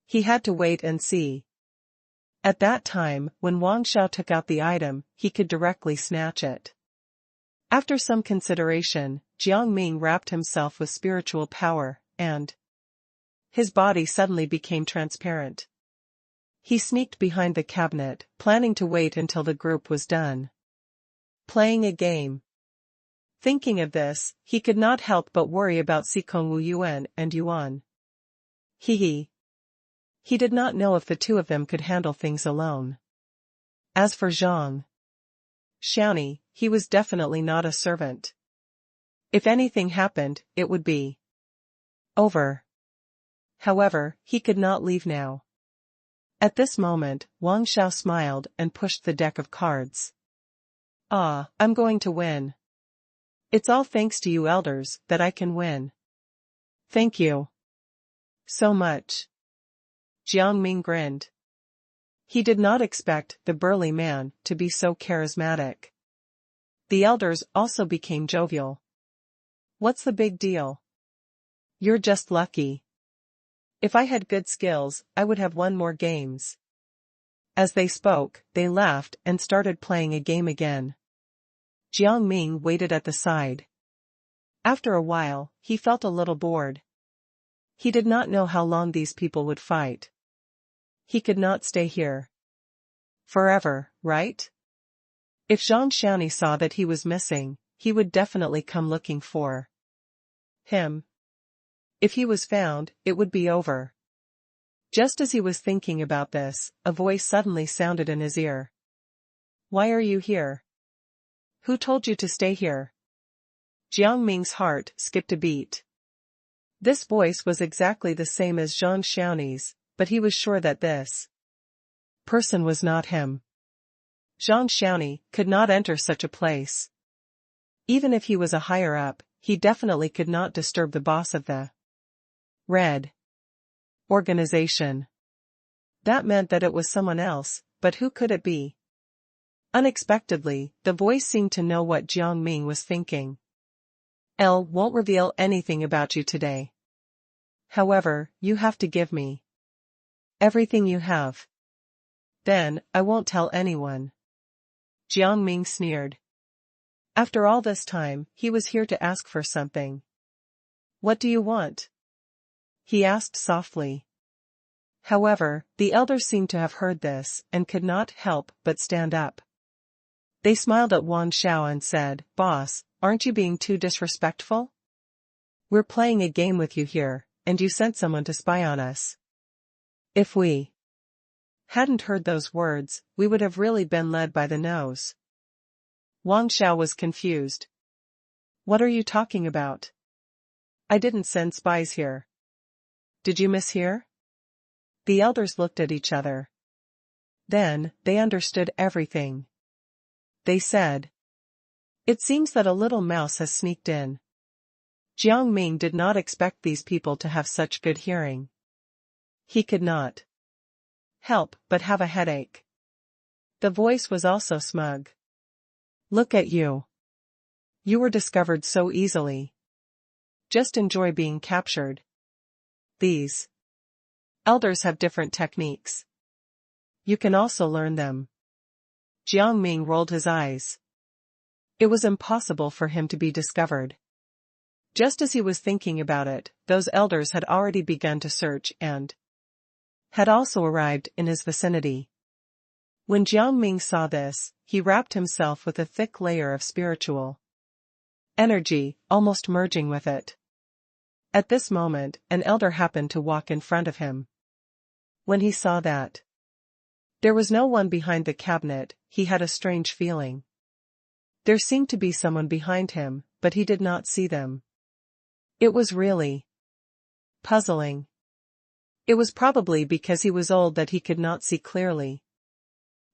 He had to wait and see. At that time, when Wang Xiao took out the item, he could directly snatch it. After some consideration, Jiang Ming wrapped himself with spiritual power, and his body suddenly became transparent. He sneaked behind the cabinet, planning to wait until the group was done playing a game. Thinking of this, he could not help but worry about Sikong Wu Yuan and Yuan Hehe. He did not know if the two of them could handle things alone. As for Zhang Xiaoni, he was definitely not a servant. If anything happened, it would be over. However, he could not leave now. At this moment, Wang Xiao smiled and pushed the deck of cards. Ah, I'm going to win. It's all thanks to you elders that I can win. Thank you so much. Jiang Ming grinned. He did not expect the burly man to be so charismatic. The elders also became jovial. What's the big deal? You're just lucky. If I had good skills, I would have won more games. As they spoke, they laughed and started playing a game again. Jiang Ming waited at the side. After a while, he felt a little bored. He did not know how long these people would fight. He could not stay here forever, right? If Zhang Xiaoni saw that he was missing, he would definitely come looking for him. If he was found, it would be over. Just as he was thinking about this, a voice suddenly sounded in his ear. Why are you here? Who told you to stay here? Jiang Ming's heart skipped a beat. This voice was exactly the same as Zhang Xiaoni's, but he was sure that this person was not him. Zhang Xiaoni could not enter such a place. Even if he was a higher up, he definitely could not disturb the boss of the Red organization. That meant that it was someone else, but who could it be? Unexpectedly, the voice seemed to know what Jiang Ming was thinking. L won't reveal anything about you today. However, you have to give me everything you have. Then, I won't tell anyone. Jiang Ming sneered. After all this time, he was here to ask for something. What do you want? He asked softly. However, the elders seemed to have heard this and could not help but stand up. They smiled at Wang Xiao and said, Boss, aren't you being too disrespectful? We're playing a game with you here, and you sent someone to spy on us. If we hadn't heard those words, we would have really been led by the nose. Wang Xiao was confused. What are you talking about? I didn't send spies here. Did you mishear? The elders looked at each other. Then, they understood everything. They said, It seems that a little mouse has sneaked in. Jiang Ming did not expect these people to have such good hearing. He could not help but have a headache. The voice was also smug. Look at you. You were discovered so easily. Just enjoy being captured. These elders have different techniques. You can also learn them. Jiang Ming rolled his eyes. It was impossible for him to be discovered. Just as he was thinking about it, those elders had already begun to search and had also arrived in his vicinity. When Jiang Ming saw this, he wrapped himself with a thick layer of spiritual energy, almost merging with it. At this moment, an elder happened to walk in front of him. When he saw that there was no one behind the cabinet, he had a strange feeling. There seemed to be someone behind him, but he did not see them. It was really puzzling. It was probably because he was old that he could not see clearly.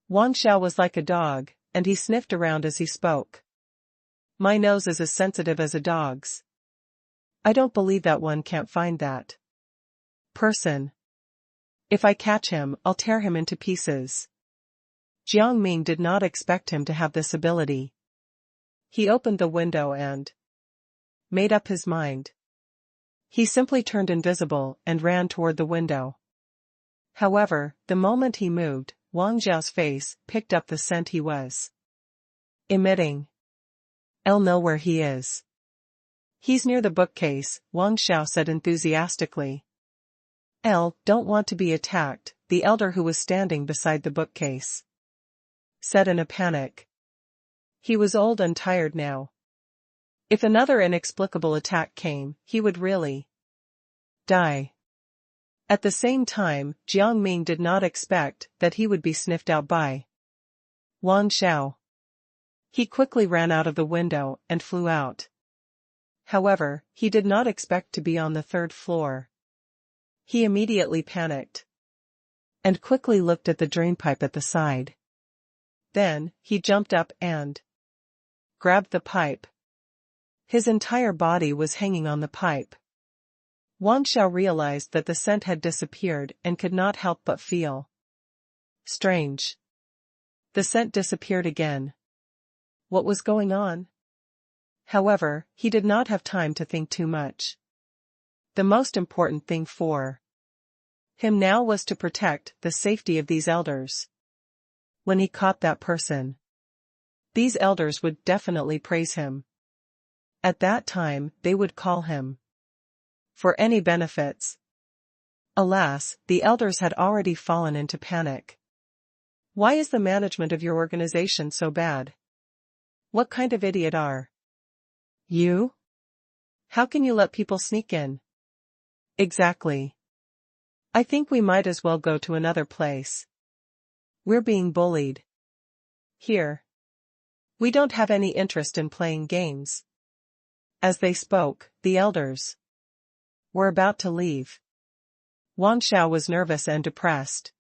Wang Xiao was like a dog, and he sniffed around as he spoke. My nose is as sensitive as a dog's. I don't believe that one can't find that person. If I catch him, I'll tear him into pieces. Jiang Ming did not expect him to have this ability. He opened the window and made up his mind. He simply turned invisible and ran toward the window. However, the moment he moved, Wang Zhao's face picked up the scent he was emitting. I'll know where he is. He's near the bookcase, Wang Xiao said enthusiastically. Don't want to be attacked, the elder who was standing beside the bookcase said in a panic. He was old and tired now. If another inexplicable attack came, he would really die. At the same time, Jiang Ming did not expect that he would be sniffed out by Wang Xiao. He quickly ran out of the window and flew out. However, he did not expect to be on the third floor. He immediately panicked and quickly looked at the drainpipe at the side. Then, he jumped up and grabbed the pipe. His entire body was hanging on the pipe. Wang Xiao realized that the scent had disappeared and could not help but feel strange. The scent disappeared again. What was going on? However, he did not have time to think too much. The most important thing for him now was to protect the safety of these elders. When he caught that person, these elders would definitely praise him. At that time, they would call him for any benefits. Alas, the elders had already fallen into panic. Why is the management of your organization so bad? What kind of idiot are you? How can you let people sneak in? Exactly. I think we might as well go to another place. We're being bullied here. We don't have any interest in playing games. As they spoke, the elders were about to leave. Wang Xiao was nervous and depressed.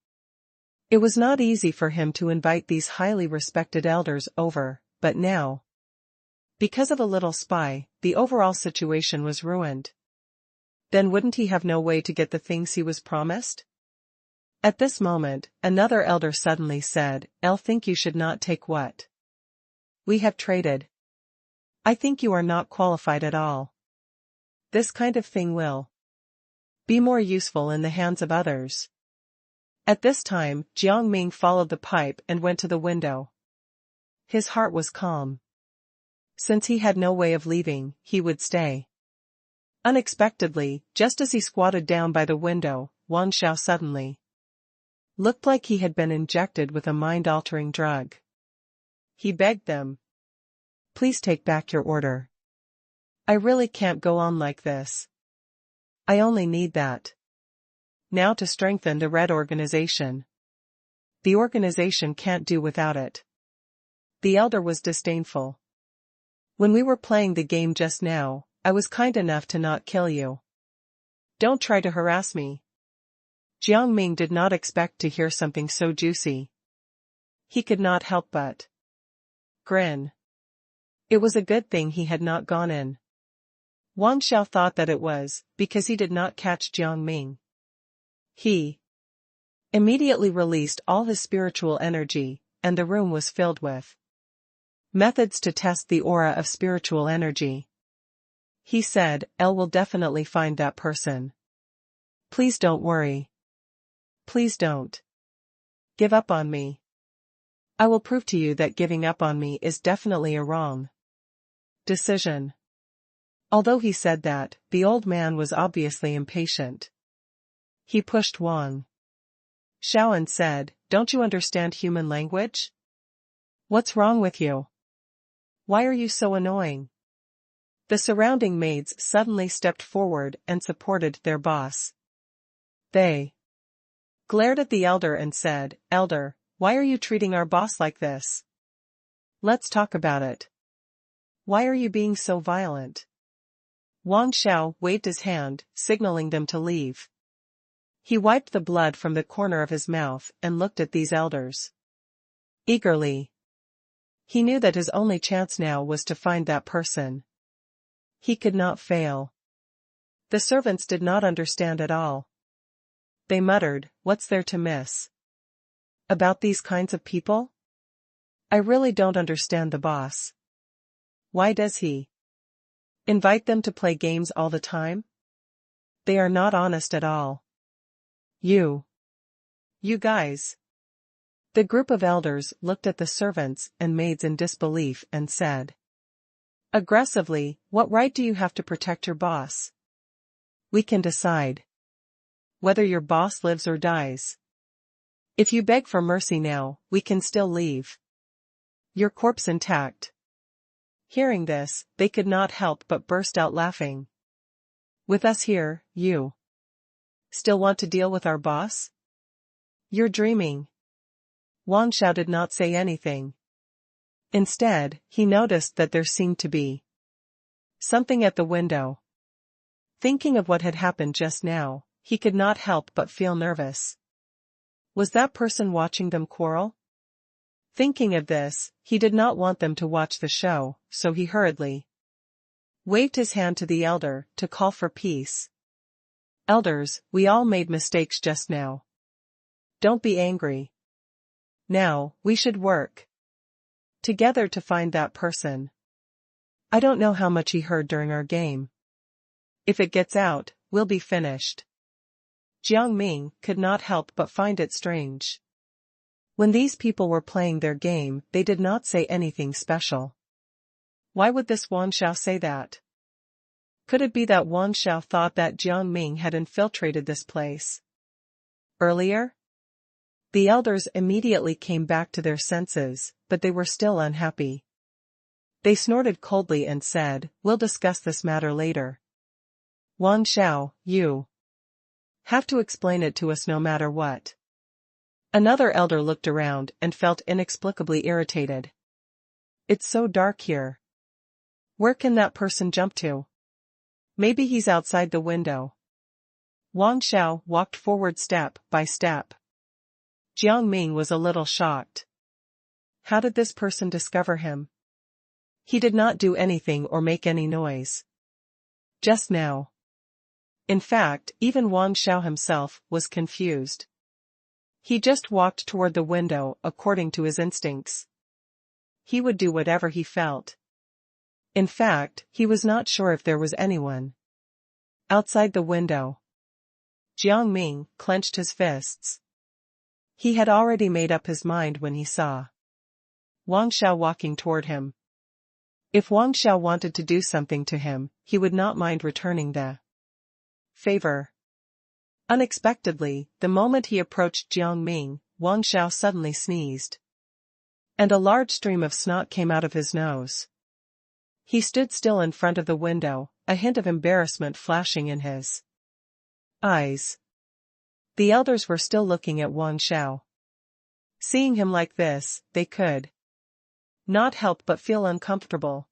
It was not easy for him to invite these highly respected elders over, but now, because of a little spy, the overall situation was ruined. Then wouldn't he have no way to get the things he was promised? At this moment, another elder suddenly said, "I think you should not take what we have traded. I think you are not qualified at all. This kind of thing will be more useful in the hands of others." At this time, Jiang Ming followed the pipe and went to the window. His heart was calm. Since he had no way of leaving, he would stay. Unexpectedly, just as he squatted down by the window, Wang Xiao suddenly looked like he had been injected with a mind-altering drug. He begged them, "Please take back your order. I really can't go on like this. I only need that now to strengthen the Red organization. The organization can't do without it." The elder was disdainful. "When we were playing the game just now, I was kind enough to not kill you. Don't try to harass me." Jiang Ming did not expect to hear something so juicy. He could not help but grin. It was a good thing he had not gone in. Wang Xiao thought that it was, because he did not catch Jiang Ming. He immediately released all his spiritual energy, and the room was filled with methods to test the aura of spiritual energy. He said, "El will definitely find that person. Please don't worry. Please don't give up on me. I will prove to you that giving up on me is definitely a wrong decision." Although he said that, the old man was obviously impatient. He pushed Wang Xiao and said, "Don't you understand human language? What's wrong with you? Why are you so annoying?" The surrounding maids suddenly stepped forward and supported their boss. They glared at the elder and said, "Elder, why are you treating our boss like this? Let's talk about it. Why are you being so violent?" Wang Xiao waved his hand, signaling them to leave. He wiped the blood from the corner of his mouth and looked at these elders eagerly. He knew that his only chance now was to find that person. He could not fail. The servants did not understand at all. They muttered, "What's there to miss about these kinds of people? I really don't understand the boss. Why does he invite them to play games all the time? They are not honest at all. You guys." The group of elders looked at the servants and maids in disbelief and said aggressively, "What right do you have to protect your boss? We can decide whether your boss lives or dies. If you beg for mercy now, we can still leave your corpse intact." Hearing this, they could not help but burst out laughing. "With us here, you still want to deal with our boss? You're dreaming." Wang Xiao did not say anything. Instead, he noticed that there seemed to be Something at the window. Thinking of what had happened just now, he could not help but feel nervous. Was that person watching them quarrel? Thinking of this, he did not want them to watch the show, so he hurriedly waved his hand to the elder to call for peace. Elders, we all made mistakes just now. Don't be angry. Now, we should work together to find that person. I don't know how much he heard during our game. If it gets out, we'll be finished. Jiang Ming could not help but find it strange. When these people were playing their game, they did not say anything special. Why would this Wan Xiao say that? Could it be that Wan Xiao thought that Jiang Ming had infiltrated this place earlier? The elders immediately came back to their senses, but they were still unhappy. They snorted coldly and said, "We'll discuss this matter later. Wan Xiao, you have to explain it to us no matter what." Another elder looked around and felt inexplicably irritated. It's so dark here. Where can that person jump to? Maybe he's outside the window. Wan Xiao walked forward step by step. Jiang Ming was a little shocked. How did this person discover him? He did not do anything or make any noise just now. In fact, even Wan Xiao himself was confused. He just walked toward the window according to his instincts. He would do whatever he felt. In fact, he was not sure if there was anyone outside the window. Jiang Ming clenched his fists. He had already made up his mind when he saw Wang Xiao walking toward him. If Wang Xiao wanted to do something to him, he would not mind returning the favor. Unexpectedly, the moment he approached Jiang Ming, Wang Xiao suddenly sneezed. And a large stream of snot came out of his nose. He stood still in front of the window, a hint of embarrassment flashing in his eyes. The elders were still looking at Wang Xiao. Seeing him like this, they could not help but feel uncomfortable.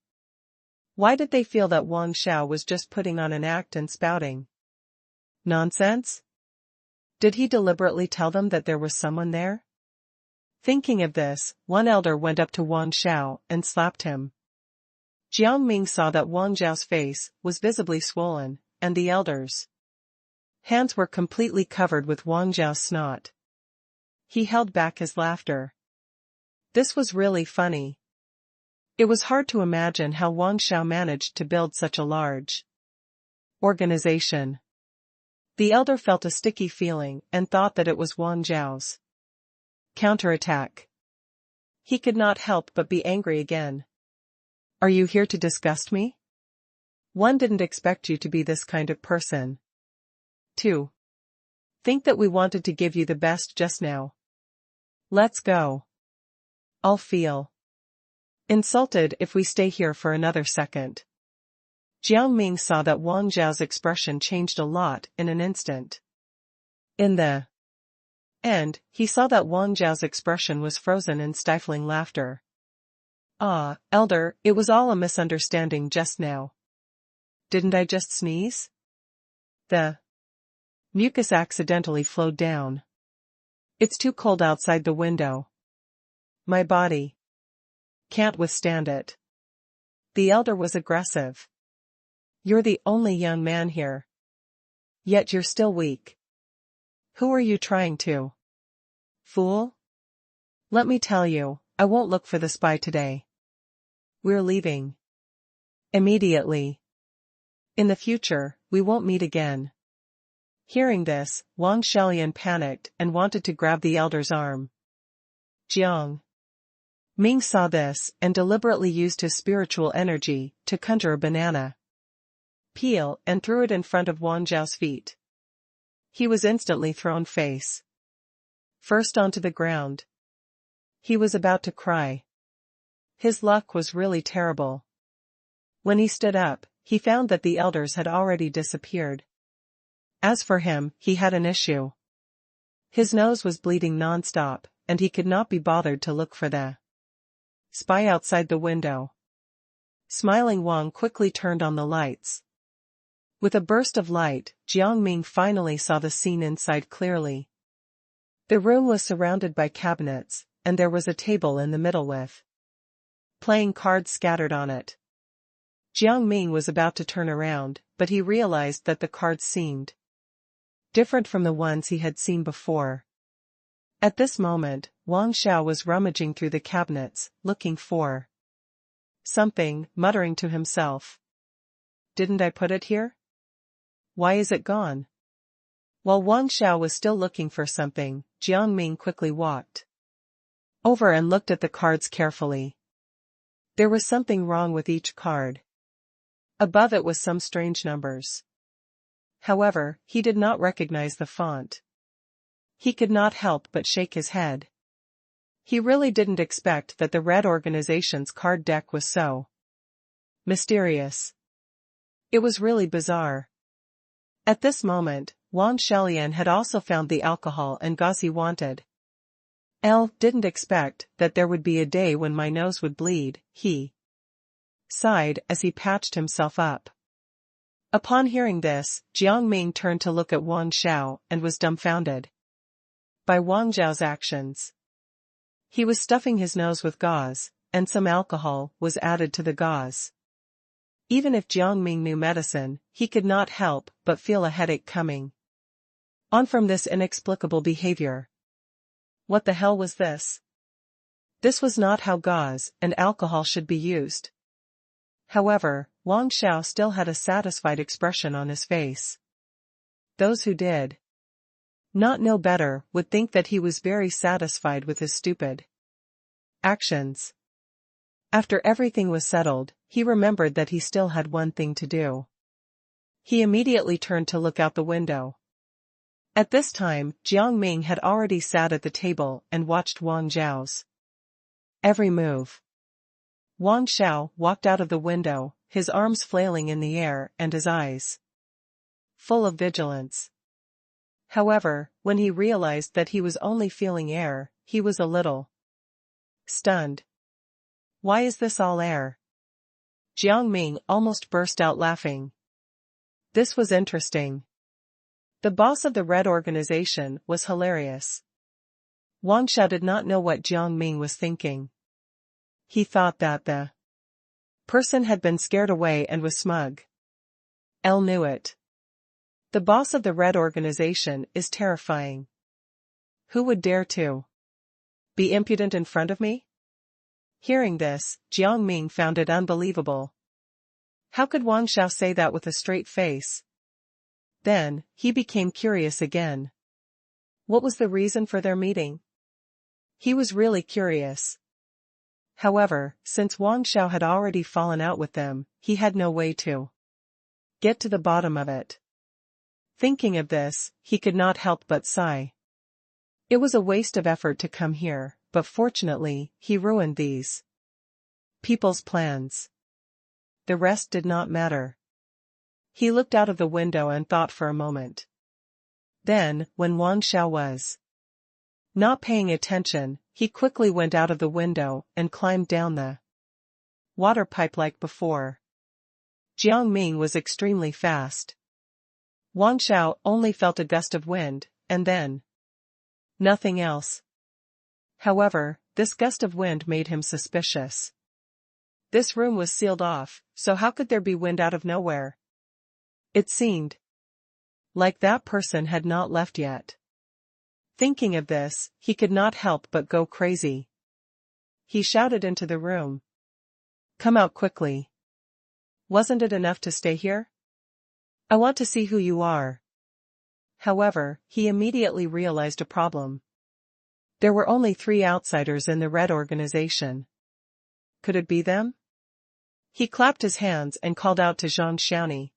Why did they feel that Wang Xiao was just putting on an act and spouting nonsense? Did he deliberately tell them that there was someone there? Thinking of this, one elder went up to Wang Xiao and slapped him. Jiang Ming saw that Wang Xiao's face was visibly swollen, and the elders' hands were completely covered with Wang Xiao's snot. He held back his laughter. This was really funny. It was hard to imagine how Wang Xiao managed to build such a large organization. The elder felt a sticky feeling and thought that it was Wang Xiao's counterattack. He could not help but be angry again. Are you here to disgust me? One didn't expect you to be this kind of person. 2. Think that we wanted to give you the best just now. Let's go. I'll feel insulted if we stay here for another second. Jiang Ming saw that Wang Zhao's expression changed a lot in an instant. In the end, he saw that Wang Zhao's expression was frozen in stifling laughter. Ah, elder, it was all a misunderstanding just now. Didn't I just sneeze? The mucus accidentally flowed down. It's too cold outside the window. My body can't withstand it. The elder was aggressive. You're the only young man here. Yet you're still weak. Who are you trying to fool? Let me tell you, I won't look for the spy today. We're leaving immediately. In the future, we won't meet again. Hearing this, Wang Xiaolian panicked and wanted to grab the elder's arm. Jiang Ming saw this and deliberately used his spiritual energy to conjure a banana peel and threw it in front of Wang Zhao's feet. He was instantly thrown face first onto the ground. He was about to cry. His luck was really terrible. When he stood up, he found that the elders had already disappeared. As for him, he had an issue. His nose was bleeding non-stop, and he could not be bothered to look for the spy outside the window. Smiling Wang quickly turned on the lights. With a burst of light, Jiang Ming finally saw the scene inside clearly. The room was surrounded by cabinets, and there was a table in the middle with playing cards scattered on it. Jiang Ming was about to turn around, but he realized that the cards seemed different from the ones he had seen before. At this moment, Wang Xiao was rummaging through the cabinets, looking for something, muttering to himself. Didn't I put it here? Why is it gone? While Wang Xiao was still looking for something, Jiang Ming quickly walked over and looked at the cards carefully. There was something wrong with each card. Above it was some strange numbers. However, he did not recognize the font. He could not help but shake his head. He really didn't expect that the Red Organization's card deck was so mysterious. It was really bizarre. At this moment, Wang Xiaolian had also found the alcohol and gauze he wanted. Didn't expect that there would be a day when my nose would bleed, he sighed as he patched himself up. Upon hearing this, Jiang Ming turned to look at Wang Xiao and was dumbfounded by Wang Zhao's actions. He was stuffing his nose with gauze, and some alcohol was added to the gauze. Even if Jiang Ming knew medicine, he could not help but feel a headache coming on from this inexplicable behavior. What the hell was this? This was not how gauze and alcohol should be used. However, Wang Xiao still had a satisfied expression on his face. Those who did not know better would think that he was very satisfied with his stupid actions. After everything was settled, he remembered that he still had one thing to do. He immediately turned to look out the window. At this time, Jiang Ming had already sat at the table and watched Wang Zhao's every move. Wang Xiao walked out of the window, his arms flailing in the air and his eyes full of vigilance. However, when he realized that he was only feeling air, he was a little stunned. Why is this all air? Jiang Ming almost burst out laughing. This was interesting. The boss of the Red Organization was hilarious. Wang Xiao did not know what Jiang Ming was thinking. He thought that the person had been scared away and was smug. Knew it. The boss of the Red Organization is terrifying. Who would dare to be impudent in front of me? Hearing this, Jiang Ming found it unbelievable. How could Wang Xiao say that with a straight face? Then, he became curious again. What was the reason for their meeting? He was really curious. However, since Wang Xiao had already fallen out with them, he had no way to get to the bottom of it. Thinking of this, he could not help but sigh. It was a waste of effort to come here, but fortunately, he ruined these people's plans. The rest did not matter. He looked out of the window and thought for a moment. Then, when Wang Xiao was not paying attention, he quickly went out of the window and climbed down the water pipe like before. Jiang Ming was extremely fast. Wang Xiao only felt a gust of wind, and then nothing else. However, this gust of wind made him suspicious. This room was sealed off, so how could there be wind out of nowhere? It seemed like that person had not left yet. Thinking of this, he could not help but go crazy. He shouted into the room. Come out quickly. Wasn't it enough to stay here? I want to see who you are. However, he immediately realized a problem. There were only 3 outsiders in the Red Organization. Could it be them? He clapped his hands and called out to Zhang Xiaoni.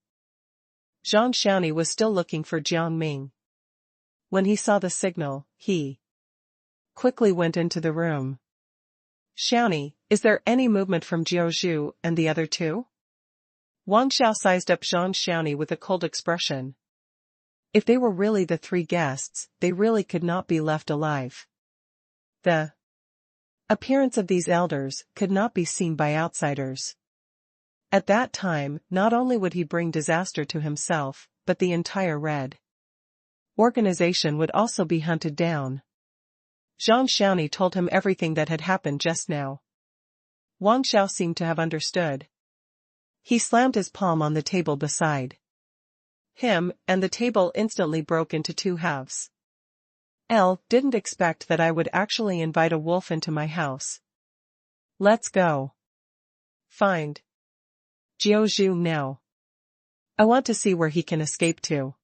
Zhang Xiaoni was still looking for Jiang Ming. When he saw the signal, he quickly went into the room. Xiaoni, is there any movement from Jiao Zhu and the other 2? Wang Xiao sized up Zhang Xiaoni with a cold expression. If they were really the 3 guests, they really could not be left alive. The appearance of these elders could not be seen by outsiders. At that time, not only would he bring disaster to himself, but the entire Red organization would also be hunted down. Zhang Xiaoni told him everything that had happened just now. Wang Xiao seemed to have understood. He slammed his palm on the table beside him, and the table instantly broke into two halves. Didn't expect that I would actually invite a wolf into my house. Let's go. Find Jiao now. I want to see where he can escape to.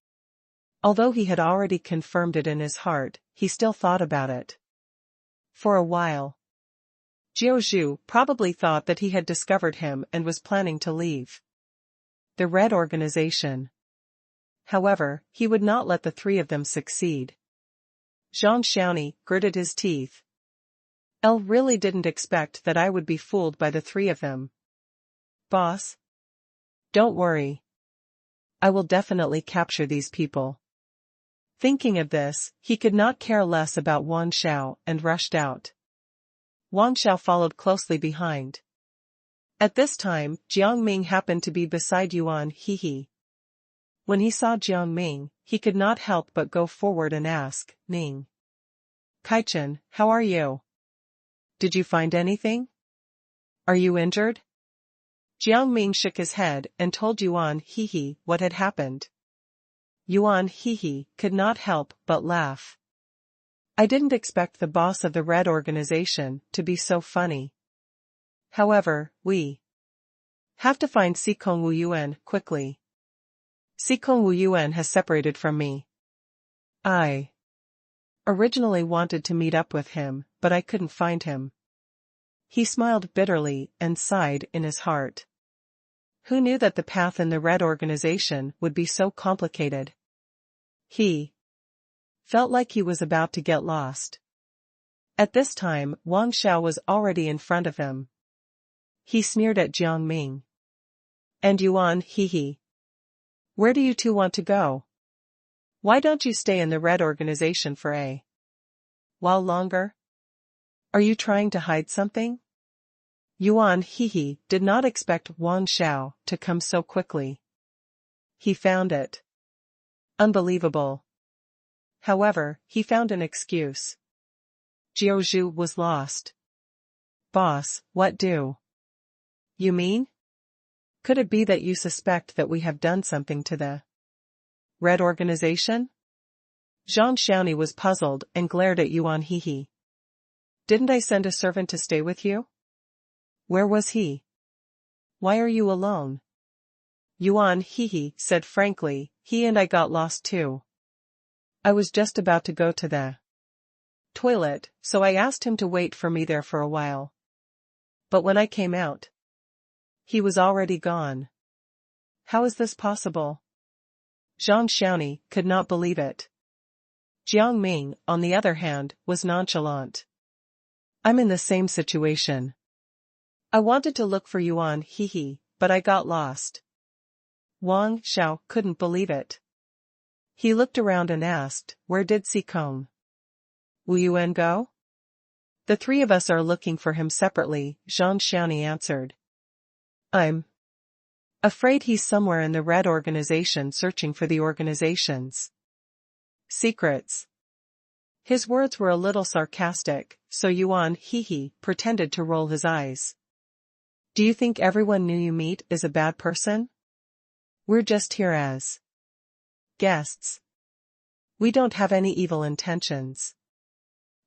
Although he had already confirmed it in his heart, he still thought about it. For a while. Jiao probably thought that he had discovered him and was planning to leave the Red organization. However, he would not let the three of them succeed. Zhang Xiaoni gritted his teeth. Really didn't expect that I would be fooled by the three of them. Boss? Don't worry. I will definitely capture these people. Thinking of this, he could not care less about Wang Xiao and rushed out. Wang Xiao followed closely behind. At this time, Jiang Ming happened to be beside Yuan Hehe. When he saw Jiang Ming, he could not help but go forward and ask, Ning. Kaichen, how are you? Did you find anything? Are you injured? Jiang Ming shook his head and told Yuan Hehe what had happened. Yuan Hehe could not help but laugh. I didn't expect the boss of the Red organization to be so funny. However, we have to find Sikong Wuyuan quickly. Sikong Wuyuan has separated from me. I originally wanted to meet up with him, but I couldn't find him. He smiled bitterly and sighed in his heart. Who knew that the path in the Red organization would be so complicated? He felt like he was about to get lost. At this time, Wang Xiao was already in front of him. He sneered at Jiang Ming. And Yuan Hehe. Where do you two want to go? Why don't you stay in the Red organization for a while longer? Are you trying to hide something? Yuan Hehe did not expect Wang Xiao to come so quickly. He found it unbelievable. However, he found an excuse. Jiao was lost. Boss, what do you mean? Could it be that you suspect that we have done something to the Red organization? Zhang Xiaoni was puzzled and glared at Yuan Hehe. Didn't I send a servant to stay with you? Where was he? Why are you alone? Yuan Hehe said frankly, he and I got lost too. I was just about to go to the toilet, so I asked him to wait for me there for a while. But when I came out, he was already gone. How is this possible? Zhang Xiaoni could not believe it. Jiang Ming, on the other hand, was nonchalant. I'm in the same situation. I wanted to look for Yuan Hehe, but I got lost. Wang Xiao couldn't believe it. He looked around and asked, where did Sikong Wuyuan go? The three of us are looking for him separately, Zhang Xiaoni answered. I'm afraid he's somewhere in the Red organization searching for the organization's secrets. His words were a little sarcastic, so Yuan Hehe pretended to roll his eyes. Do you think everyone new you meet is a bad person? We're just here as guests. We don't have any evil intentions.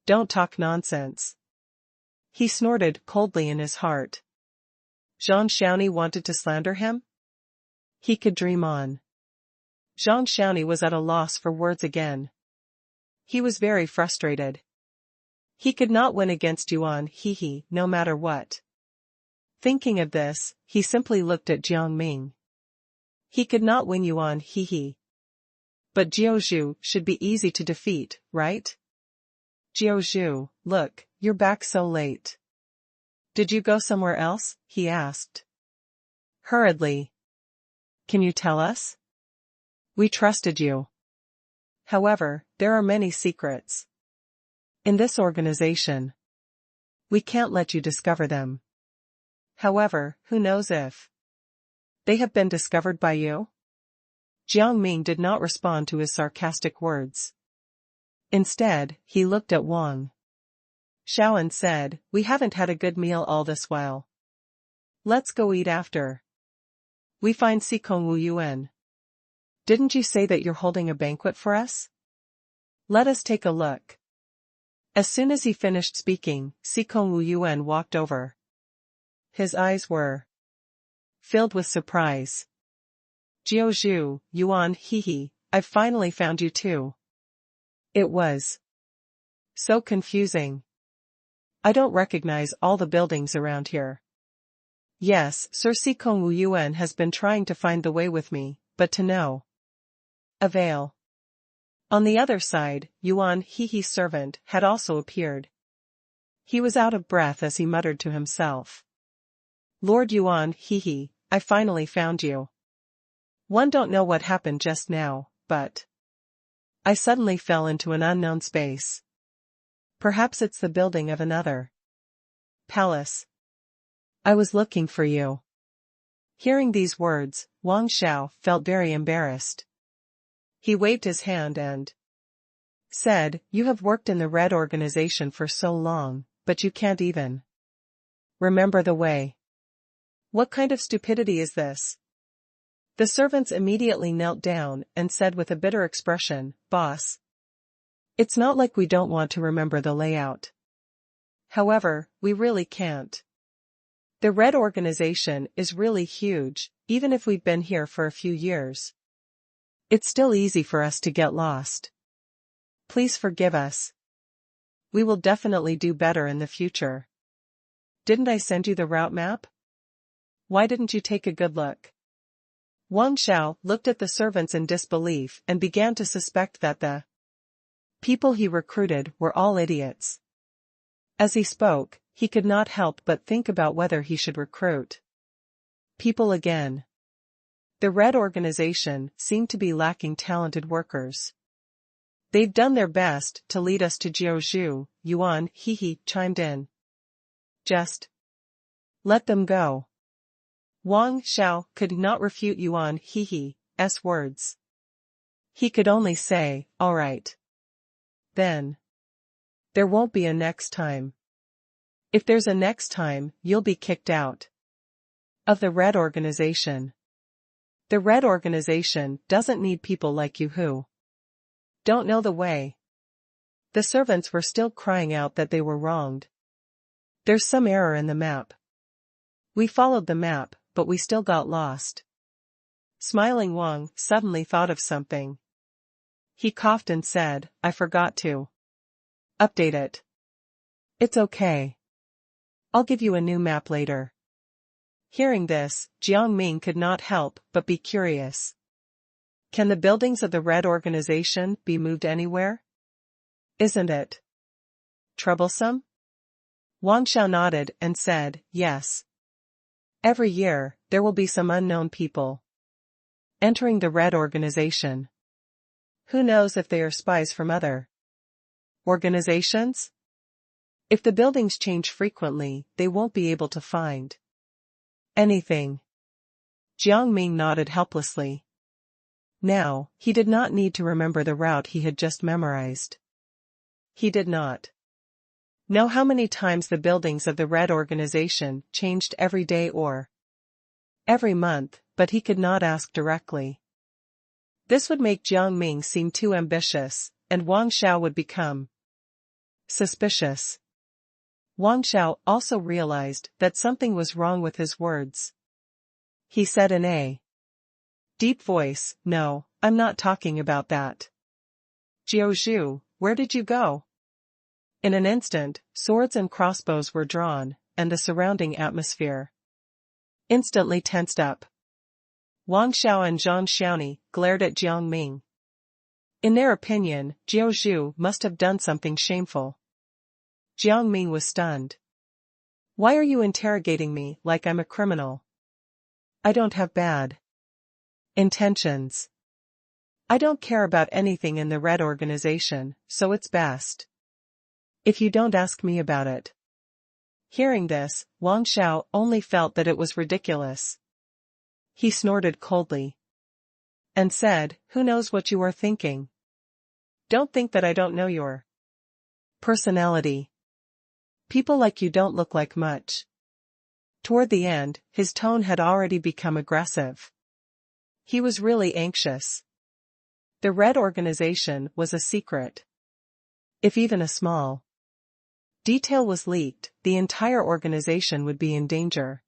Don't talk nonsense. He snorted coldly in his heart. Zhang Xiaoni wanted to slander him? He could dream on. Zhang Xiaoni was at a loss for words again. He was very frustrated. He could not win against Yuan Hehe no matter what. Thinking of this, he simply looked at Jiang Ming. He could not win Yuan Hehe. But Jiao should be easy to defeat, right? Jiao, look, you're back so late. Did you go somewhere else? He asked hurriedly. Can you tell us? We trusted you. However, there are many secrets in this organization. We can't let you discover them. However, who knows if They have been discovered by you? Jiang Ming did not respond to his sarcastic words. Instead, he looked at Wang Xiao and said, "We haven't had a good meal all this while. Let's go eat after we find Sikong Wu Yuan. Didn't you say that you're holding a banquet for us? Let us take a look." As soon as he finished speaking, Sikong Wu Yuan walked over. His eyes were filled with surprise. "Jiao Zhu, Yuan, hee, I've finally found you too." It was so confusing. "I don't recognize all the buildings around here." "Yes, Sir Sikong Wu Yuan has been trying to find the way with me, but to no avail." On the other side, Yuan Hehe's servant had also appeared. He was out of breath as he muttered to himself. "Lord Yuan Hehe, I finally found you. One don't know what happened just now, but I suddenly fell into an unknown space. Perhaps it's the building of another palace. I was looking for you." Hearing these words, Wang Xiao felt very embarrassed. He waved his hand and said, "You have worked in the Red Organization for so long, but you can't even remember the way. What kind of stupidity is this?" The servants immediately knelt down and said with a bitter expression, "Boss, it's not like we don't want to remember the layout. However, we really can't. The Red Organization is really huge, even if we've been here for a few years. It's still easy for us to get lost. Please forgive us. We will definitely do better in the future. Didn't I send you the route map? Why didn't you take a good look?" Wang Xiao looked at the servants in disbelief and began to suspect that the people he recruited were all idiots. As he spoke, he could not help but think about whether he should recruit people again. The Red Organization seemed to be lacking talented workers. "They've done their best to lead us to Jiaozhu," Yuan Hehe chimed in. "Just let them go." Wang Xiao could not refute Yuan Hehe's words. He could only say, "All right. Then there won't be a next time. If there's a next time, you'll be kicked out of the Red Organization. The Red Organization doesn't need people like you who don't know the way." The servants were still crying out that they were wronged. "There's some error in the map. We followed the map, but we still got lost." Smiling Wang suddenly thought of something. He coughed and said, "I forgot to update it." "It's okay. I'll give you a new map later." Hearing this, Jiang Ming could not help but be curious. Can the buildings of the Red Organization be moved anywhere? Isn't it troublesome? Wang Xiao nodded and said, "Yes. Every year, there will be some unknown people entering the Red Organization. Who knows if they are spies from other organizations? If the buildings change frequently, they won't be able to find anything." Jiang Ming nodded helplessly. Now, he did not need to remember the route he had just memorized. He did not know how many times the buildings of the Red Organization changed every day or every month, but he could not ask directly. This would make Jiang Ming seem too ambitious, and Wang Xiao would become suspicious. Wang Xiao also realized that something was wrong with his words. He said in a deep voice, "No, I'm not talking about that. Jiaozhu, where did you go?" In an instant, swords and crossbows were drawn, and the surrounding atmosphere instantly tensed up. Wang Xiao and Zhang Xiaoni glared at Jiang Ming. In their opinion, Jiaozhu must have done something shameful. Jiang Ming was stunned. "Why are you interrogating me like I'm a criminal? I don't have bad intentions. I don't care about anything in the Red Organization, so it's best if you don't ask me about it." Hearing this, Wang Xiao only felt that it was ridiculous. He snorted coldly. And said, who knows what you are thinking? Don't think that I don't know your personality. People like you don't look like much. Toward the end, his tone had already become aggressive. He was really anxious. The Red Organization was a secret. If even a small detail was leaked, the entire organization would be in danger.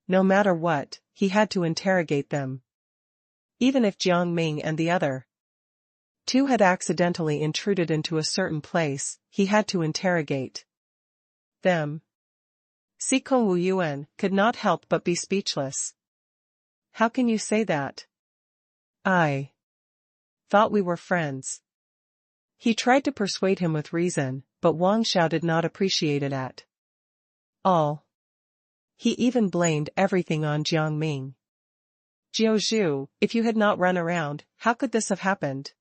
No matter what, he had to interrogate them. Even if Jiang Ming and the other two had accidentally intruded into a certain place, he had to interrogate them. Sikong Wu Yuan could not help but be speechless. How can you say that? I thought we were friends. He tried to persuade him with reason, but Wang Xiao did not appreciate it at all. He even blamed everything on Jiang Ming. Jiao Zhu, if you had not run around, how could this have happened?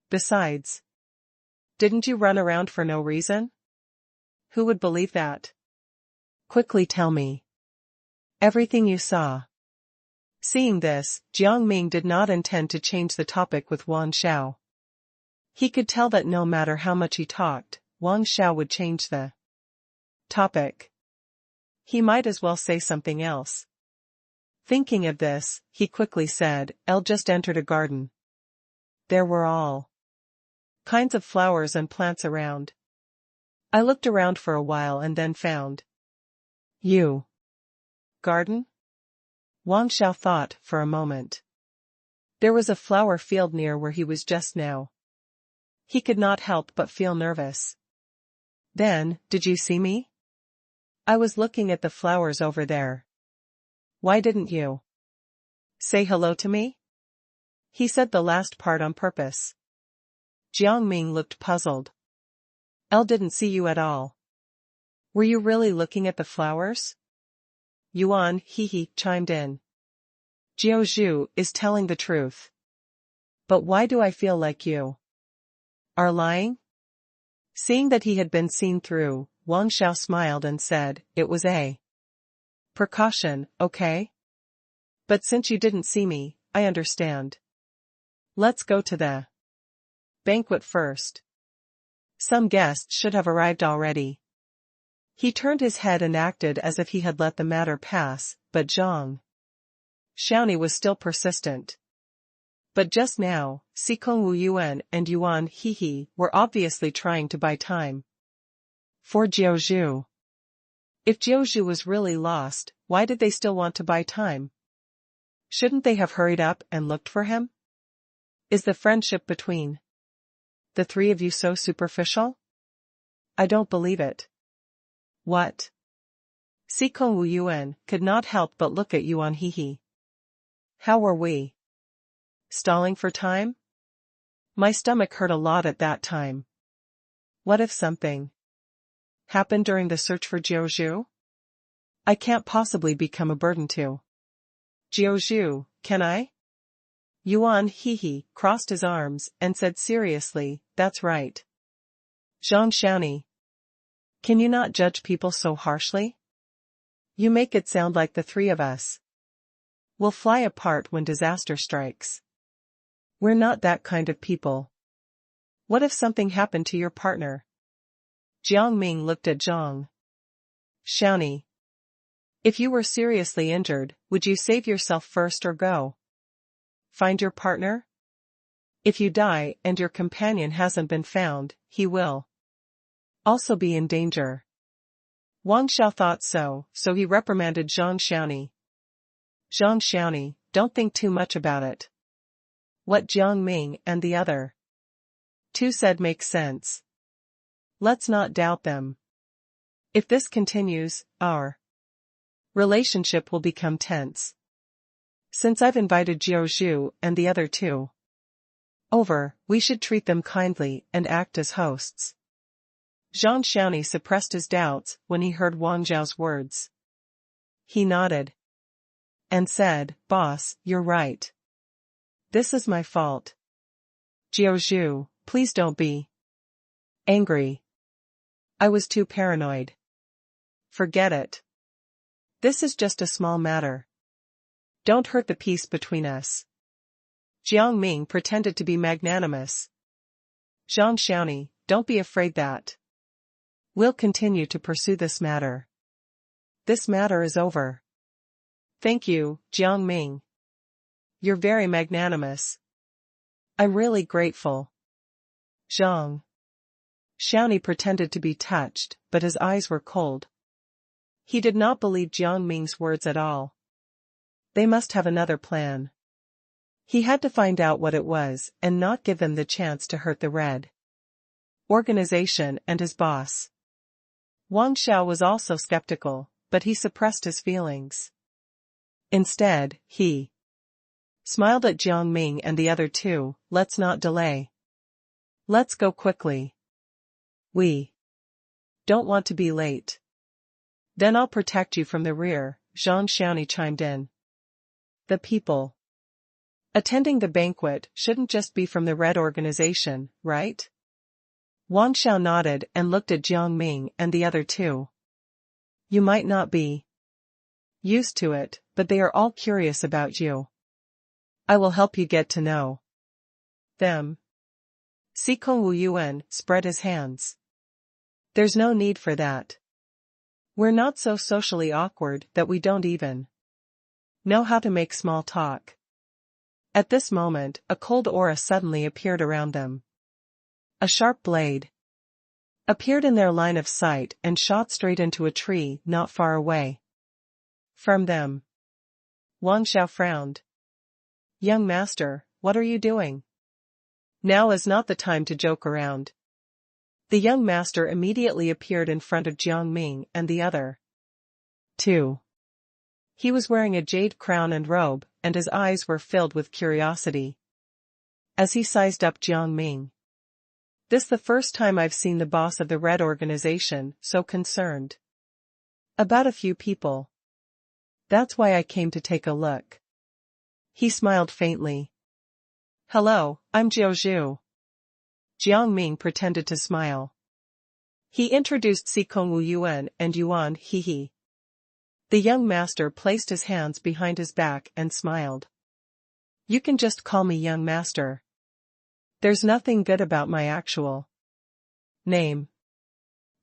Besides, didn't you run around for no reason? Who would believe that? Quickly tell me everything you saw. Seeing this, Jiang Ming did not intend to change the topic with Wang Xiao. He could tell that no matter how much he talked, Wang Xiao would change the topic. He might as well say something else. Thinking of this, he quickly said, "Elle just entered a garden. There were all kinds of flowers and plants around. I looked around for a while and then found you." Garden? Wang Xiao thought for a moment. There was a flower field near where he was just now. He could not help but feel nervous. Then, did you see me? I was looking at the flowers over there. Why didn't you say hello to me? He said the last part on purpose. Jiang Ming looked puzzled. Elle didn't see you at all. Were you really looking at the flowers? Yuan chimed in. Jiao Zhu is telling the truth. But why do I feel like you are lying? Seeing that he had been seen through, Wang Xiao smiled and said, it was a precaution, okay? But since you didn't see me, I understand. Let's go to the banquet first. Some guests should have arrived already. He turned his head and acted as if he had let the matter pass, but Zhang Xiaoni was still persistent. But just now, Sikong Wu Yuan and Yuan were obviously trying to buy time for Jiao Zhu. If Jiao Zhu was really lost, why did they still want to buy time? Shouldn't they have hurried up and looked for him? Is the friendship between the three of you so superficial? I don't believe it. What? Sikong Wu Yuan could not help but look at Yuan How were we stalling for time? My stomach hurt a lot at that time. What if something happened during the search for Jiao Zhu? I can't possibly become a burden to Jiao Zhu, can I? Yuan crossed his arms and said seriously, that's right. Zhang Xiaoni, can you not judge people so harshly? You make it sound like the three of us will fly apart when disaster strikes. We're not that kind of people. What if something happened to your partner? Jiang Ming looked at Zhang Xiaoni. If you were seriously injured, would you save yourself first or go find your partner? If you die and your companion hasn't been found, he will also be in danger. Wang Xiao thought so he reprimanded Zhang Xiaoni. Zhang Xiaoni, don't think too much about it. What Jiang Ming and the other two said makes sense. Let's not doubt them. If this continues, our relationship will become tense. Since I've invited Jiao Zhu and the other two over, we should treat them kindly and act as hosts. Zhang Xiaoni suppressed his doubts when he heard Wang Zhao's words. He nodded and said, Boss, you're right. This is my fault. Jiao Zhu, please don't be angry. I was too paranoid. Forget it. This is just a small matter. Don't hurt the peace between us. Jiang Ming pretended to be magnanimous. Zhang Xiaoni, don't be afraid that. We'll continue to pursue this matter. This matter is over. Thank you, Jiang Ming. You're very magnanimous. I'm really grateful. Zhang Xiaoni pretended to be touched, but his eyes were cold. He did not believe Jiang Ming's words at all. They must have another plan. He had to find out what it was and not give them the chance to hurt the Red Organization and his boss. Wang Xiao was also skeptical, but he suppressed his feelings. Instead, he smiled at Jiang Ming and the other two. Let's not delay. Let's go quickly. We don't want to be late. Then I'll protect you from the rear, Zhang Xiaoni chimed in. The people attending the banquet shouldn't just be from the Red Organization, right? Wang Xiao nodded and looked at Jiang Ming and the other two. You might not be used to it, but they are all curious about you. I will help you get to know them. Xikong Wuyuan spread his hands. There's no need for that. We're not so socially awkward that we don't even know how to make small talk. At this moment, a cold aura suddenly appeared around them. A sharp blade appeared in their line of sight and shot straight into a tree not far away from them. Wang Xiao frowned. Young master, what are you doing? Now is not the time to joke around. The young master immediately appeared in front of Jiang Ming and the other two. He was wearing a jade crown and robe, and his eyes were filled with curiosity as he sized up Jiang Ming. This the first time I've seen the boss of the Red Organization so concerned about a few people. That's why I came to take a look. He smiled faintly. Hello, I'm Jiao Zhu. Jiang Ming pretended to smile. He introduced Xikong Wuyuan and Yuan He. The young master placed his hands behind his back and smiled. You can just call me young master. There's nothing good about my actual name.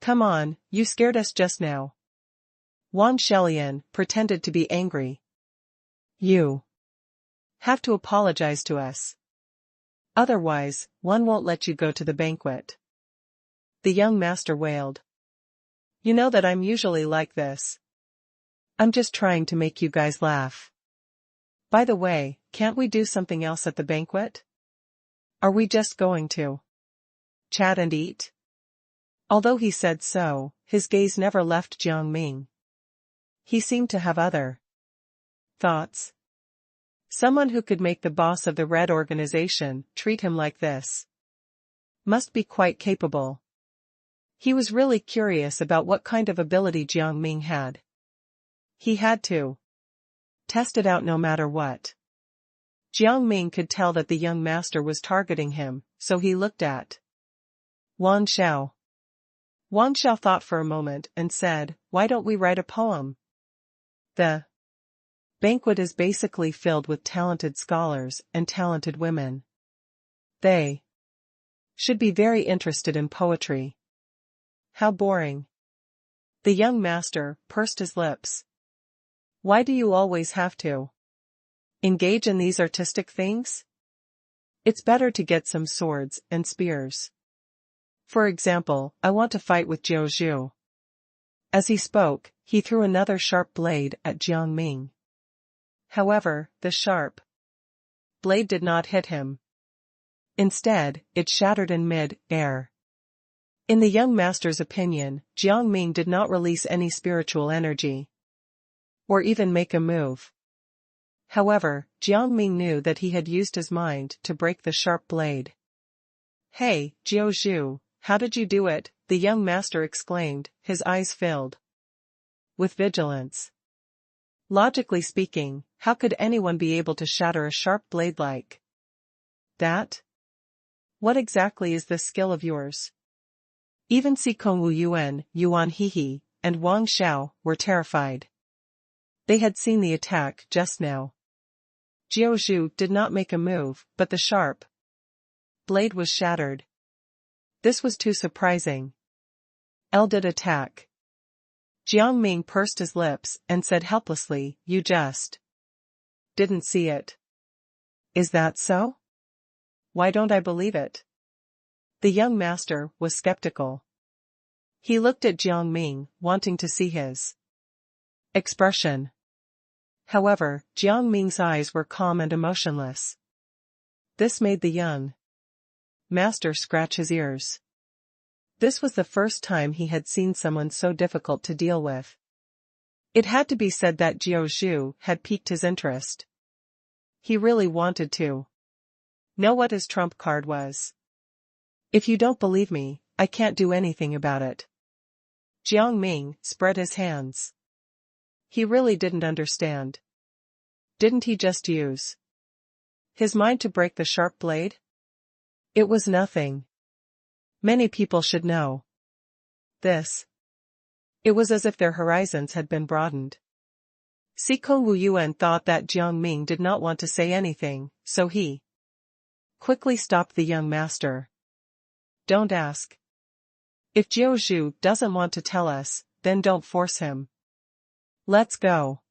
Come on, you scared us just now. Wan Shelian pretended to be angry. You have to apologize to us. Otherwise, one won't let you go to the banquet. The young master wailed. You know that I'm usually like this. I'm just trying to make you guys laugh. By the way, can't we do something else at the banquet? Are we just going to chat and eat? Although he said so, his gaze never left Jiang Ming. He seemed to have other thoughts. Someone who could make the boss of the Red Organization treat him like this must be quite capable. He was really curious about what kind of ability Jiang Ming had. He had to test it out no matter what. Jiang Ming could tell that the young master was targeting him, so he looked at Wang Xiao. Wang Xiao thought for a moment and said, why don't we write a poem? The banquet is basically filled with talented scholars and talented women. They should be very interested in poetry. How boring. The young master pursed his lips. Why do you always have to engage in these artistic things? It's better to get some swords and spears. For example, I want to fight with Jiao Zhu. As he spoke, he threw another sharp blade at Jiang Ming. However, the sharp blade did not hit him. Instead, it shattered in mid-air. In the young master's opinion, Jiang Ming did not release any spiritual energy or even make a move. However, Jiang Ming knew that he had used his mind to break the sharp blade. Hey, Jiao Zhu, how did you do it? The young master exclaimed, his eyes filled with vigilance. Logically speaking, how could anyone be able to shatter a sharp blade like that? What exactly is this skill of yours? Even Xikong Wuyuan, Yuan He, and Wang Xiao were terrified. They had seen the attack just now. Jiao Zhu did not make a move, but the sharp blade was shattered. This was too surprising. Elle did attack. Jiang Ming pursed his lips and said helplessly, "You just didn't see it." "Is that so? Why don't I believe it?" The young master was skeptical. He looked at Jiang Ming, wanting to see his expression. However, Jiang Ming's eyes were calm and emotionless. This made the young master scratch his ears. This was the first time he had seen someone so difficult to deal with. It had to be said that Jiao Zhu had piqued his interest. He really wanted to know what his trump card was. "If you don't believe me, I can't do anything about it." Jiang Ming spread his hands. He really didn't understand. Didn't he just use his mind to break the sharp blade? It was nothing. Many people should know this. It was as if their horizons had been broadened. Sikong Wuyuan thought that Jiang Ming did not want to say anything, so he quickly stopped the young master. "Don't ask. If Jiao Zhu doesn't want to tell us, then don't force him. Let's go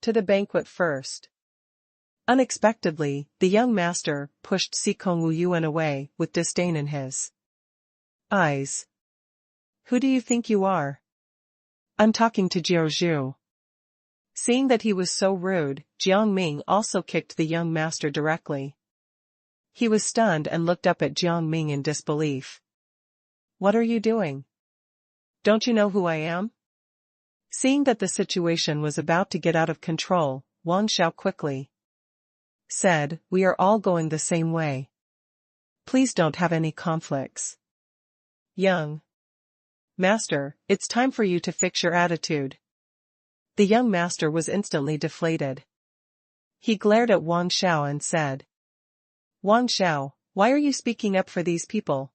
to the banquet first." Unexpectedly, the young master pushed Sikong Wuyuan away with disdain in his eyes. "Who do you think you are? I'm talking to Jiao Zhu." Seeing that he was so rude, Jiang Ming also kicked the young master directly. He was stunned and looked up at Jiang Ming in disbelief. "What are you doing? Don't you know who I am?" Seeing that the situation was about to get out of control, Wang Xiao quickly said, "We are all going the same way. Please don't have any conflicts." "Young master, it's time for you to fix your attitude." The young master was instantly deflated. He glared at Wang Xiao and said, "Wang Xiao, why are you speaking up for these people?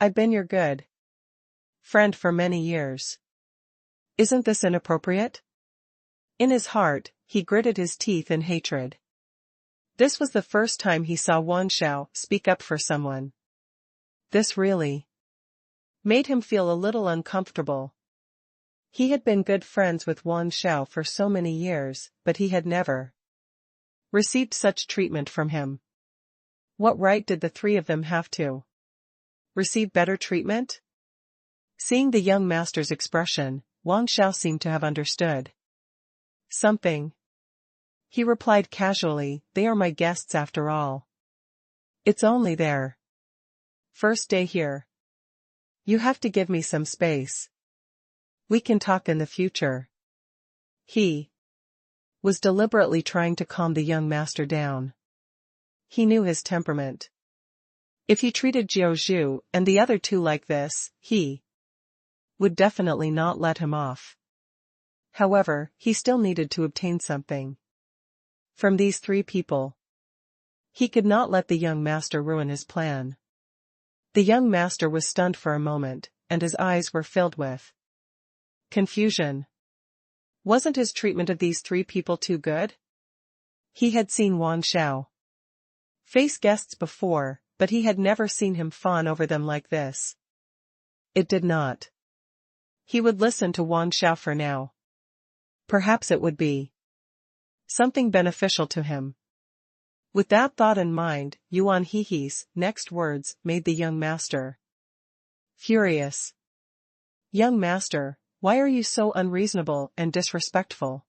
I've been your good friend for many years. Isn't this inappropriate?" In his heart, he gritted his teeth in hatred. This was the first time he saw Wang Xiao speak up for someone. This really made him feel a little uncomfortable. He had been good friends with Wang Xiao for so many years, but he had never received such treatment from him. What right did the three of them have to receive better treatment? Seeing the young master's expression, Wang Xiao seemed to have understood something. He replied casually, "They are my guests after all. It's only their first day here. You have to give me some space. We can talk in the future." He was deliberately trying to calm the young master down. He knew his temperament. If he treated Jiao Zhu and the other two like this, he would definitely not let him off. However, he still needed to obtain something from these three people. He could not let the young master ruin his plan. The young master was stunned for a moment, and his eyes were filled with confusion. Wasn't his treatment of these three people too good? He had seen Wang Xiao face guests before, but he had never seen him fawn over them like this. It did not. He would listen to Wang Xiao for now. Perhaps it would be something beneficial to him. With that thought in mind, Yuan Hehe's next words made the young master furious. "Young master, why are you so unreasonable and disrespectful?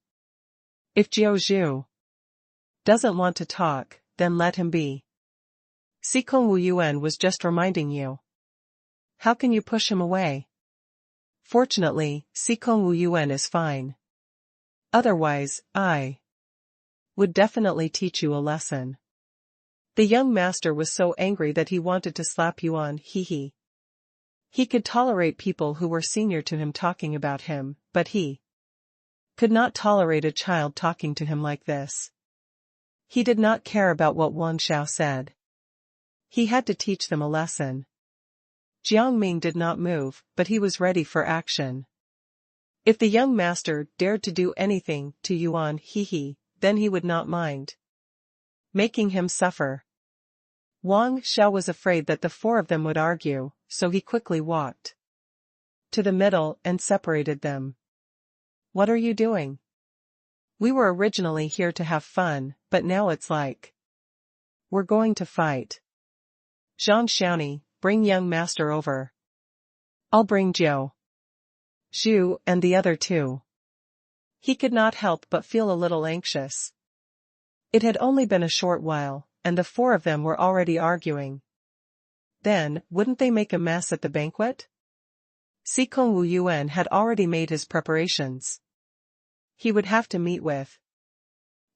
If Jiao Zhu doesn't want to talk, then let him be. Sikong Wuyuan was just reminding you. How can you push him away? Fortunately, Sikong Wuyuan is fine. Otherwise, I would definitely teach you a lesson." The young master was so angry that he wanted to slap Yuan Hehe. He could tolerate people who were senior to him talking about him, but he could not tolerate a child talking to him like this. He did not care about what Wang Xiao said. He had to teach them a lesson. Jiang Ming did not move, but he was ready for action. If the young master dared to do anything to Yuan Hehe, then he would not mind. making him suffer. Wang Xiao was afraid that the four of them would argue, so he quickly walked to the middle and separated them. What are you doing? We were originally here to have fun, but now it's like we're going to fight. Zhang Xiaoni, bring young master over. I'll bring Zhou, Zhu, and the other two. He could not help but feel a little anxious. It had only been a short while, and the four of them were already arguing. Then, wouldn't they make a mess at the banquet? Xikong Wu Yuan had already made his preparations. He would have to meet with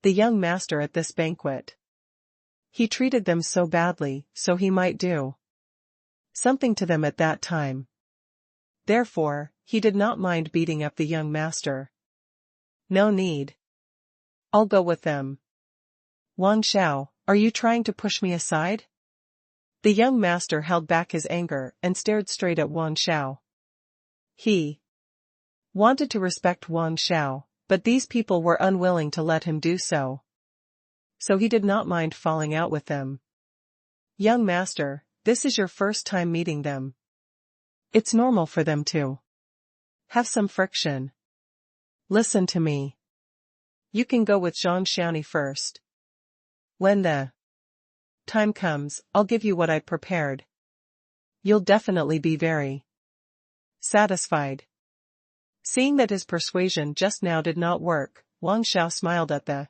the young master at this banquet. He treated them so badly, so he might do something to them at that time. Therefore, he did not mind beating up the young master. No need. I'll go with them. Wang Xiao, are you trying to push me aside? The young master held back his anger and stared straight at Wang Xiao. He wanted to respect Wang Xiao, but these people were unwilling to let him do so. So he did not mind falling out with them. Young master, this is your first time meeting them. It's normal for them to have some friction. Listen to me. You can go with Zhang Xiaoni first. When the time comes, I'll give you what I prepared. You'll definitely be very satisfied. Seeing that his persuasion just now did not work, Wang Xiao smiled at the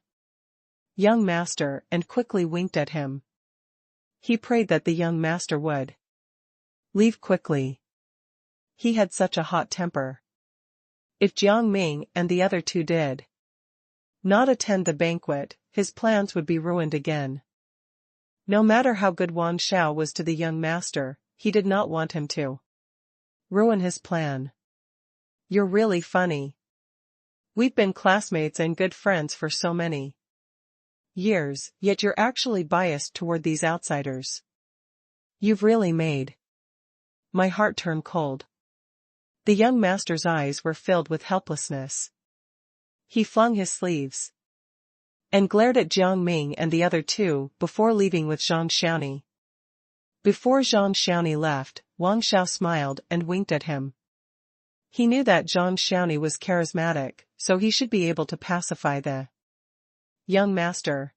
young master and quickly winked at him. He prayed that the young master would leave quickly. He had such a hot temper. If Jiang Ming and the other two did not attend the banquet, his plans would be ruined again. No matter how good Wang Xiao was to the young master, he did not want him to ruin his plan. You're really funny. We've been classmates and good friends for so many years, yet you're actually biased toward these outsiders. You've really made my heart turn cold. The young master's eyes were filled with helplessness. He flung his sleeves and glared at Jiang Ming and the other two before leaving with Zhang Xiaoni. Before Zhang Xiaoni left, Wang Xiao smiled and winked at him. He knew that Zhang Xiaoni was charismatic, so he should be able to pacify the young master.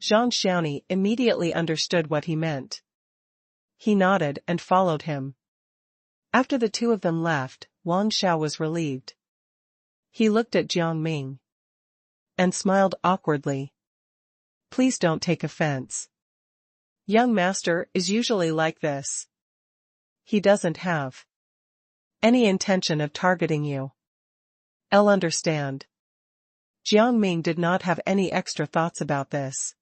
Zhang Xiaoni immediately understood what he meant. He nodded and followed him. After the two of them left, Wang Xiao was relieved. He looked at Jiang Ming and smiled awkwardly. Please don't take offense. Young master is usually like this. He doesn't have any intention of targeting you. I'll understand. Jiang Ming did not have any extra thoughts about this.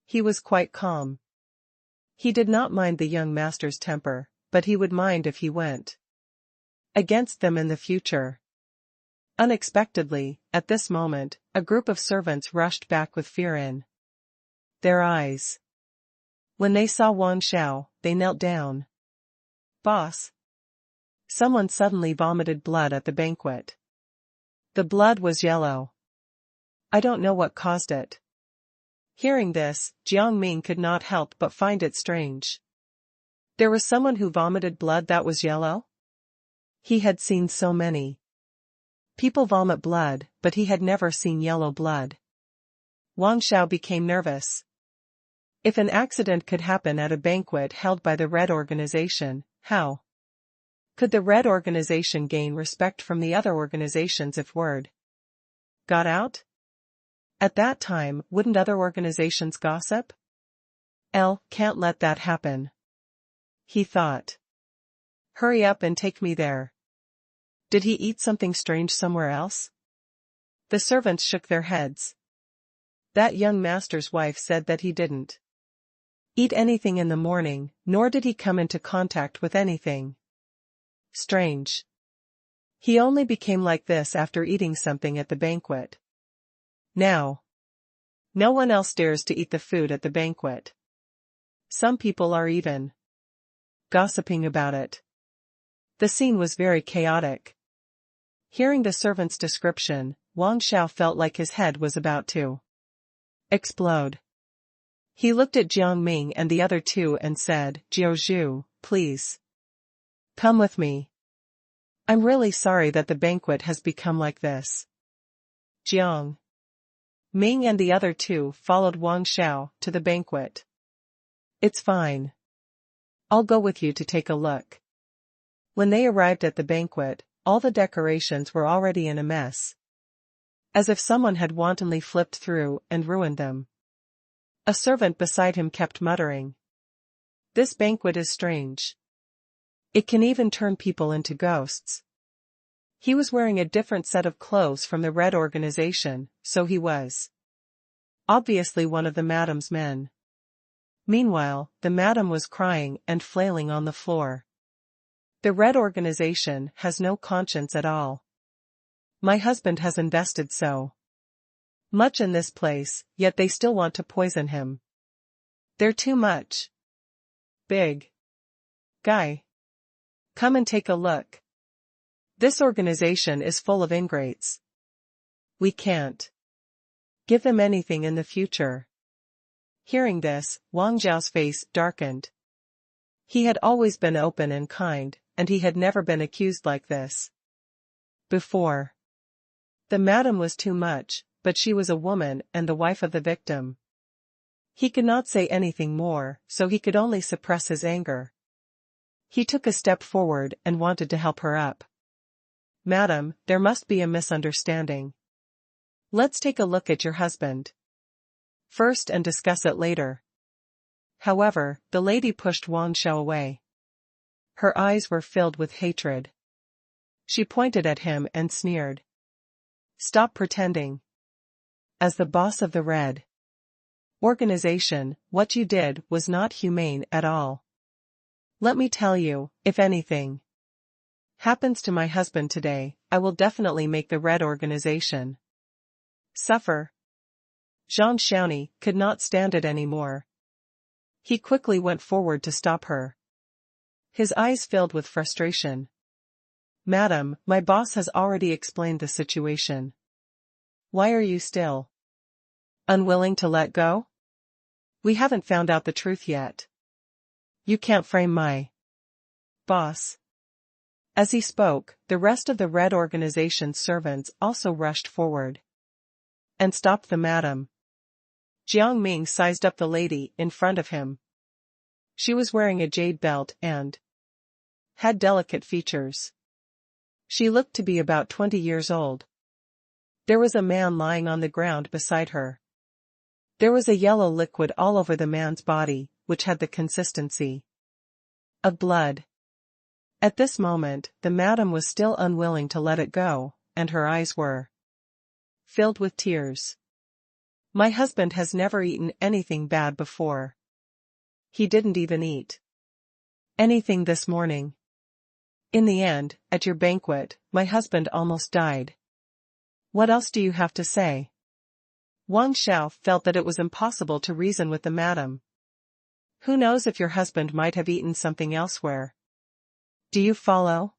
He was quite calm. He did not mind the young master's temper, but he would mind if he went against them in the future. Unexpectedly, at this moment, a group of servants rushed back with fear in their eyes. When they saw Wang Xiao, they knelt down. Boss. Someone suddenly vomited blood at the banquet. The blood was yellow. I don't know what caused it. Hearing this, Jiang Ming could not help but find it strange. There was someone who vomited blood that was yellow? He had seen so many people vomit blood, but he had never seen yellow blood. Wang Xiao became nervous. If an accident could happen at a banquet held by the Red Organization, how could the Red Organization gain respect from the other organizations if word got out? At that time, wouldn't other organizations gossip? Can't let that happen. He thought. Hurry up and take me there. Did he eat something strange somewhere else? The servants shook their heads. That young master's wife said that he didn't eat anything in the morning, nor did he come into contact with anything strange. He only became like this after eating something at the banquet. Now, no one else dares to eat the food at the banquet. Some people are even gossiping about it. The scene was very chaotic. Hearing the servant's description, Wang Xiao felt like his head was about to explode. He looked at Jiang Ming and the other two and said, Jiao, please. Come with me. I'm really sorry that the banquet has become like this. Jiang Ming and the other two followed Wang Xiao to the banquet. It's fine. I'll go with you to take a look. When they arrived at the banquet, all the decorations were already in a mess. As if someone had wantonly flipped through and ruined them. A servant beside him kept muttering. This banquet is strange. It can even turn people into ghosts. He was wearing a different set of clothes from the Red Organization, so he was obviously one of the madam's men. Meanwhile, the madam was crying and flailing on the floor. The Red Organization has no conscience at all. My husband has invested so much in this place, yet they still want to poison him. They're too much. Big guy. Come and take a look. This organization is full of ingrates. We can't give them anything in the future. Hearing this, Wang Zhao's face darkened. He had always been open and kind, and he had never been accused like this before. The madam was too much, but she was a woman and the wife of the victim. He could not say anything more, so he could only suppress his anger. He took a step forward and wanted to help her up. Madam, there must be a misunderstanding. Let's take a look at your husband first and discuss it later. However, the lady pushed Wang Xiao away. Her eyes were filled with hatred. She pointed at him and sneered. Stop pretending. As the boss of the Red Organization, what you did was not humane at all. Let me tell you, if anything happens to my husband today, I will definitely make the Red Organization suffer. Zhang Xiaoni could not stand it anymore. He quickly went forward to stop her. His eyes filled with frustration. Madam, my boss has already explained the situation. Why are you still unwilling to let go? We haven't found out the truth yet. You can't frame my boss. As he spoke, the rest of the Red Organization's servants also rushed forward and stopped the madam. Jiang Ming sized up the lady in front of him. She was wearing a jade belt and had delicate features. She looked to be about 20 years old. There was a man lying on the ground beside her. There was a yellow liquid all over the man's body, which had the consistency of blood. At this moment, the madam was still unwilling to let it go, and her eyes were filled with tears. My husband has never eaten anything bad before. He didn't even eat anything this morning. In the end, at your banquet, my husband almost died. What else do you have to say? Wang Xiao felt that it was impossible to reason with the madam. Who knows if your husband might have eaten something elsewhere? Do you follow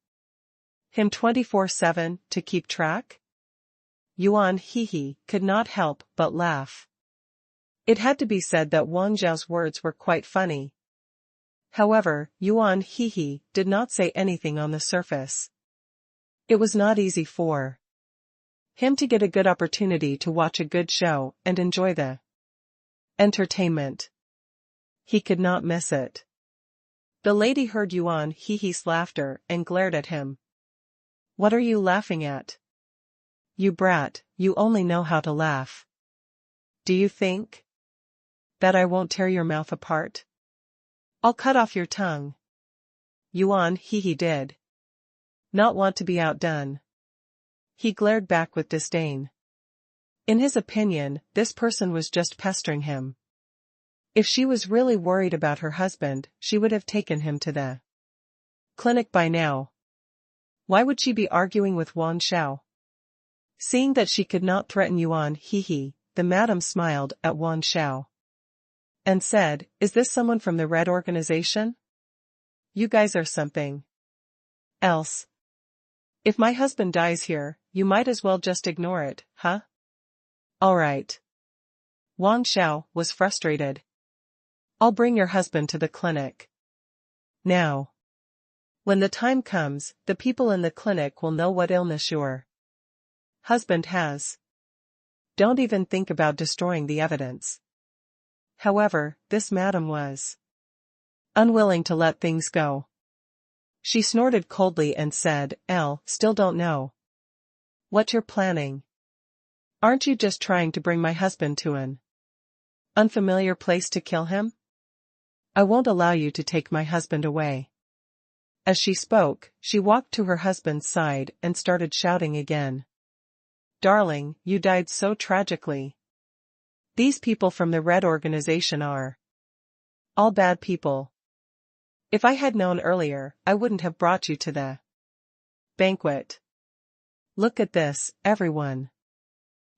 him 24/7 to keep track? Yuan Hehe could not help but laugh. It had to be said that Wang Zhao's words were quite funny. However, Yuan Hehe did not say anything on the surface. It was not easy for him to get a good opportunity to watch a good show and enjoy the entertainment. He could not miss it. The lady heard Yuan Hehe's laughter and glared at him. What are you laughing at? You brat, you only know how to laugh. Do you think that I won't tear your mouth apart? I'll cut off your tongue. Yuan Hehe did not want to be outdone. He glared back with disdain. In his opinion, this person was just pestering him. If she was really worried about her husband, she would have taken him to the clinic by now. Why would she be arguing with Wang Xiao? Seeing that she could not threaten Yuan Hehe, the madam smiled at Wang Xiao and said, Is this someone from the Red Organization? You guys are something else. If my husband dies here, you might as well just ignore it, huh? All right. Wang Xiao was frustrated. I'll bring your husband to the clinic. Now. When the time comes, the people in the clinic will know what illness your husband has. Don't even think about destroying the evidence. However, this madam was unwilling to let things go. She snorted coldly and said, Still don't know what you're planning. Aren't you just trying to bring my husband to an unfamiliar place to kill him? I won't allow you to take my husband away. As she spoke, she walked to her husband's side and started shouting again. Darling, you died so tragically. These people from the Red Organization are all bad people. If I had known earlier, I wouldn't have brought you to the banquet. Look at this, everyone.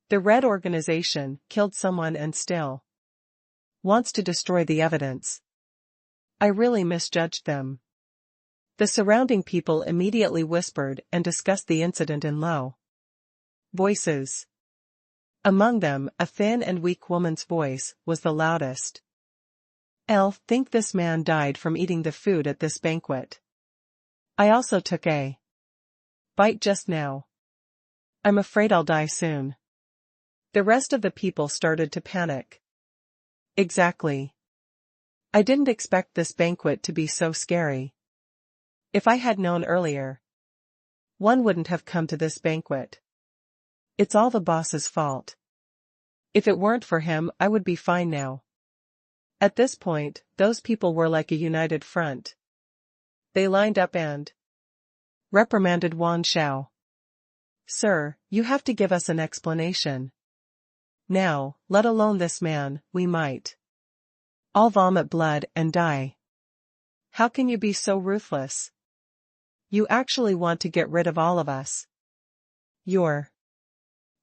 The Red Organization killed someone and still wants to destroy the evidence. I really misjudged them. The surrounding people immediately whispered and discussed the incident in low voices. Among them, a thin and weak woman's voice was the loudest. Think this man died from eating the food at this banquet. I also took a bite just now. I'm afraid I'll die soon. The rest of the people started to panic. Exactly. I didn't expect this banquet to be so scary. If I had known earlier, one wouldn't have come to this banquet. It's all the boss's fault. If it weren't for him, I would be fine now. At this point, those people were like a united front. They lined up and reprimanded Wang Xiao. Sir, you have to give us an explanation. Now, let alone this man, we might all vomit blood and die. How can you be so ruthless? You actually want to get rid of all of us. You're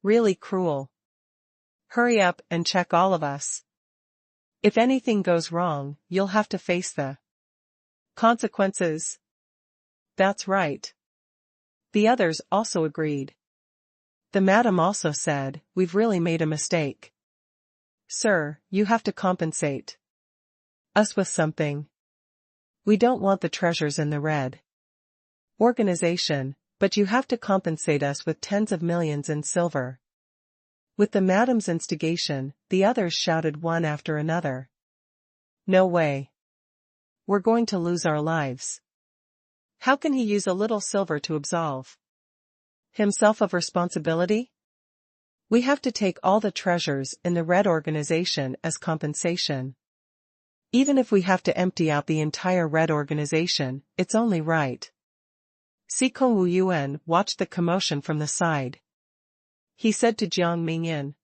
really cruel. Hurry up and check all of us. If anything goes wrong, you'll have to face the consequences. That's right. The others also agreed. The madam also said, We've really made a mistake. Sir, you have to compensate us with something. We don't want the treasures in the Red Organization, but you have to compensate us with tens of millions in silver. With the madam's instigation, the others shouted one after another. No way. We're going to lose our lives. How can he use a little silver to absolve himself of responsibility? We have to take all the treasures in the Red Organization as compensation. Even if we have to empty out the entire Red Organization, it's only right. Siko Wu Yuan watched the commotion from the side. He said to Jiang Ming in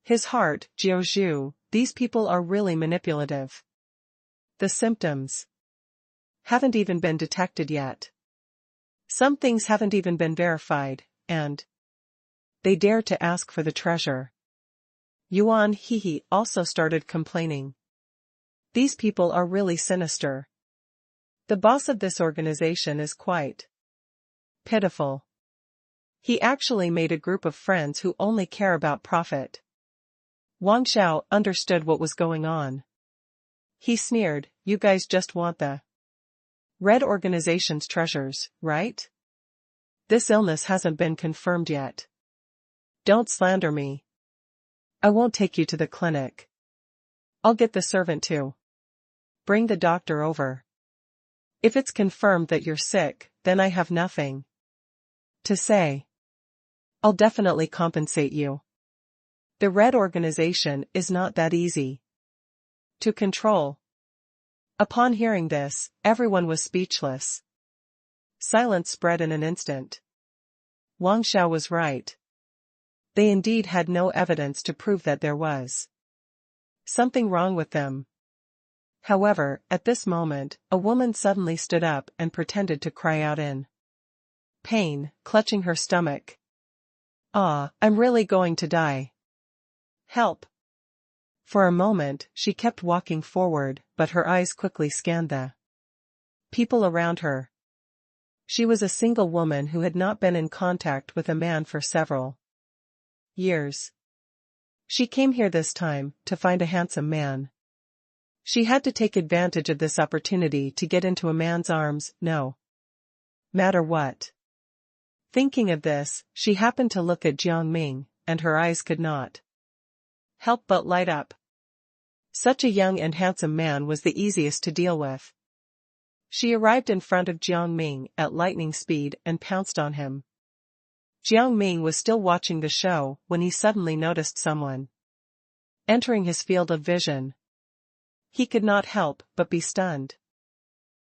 his heart, Jiao Zhu, these people are really manipulative. The symptoms haven't even been detected yet. Some things haven't even been verified, and they dare to ask for the treasure. Yuan Hehe also started complaining. These people are really sinister. The boss of this organization is quite pitiful. He actually made a group of friends who only care about profit. Wang Xiao understood what was going on. He sneered, You guys just want the Red Organization's treasures, right? This illness hasn't been confirmed yet. Don't slander me. I won't take you to the clinic. I'll get the servant to bring the doctor over. If it's confirmed that you're sick, then I have nothing to say. I'll definitely compensate you. The Red Organization is not that easy to control. Upon hearing this, everyone was speechless. Silence spread in an instant. Wang Xiao was right. They indeed had no evidence to prove that there was something wrong with them. However, at this moment, a woman suddenly stood up and pretended to cry out in pain, clutching her stomach. I'm really going to die. Help! For a moment, she kept walking forward, but her eyes quickly scanned the people around her. She was a single woman who had not been in contact with a man for several years. She came here this time to find a handsome man. She had to take advantage of this opportunity to get into a man's arms, no matter what. Thinking of this, she happened to look at Jiang Ming, and her eyes could not help but light up. Such a young and handsome man was the easiest to deal with. She arrived in front of Jiang Ming at lightning speed and pounced on him. Jiang Ming was still watching the show when he suddenly noticed someone entering his field of vision. He could not help but be stunned.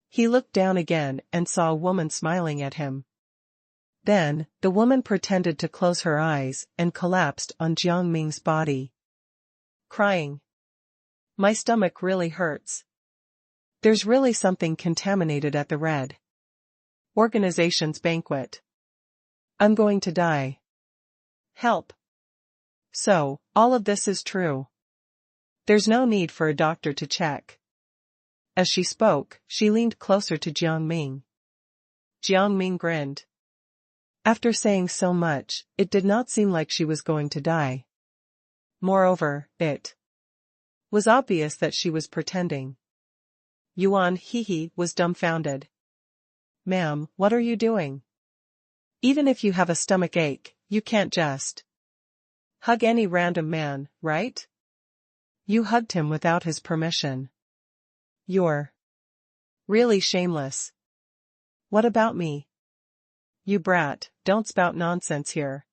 He looked down again and saw a woman smiling at him. Then, the woman pretended to close her eyes and collapsed on Jiang Ming's body, crying, "My stomach really hurts. There's really something contaminated at the Red Organization's banquet. I'm going to die. Help." So, all of this is true. There's no need for a doctor to check. As she spoke, she leaned closer to Jiang Ming. Jiang Ming grinned. After saying so much, it did not seem like she was going to die. Moreover, it was obvious that she was pretending. Yuan Hehe was dumbfounded. "Ma'am, what are you doing? Even if you have a stomach ache, you can't just hug any random man, right? You hugged him without his permission. You're really shameless. What about me? You brat, don't spout nonsense here.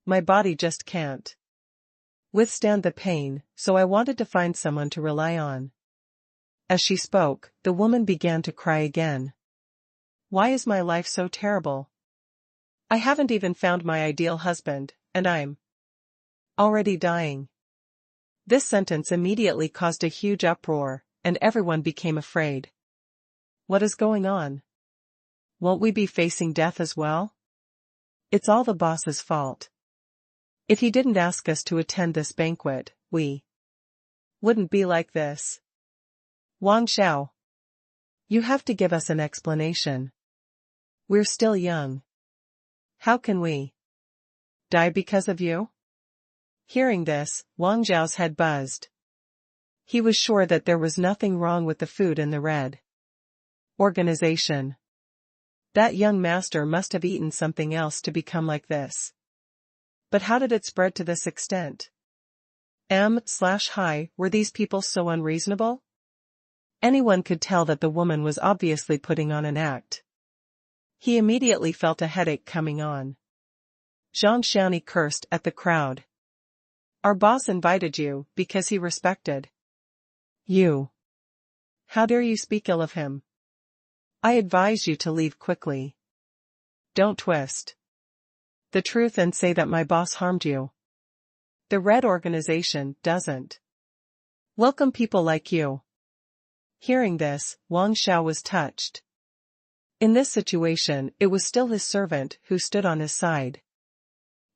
My body just can't withstand the pain, so I wanted to find someone to rely on." As she spoke, the woman began to cry again. "Why is my life so terrible? I haven't even found my ideal husband, and I'm already dying." This sentence immediately caused a huge uproar, and everyone became afraid. What is going on? Won't we be facing death as well? It's all the boss's fault. If he didn't ask us to attend this banquet, we wouldn't be like this. Wang Xiao, you have to give us an explanation. We're still young. How can we die because of you? Hearing this, Wang Zhao's head buzzed. He was sure that there was nothing wrong with the food in the Red Organization. That young master must have eaten something else to become like this. But how did it spread to this extent? Hi, were these people so unreasonable? Anyone could tell that the woman was obviously putting on an act. He immediately felt a headache coming on. Zhang Xiaoni cursed at the crowd. Our boss invited you because he respected you. How dare you speak ill of him? I advise you to leave quickly. Don't twist the truth and say that my boss harmed you. The Red Organization doesn't welcome people like you. Hearing this, Wang Xiao was touched. In this situation, it was still his servant who stood on his side.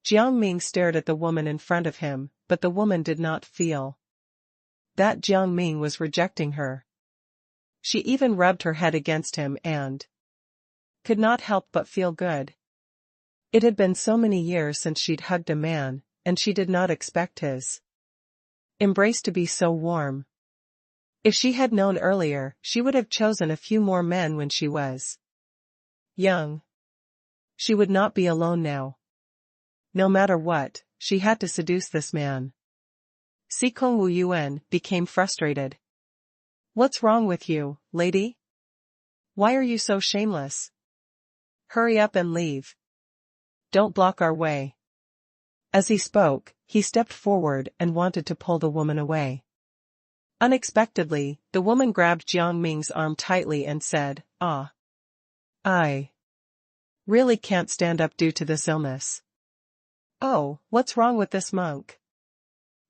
Jiang Ming stared at the woman in front of him, but the woman did not feel that Jiang Ming was rejecting her. She even rubbed her head against him and could not help but feel good. It had been so many years since she'd hugged a man, and she did not expect his embrace to be so warm. If she had known earlier, she would have chosen a few more men when she was young. She would not be alone now. No matter what, she had to seduce this man. Sikong Wu Yuan became frustrated. What's wrong with you, lady? Why are you so shameless? Hurry up and leave. Don't block our way. As he spoke, he stepped forward and wanted to pull the woman away. Unexpectedly, the woman grabbed Jiang Ming's arm tightly and said, I really can't stand up due to this illness. Oh, what's wrong with this monk?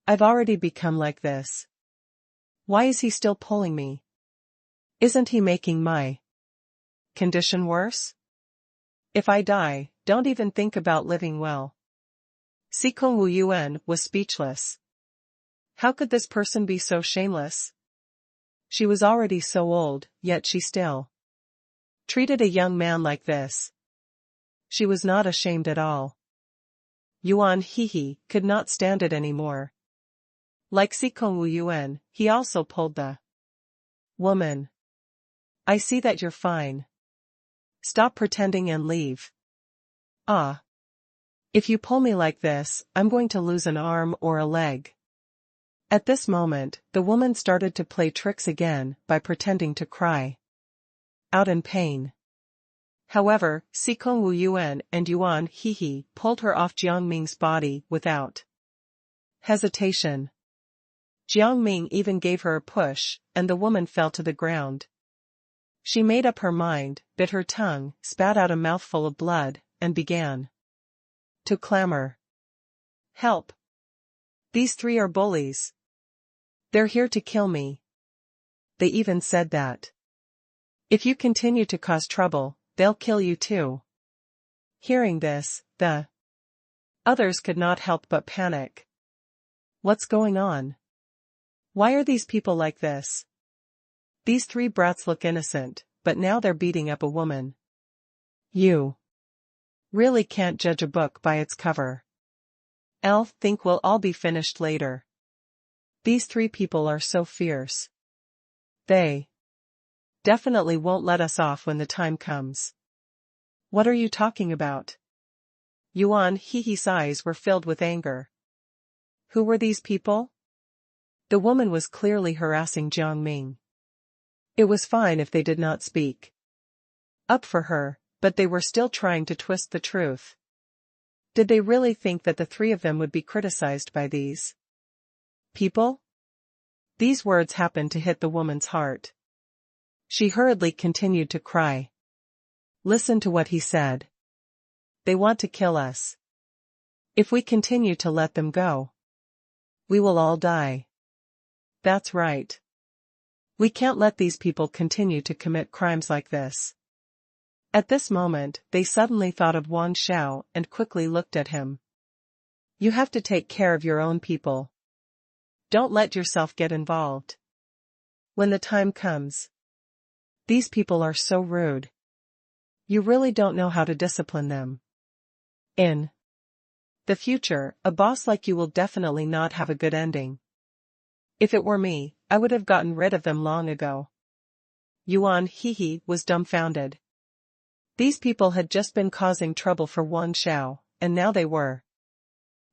I've already become like this. Why is he still pulling me? Isn't he making my condition worse? If I die, don't even think about living well. Sikong Wu Yuan was speechless. How could this person be so shameless? She was already so old, yet she still treated a young man like this. She was not ashamed at all. Yuan Hehe could not stand it anymore. Like Sikong Wu Yuan, he also pulled the Woman. I see that you're fine. Stop pretending and leave. Ah. If you pull me like this, I'm going to lose an arm or a leg. At this moment, the woman started to play tricks again by pretending to cry out in pain. However, Sikong Wu Yuan and Yuan Hehe pulled her off Jiang Ming's body without hesitation. Jiang Ming even gave her a push, and the woman fell to the ground. She made up her mind, bit her tongue, spat out a mouthful of blood, and began to clamor. Help! These three are bullies. They're here to kill me. They even said that if you continue to cause trouble, they'll kill you too. Hearing this, the others could not help but panic. What's going on? Why are these people like this? These three brats look innocent, but now they're beating up a woman. You really can't judge a book by its cover. I'll think we'll all be finished later. These three people are so fierce. They definitely won't let us off when the time comes. What are you talking about? Yuan Hehe's eyes were filled with anger. Who were these people? The woman was clearly harassing Jiang Ming. It was fine if they did not speak up for her, but they were still trying to twist the truth. Did they really think that the three of them would be criticized by these people? These words happened to hit the woman's heart. She hurriedly continued to cry. Listen to what he said. They want to kill us. If we continue to let them go, we will all die. That's right. We can't let these people continue to commit crimes like this. At this moment, they suddenly thought of Wang Xiao and quickly looked at him. You have to take care of your own people. Don't let yourself get involved. When the time comes. These people are so rude. You really don't know how to discipline them. In the future, a boss like you will definitely not have a good ending. If it were me, I would have gotten rid of them long ago. Yuan Hehe was dumbfounded. These people had just been causing trouble for Wang Xiao, and now they were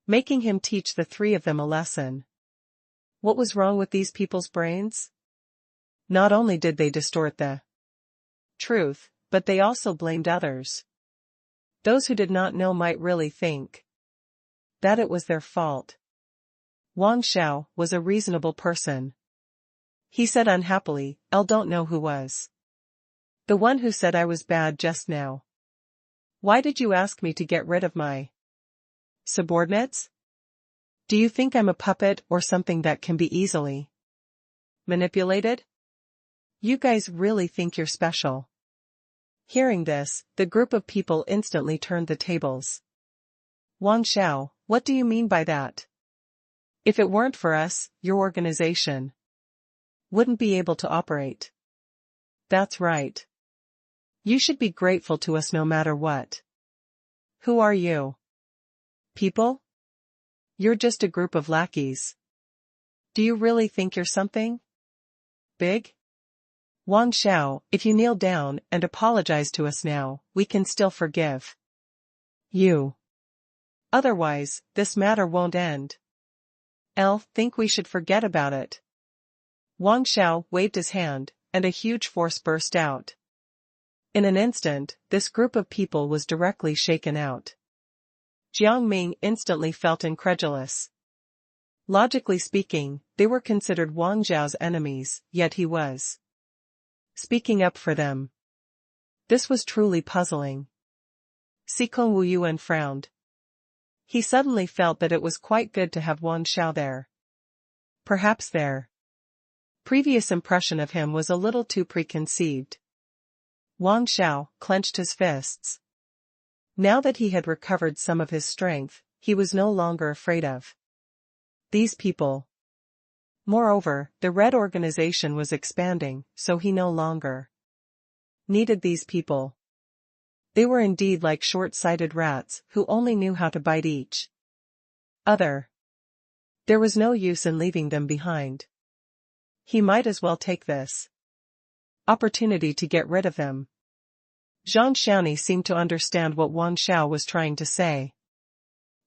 making him teach the three of them a lesson. What was wrong with these people's brains? Not only did they distort the truth, but they also blamed others. Those who did not know might really think that it was their fault. Wang Xiao was a reasonable person. He said unhappily, I don't know who was the one who said I was bad just now. Why did you ask me to get rid of my subordinates? Do you think I'm a puppet or something that can be easily manipulated? You guys really think you're special. Hearing this, the group of people instantly turned the tables. Wang Xiao, what do you mean by that? If it weren't for us, your organization wouldn't be able to operate. That's right. You should be grateful to us no matter what. Who are you? People? You're just a group of lackeys. Do you really think you're something big? Wang Xiao, if you kneel down and apologize to us now, we can still forgive you. Otherwise, this matter won't end. I'll think we should forget about it. Wang Xiao waved his hand, and a huge force burst out. In an instant, this group of people was directly shaken out. Jiang Ming instantly felt incredulous. Logically speaking, they were considered Wang Zhao's enemies, yet he was speaking up for them. This was truly puzzling. Sikong Wu Yuan frowned. He suddenly felt that it was quite good to have Wang Xiao there. Perhaps their previous impression of him was a little too preconceived. Wang Xiao clenched his fists. Now that he had recovered some of his strength, he was no longer afraid of these people. Moreover, the Red organization was expanding, so he no longer needed these people. They were indeed like short-sighted rats who only knew how to bite each other. There was no use in leaving them behind. He might as well take this Opportunity to get rid of them. Zhang Xiaoni seemed to understand what Wang Xiao was trying to say.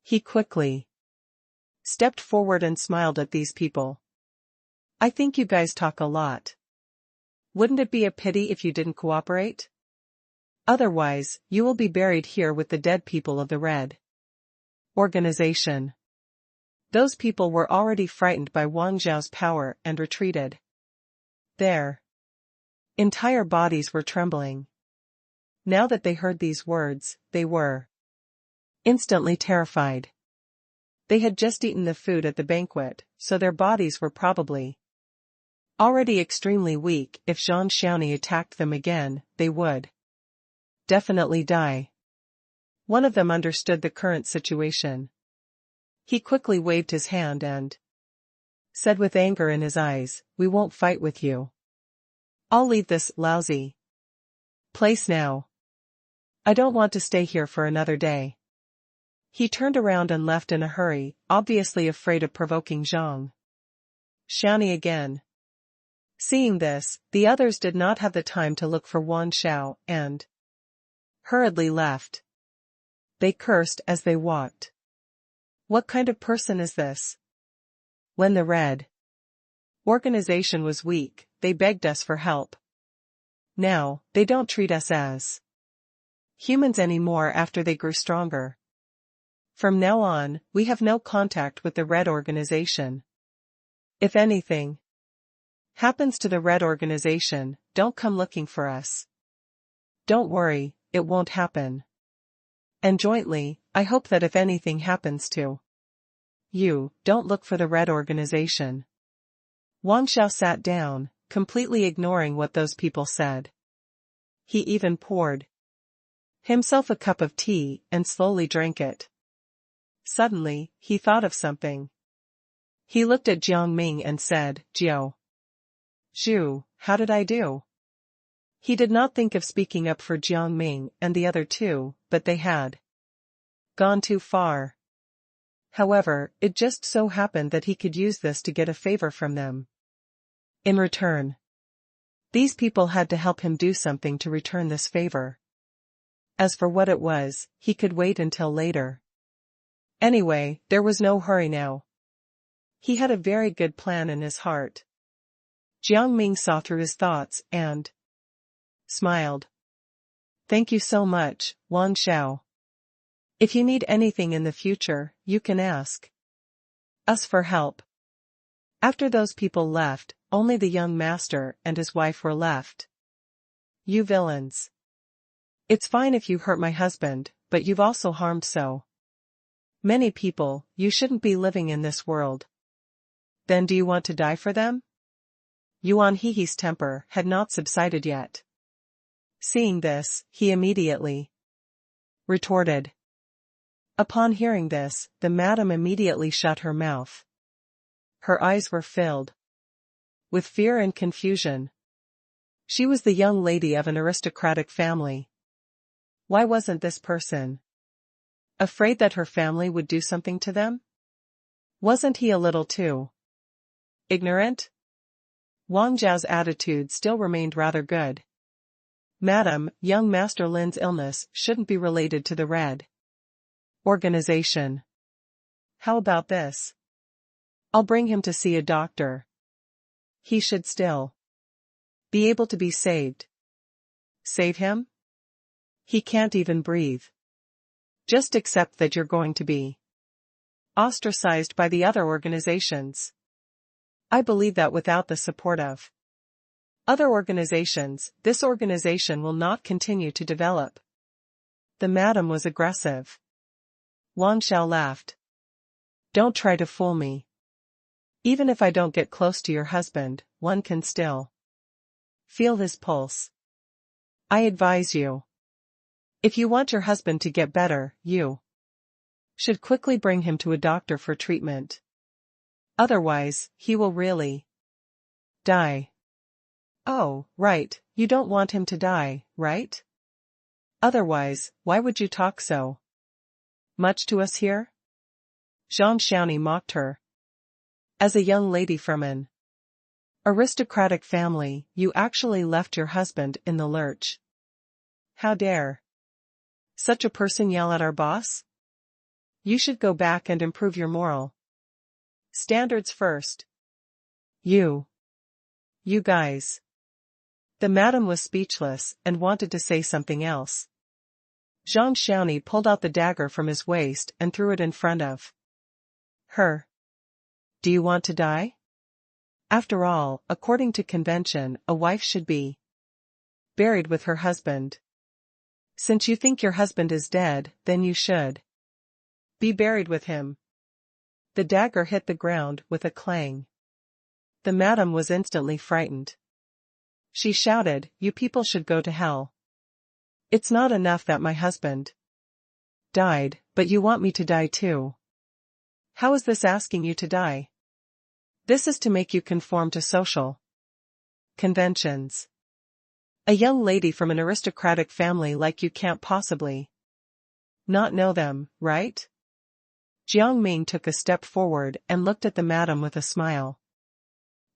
He quickly stepped forward and smiled at these people. I think you guys talk a lot. Wouldn't it be a pity if you didn't cooperate? Otherwise, you will be buried here with the dead people of the Red Organization. Those people were already frightened by Wang Zhao's power and retreated. Their entire bodies were trembling. Now that they heard these words, they were instantly terrified. They had just eaten the food at the banquet, so their bodies were probably already extremely weak. If Zhang Xiaoni attacked them again, they would definitely die. One of them understood the current situation. He quickly waved his hand and said with anger in his eyes, "We won't fight with you. I'll leave this lousy place now. I don't want to stay here for another day." He turned around and left in a hurry, obviously afraid of provoking Zhang Xiaoni again. Seeing this, the others did not have the time to look for Wang Xiao and hurriedly left. They cursed as they walked. What kind of person is this? When the Red Organization was weak, they begged us for help. Now, they don't treat us as humans anymore after they grew stronger. From now on, we have no contact with the Red Organization. If anything happens to the Red Organization, don't come looking for us. Don't worry, it won't happen. And jointly, I hope that if anything happens to you, don't look for the Red Organization. Wang Xiao sat down, completely ignoring what those people said. He even poured himself a cup of tea and slowly drank it. Suddenly, he thought of something. He looked at Jiang Ming and said, Zhu, how did I do? He did not think of speaking up for Jiang Ming and the other two, but they had gone too far. However, it just so happened that he could use this to get a favor from them. In return, these people had to help him do something to return this favor. As for what it was, he could wait until later. Anyway, there was no hurry now. He had a very good plan in his heart. Jiang Ming saw through his thoughts and smiled. Thank you so much, Wang Xiao. If you need anything in the future, you can ask us for help. After those people left, only the young master and his wife were left. You villains. It's fine if you hurt my husband, but you've also harmed so many people. You shouldn't be living in this world. Then do you want to die for them? Yuan Hehe's temper had not subsided yet. Seeing this, he immediately retorted. Upon hearing this, the madam immediately shut her mouth. Her eyes were filled with fear and confusion. She was the young lady of an aristocratic family. Why wasn't this person afraid that her family would do something to them? Wasn't he a little too ignorant? Wang Zhao's attitude still remained rather good. Madam, young Master Lin's illness shouldn't be related to the Red Organization. How about this? I'll bring him to see a doctor. He should still be able to be saved. Save him? He can't even breathe. Just accept that you're going to be ostracized by the other organizations. I believe that without the support of other organizations, this organization will not continue to develop. The madam was aggressive. Wang Xiao laughed. Don't try to fool me. Even if I don't get close to your husband, one can still feel his pulse. I advise you. If you want your husband to get better, you should quickly bring him to a doctor for treatment. Otherwise, he will really die. Oh, right, you don't want him to die, right? Otherwise, why would you talk so much to us here? Zhang Xiaoni mocked her. As a young lady from an Aristocratic family, you actually left your husband in the lurch. How dare such a person yell at our boss? You should go back and improve your moral standards first. You guys. The madam was speechless and wanted to say something else. Zhang Xiaoni pulled out the dagger from his waist and threw it in front of her. Do you want to die? After all, according to convention, a wife should be buried with her husband. Since you think your husband is dead, then you should be buried with him. The dagger hit the ground with a clang. The madam was instantly frightened. She shouted, "You people should go to hell. It's not enough that my husband died, but you want me to die too. How is this asking you to die? This is to make you conform to social conventions. A young lady from an aristocratic family like you can't possibly not know them, right?" Jiang Ming took a step forward and looked at the madam with a smile.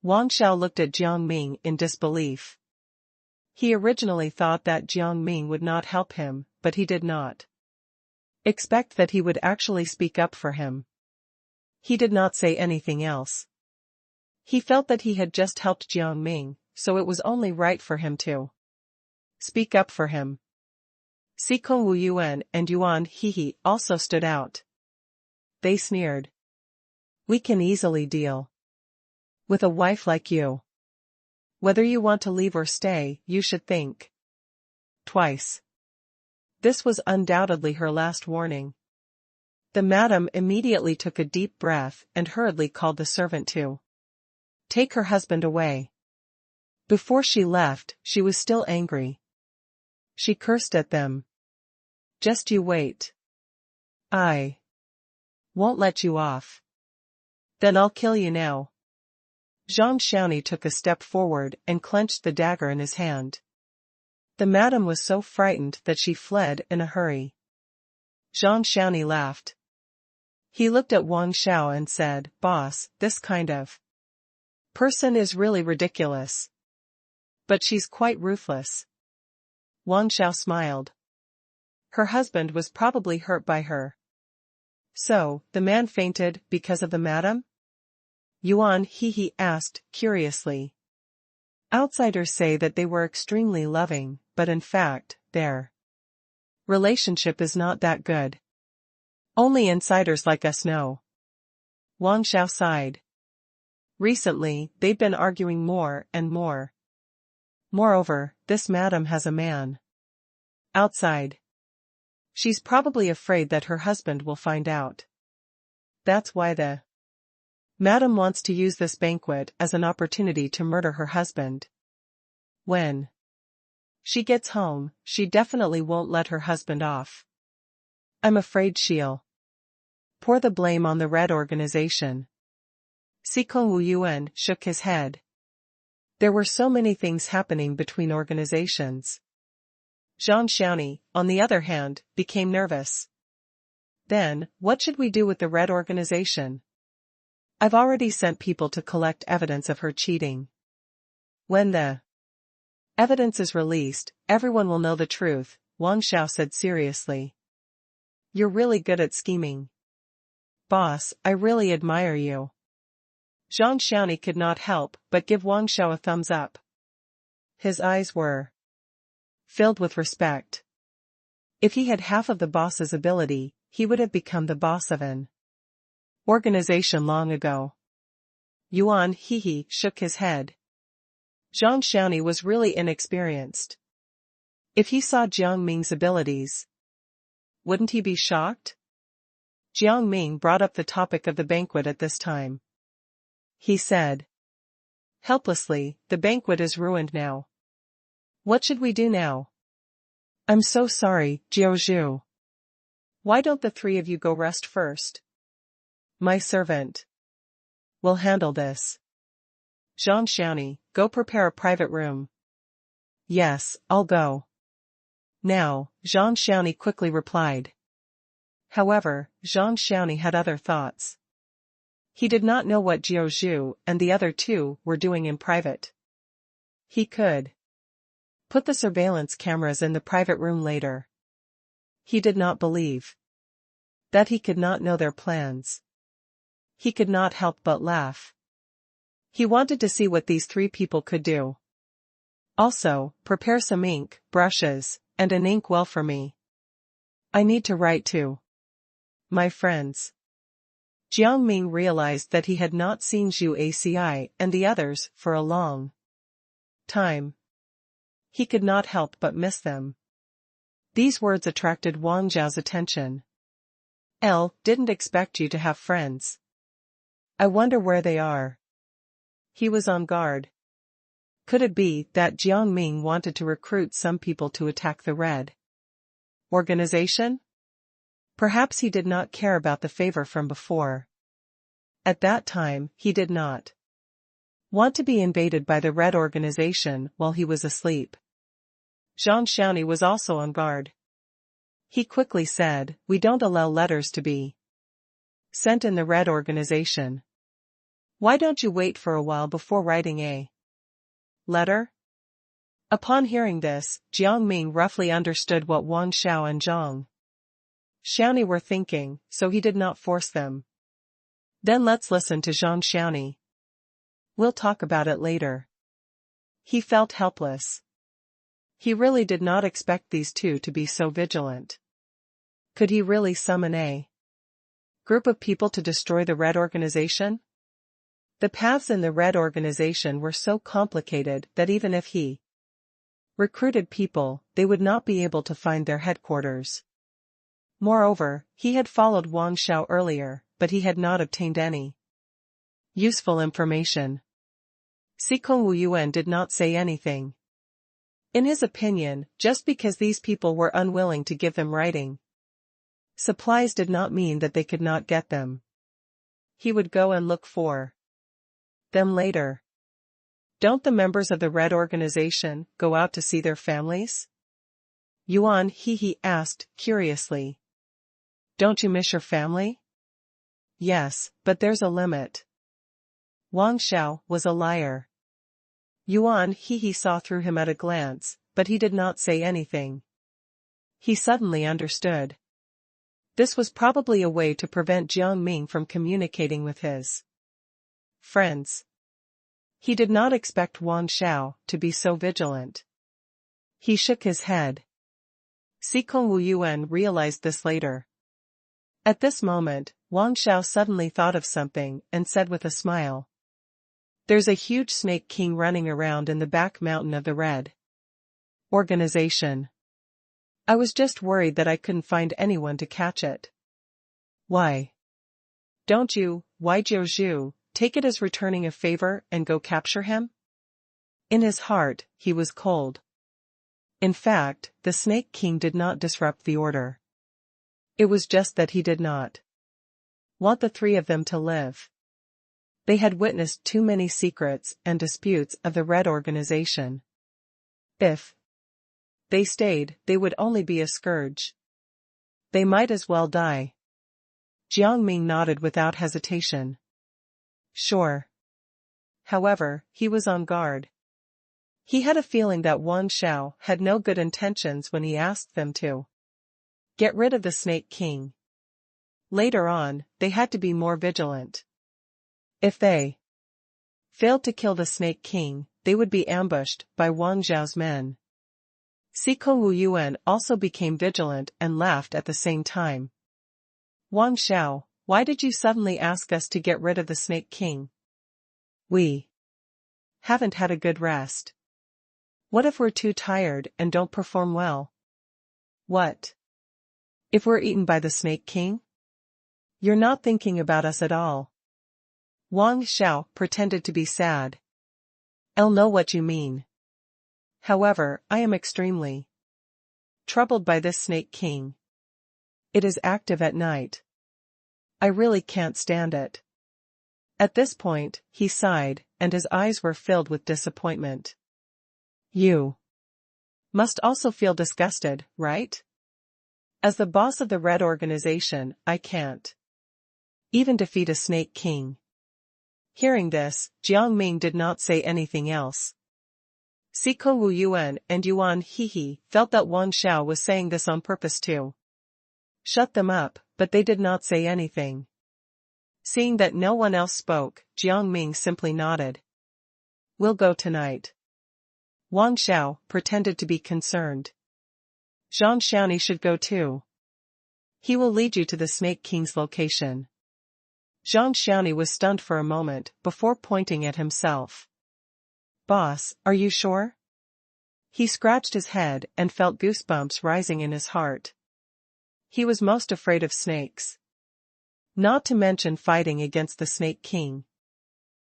Wang Xiao looked at Jiang Ming in disbelief. He originally thought that Jiang Ming would not help him, but he did not expect that he would actually speak up for him. He did not say anything else. He felt that he had just helped Jiang Ming, so it was only right for him to speak up for him. Sikong Wu Yuan and Yuan Hehe also stood out. They sneered. We can easily deal with a wife like you. Whether you want to leave or stay, you should think twice. This was undoubtedly her last warning. The madam immediately took a deep breath and hurriedly called the servant to take her husband away. Before she left, she was still angry. She cursed at them. Just you wait. I won't let you off. Then I'll kill you now. Zhang Xiaoni took a step forward and clenched the dagger in his hand. The madam was so frightened that she fled in a hurry. Zhang Xiaoni laughed. He looked at Wang Xiao and said, "Boss, this kind of person is really ridiculous. But she's quite ruthless." Wang Xiao smiled. Her husband was probably hurt by her. So, the man fainted because of the madam? Yuan Hehe asked, curiously. Outsiders say that they were extremely loving, but in fact, their relationship is not that good. Only insiders like us know. Wang Xiao sighed. Recently, they've been arguing more and more. Moreover, this madam has a man outside. She's probably afraid that her husband will find out. That's why the madam wants to use this banquet as an opportunity to murder her husband. When she gets home, she definitely won't let her husband off. I'm afraid she'll pour the blame on the Red Organization. Sikong Wu Yuan shook his head. There were so many things happening between organizations. Zhang Xiaoni, on the other hand, became nervous. Then, what should we do with the Red Organization? I've already sent people to collect evidence of her cheating. When the evidence is released, everyone will know the truth, Wang Xiao said seriously. You're really good at scheming. Boss, I really admire you. Zhang Xiaoni could not help but give Wang Xiao a thumbs up. His eyes were filled with respect. If he had half of the boss's ability, he would have become the boss of an organization long ago. Yuan Hehe shook his head. Zhang Xiaoni was really inexperienced. If he saw Jiang Ming's abilities, wouldn't he be shocked? Jiang Ming brought up the topic of the banquet at this time. He said helplessly, the banquet is ruined now. What should we do now? I'm so sorry, Jiao Zhu. Why don't the three of you go rest first? My servant will handle this. Zhang Xiaoni, go prepare a private room. Yes, I'll go. Now, Zhang Xiaoni quickly replied. However, Zhang Xiaoni had other thoughts. He did not know what Jiao Zhu and the other two were doing in private. He could put the surveillance cameras in the private room later. He did not believe that he could not know their plans. He could not help but laugh. He wanted to see what these three people could do. Also, prepare some ink, brushes, and an inkwell for me. I need to write too. My friends. Jiang Ming realized that he had not seen Zhu Aci and the others for a long time. He could not help but miss them. These words attracted Wang Zhao's attention. Didn't expect you to have friends. I wonder where they are. He was on guard. Could it be that Jiang Ming wanted to recruit some people to attack the Red Organization? Perhaps he did not care about the favor from before. At that time, he did not want to be invaded by the Red Organization while he was asleep. Zhang Xiaoni was also on guard. He quickly said, "We don't allow letters to be sent in the Red Organization. Why don't you wait for a while before writing a letter?" Upon hearing this, Jiang Ming roughly understood what Wang Xiao and Zhang Xiaoni were thinking, so he did not force them. Then let's listen to Zhang Xiaoni. We'll talk about it later. He felt helpless. He really did not expect these two to be so vigilant. Could he really summon a group of people to destroy the Red Organization? The paths in the Red Organization were so complicated that even if he recruited people, they would not be able to find their headquarters. Moreover, he had followed Wang Xiao earlier, but he had not obtained any useful information. Sikong Wuyuan did not say anything. In his opinion, just because these people were unwilling to give them writing supplies did not mean that they could not get them. He would go and look for them later. Don't the members of the Red Organization go out to see their families? Yuan He asked, curiously. Don't you miss your family? Yes, but there's a limit. Wang Xiao was a liar. Yuan He saw through him at a glance, but he did not say anything. He suddenly understood. This was probably a way to prevent Jiang Ming from communicating with his friends. He did not expect Wang Xiao to be so vigilant. He shook his head. Sikong Wuyuan realized this later. At this moment, Wang Xiao suddenly thought of something and said with a smile. There's a huge snake king running around in the back mountain of the Red Organization. I was just worried that I couldn't find anyone to catch it. Why don't you, Jiao Zhu, take it as returning a favor and go capture him? In his heart, he was cold. In fact, the Snake King did not disrupt the order. It was just that he did not want the three of them to live. They had witnessed too many secrets and disputes of the Red Organization. If they stayed, they would only be a scourge. They might as well die. Jiang Ming nodded without hesitation. Sure. However, he was on guard. He had a feeling that Wang Xiao had no good intentions when he asked them to get rid of the Snake King. Later on, they had to be more vigilant. If they failed to kill the Snake King, they would be ambushed by Wang Zhao's men. Sikong Wuyuan also became vigilant and laughed at the same time. Wang Xiao, why did you suddenly ask us to get rid of the Snake King? We haven't had a good rest. What if we're too tired and don't perform well? What if we're eaten by the Snake King? You're not thinking about us at all. Wang Xiao pretended to be sad. I'll know what you mean. However, I am extremely troubled by this Snake King. It is active at night. I really can't stand it. At this point, he sighed, and his eyes were filled with disappointment. You must also feel disgusted, right? As the boss of the Red Organization, I can't even defeat a Snake King. Hearing this, Jiang Ming did not say anything else. Siko Wu Yuan and Yuan Hehe felt that Wang Xiao was saying this on purpose too. Shut them up, but they did not say anything. Seeing that no one else spoke, Jiang Ming simply nodded. We'll go tonight. Wang Xiao pretended to be concerned. Zhang Xiaoni should go too. He will lead you to the Snake King's location. Zhang Xiaoni was stunned for a moment before pointing at himself. Boss, are you sure? He scratched his head and felt goosebumps rising in his heart. He was most afraid of snakes. Not to mention fighting against the Snake King.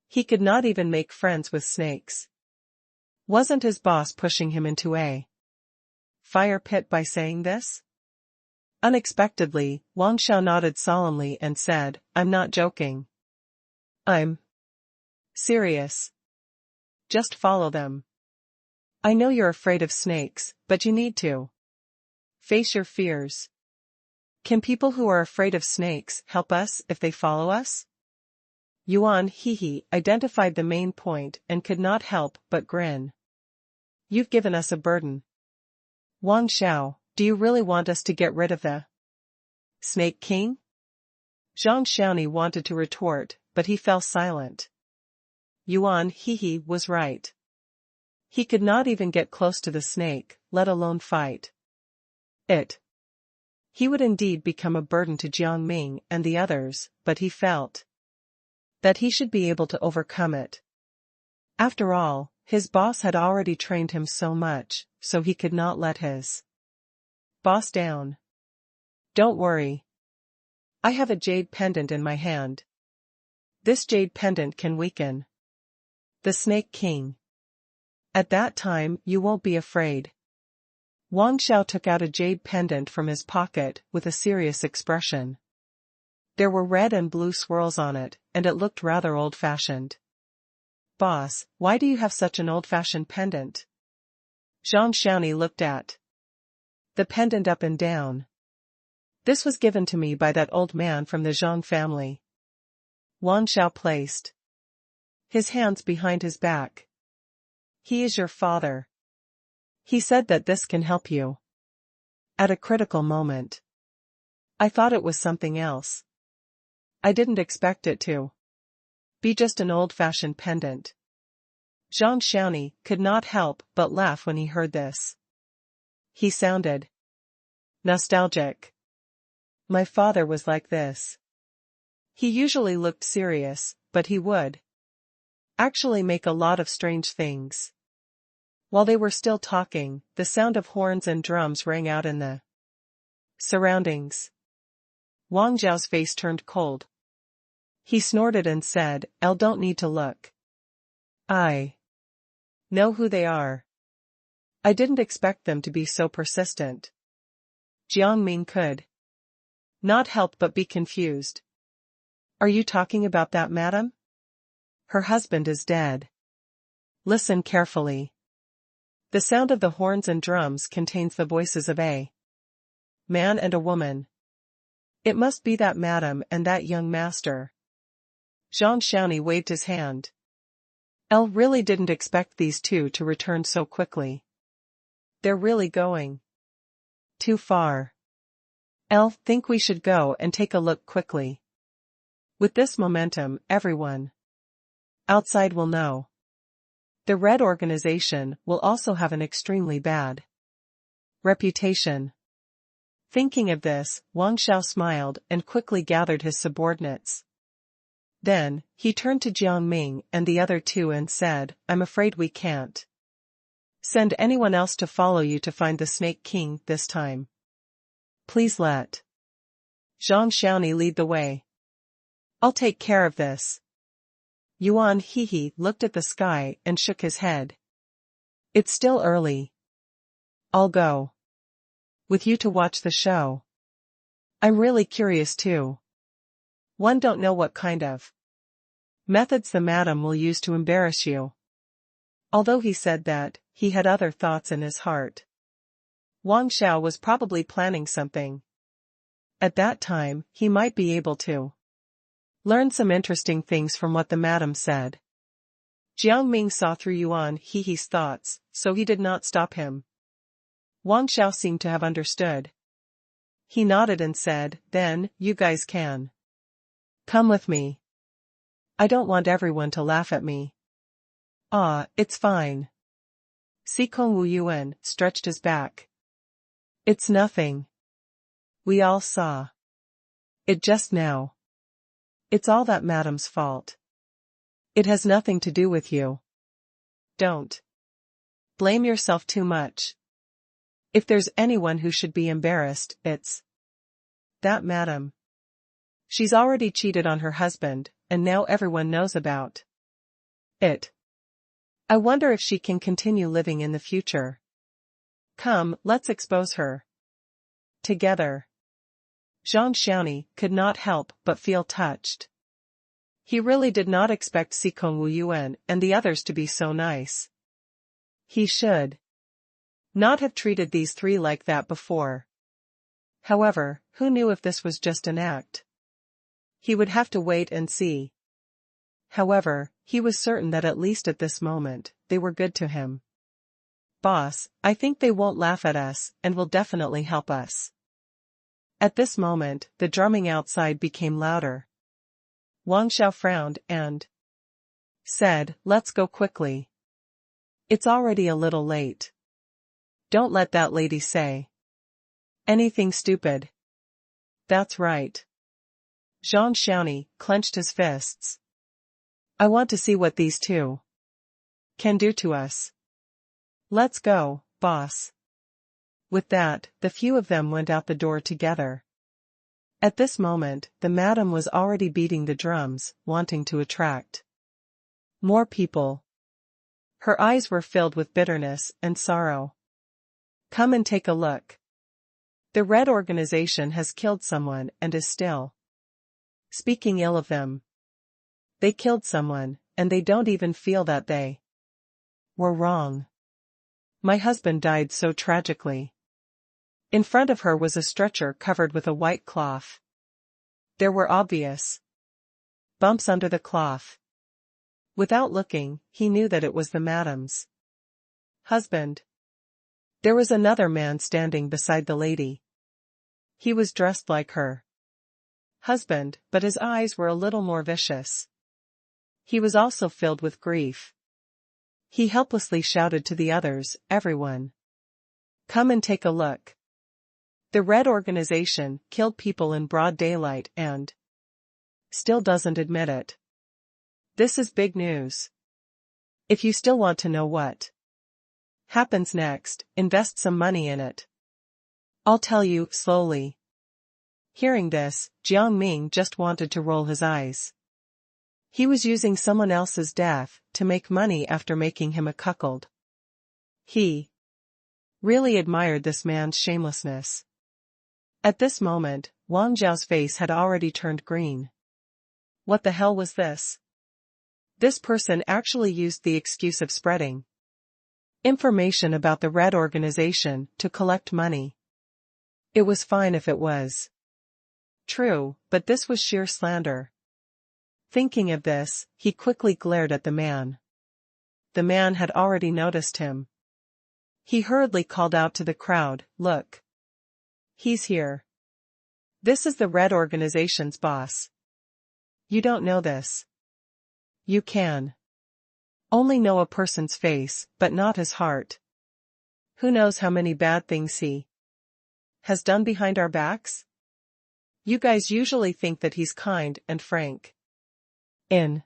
He could not even make friends with snakes. Wasn't his boss pushing him into a fire pit by saying this? Unexpectedly, Wang Xiao nodded solemnly and said, I'm not joking. I'm serious. Just follow them. I know you're afraid of snakes, but you need to face your fears. Can people who are afraid of snakes help us if they follow us? Yuan Hehe identified the main point and could not help but grin. You've given us a burden. Wang Xiao, do you really want us to get rid of the Snake King? Zhang Xiaoni wanted to retort, but he fell silent. Yuan Hehe was right. He could not even get close to the snake, let alone fight it. He would indeed become a burden to Jiang Ming and the others, but he felt that he should be able to overcome it. After all, his boss had already trained him so much, so he could not let his boss down. Don't worry. I have a jade pendant in my hand. This jade pendant can weaken the Snake King. At that time, you won't be afraid. Wang Xiao took out a jade pendant from his pocket with a serious expression. There were red and blue swirls on it, and it looked rather old-fashioned. Boss, why do you have such an old-fashioned pendant? Zhang Xiaoni looked at the pendant up and down. This was given to me by that old man from the Zhang family. Wang Xiao placed his hands behind his back. He is your father. He said that this can help you at a critical moment. I thought it was something else. I didn't expect it to be just an old-fashioned pendant. Zhang Xiaoni could not help but laugh when he heard this. He sounded nostalgic. My father was like this. He usually looked serious, but he would actually make a lot of strange things. While they were still talking, the sound of horns and drums rang out in the surroundings. Wang Zhao's face turned cold. He snorted and said, "I don't need to look. I know who they are." I didn't expect them to be so persistent. Jiang Ming could not help but be confused. Are you talking about that madam? Her husband is dead. Listen carefully. The sound of the horns and drums contains the voices of a man and a woman. It must be that madam and that young master. Zhang Xiaoni waved his hand. Elle really didn't expect these two to return so quickly. They're really going too far. Elle, think we should go and take a look quickly. With this momentum, everyone outside will know. The Red Organization will also have an extremely bad reputation. Thinking of this, Wang Xiao smiled and quickly gathered his subordinates. Then, he turned to Jiang Ming and the other two and said, I'm afraid we can't send anyone else to follow you to find the Snake King this time. Please let Zhang Xiaoni lead the way. I'll take care of this. Yuan Hehe looked at the sky and shook his head. It's still early. I'll go with you to watch the show. I'm really curious too. One don't know what kind of methods the madam will use to embarrass you. Although he said that, he had other thoughts in his heart. Wang Xiao was probably planning something. At that time, he might be able to Learn some interesting things from what the madam said. Jiang Ming saw through Yuan He's thoughts, so he did not stop him. Wang Xiao seemed to have understood. He nodded and said, then, you guys can. Come with me. I don't want everyone to laugh at me. Ah, it's fine. Sikong Wu Yuan stretched his back. It's nothing. We all saw it just now. It's all that madam's fault. It has nothing to do with you. Don't blame yourself too much. If there's anyone who should be embarrassed, it's that madam. She's already cheated on her husband, and now everyone knows about it. I wonder if she can continue living in the future. Come, let's expose her. Together. Zhang Xiaoni could not help but feel touched. He really did not expect Sikong Wu Yuan and the others to be so nice. He should not have treated these three like that before. However, who knew if this was just an act? He would have to wait and see. However, he was certain that at least at this moment, they were good to him. Boss, I think they won't laugh at us and will definitely help us. At this moment, the drumming outside became louder. Wang Xiao frowned and said, let's go quickly. It's already a little late. Don't let that lady say anything stupid. That's right. Zhang Xiaoni clenched his fists. I want to see what these two can do to us. Let's go, boss. With that, the few of them went out the door together. At this moment, the madam was already beating the drums, wanting to attract more people. Her eyes were filled with bitterness and sorrow. Come and take a look. The Red Organization has killed someone and is still speaking ill of them. They killed someone, and they don't even feel that they were wrong. My husband died so tragically. In front of her was a stretcher covered with a white cloth. There were obvious bumps under the cloth. Without looking, he knew that it was the madam's husband. There was another man standing beside the lady. He was dressed like her husband, but his eyes were a little more vicious. He was also filled with grief. He helplessly shouted to the others, everyone, come and take a look. The Red Organization killed people in broad daylight and still doesn't admit it. This is big news. If you still want to know what happens next, invest some money in it. I'll tell you, slowly. Hearing this, Jiang Ming just wanted to roll his eyes. He was using someone else's death to make money after making him a cuckold. He really admired this man's shamelessness. At this moment, Wang Zhao's face had already turned green. What the hell was this? This person actually used the excuse of spreading information about the Red Organization to collect money. It was fine if it was true, but this was sheer slander. Thinking of this, he quickly glared at the man. The man had already noticed him. He hurriedly called out to the crowd, look. He's here. This is the Red Organization's boss. You don't know this. You can only know a person's face, but not his heart. Who knows how many bad things he has done behind our backs? You guys usually think that he's kind and frank. In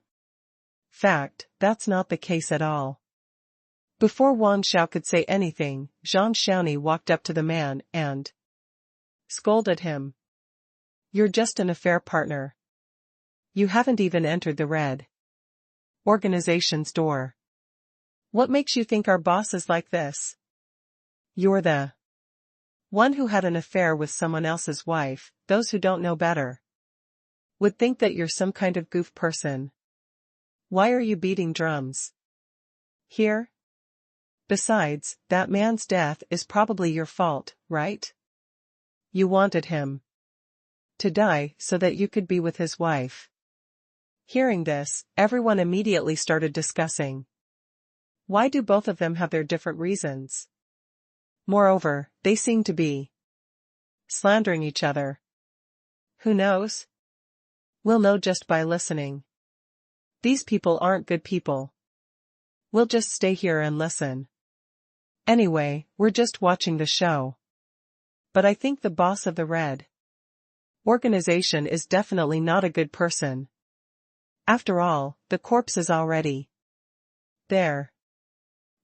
fact, that's not the case at all. Before Wang Xiao could say anything, Zhang Xiaoni walked up to the man and scolded him. You're just an affair partner. You haven't even entered the Red Organization's door. What makes you think our boss is like this? You're the one who had an affair with someone else's wife. Those who don't know better would think that you're some kind of goof person. Why are you beating drums here? Besides, that man's death is probably your fault, right? You wanted him to die so that you could be with his wife. Hearing this, everyone immediately started discussing. Why do both of them have their different reasons? Moreover, they seem to be slandering each other. Who knows? We'll know just by listening. These people aren't good people. We'll just stay here and listen. Anyway, we're just watching the show. But I think the boss of the Red organization is definitely not a good person. After all, the corpse is already there.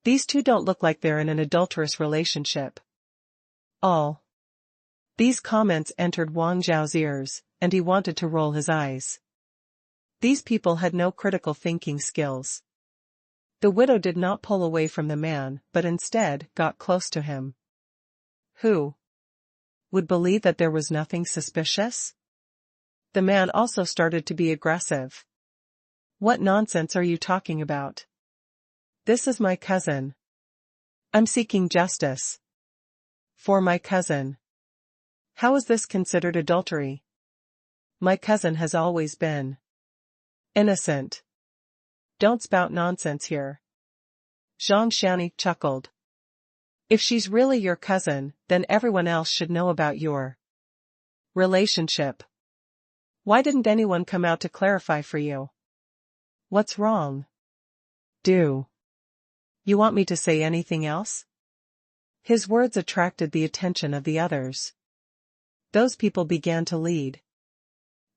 These two don't look like they're in an adulterous relationship. All these comments entered Wang Zhao's ears, and he wanted to roll his eyes. These people had no critical thinking skills. The widow did not pull away from the man, but instead got close to him. Who would believe that there was nothing suspicious? The man also started to be aggressive. What nonsense are you talking about? This is my cousin. I'm seeking justice for my cousin. How is this considered adultery? My cousin has always been innocent. Don't spout nonsense here. Zhang Xiaoni chuckled. If she's really your cousin, then everyone else should know about your relationship. Why didn't anyone come out to clarify for you? What's wrong? Do you want me to say anything else? His words attracted the attention of the others. Those people began to lead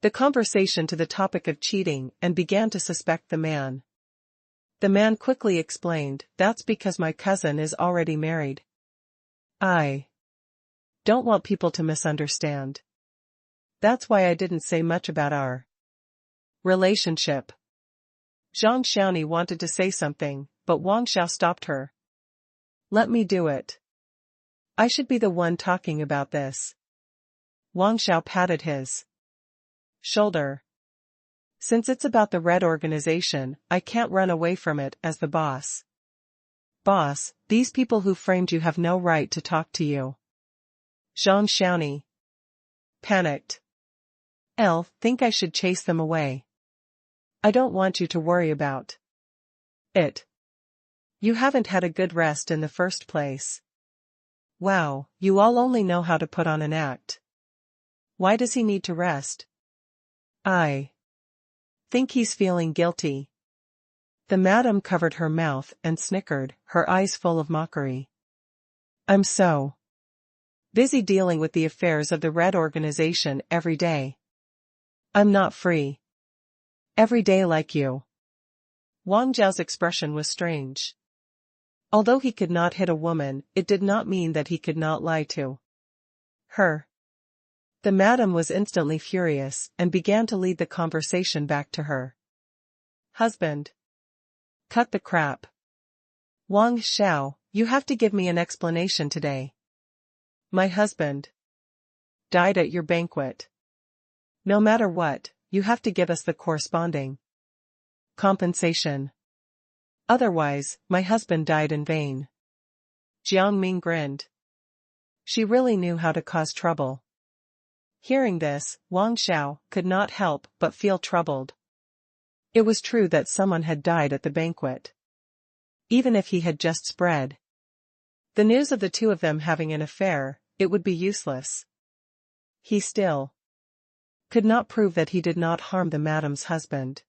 the conversation to the topic of cheating and began to suspect the man. The man quickly explained, that's because my cousin is already married. I don't want people to misunderstand. That's why I didn't say much about our relationship. Zhang Xiaoni wanted to say something, but Wang Xiao stopped her. Let me do it. I should be the one talking about this. Wang Xiao patted his shoulder. Since it's about the Red organization, I can't run away from it as the boss. Boss, these people who framed you have no right to talk to you. Zhang Xiaoni panicked. Think I should chase them away. I don't want you to worry about it. You haven't had a good rest in the first place. Wow, you all only know how to put on an act. Why does he need to rest? I think he's feeling guilty. The madam covered her mouth and snickered, her eyes full of mockery. I'm so busy dealing with the affairs of the Red organization every day. I'm not free every day like you. Wang Zhao's expression was strange. Although he could not hit a woman, it did not mean that he could not lie to her. The madam was instantly furious and began to lead the conversation back to her husband. Cut the crap. Wang Xiao, you have to give me an explanation today. My husband died at your banquet. No matter what, you have to give us the corresponding compensation. Otherwise, my husband died in vain. Jiang Ming grinned. She really knew how to cause trouble. Hearing this, Wang Xiao could not help but feel troubled. It was true that someone had died at the banquet. Even if he had just spread the news of the two of them having an affair, it would be useless. He still could not prove that he did not harm the madam's husband.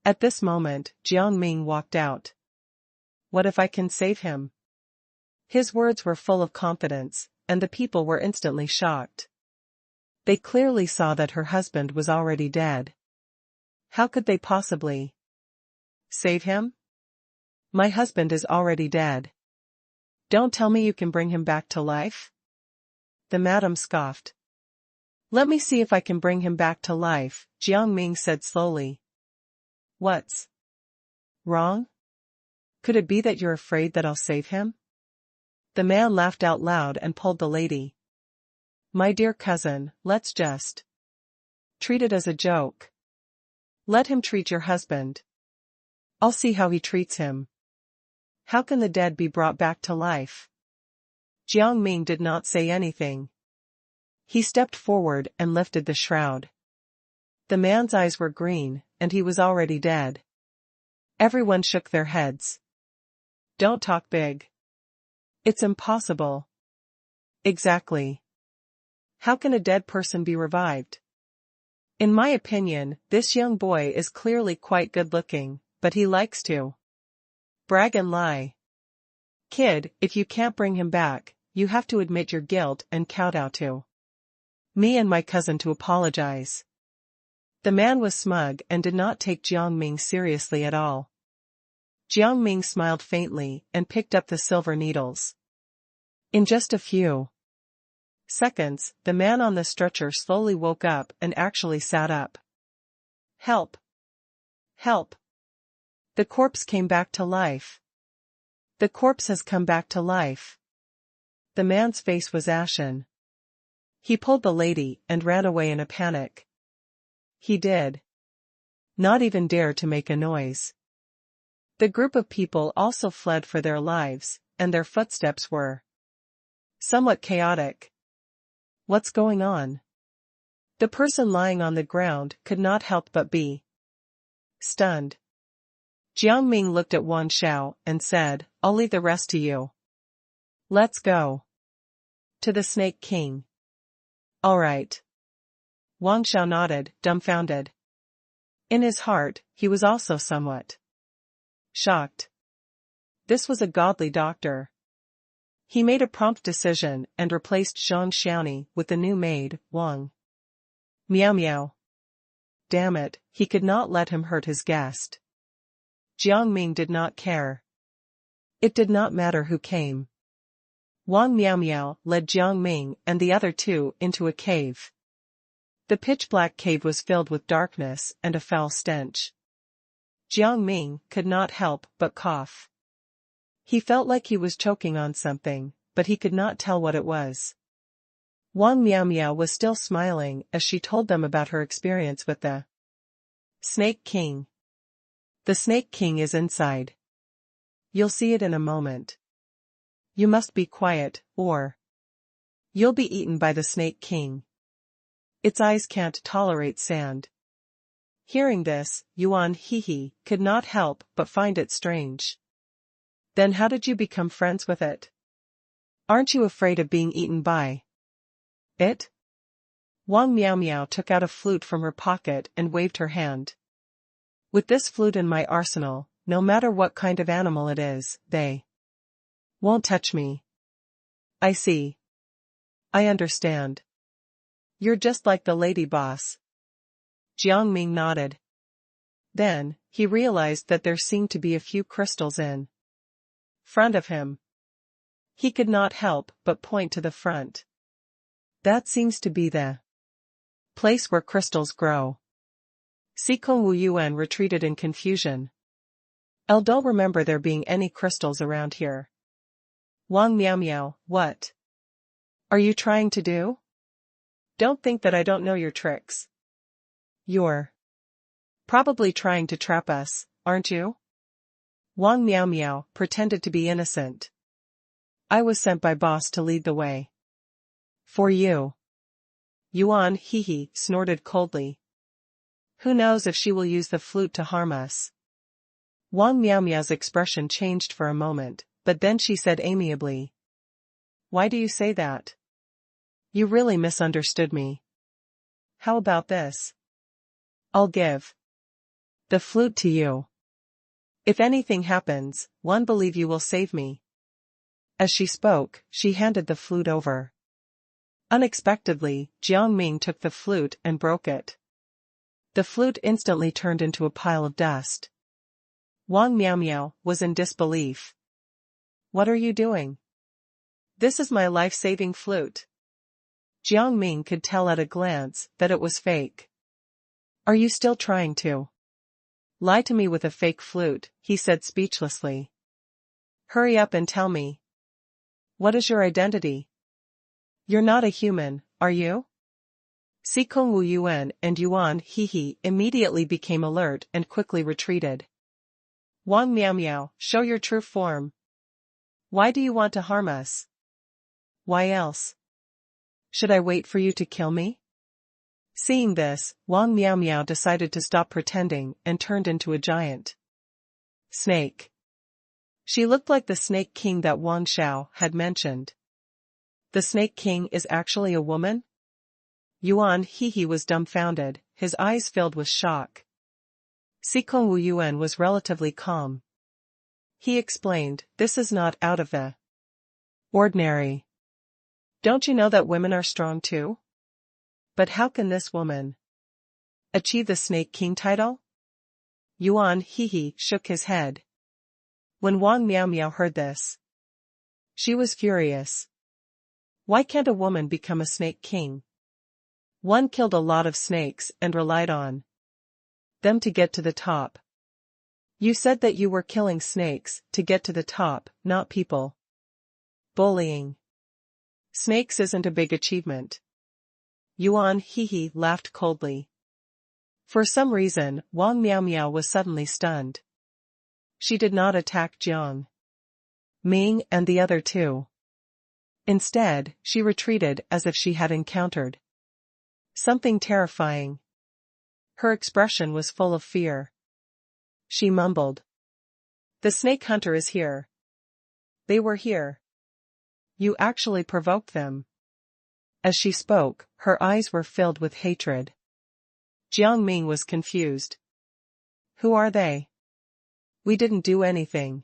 At this moment, Jiang Ming walked out. What if I can save him? His words were full of confidence, and the people were instantly shocked. They clearly saw that her husband was already dead. How could they possibly save him? My husband is already dead. Don't tell me you can bring him back to life? The madam scoffed. Let me see if I can bring him back to life, Jiang Ming said slowly. What's wrong? Could it be that you're afraid that I'll save him? The man laughed out loud and pulled the lady. My dear cousin, let's just treat it as a joke. Let him treat your husband. I'll see how he treats him. How can the dead be brought back to life? Jiang Ming did not say anything. He stepped forward and lifted the shroud. The man's eyes were green, and he was already dead. Everyone shook their heads. Don't talk big. It's impossible. Exactly. How can a dead person be revived? In my opinion, this young boy is clearly quite good-looking, but he likes to brag and lie. Kid, if you can't bring him back, you have to admit your guilt and kowtow to me and my cousin to apologize. The man was smug and did not take Jiang Ming seriously at all. Jiang Ming smiled faintly and picked up the silver needles. In just a few seconds, the man on the stretcher slowly woke up and actually sat up. Help! Help! The corpse came back to life. The corpse has come back to life. The man's face was ashen. He pulled the lady and ran away in a panic. He did not even dare to make a noise. The group of people also fled for their lives, and their footsteps were somewhat chaotic. What's going on? The person lying on the ground could not help but be stunned. Jiang Ming looked at Wan Xiao and said, I'll leave the rest to you. Let's go. To the Snake King. All right. Wang Xiao nodded, dumbfounded. In his heart, he was also somewhat shocked. This was a godly doctor. He made a prompt decision and replaced Zhang Xiaoni with the new maid, Wang. Meow meow. Damn it, he could not let him hurt his guest. Jiang Ming did not care. It did not matter who came. Wang Miao Miao led Jiang Ming and the other two into a cave. The pitch-black cave was filled with darkness and a foul stench. Jiang Ming could not help but cough. He felt like he was choking on something, but he could not tell what it was. Wang Miao Miao was still smiling as she told them about her experience with the Snake King. The Snake King is inside. You'll see it in a moment. You must be quiet, or you'll be eaten by the Snake King. Its eyes can't tolerate sand. Hearing this, Yuan Hehe could not help but find it strange. Then how did you become friends with it? Aren't you afraid of being eaten by it? Wang Miao Miao took out a flute from her pocket and waved her hand. With this flute in my arsenal, no matter what kind of animal it is, they won't touch me. I see. I understand. You're just like the lady boss. Jiang Ming nodded. Then, he realized that there seemed to be a few crystals in front of him. He could not help but point to the front. That seems to be the place where crystals grow. Sikong Wu Yuan retreated in confusion. I don't remember there being any crystals around here. Wang Miao Miao, what are you trying to do? Don't think that I don't know your tricks. You're probably trying to trap us, aren't you? Wang Miao Miao pretended to be innocent. I was sent by boss to lead the way. For you. Yuan Hehe snorted coldly. Who knows if she will use the flute to harm us? Wang Miao Miao's expression changed for a moment, but then she said amiably. Why do you say that? You really misunderstood me. How about this? I'll give the flute to you. If anything happens, one believe you will save me. As she spoke, she handed the flute over. Unexpectedly, Jiang Ming took the flute and broke it. The flute instantly turned into a pile of dust. Wang Miao Miao was in disbelief. What are you doing? This is my life-saving flute. Jiang Ming could tell at a glance that it was fake. Are you still trying to lie to me with a fake flute? He said speechlessly. Hurry up and tell me. What is your identity? You're not a human, are you? Sikong Wu Yuan and Yuan Hehe immediately became alert and quickly retreated. Wang Miao Miao, show your true form. Why do you want to harm us? Why else? Should I wait for you to kill me? Seeing this, Wang Miao Miao decided to stop pretending and turned into a giant snake. She looked like the Snake King that Wang Xiao had mentioned. The Snake King is actually a woman? Yuan Hehe was dumbfounded, his eyes filled with shock. Sikong Wu Yuan was relatively calm. He explained, this is not out of the ordinary. Don't you know that women are strong too? But how can this woman achieve the Snake King title? Yuan Hehe shook his head. When Wang Miao Miao heard this, she was furious. Why can't a woman become a Snake King? One killed a lot of snakes and relied on them to get to the top. You said that you were killing snakes to get to the top, not people. Bullying snakes isn't a big achievement. Yuan Hehe laughed coldly. For some reason, Wang Miao Miao was suddenly stunned. She did not attack Jiang Ming and the other two. Instead, she retreated as if she had encountered something terrifying. Her expression was full of fear. She mumbled. The snake hunter is here. They were here. You actually provoked them. As she spoke, her eyes were filled with hatred. Jiang Ming was confused. Who are they? We didn't do anything.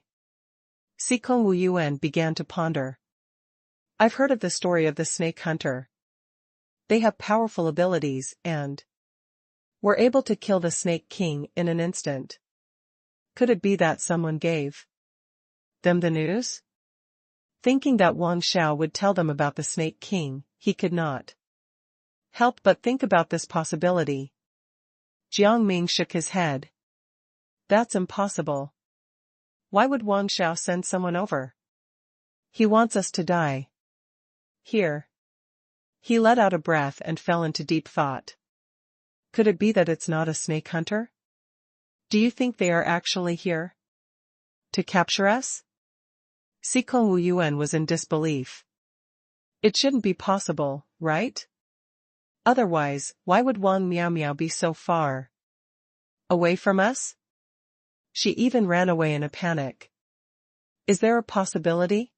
Sikong Wu Yuan began to ponder. I've heard of the story of the snake hunter. They have powerful abilities and were able to kill the Snake King in an instant. Could it be that someone gave them the news? Thinking that Wang Xiao would tell them about the Snake King, he could not help but think about this possibility. Jiang Ming shook his head. That's impossible. Why would Wang Xiao send someone over? He wants us to die. Here. He let out a breath and fell into deep thought. Could it be that it's not a snake hunter? Do you think they are actually here to capture us? Sikong Wu Yuan was in disbelief. It shouldn't be possible, right? Otherwise, why would Wang Miao Miao be so far away from us? She even ran away in a panic. Is there a possibility?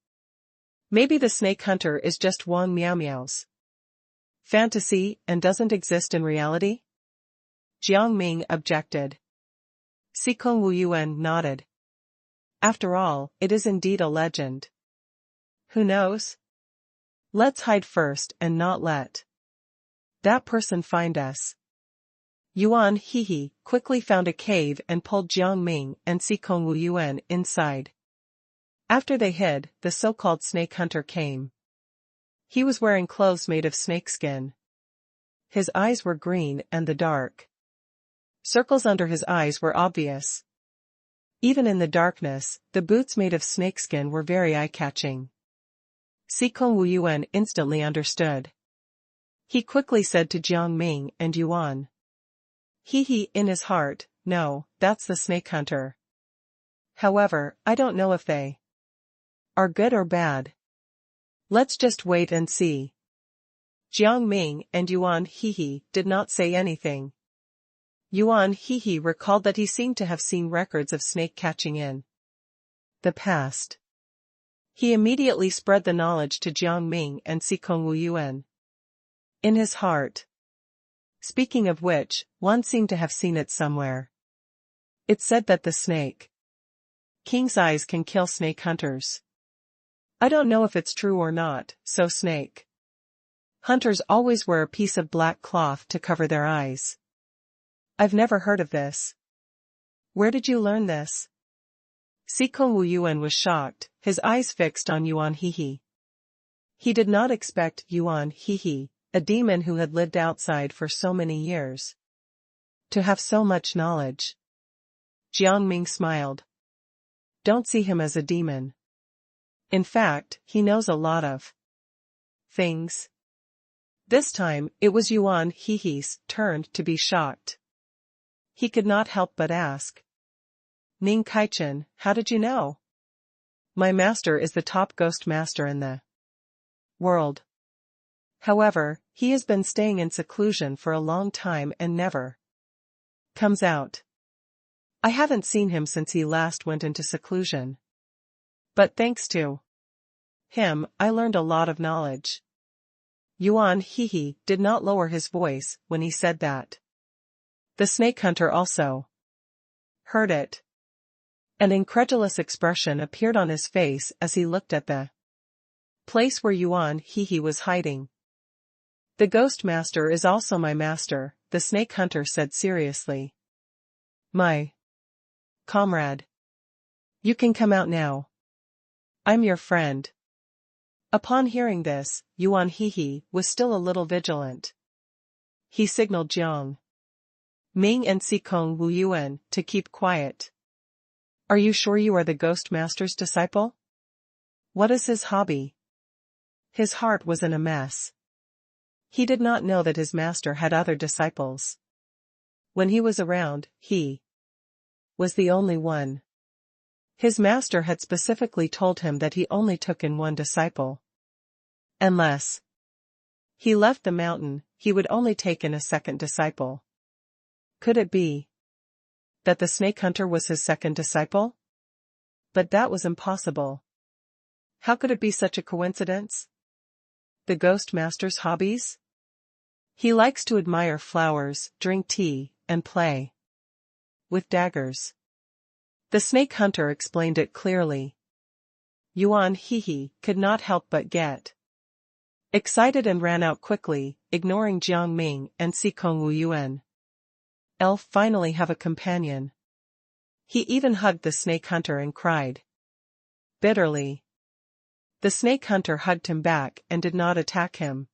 Maybe the snake hunter is just Wang Miao Miao's fantasy and doesn't exist in reality? Jiang Ming objected. Sikong Wu Yuan nodded. After all, it is indeed a legend. Who knows? Let's hide first and not let that person find us. Yuan Hehe quickly found a cave and pulled Jiang Ming and Sikong Wu Yuan inside. After they hid, the so-called snake hunter came. He was wearing clothes made of snakeskin. His eyes were green and the dark circles under his eyes were obvious. Even in the darkness, the boots made of snakeskin were very eye-catching. Sikong Wu Yuan instantly understood. He quickly said to Jiang Ming and Yuan Hehe in his heart, no, that's the snake hunter. However, I don't know if they are good or bad. Let's just wait and see. Jiang Ming and Yuan Hehe did not say anything. Yuan Hehe recalled that he seemed to have seen records of snake catching in the past. He immediately spread the knowledge to Jiang Ming and Sikong Wu Yuan. In his heart. Speaking of which, one seemed to have seen it somewhere. It said that the snake king's eyes can kill snake hunters. I don't know if it's true or not, so snake hunters always wear a piece of black cloth to cover their eyes. I've never heard of this. Where did you learn this? Sikong Wu Yuan was shocked, his eyes fixed on Yuan Hehe. He did not expect Yuan Hehe, a demon who had lived outside for so many years, to have so much knowledge. Jiang Ming smiled. Don't see him as a demon. In fact, he knows a lot of things. This time, it was Yuan Hehe's turn to be shocked. He could not help but ask. Ning Kaichen, how did you know? My master is the top ghost master in the world. However, he has been staying in seclusion for a long time and never comes out. I haven't seen him since he last went into seclusion. But thanks to him, I learned a lot of knowledge. Yuan Hehe did not lower his voice when he said that. The snake hunter also heard it. An incredulous expression appeared on his face as he looked at the place where Yuan Hehe was hiding. The ghost master is also my master, the snake hunter said seriously. My comrade. You can come out now. I'm your friend. Upon hearing this, Yuan Hehe was still a little vigilant. He signaled Jiang Ming and Sikong Wu Yuan to keep quiet. Are you sure you are the ghost master's disciple? What is his hobby? His heart was in a mess. He did not know that his master had other disciples. When he was around, he was the only one. His master had specifically told him that he only took in one disciple. Unless he left the mountain, he would only take in a second disciple. Could it be that the snake hunter was his second disciple? But that was impossible. How could it be such a coincidence? The ghost master's hobbies? He likes to admire flowers, drink tea, and play with daggers. The snake hunter explained it clearly. Yuan Hehe could not help but get excited and ran out quickly, ignoring Jiang Ming and Sikong Wu Yuan. I'll finally have a companion. He even hugged the snake hunter and cried bitterly. The snake hunter hugged him back and did not attack him.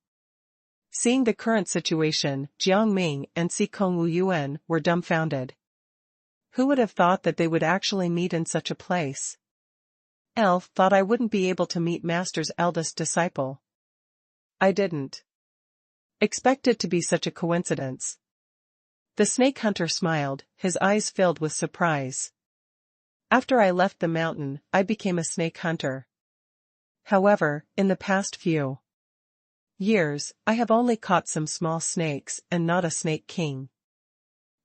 Seeing the current situation, Jiang Ming and Sikong Wu Yuan were dumbfounded. Who would have thought that they would actually meet in such a place? Elf thought I wouldn't be able to meet Master's eldest disciple. I didn't expect it to be such a coincidence. The snake hunter smiled, his eyes filled with surprise. After I left the mountain, I became a snake hunter. However, in the past few years, I have only caught some small snakes and not a snake king.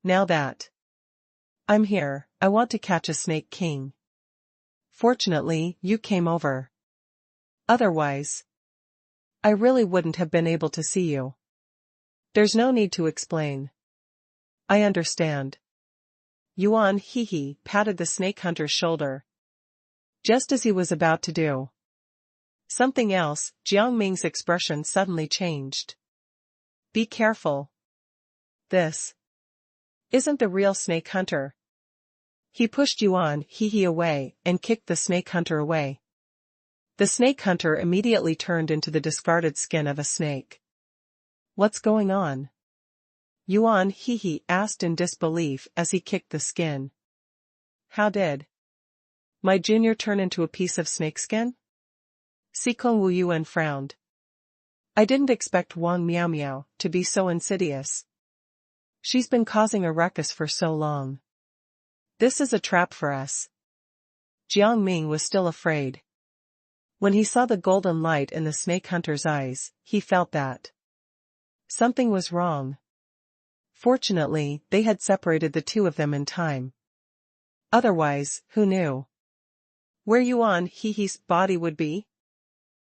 Now that I'm here, I want to catch a snake king. Fortunately, you came over. Otherwise, I really wouldn't have been able to see you. There's no need to explain. I understand. Yuan Hehe patted the snake hunter's shoulder. Just as he was about to do something else, Jiang Ming's expression suddenly changed. Be careful. This isn't the real snake hunter. He pushed Yuan Hehe away and kicked the snake hunter away. The snake hunter immediately turned into the discarded skin of a snake. What's going on? Yuan Hehe asked in disbelief as he kicked the skin. How did my junior turn into a piece of snakeskin? Sikong Wu Yuan frowned. I didn't expect Wang Miao Miao to be so insidious. She's been causing a ruckus for so long. This is a trap for us. Jiang Ming was still afraid. When he saw the golden light in the snake hunter's eyes, he felt that something was wrong. Fortunately, they had separated the two of them in time. Otherwise, who knew where Yuan Hehe's body would be?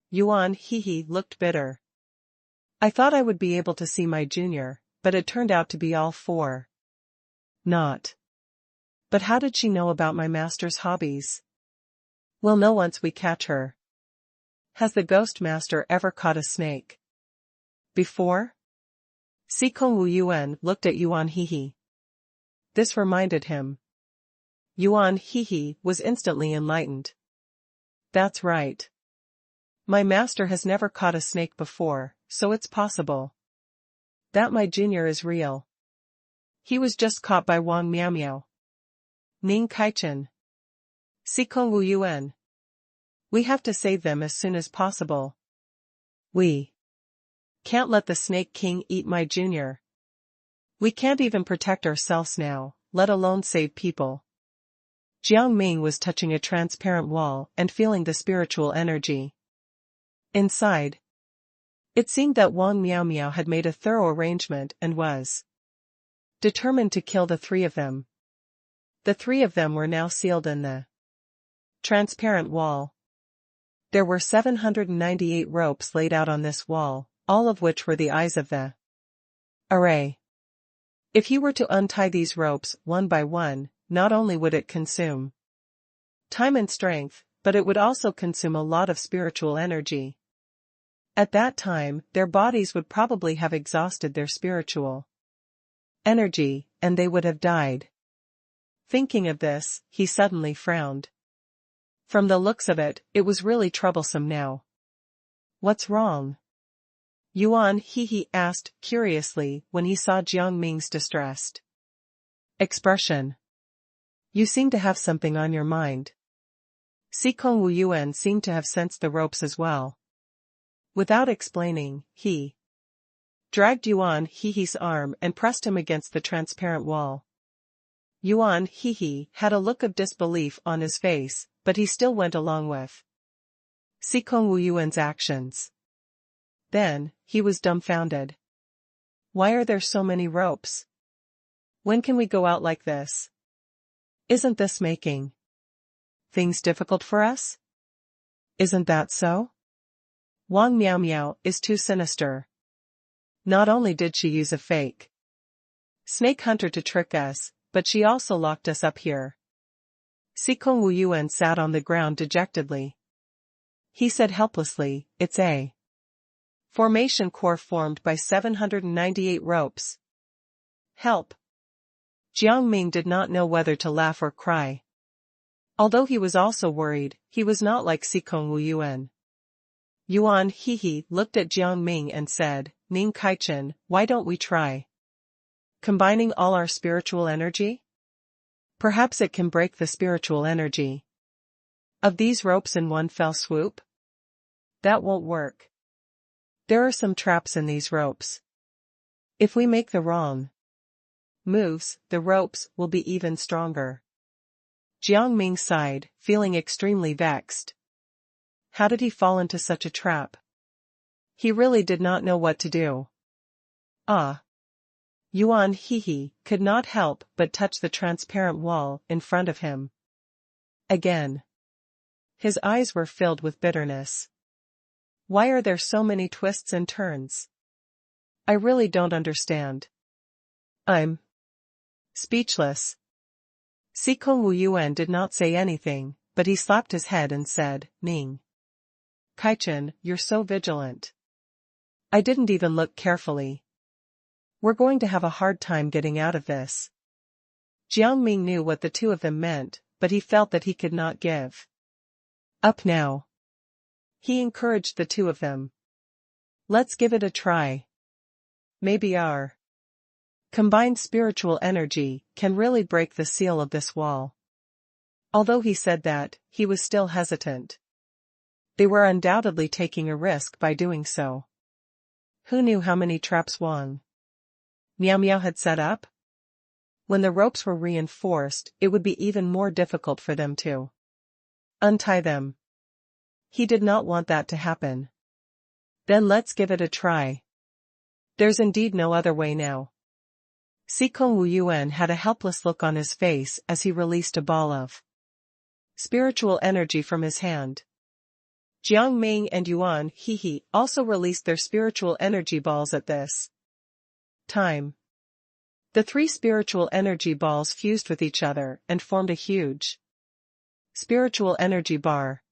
Yuan Hehe looked bitter. I thought I would be able to see my junior, but it turned out to be all four. Not. But how did she know about my master's hobbies? We'll know once we catch her. Has the ghost master ever caught a snake before? Sikong Wu Yuan looked at Yuan Hehe. This reminded him. Yuan Hehe was instantly enlightened. That's right. My master has never caught a snake before, so it's possible that my junior is real. He was just caught by Wang Miao Miao. Ning Kaichen. Sikong Wu Yuan. We have to save them as soon as possible. We can't let the Snake King eat my junior. We can't even protect ourselves now, let alone save people. Jiang Ming was touching a transparent wall and feeling the spiritual energy inside. It seemed that Wang Miao Miao had made a thorough arrangement and was determined to kill the three of them. The three of them were now sealed in the transparent wall. There were 798 ropes laid out on this wall, all of which were the eyes of the array. If he were to untie these ropes one by one, not only would it consume time and strength, but it would also consume a lot of spiritual energy. At that time, their bodies would probably have exhausted their spiritual energy, and they would have died. Thinking of this, he suddenly frowned. From the looks of it, it was really troublesome now. What's wrong? Yuan He asked curiously when he saw Jiang Ming's distressed expression. You seem to have something on your mind. Sikong Wu Yuan seemed to have sensed the ropes as well. Without explaining, he dragged Yuan He's arm and pressed him against the transparent wall. Yuan He had a look of disbelief on his face, but he still went along with Sikong Wu Yuan's actions. Then, he was dumbfounded. Why are there so many ropes? When can we go out like this? Isn't this making things difficult for us? Isn't that so? Wang Miao Miao is too sinister. Not only did she use a fake snake hunter to trick us, but she also locked us up here. Sikong Wu Yuan sat on the ground dejectedly. He said helplessly, it's a formation core formed by 798 ropes. Help! Jiang Ming did not know whether to laugh or cry. Although he was also worried, he was not like Sikong Wu Yuan. Yuan He looked at Jiang Ming and said, Ning Kaichen, why don't we try combining all our spiritual energy? Perhaps it can break the spiritual energy of these ropes in one fell swoop? That won't work. There are some traps in these ropes. If we make the wrong moves, the ropes will be even stronger. Jiang Ming sighed, feeling extremely vexed. How did he fall into such a trap? He really did not know what to do. Ah! Yuan He could not help but touch the transparent wall in front of him. Again. His eyes were filled with bitterness. Why are there so many twists and turns? I really don't understand. I'm speechless. Sikong Wu Yuan did not say anything, but he slapped his head and said, Ning Kaichen, you're so vigilant. I didn't even look carefully. We're going to have a hard time getting out of this. Jiang Ming knew what the two of them meant, but he felt that he could not give up now. He encouraged the two of them. Let's give it a try. Maybe our combined spiritual energy can really break the seal of this wall. Although he said that, he was still hesitant. They were undoubtedly taking a risk by doing so. Who knew how many traps Wang Miao Miao had set up? When the ropes were reinforced, it would be even more difficult for them to untie them. He did not want that to happen. Then let's give it a try. There's indeed no other way now. Sikong Wu Yuan had a helpless look on his face as he released a ball of spiritual energy from his hand. Jiang Ming and Yuan He also released their spiritual energy balls at this time. The three spiritual energy balls fused with each other and formed a huge spiritual energy bar.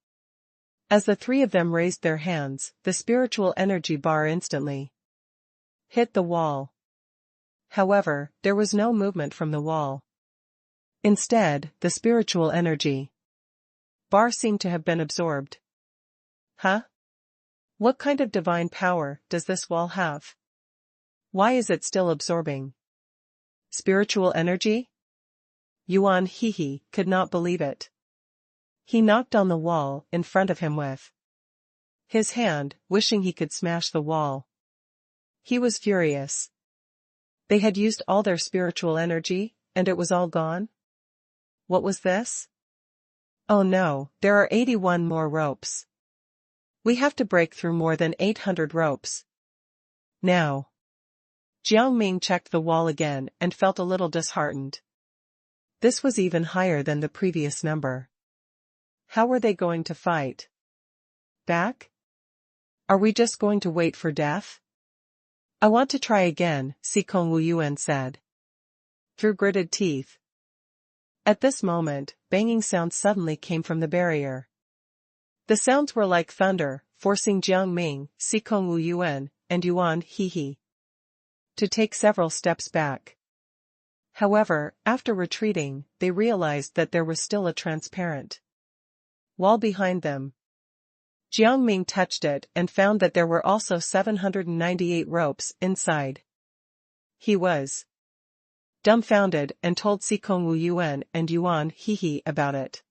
As the three of them raised their hands, the spiritual energy bar instantly hit the wall. However, there was no movement from the wall. Instead, the spiritual energy bar seemed to have been absorbed. Huh? What kind of divine power does this wall have? Why is it still absorbing spiritual energy? Yuan He could not believe it. He knocked on the wall in front of him with his hand, wishing he could smash the wall. He was furious. They had used all their spiritual energy, and it was all gone? What was this? Oh no, there are 81 more ropes. We have to break through more than 800 ropes. Now. Jiang Ming checked the wall again and felt a little disheartened. This was even higher than the previous number. How were they going to fight? Back? Are we just going to wait for death? I want to try again, Sikong Wu Yuan said. Through gritted teeth. At this moment, banging sounds suddenly came from the barrier. The sounds were like thunder, forcing Jiang Ming, Sikong Wu Yuan, and Yuan Hehe to take several steps back. However, after retreating, they realized that there was still a transparent wall behind them. Jiang Ming touched it and found that there were also 798 ropes inside. He was dumbfounded and told Sikong Wu Yuan and Yuan Hehe about it.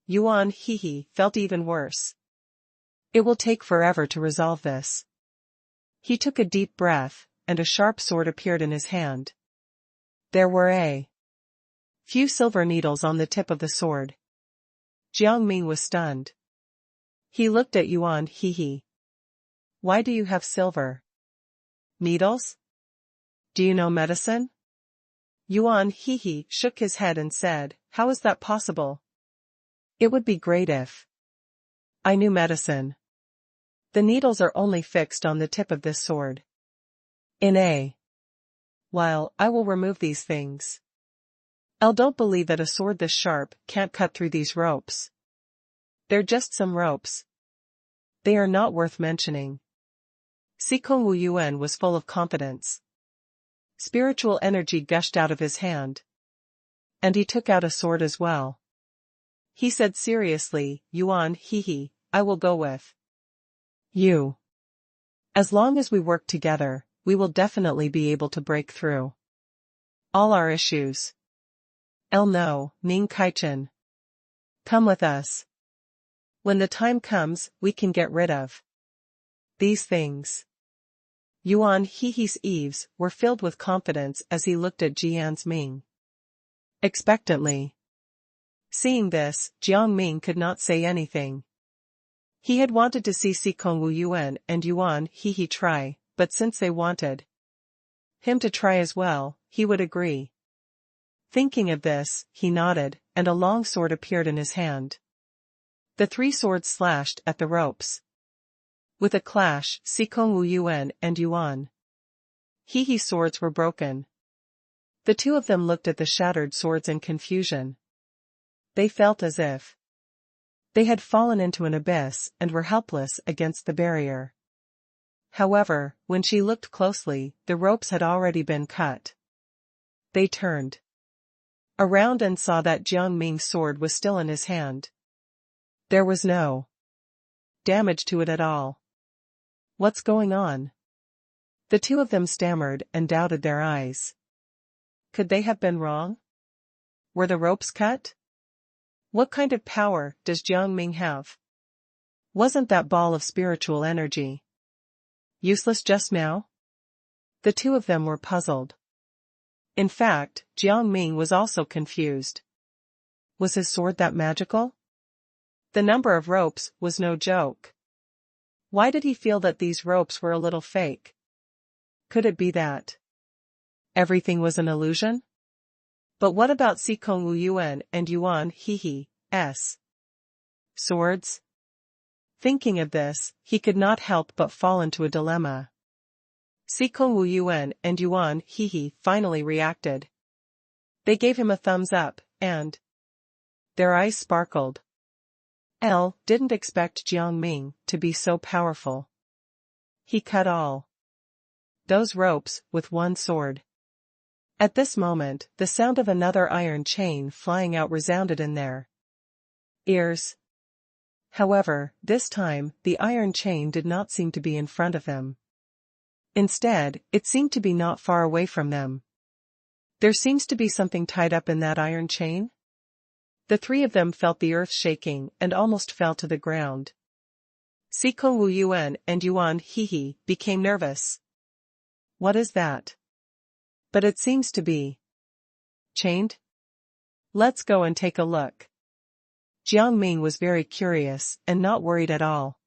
Yuan Hehe felt even worse. It will take forever to resolve this. He took a deep breath, and a sharp sword appeared in his hand. There were a few silver needles on the tip of the sword. Jiang Ming was stunned. He looked at Yuan Hehe. Why do you have silver needles? Do you know medicine? Yuan Hehe shook his head and said, how is that possible? It would be great if I knew medicine. The needles are only fixed on the tip of this sword. In a while, I will remove these things. I don't believe that a sword this sharp can't cut through these ropes. They're just some ropes. They are not worth mentioning. Sikong Wu Yuan was full of confidence. Spiritual energy gushed out of his hand. And he took out a sword as well. He said seriously, Yuan Hehe, I will go with you. As long as we work together, we will definitely be able to break through all our issues. No, Ning Kaichen. Come with us. When the time comes, we can get rid of these things. Yuan Hehe's eaves were filled with confidence as he looked at Jiang Ming expectantly. Seeing this, Jiang Ming could not say anything. He had wanted to see Sikong Wu Yuan and Yuan Hehe try, but since they wanted him to try as well, he would agree. Thinking of this, he nodded, and a long sword appeared in his hand. The three swords slashed at the ropes. With a clash, Sikong Wu Yuan and Yuan Hehe's swords were broken. The two of them looked at the shattered swords in confusion. They felt as if they had fallen into an abyss and were helpless against the barrier. However, when she looked closely, the ropes had already been cut. They turned around and saw that Jiang Ming's sword was still in his hand. There was no damage to it at all. What's going on? The two of them stammered and doubted their eyes. Could they have been wrong? Were the ropes cut? What kind of power does Jiang Ming have? Wasn't that ball of spiritual energy useless just now? The two of them were puzzled. In fact, Jiang Ming was also confused. Was his sword that magical? The number of ropes was no joke. Why did he feel that these ropes were a little fake? Could it be that everything was an illusion? But what about Sikong Wu Yuan and Yuan Hehe's swords? Thinking of this, he could not help but fall into a dilemma. Sikong Wu Yuan and Yuan Hehe finally reacted. They gave him a thumbs up, and their eyes sparkled. Didn't expect Jiang Ming to be so powerful. He cut all those ropes with one sword. At this moment, the sound of another iron chain flying out resounded in their ears. However, this time, the iron chain did not seem to be in front of them. Instead, it seemed to be not far away from them. There seems to be something tied up in that iron chain? The three of them felt the earth shaking and almost fell to the ground. Sikong Wu Yuan and Yuan Hehe became nervous. What is that? But it seems to be chained? Let's go and take a look. Jiang Ming was very curious and not worried at all.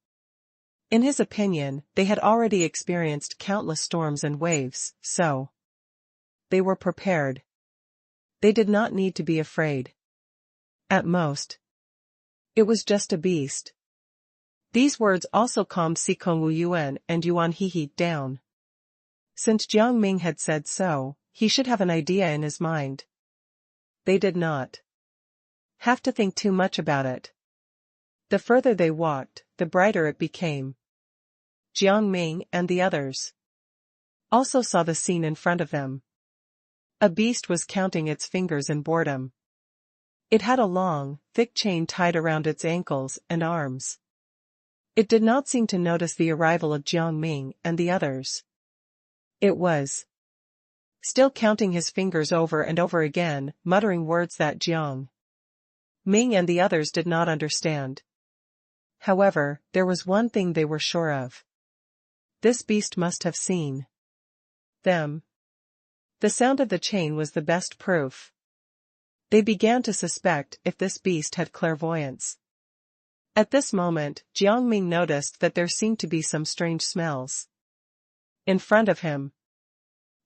In his opinion, they had already experienced countless storms and waves, so they were prepared. They did not need to be afraid. At most, it was just a beast. These words also calmed Sikong Wu Yuan and Yuan Hehe down. Since Jiang Ming had said so, he should have an idea in his mind. They did not have to think too much about it. The further they walked, the brighter it became. Jiang Ming and the others also saw the scene in front of them. A beast was counting its fingers in boredom. It had a long, thick chain tied around its ankles and arms. It did not seem to notice the arrival of Jiang Ming and the others. It was still counting his fingers over and over again, muttering words that Jiang Ming and the others did not understand. However, there was one thing they were sure of. This beast must have seen them. The sound of the chain was the best proof. They began to suspect if this beast had clairvoyance. At this moment, Jiang Ming noticed that there seemed to be some strange smells in front of him.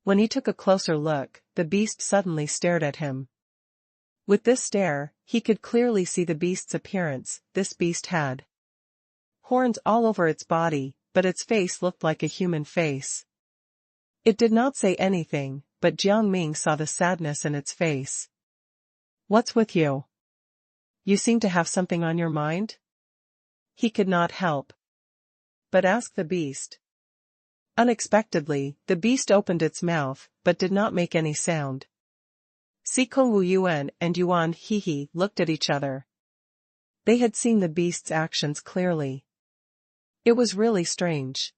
When he took a closer look, the beast suddenly stared at him. With this stare, he could clearly see the beast's appearance. This beast had horns all over its body, but its face looked like a human face. It did not say anything, but Jiang Ming saw the sadness in its face. "What's with you? You seem to have something on your mind?" He could not help but ask the beast. Unexpectedly, the beast opened its mouth, but did not make any sound. Sikong Wu Yuan and Yuan Hehe looked at each other. They had seen the beast's actions clearly. It was really strange.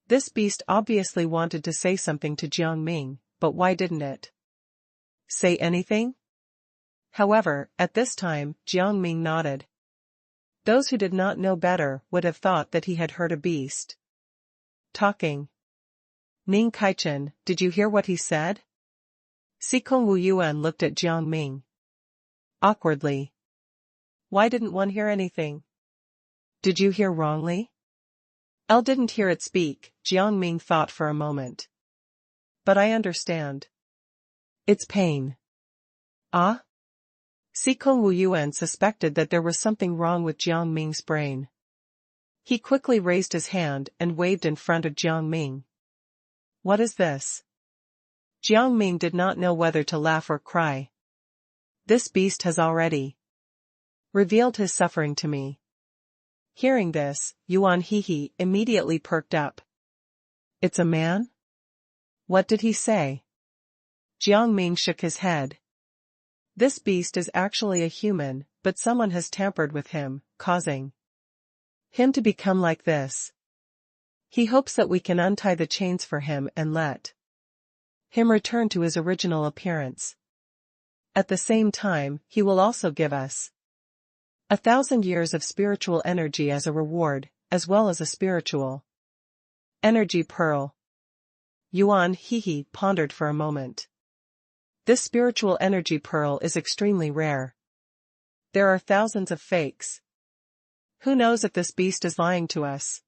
This beast obviously wanted to say something to Jiang Ming, but why didn't it say anything? However, at this time, Jiang Ming nodded. Those who did not know better would have thought that he had heard a beast talking. "Ning Kaichen, did you hear what he said?" Sikong Wu Yuan looked at Jiang Ming awkwardly. "Why didn't one hear anything? Did you hear wrongly?" "I didn't hear it speak," Jiang Ming thought for a moment. "But I understand. It's pain." "Ah?" Sikong Wu Yuan suspected that there was something wrong with Jiang Ming's brain. He quickly raised his hand and waved in front of Jiang Ming. "What is this?" Jiang Ming did not know whether to laugh or cry. "This beast has already revealed his suffering to me." Hearing this, Yuan Hehe immediately perked up. "It's a man? What did he say?" Jiang Ming shook his head. "This beast is actually a human, but someone has tampered with him, causing him to become like this. He hopes that we can untie the chains for him and let him return to his original appearance. At the same time, he will also give us 1,000 years of spiritual energy as a reward, as well as a spiritual energy pearl." Yuan Hehe pondered for a moment. This spiritual energy pearl is extremely rare. There are thousands of fakes. Who knows if this beast is lying to us?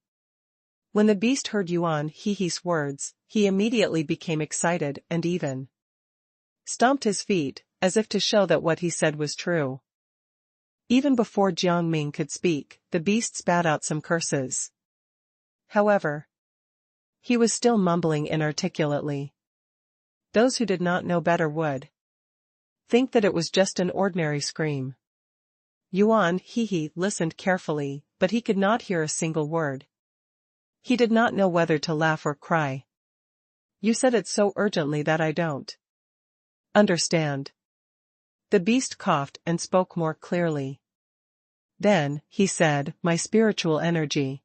When the beast heard Yuan Hehe's words, he immediately became excited and even stomped his feet, as if to show that what he said was true. Even before Jiang Ming could speak, the beast spat out some curses. However, he was still mumbling inarticulately. Those who did not know better would think that it was just an ordinary scream. Yuan Hehe listened carefully, but he could not hear a single word. He did not know whether to laugh or cry. "You said it so urgently that I don't understand." The beast coughed and spoke more clearly. Then, he said, "My spiritual energy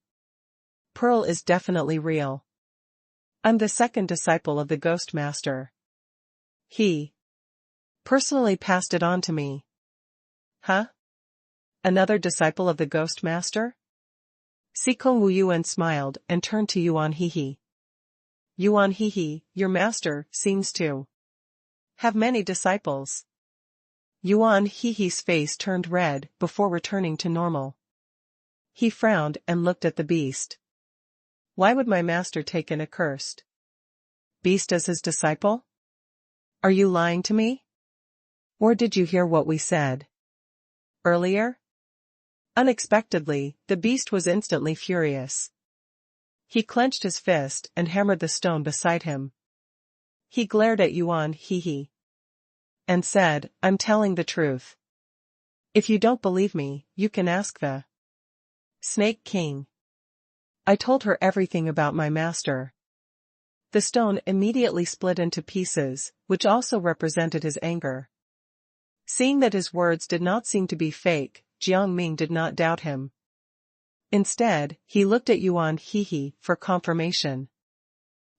pearl is definitely real. I'm the second disciple of the Ghost Master. He personally passed it on to me." "Huh? Another disciple of the Ghost Master?" Sikong Wu Yuan smiled and turned to Yuan Hehe. "Yuan Hehe, your master seems to have many disciples." Yuan Hehe's face turned red before returning to normal. He frowned and looked at the beast. Why would my master take an accursed beast as his disciple? Are you lying to me? Or did you hear what we said earlier? Unexpectedly, the beast was instantly furious. He clenched his fist and hammered the stone beside him. He glared at Yuan Hehe and said, I'm telling the truth. If you don't believe me, you can ask the Snake King. I told her everything about my master. The stone immediately split into pieces, which also represented his anger. Seeing that his words did not seem to be fake, Jiang Ming did not doubt him. Instead, he looked at Yuan Hehe for confirmation.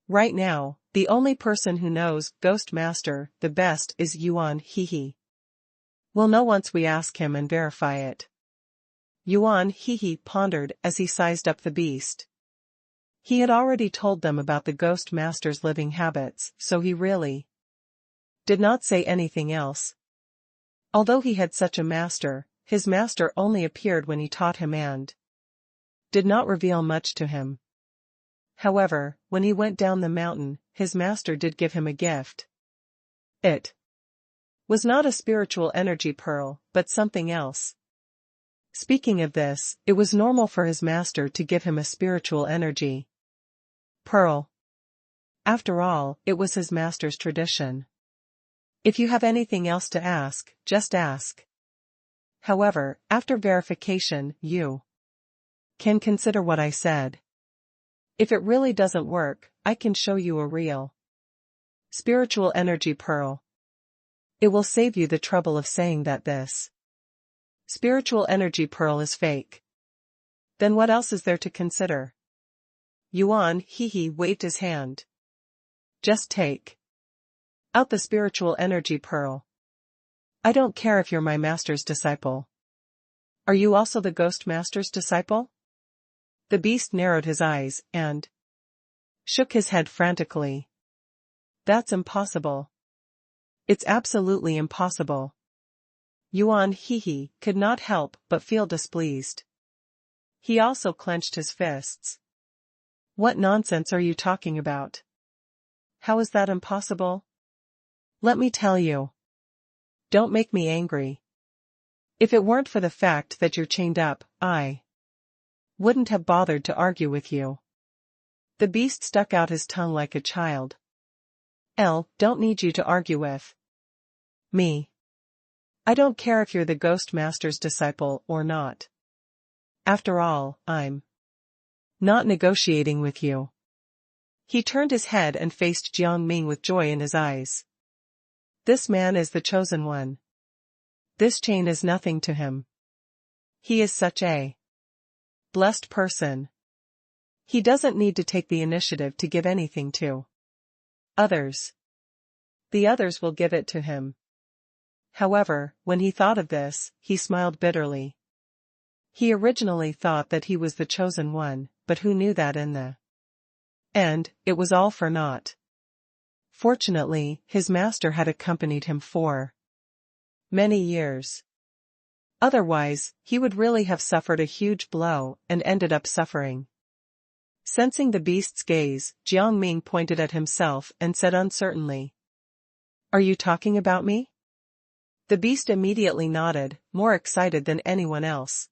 Right now, the only person who knows Ghost Master the best is Yuan Hehe. We'll know once we ask him and verify it. Yuan Hehe pondered as he sized up the beast. He had already told them about the Ghost Master's living habits, so he really did not say anything else. Although he had such a master, his master only appeared when he taught him and did not reveal much to him. However, when he went down the mountain, his master did give him a gift. It was not a spiritual energy pearl, but something else. Speaking of this, it was normal for his master to give him a spiritual energy pearl. After all, it was his master's tradition. If you have anything else to ask, just ask. However, after verification, you can consider what I said. If it really doesn't work, I can show you a real spiritual energy pearl. It will save you the trouble of saying that this spiritual energy pearl is fake. Then what else is there to consider? Yuan Hehe waved his hand. Just take out the spiritual energy pearl. I don't care if you're my master's disciple. Are you also the Ghost Master's disciple? The beast narrowed his eyes and shook his head frantically. That's impossible. It's absolutely impossible. Yuan Hehe could not help but feel displeased. He also clenched his fists. What nonsense are you talking about? How is that impossible? Let me tell you. Don't make me angry. If it weren't for the fact that you're chained up, I wouldn't have bothered to argue with you. The beast stuck out his tongue like a child. Don't need you to argue with me. I don't care if you're the Ghost Master's disciple or not. After all, I'm not negotiating with you. He turned his head and faced Jiang Ming with joy in his eyes. This man is the chosen one. This chain is nothing to him. He is such a blessed person. He doesn't need to take the initiative to give anything to others. The others will give it to him. However, when he thought of this, he smiled bitterly. He originally thought that he was the chosen one, but who knew that in the end, it was all for naught. Fortunately, his master had accompanied him for many years. Otherwise, he would really have suffered a huge blow and ended up suffering. Sensing the beast's gaze, Jiang Ming pointed at himself and said uncertainly, Are you talking about me? The beast immediately nodded, more excited than anyone else.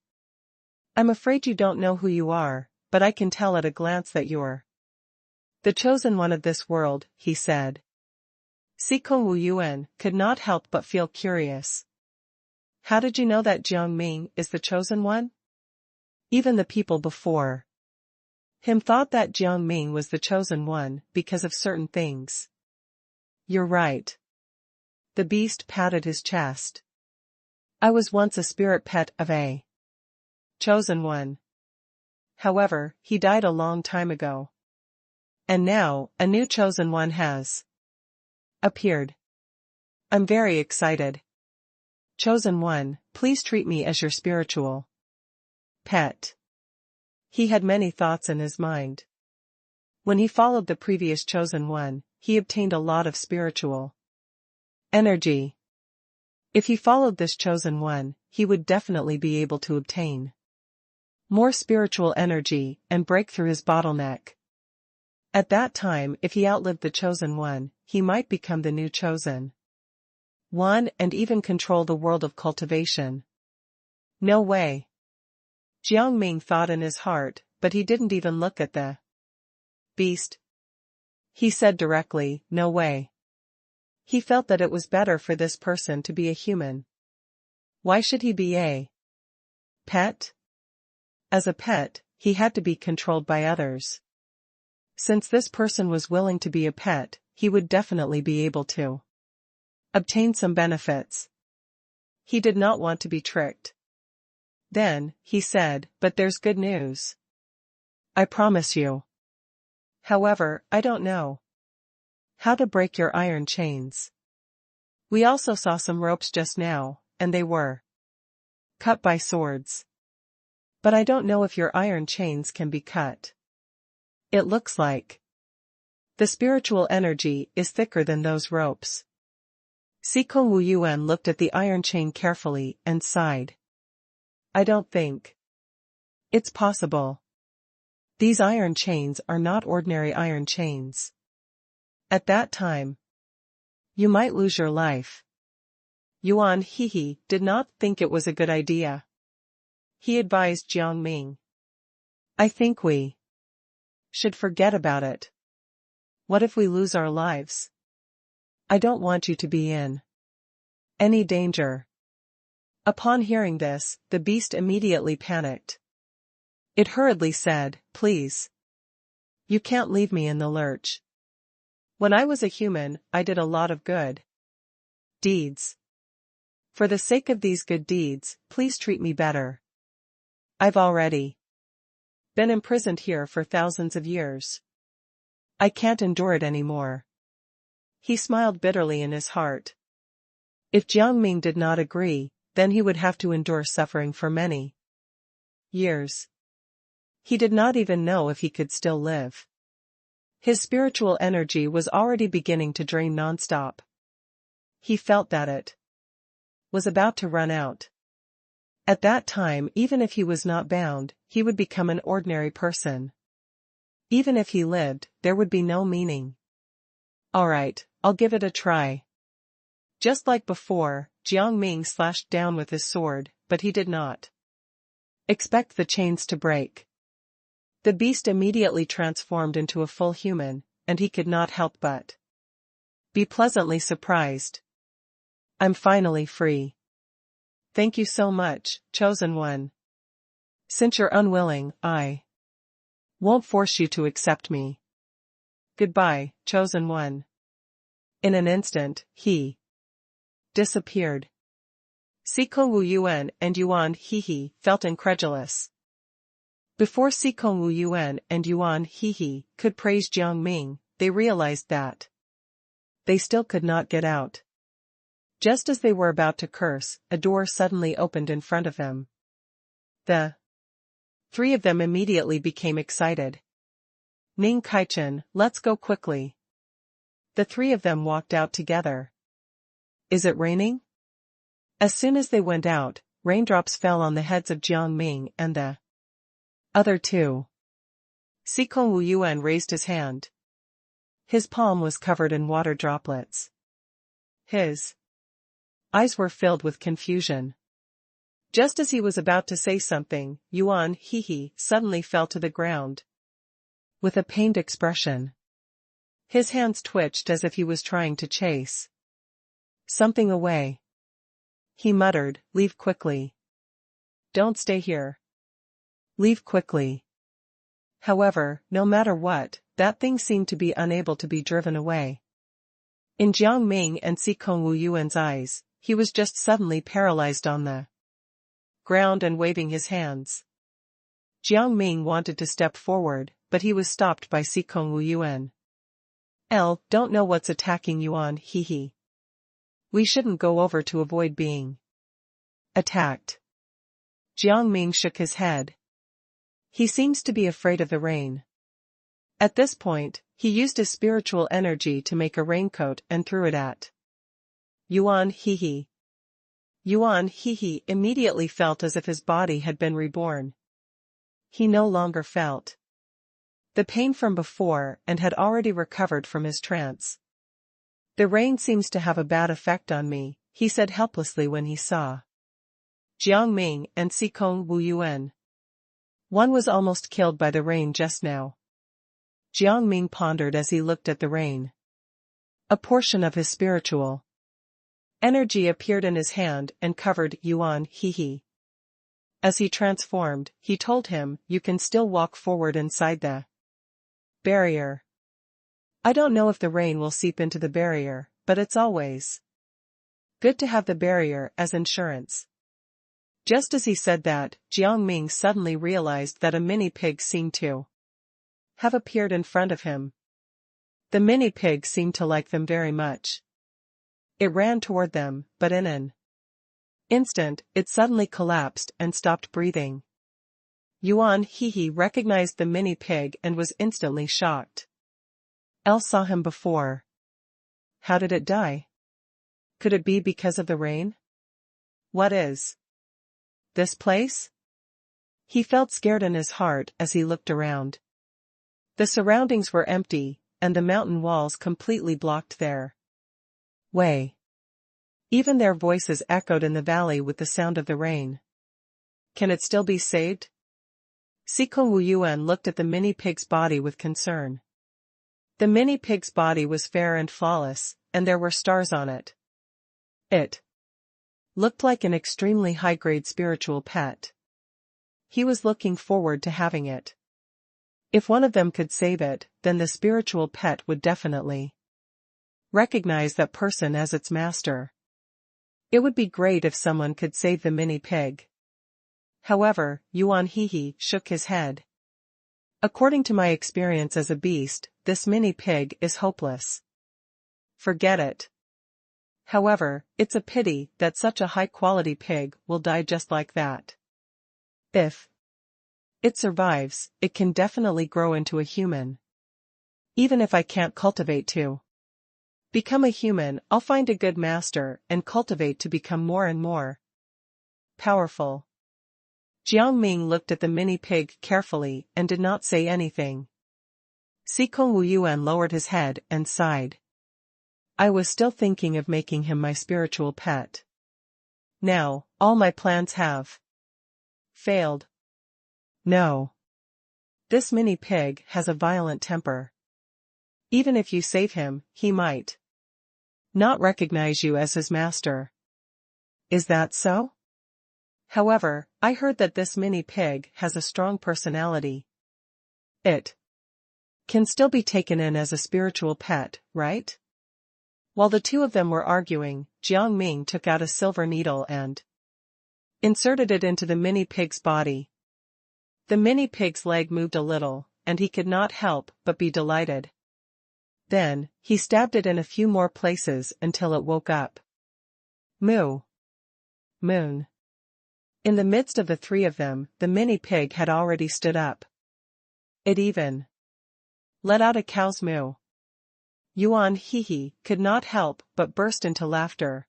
I'm afraid you don't know who you are, but I can tell at a glance that you're the chosen one of this world, he said. Sikong Wu Yuan could not help but feel curious. How did you know that Jiang Ming is the chosen one? Even the people before him thought that Jiang Ming was the chosen one because of certain things. You're right. The beast patted his chest. I was once a spirit pet of a chosen one. However, he died a long time ago. And now, a new chosen one has appeared. I'm very excited. Chosen one, please treat me as your spiritual pet. He had many thoughts in his mind. When he followed the previous chosen one, he obtained a lot of spiritual energy. If he followed this chosen one, he would definitely be able to obtain more spiritual energy, and break through his bottleneck. At that time, if he outlived the chosen one, he might become the new chosen one and even control the world of cultivation. No way. Jiang Ming thought in his heart, but he didn't even look at the beast. He said directly, no way. He felt that it was better for this person to be a human. Why should he be a pet? As a pet, he had to be controlled by others. Since this person was willing to be a pet, he would definitely be able to obtain some benefits. He did not want to be tricked. Then, he said, but there's good news. I promise you. However, I don't know how to break your iron chains. We also saw some ropes just now, and they were cut by swords. But I don't know if your iron chains can be cut. It looks like the spiritual energy is thicker than those ropes. Sikong Wu Yuan looked at the iron chain carefully and sighed. I don't think it's possible. These iron chains are not ordinary iron chains. At that time, you might lose your life. Yuan Hehe did not think it was a good idea. He advised Jiang Ming. I think we should forget about it. What if we lose our lives? I don't want you to be in any danger. Upon hearing this, the beast immediately panicked. It hurriedly said, please. You can't leave me in the lurch. When I was a human, I did a lot of good deeds. For the sake of these good deeds, please treat me better. I've already been imprisoned here for thousands of years. I can't endure it anymore. He smiled bitterly in his heart. If Jiang Ming did not agree, then he would have to endure suffering for many years. He did not even know if he could still live. His spiritual energy was already beginning to drain nonstop. He felt that it was about to run out. At that time, even if he was not bound, he would become an ordinary person. Even if he lived, there would be no meaning. Alright, I'll give it a try. Just like before, Jiang Ming slashed down with his sword, but he did not expect the chains to break. The beast immediately transformed into a full human, and he could not help but be pleasantly surprised. I'm finally free. Thank you so much, chosen one. Since you're unwilling, I won't force you to accept me. Goodbye, chosen one. In an instant, he disappeared. Sikong Wu Yuan and Yuan Hehe felt incredulous. Before Sikong Wu Yuan and Yuan Hehe could praise Jiang Ming, they realized that they still could not get out. Just as they were about to curse, a door suddenly opened in front of them. The three of them immediately became excited. Ning Kaichen, let's go quickly. The three of them walked out together. Is it raining? As soon as they went out, raindrops fell on the heads of Jiang Ming and the other two. Sikong Wu Yuan raised his hand. His palm was covered in water droplets. His eyes were filled with confusion. Just as he was about to say something, Yuan Hehe suddenly fell to the ground with a pained expression. His hands twitched as if he was trying to chase something away. He muttered, leave quickly. Don't stay here. Leave quickly. However, no matter what, that thing seemed to be unable to be driven away. In Jiang Ming and Sikong Wu Yuan's eyes, he was just suddenly paralyzed on the ground and waving his hands. Jiang Ming wanted to step forward, but he was stopped by Sikong Wu Yuan. Don't know what's attacking Yuan Hehe. We shouldn't go over to avoid being attacked. Jiang Ming shook his head. He seems to be afraid of the rain. At this point, he used his spiritual energy to make a raincoat and threw it at Yuan Hehe. Yuan Hehe immediately felt as if his body had been reborn. He no longer felt the pain from before and had already recovered from his trance. The rain seems to have a bad effect on me, he said helplessly when he saw Jiang Ming and Sikong Wuyuan. One was almost killed by the rain just now. Jiang Ming pondered as he looked at the rain. A portion of his spiritual energy appeared in his hand and covered Yuan Hehe. As he transformed, he told him, "You can still walk forward inside the barrier. I don't know if the rain will seep into the barrier, but it's always good to have the barrier as insurance." Just as he said that, Jiang Ming suddenly realized that a mini pig seemed to have appeared in front of him. The mini pig seemed to like them very much. It ran toward them, but in an instant, it suddenly collapsed and stopped breathing. Yuan Hehe recognized the mini pig and was instantly shocked. Elle saw him before. How did it die? Could it be because of the rain? What is this place? He felt scared in his heart as he looked around. The surroundings were empty, and the mountain walls completely blocked their way. Even their voices echoed in the valley with the sound of the rain. Can it still be saved? Sikong Wuyuan looked at the mini pig's body with concern. The mini pig's body was fair and flawless, and there were stars on it. It looked like an extremely high-grade spiritual pet. He was looking forward to having it. If one of them could save it, then the spiritual pet would definitely recognize that person as its master. It would be great if someone could save the mini pig. However, Yuan Hehe shook his head. According to my experience as a beast, this mini pig is hopeless. Forget it. However, it's a pity that such a high-quality pig will die just like that. If it survives, it can definitely grow into a human. Even if I can't cultivate to become a human, I'll find a good master and cultivate to become more and more powerful. Jiang Ming looked at the mini pig carefully and did not say anything. Sikong Wuyuan lowered his head and sighed. I was still thinking of making him my spiritual pet. Now, all my plans have failed. No. This mini pig has a violent temper. Even if you save him, he might not recognize you as his master. Is that so? However, I heard that this mini pig has a strong personality. It can still be taken in as a spiritual pet, right? While the two of them were arguing, Jiang Ming took out a silver needle and inserted it into the mini pig's body. The mini pig's leg moved a little, and he could not help but be delighted. Then, he stabbed it in a few more places until it woke up. Moo. Moon. In the midst of the three of them, the mini pig had already stood up. It even let out a cow's moo. Yuan Hehe could not help but burst into laughter.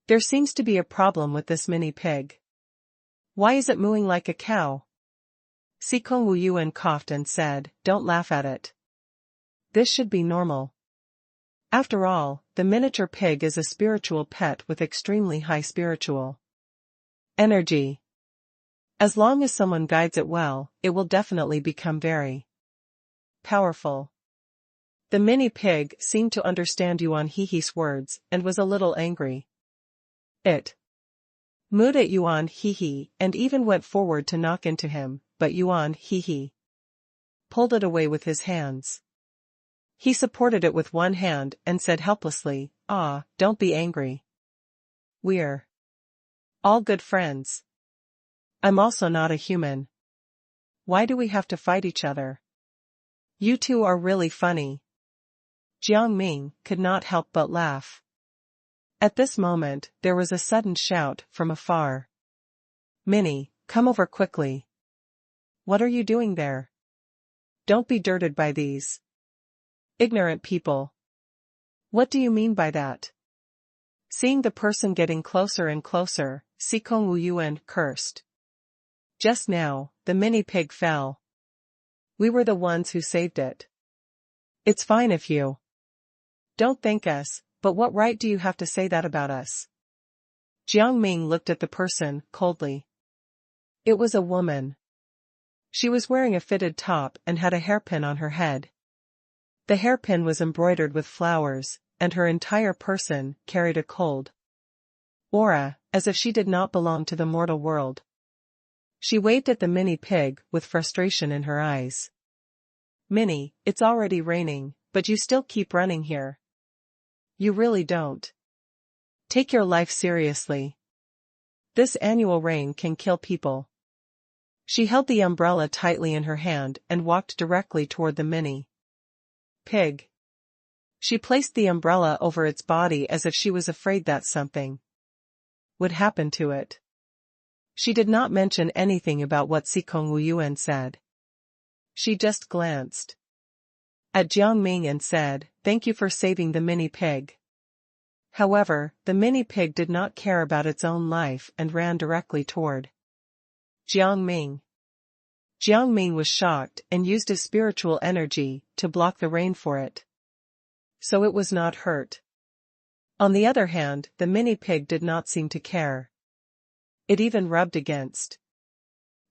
There seems to be a problem with this mini pig. Why is it mooing like a cow? Sikong Wuyuan coughed and said, Don't laugh at it. This should be normal. After all, the miniature pig is a spiritual pet with extremely high spiritual energy. As long as someone guides it well, it will definitely become very powerful. The mini pig seemed to understand Yuan Hehe's words and was a little angry. It mooed at Yuan Hehe and even went forward to knock into him, but Yuan Hehe pulled it away with his hands. He supported it with one hand and said helplessly, Don't be angry. We're all good friends. I'm also not a human. Why do we have to fight each other? You two are really funny. Jiang Ming could not help but laugh. At this moment, there was a sudden shout from afar. Minnie, come over quickly. What are you doing there? Don't be dirted by these ignorant people. What do you mean by that? Seeing the person getting closer and closer, Sikong Wuyuan cursed. Just now, the mini pig fell. We were the ones who saved it. It's fine if you don't thank us, but what right do you have to say that about us? Jiang Ming looked at the person, coldly. It was a woman. She was wearing a fitted top and had a hairpin on her head. The hairpin was embroidered with flowers, and her entire person carried a cold aura, as if she did not belong to the mortal world. She waved at the mini pig with frustration in her eyes. Minnie, it's already raining, but you still keep running here. You really don't take your life seriously. This annual rain can kill people. She held the umbrella tightly in her hand and walked directly toward the mini pig. She placed the umbrella over its body as if she was afraid that something would happen to it. She did not mention anything about what Sikong Wuyuan said. She just glanced at Jiang Ming and said, "Thank you for saving the mini pig." However, the mini pig did not care about its own life and ran directly toward Jiang Ming. Jiang Ming was shocked and used his spiritual energy to block the rain for it. So it was not hurt. On the other hand, the mini pig did not seem to care. It even rubbed against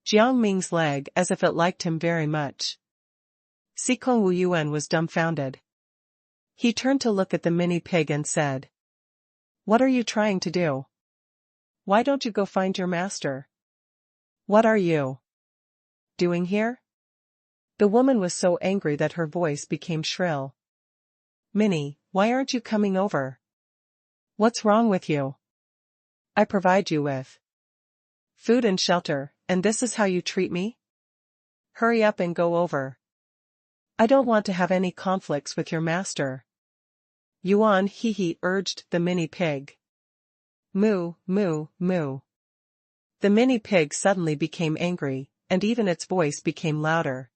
Jiang Ming's leg as if it liked him very much. Sikong Wuyuan was dumbfounded. He turned to look at the mini pig and said, "What are you trying to do? Why don't you go find your master? What are you doing here?" The woman was so angry that her voice became shrill. "Minnie, why aren't you coming over? What's wrong with you? I provide you with food and shelter, and this is how you treat me? Hurry up and go over. I don't want to have any conflicts with your master." Yuan hee urged the mini pig. Moo, moo, moo. The mini pig suddenly became angry, and even its voice became louder.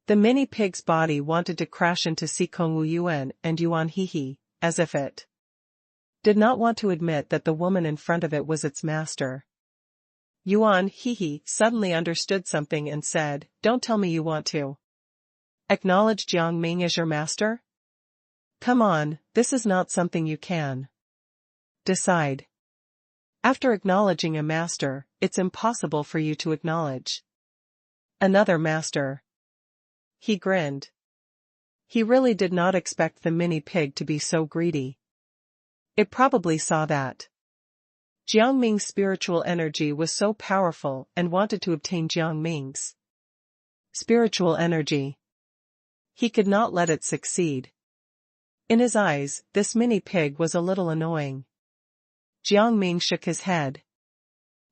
The mini pig's body wanted to crash into Sikong Wuyuan and Yuan hee, as if it did not want to admit that the woman in front of it was its master. Yuan hee suddenly understood something and said, "Don't tell me you want to acknowledge Jiang Ming as your master? Come on, this is not something you can decide. After acknowledging a master, it's impossible for you to acknowledge another master." He grinned. He really did not expect the mini pig to be so greedy. It probably saw that Jiang Ming's spiritual energy was so powerful and wanted to obtain Jiang Ming's spiritual energy. He could not let it succeed. In his eyes, this mini pig was a little annoying. Jiang Ming shook his head.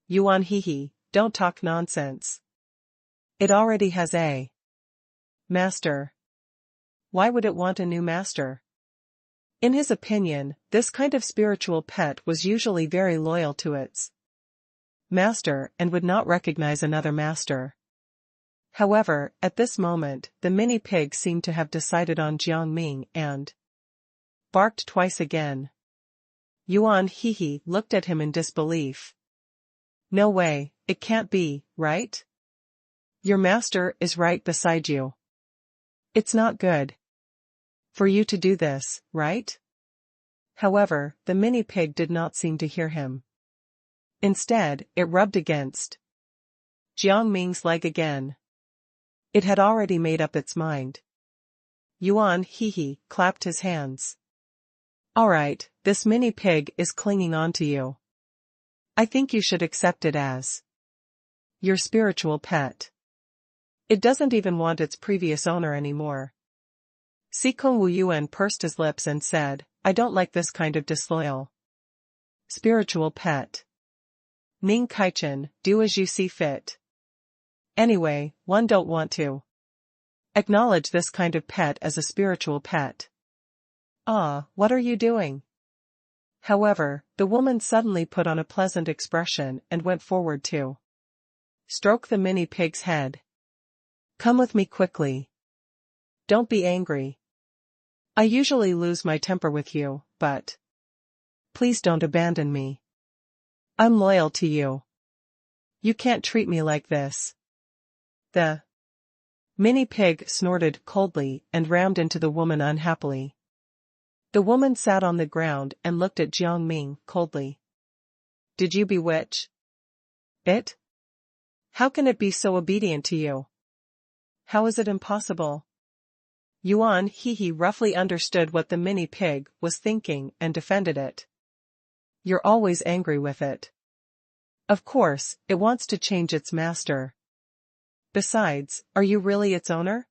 "Yuan hee, don't talk nonsense. It already has a master. Why would it want a new master?" In his opinion, this kind of spiritual pet was usually very loyal to its master and would not recognize another master. However, at this moment, the mini pig seemed to have decided on Jiang Ming and barked twice again. Yuan hee looked at him in disbelief. "No way, it can't be, right? Your master is right beside you. It's not good for you to do this, right?" However, the mini pig did not seem to hear him. Instead, it rubbed against Jiang Ming's leg again. It had already made up its mind. Yuan hee clapped his hands. "All right, this mini pig is clinging on to you. I think you should accept it as your spiritual pet. It doesn't even want its previous owner anymore." Sikong Wuyuan pursed his lips and said, "I don't like this kind of disloyal spiritual pet. Ning Kaichen, do as you see fit. Anyway, one don't want to acknowledge this kind of pet as a spiritual pet." "Ah, what are you doing?" However, the woman suddenly put on a pleasant expression and went forward to stroke the mini pig's head. "Come with me quickly. Don't be angry. I usually lose my temper with you, but please don't abandon me. I'm loyal to you." You can't treat me like this. The mini pig snorted coldly and rammed into the woman unhappily. The woman sat on the ground and looked at Jiang Ming coldly. Did you bewitch it? How can it be so obedient to you? How is it impossible? Yuan Hehe roughly understood what the mini pig was thinking and defended it. You're always angry with it. Of course, it wants to change its master. Besides, are you really its owner?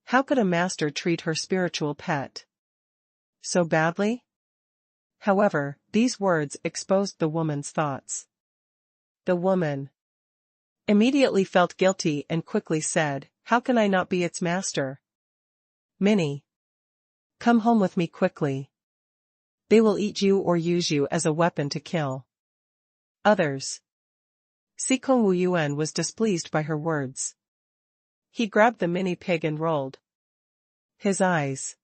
How could a master treat her spiritual pet so badly? However, these words exposed the woman's thoughts. The woman immediately felt guilty and quickly said, how can I not be its master? Minnie, come home with me quickly. They will eat you or use you as a weapon to kill others. Sikong Wuyuan was displeased by her words. He grabbed the mini pig and rolled his eyes.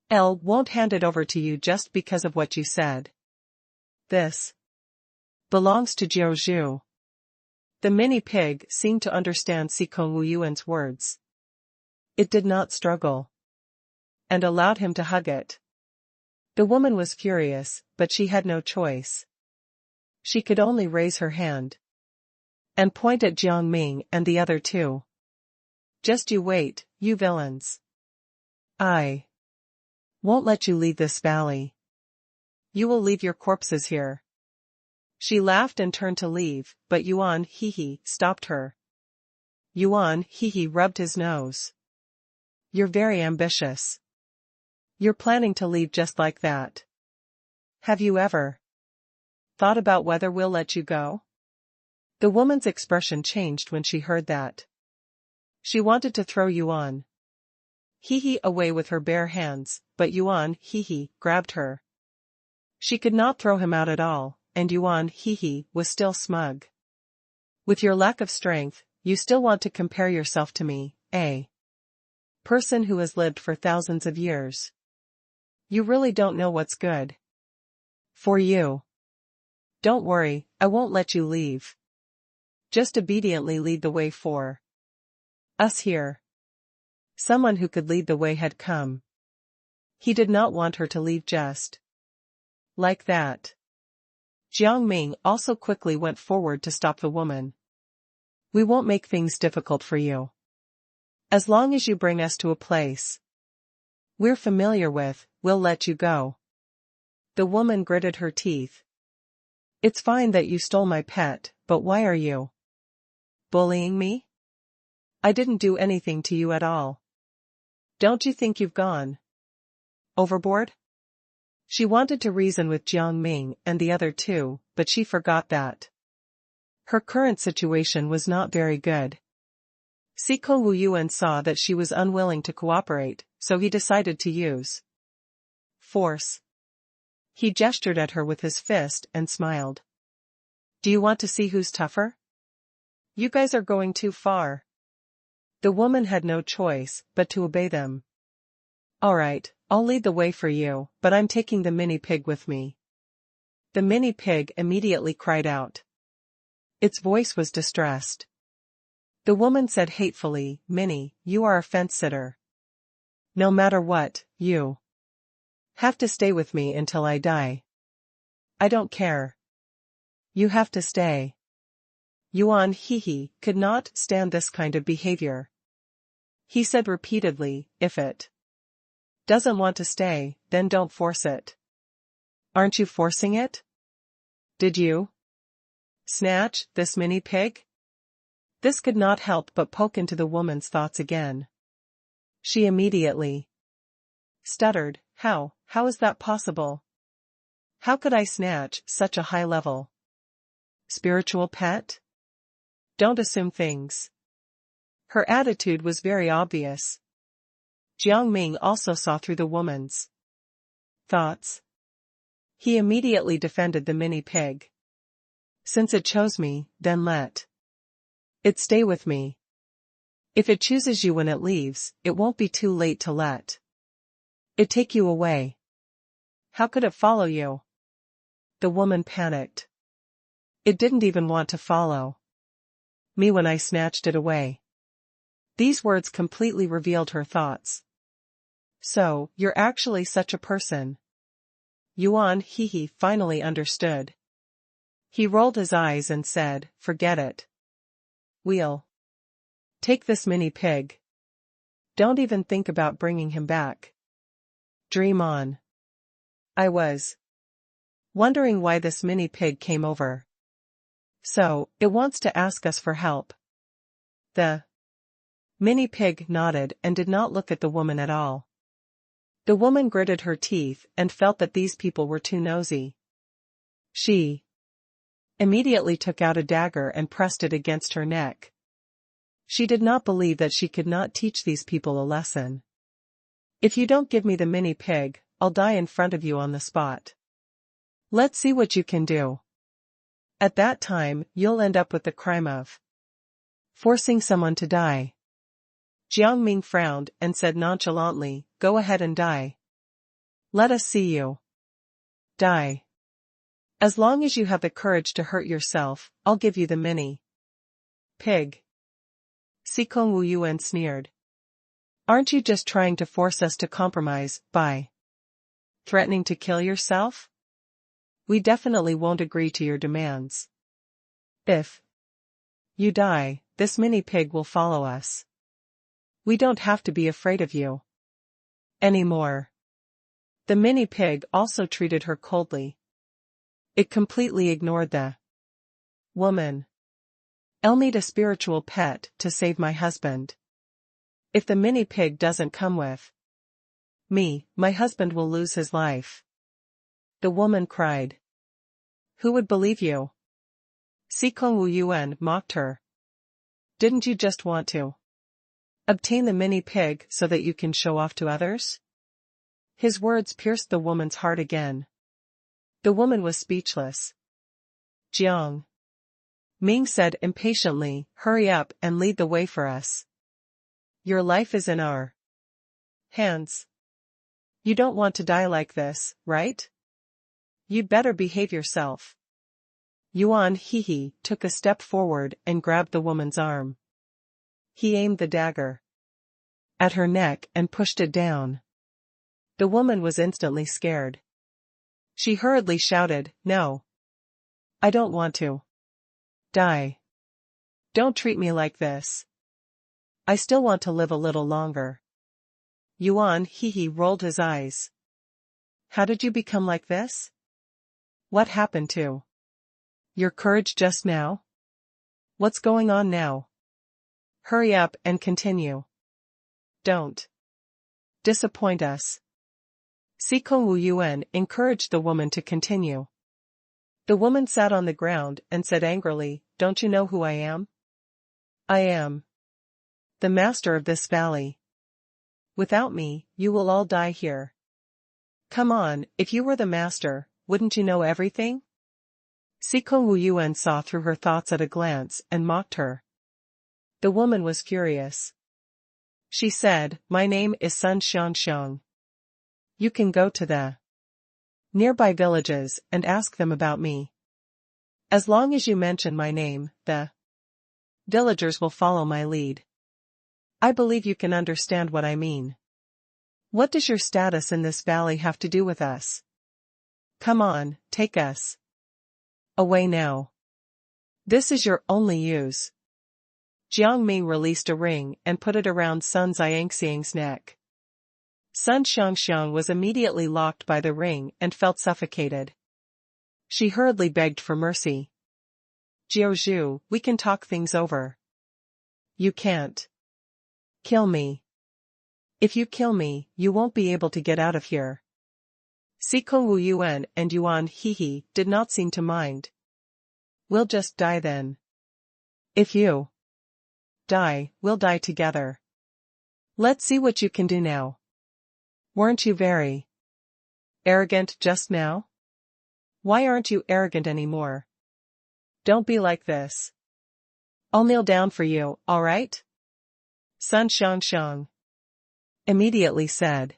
Elle won't hand it over to you just because of what you said. This belongs to Jiaozhu. The mini pig seemed to understand Sikong Wuyuan's words. It did not struggle and allowed him to hug it. The woman was furious, but she had no choice. She could only raise her hand and point at Jiang Ming and the other two. Just you wait, you villains. I won't let you leave this valley. You will leave your corpses here. She laughed and turned to leave, but Yuan Hehe stopped her. Yuan Hehe rubbed his nose. You're very ambitious. You're planning to leave just like that. Have you ever thought about whether we'll let you go? The woman's expression changed when she heard that. She wanted to throw Yuan Hehe away with her bare hands, but Yuan Hehe grabbed her. She could not throw him out at all, and Yuan Hehe was still smug. With your lack of strength, you still want to compare yourself to me, a person who has lived for thousands of years. You really don't know what's good for you. Don't worry, I won't let you leave. Just obediently lead the way for us here. Someone who could lead the way had come. He did not want her to leave just like that. Jiang Ming also quickly went forward to stop the woman. We won't make things difficult for you. As long as you bring us to a place we're familiar with, we'll let you go. The woman gritted her teeth. It's fine that you stole my pet, but why are you bullying me? I didn't do anything to you at all. Don't you think you've gone overboard? She wanted to reason with Jiang Ming and the other two, but she forgot that her current situation was not very good. Sikong Wuyuan saw that she was unwilling to cooperate, so he decided to use force. He gestured at her with his fist and smiled. Do you want to see who's tougher? You guys are going too far. The woman had no choice but to obey them. Alright, I'll lead the way for you, but I'm taking the mini pig with me. The mini pig immediately cried out. Its voice was distressed. The woman said hatefully, Minnie, you are a fence-sitter. No matter what, you have to stay with me until I die. I don't care. You have to stay. Yuan Hehe could not stand this kind of behavior. He said repeatedly, if it doesn't want to stay, then don't force it. Aren't you forcing it? Did you snatch this mini pig? This could not help but poke into the woman's thoughts again. She immediately stuttered, how is that possible? How could I snatch such a high-level spiritual pet? Don't assume things. Her attitude was very obvious. Jiang Ming also saw through the woman's thoughts. He immediately defended the mini pig. Since it chose me, then let it stay with me. If it chooses you when it leaves, it won't be too late to let it take you away. How could it follow you? The woman panicked. It didn't even want to follow me when I snatched it away. These words completely revealed her thoughts. So, you're actually such a person. Yuan Hehe finally understood. He rolled his eyes and said, forget it. We'll take this mini pig. Don't even think about bringing him back. Dream on. I was wondering why this mini pig came over. So, it wants to ask us for help. The mini pig nodded and did not look at the woman at all. The woman gritted her teeth and felt that these people were too nosy. She immediately took out a dagger and pressed it against her neck. She did not believe that she could not teach these people a lesson. If you don't give me the mini pig, I'll die in front of you on the spot. Let's see what you can do. At that time, you'll end up with the crime of forcing someone to die. Jiang Ming frowned and said nonchalantly, go ahead and die. Let us see you die. As long as you have the courage to hurt yourself, I'll give you the mini pig. Sikong Wu Yuan sneered. Aren't you just trying to force us to compromise by threatening to kill yourself? We definitely won't agree to your demands. If you die, this mini pig will follow us. We don't have to be afraid of you anymore. The mini pig also treated her coldly. It completely ignored the woman. I'll need a spiritual pet to save my husband. If the mini pig doesn't come with me, my husband will lose his life. The woman cried. Who would believe you? Sikong Wu Yuan mocked her. Didn't you just want to obtain the mini pig so that you can show off to others? His words pierced the woman's heart again. The woman was speechless. Jiang Ming said impatiently, hurry up and lead the way for us. Your life is in our hands. You don't want to die like this, right? You'd better behave yourself. Yuan Hehe took a step forward and grabbed the woman's arm. He aimed the dagger at her neck and pushed it down. The woman was instantly scared. She hurriedly shouted, no. I don't want to die. Don't treat me like this. I still want to live a little longer. Yuan Hehe rolled his eyes. How did you become like this? What happened to your courage just now? What's going on now? Hurry up and continue. Don't disappoint us. Sikong Wu Yuan encouraged the woman to continue. The woman sat on the ground and said angrily, don't you know who I am? I am the master of this valley. Without me, you will all die here. Come on, if you were the master, wouldn't you know everything? Sikong Wu Yuan saw through her thoughts at a glance and mocked her. The woman was furious. She said, my name is Sun Xiangxiang. You can go to the nearby villages and ask them about me. As long as you mention my name, the villagers will follow my lead. I believe you can understand what I mean. What does your status in this valley have to do with us? Come on, take us away now. This is your only use. Jiang Ming released a ring and put it around Sun Xiangxiang's neck. Sun Xiangxiang was immediately locked by the ring and felt suffocated. She hurriedly begged for mercy. Jiao Zhu, we can talk things over. You can't kill me. If you kill me, you won't be able to get out of here. Sikong Wu Yuan and Yuan Hehe did not seem to mind. We'll just die then. If you die, we'll die together. Let's see what you can do now. Weren't you very arrogant just now? Why aren't you arrogant anymore? Don't be like this. I'll kneel down for you, all right? Sun Xiangxiang immediately said.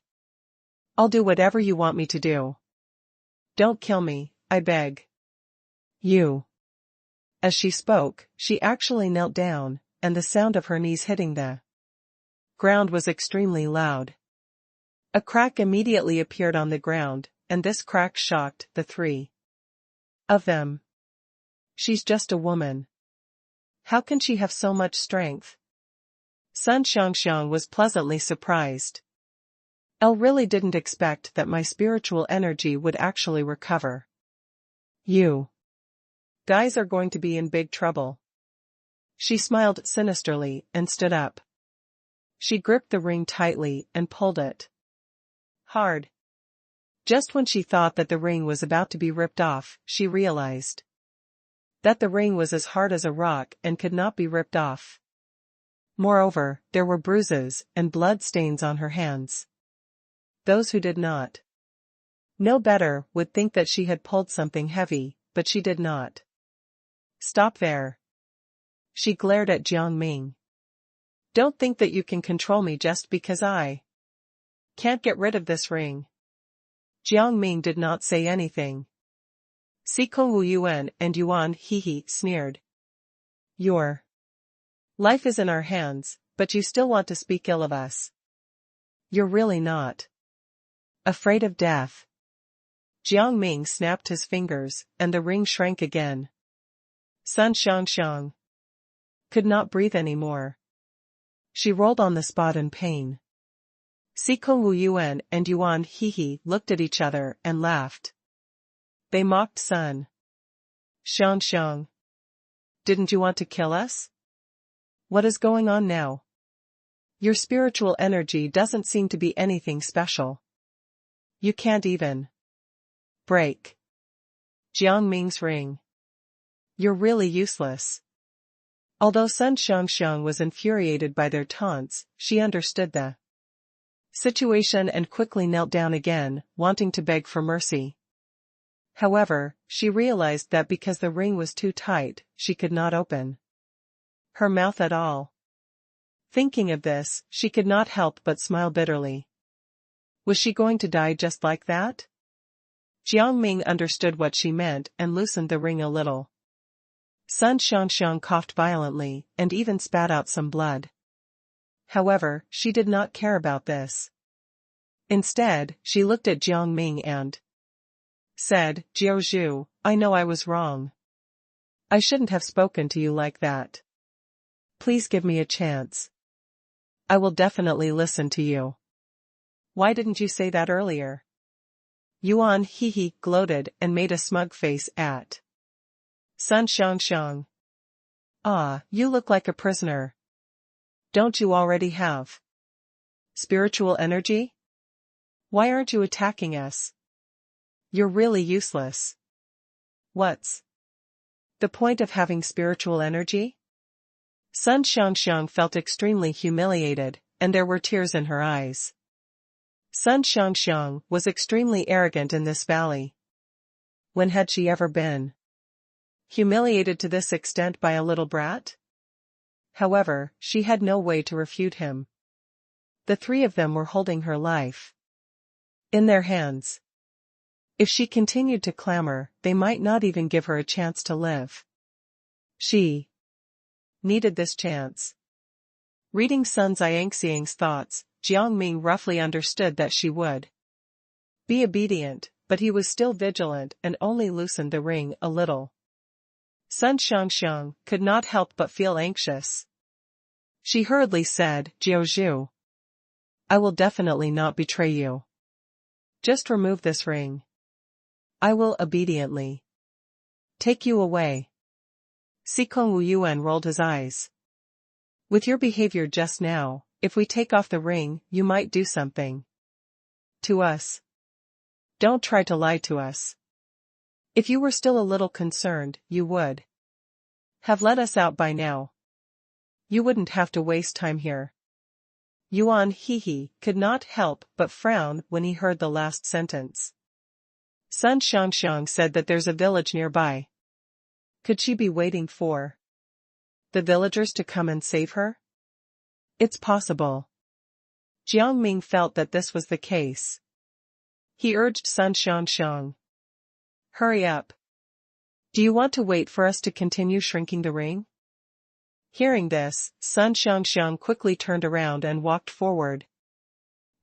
I'll do whatever you want me to do. Don't kill me, I beg. You As she spoke, she actually knelt down, and the sound of her knees hitting the ground was extremely loud. A crack immediately appeared on the ground, and this crack shocked the three of them. She's just a woman. How can she have so much strength? Sun Xiangxiang was pleasantly surprised. Elle really didn't expect that my spiritual energy would actually recover. You guys are going to be in big trouble. She smiled sinisterly and stood up. She gripped the ring tightly and pulled it hard. Just when she thought that the ring was about to be ripped off, she realized that the ring was as hard as a rock and could not be ripped off. Moreover, there were bruises and blood stains on her hands. Those who did not know better would think that she had pulled something heavy, but she did not. Stop there. She glared at Jiang Ming. Don't think that you can control me just because I can't get rid of this ring. Jiang Ming did not say anything. Si Kong Wu Yuan and Yuan He sneered. Your life is in our hands, but you still want to speak ill of us. You're really not afraid of death. Jiang Ming snapped his fingers, and the ring shrank again. Sun Xiangxiang could not breathe anymore. She rolled on the spot in pain. Si Kong Wu Yuan and Yuan He looked at each other and laughed. They mocked Sun Xiangxiang. Didn't you want to kill us? What is going on now? Your spiritual energy doesn't seem to be anything special. You can't even break Jiang Ming's ring. You're really useless. Although Sun Xiangxiang was infuriated by their taunts, she understood the situation and quickly knelt down again, wanting to beg for mercy. However, she realized that because the ring was too tight, she could not open her mouth at all. Thinking of this, she could not help but smile bitterly. Was she going to die just like that? Jiang Ming understood what she meant and loosened the ring a little. Sun Xiangxiang coughed violently and even spat out some blood. However, she did not care about this. Instead, she looked at Jiang Ming and said, Jiao Zhu, I know I was wrong. I shouldn't have spoken to you like that. Please give me a chance. I will definitely listen to you. Why didn't you say that earlier? Yuan He gloated and made a smug face at Sun Xiangxiang. Ah, you look like a prisoner. Don't you already have spiritual energy? Why aren't you attacking us? You're really useless. What's the point of having spiritual energy? Sun Xiangxiang felt extremely humiliated, and there were tears in her eyes. Sun Xiangxiang was extremely arrogant in this valley. When had she ever been humiliated to this extent by a little brat? However, she had no way to refute him. The three of them were holding her life in their hands. If she continued to clamor, they might not even give her a chance to live. She needed this chance. Reading Sun Xiangxiang's thoughts, Jiang Ming roughly understood that she would be obedient, but he was still vigilant and only loosened the ring a little. Sun Xiangxiang could not help but feel anxious. She hurriedly said, Jiao Zhu, I will definitely not betray you. Just remove this ring. I will obediently take you away. Si Kong Wu Yuan rolled his eyes. With your behavior just now, if we take off the ring, you might do something to us. Don't try to lie to us. If you were still a little concerned, you would have let us out by now. You wouldn't have to waste time here. Yuan He could not help but frown when he heard the last sentence. Sun Xiangxiang said that there's a village nearby. Could she be waiting for the villagers to come and save her? It's possible. Jiang Ming felt that this was the case. He urged Sun Xiangxiang. Hurry up. Do you want to wait for us to continue shrinking the ring? Hearing this, Sun Xiangxiang quickly turned around and walked forward,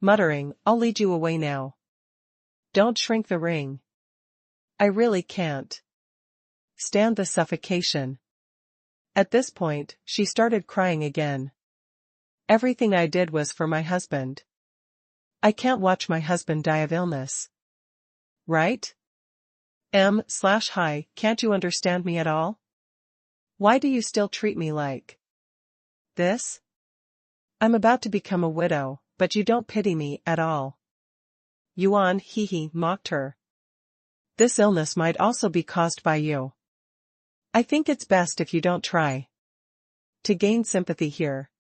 muttering, I'll lead you away now. Don't shrink the ring. I really can't stand the suffocation. At this point, she started crying again. Everything I did was for my husband. I can't watch my husband die of illness. Right? Hi, can't you understand me at all? Why do you still treat me like this? I'm about to become a widow, but you don't pity me at all. Yuan mocked her. This illness might also be caused by you. I think it's best if you don't try to gain sympathy here.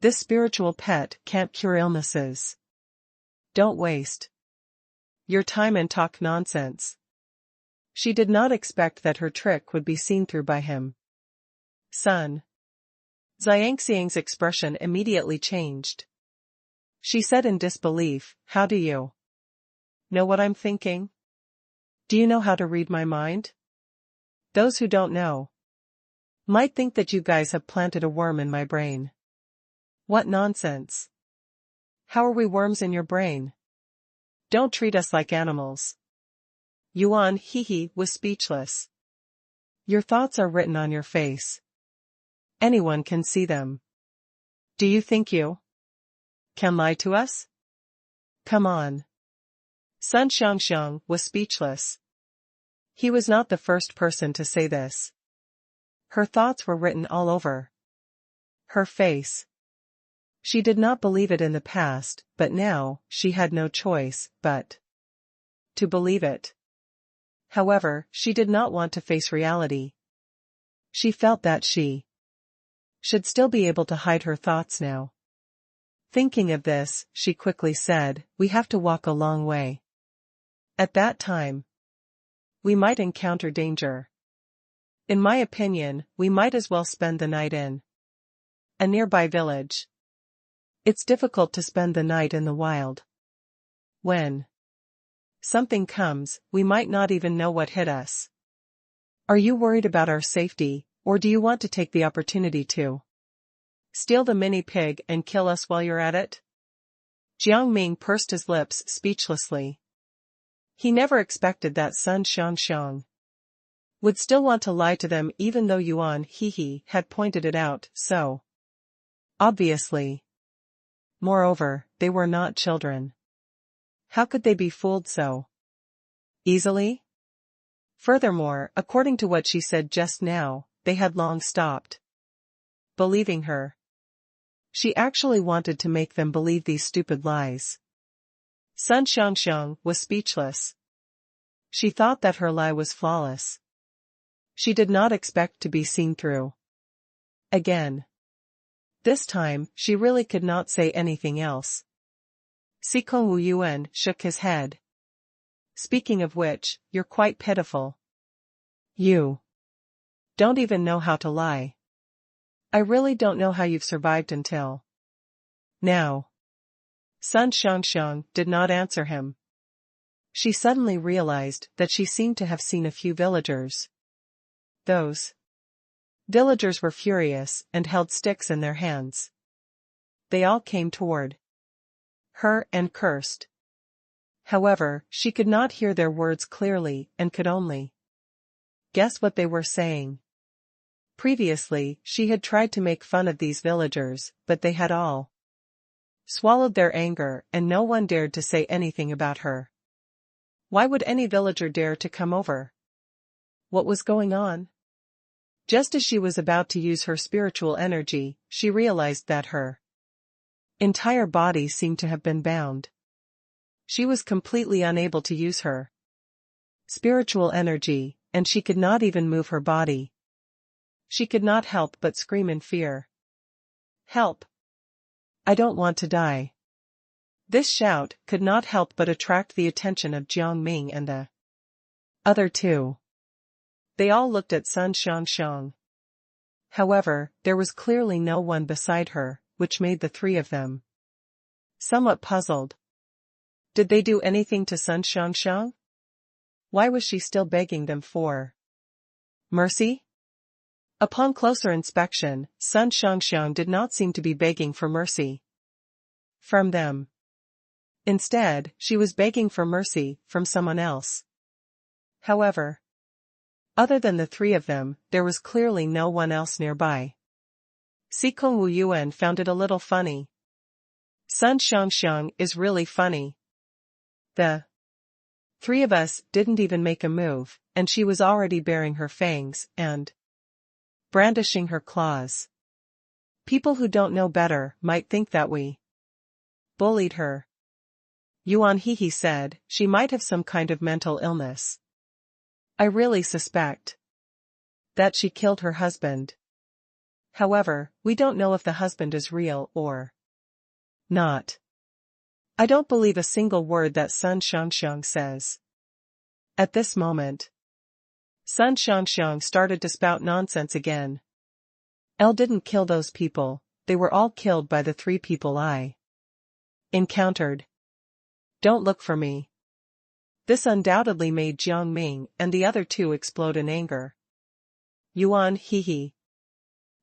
This spiritual pet can't cure illnesses. Don't waste your time and talk nonsense. She did not expect that her trick would be seen through by him. Sun Xiangxiang's expression immediately changed. She said in disbelief, How do you know what I'm thinking? Do you know how to read my mind? Those who don't know might think that you guys have planted a worm in my brain. What nonsense. How are we worms in your brain? Don't treat us like animals. Yuan was speechless. Your thoughts are written on your face. Anyone can see them. Do you think you can lie to us? Come on. Sun Xiangxiang was speechless. He was not the first person to say this. Her thoughts were written all over her face. She did not believe it in the past, but now, she had no choice but to believe it. However, she did not want to face reality. She felt that she should still be able to hide her thoughts now. Thinking of this, she quickly said, We have to walk a long way. At that time, we might encounter danger. In my opinion, we might as well spend the night in a nearby village. It's difficult to spend the night in the wild. When something comes, we might not even know what hit us. Are you worried about our safety, or do you want to take the opportunity to steal the mini pig and kill us while you're at it? Jiang Ming pursed his lips speechlessly. He never expected that Sun Xiangxiang would still want to lie to them even though Yuan had pointed it out so obviously. Moreover, they were not children. How could they be fooled so easily? Furthermore, according to what she said just now, they had long stopped believing her. She actually wanted to make them believe these stupid lies. Sun Xiangxiang was speechless. She thought that her lie was flawless. She did not expect to be seen through again. This time, she really could not say anything else. Sikong Wu Yuan shook his head. Speaking of which, you're quite pitiful. You don't even know how to lie. I really don't know how you've survived until now. Sun Xiangxiang did not answer him. She suddenly realized that she seemed to have seen a few villagers. Those villagers were furious and held sticks in their hands. They all came toward her and cursed. However, she could not hear their words clearly and could only guess what they were saying. Previously, she had tried to make fun of these villagers, but they had all swallowed their anger and no one dared to say anything about her. Why would any villager dare to come over? What was going on? Just as she was about to use her spiritual energy, she realized that her entire body seemed to have been bound. She was completely unable to use her spiritual energy, and she could not even move her body. She could not help but scream in fear. Help! I don't want to die. This shout could not help but attract the attention of Jiang Ming and the other two. They all looked at Sun Xiangxiang. However, there was clearly no one beside her, which made the three of them somewhat puzzled. Did they do anything to Sun Xiangxiang? Why was she still begging them for Mercy? Upon closer inspection, Sun Xiangxiang did not seem to be begging for mercy from them. Instead, she was begging for mercy from someone else. However, other than the three of them, there was clearly no one else nearby. Sikong Wu Yuan found it a little funny. Sun Xiangxiang is really funny. The three of us didn't even make a move, and she was already baring her fangs and brandishing her claws. People who don't know better might think that we bullied her. Yuan Hehe said, she might have some kind of mental illness. I really suspect that she killed her husband. However, we don't know if the husband is real or not. I don't believe a single word that Sun Xiangxiang says. At this moment, Sun Xiangxiang started to spout nonsense again. Elle didn't kill those people, they were all killed by the three people I encountered. Don't look for me. This undoubtedly made Jiang Ming and the other two explode in anger. Yuan Hehe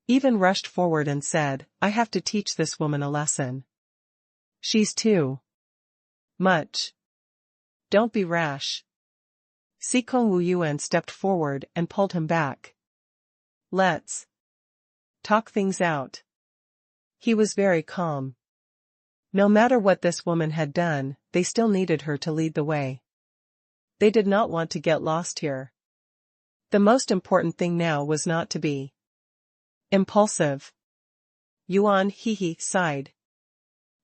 even rushed forward and said, I have to teach this woman a lesson. She's too much. Don't be rash. Sikong Wu Yuan stepped forward and pulled him back. Let's talk things out. He was very calm. No matter what this woman had done, they still needed her to lead the way. They did not want to get lost here. The most important thing now was not to be impulsive. Yuan Hehe sighed.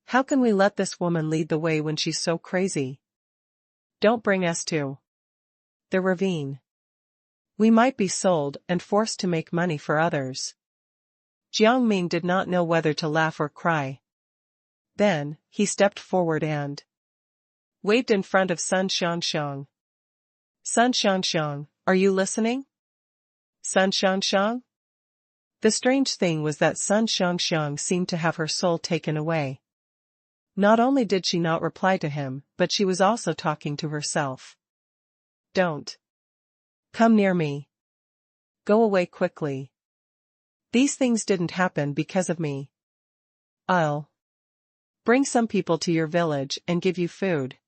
How can we let this woman lead the way when she's so crazy? Don't bring us to the ravine. We might be sold and forced to make money for others. Jiang Ming did not know whether to laugh or cry. Then, he stepped forward and waved in front of Sun Xiangxiang. Sun Xiangxiang, are you listening? Sun Xiangxiang? The strange thing was that Sun Xiangxiang seemed to have her soul taken away. Not only did she not reply to him, but she was also talking to herself. Don't come near me. Go away quickly. These things didn't happen because of me. I'll bring some people to your village and give you food.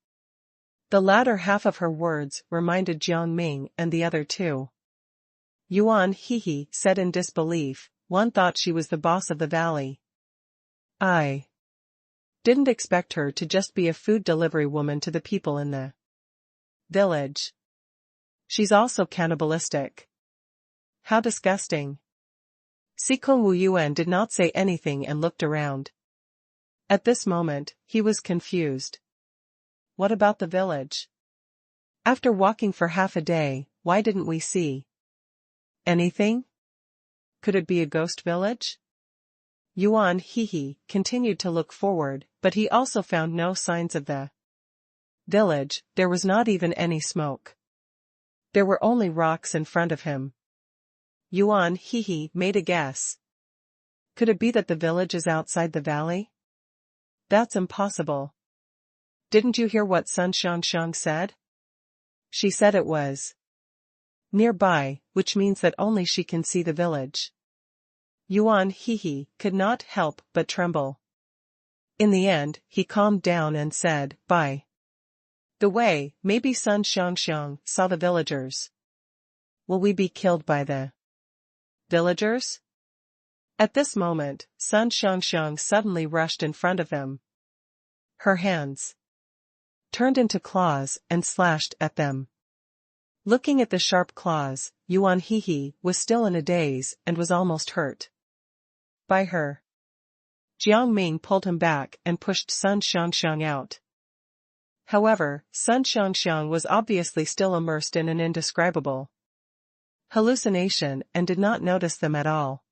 The latter half of her words reminded Jiang Ming and the other two. Yuan Hehe said in disbelief, one thought she was the boss of the valley. I didn't expect her to just be a food delivery woman to the people in the village. She's also cannibalistic. How disgusting. Sikong Wu Yuan did not say anything and looked around. At this moment, he was confused. What about the village? After walking for half a day, why didn't we see anything? Could it be a ghost village? Yuan Hehe continued to look forward, but he also found no signs of the village. There was not even any smoke. There were only rocks in front of him. Yuan Hehe made a guess. Could it be that the village is outside the valley? That's impossible. Didn't you hear what Sun Xiangxiang said? She said it was nearby, which means that only she can see the village. Yuan Hehe could not help but tremble. In the end, he calmed down and said, by the way, maybe Sun Xiangxiang saw the villagers. Will we be killed by the villagers? At this moment, Sun Xiangxiang suddenly rushed in front of him. Her hands turned into claws and slashed at them. Looking at the sharp claws, Yuan Hehe was still in a daze and was almost hurt by her. Jiang Ming pulled him back and pushed Sun Xiangxiang out. However, Sun Xiangxiang was obviously still immersed in an indescribable hallucination and did not notice them at all.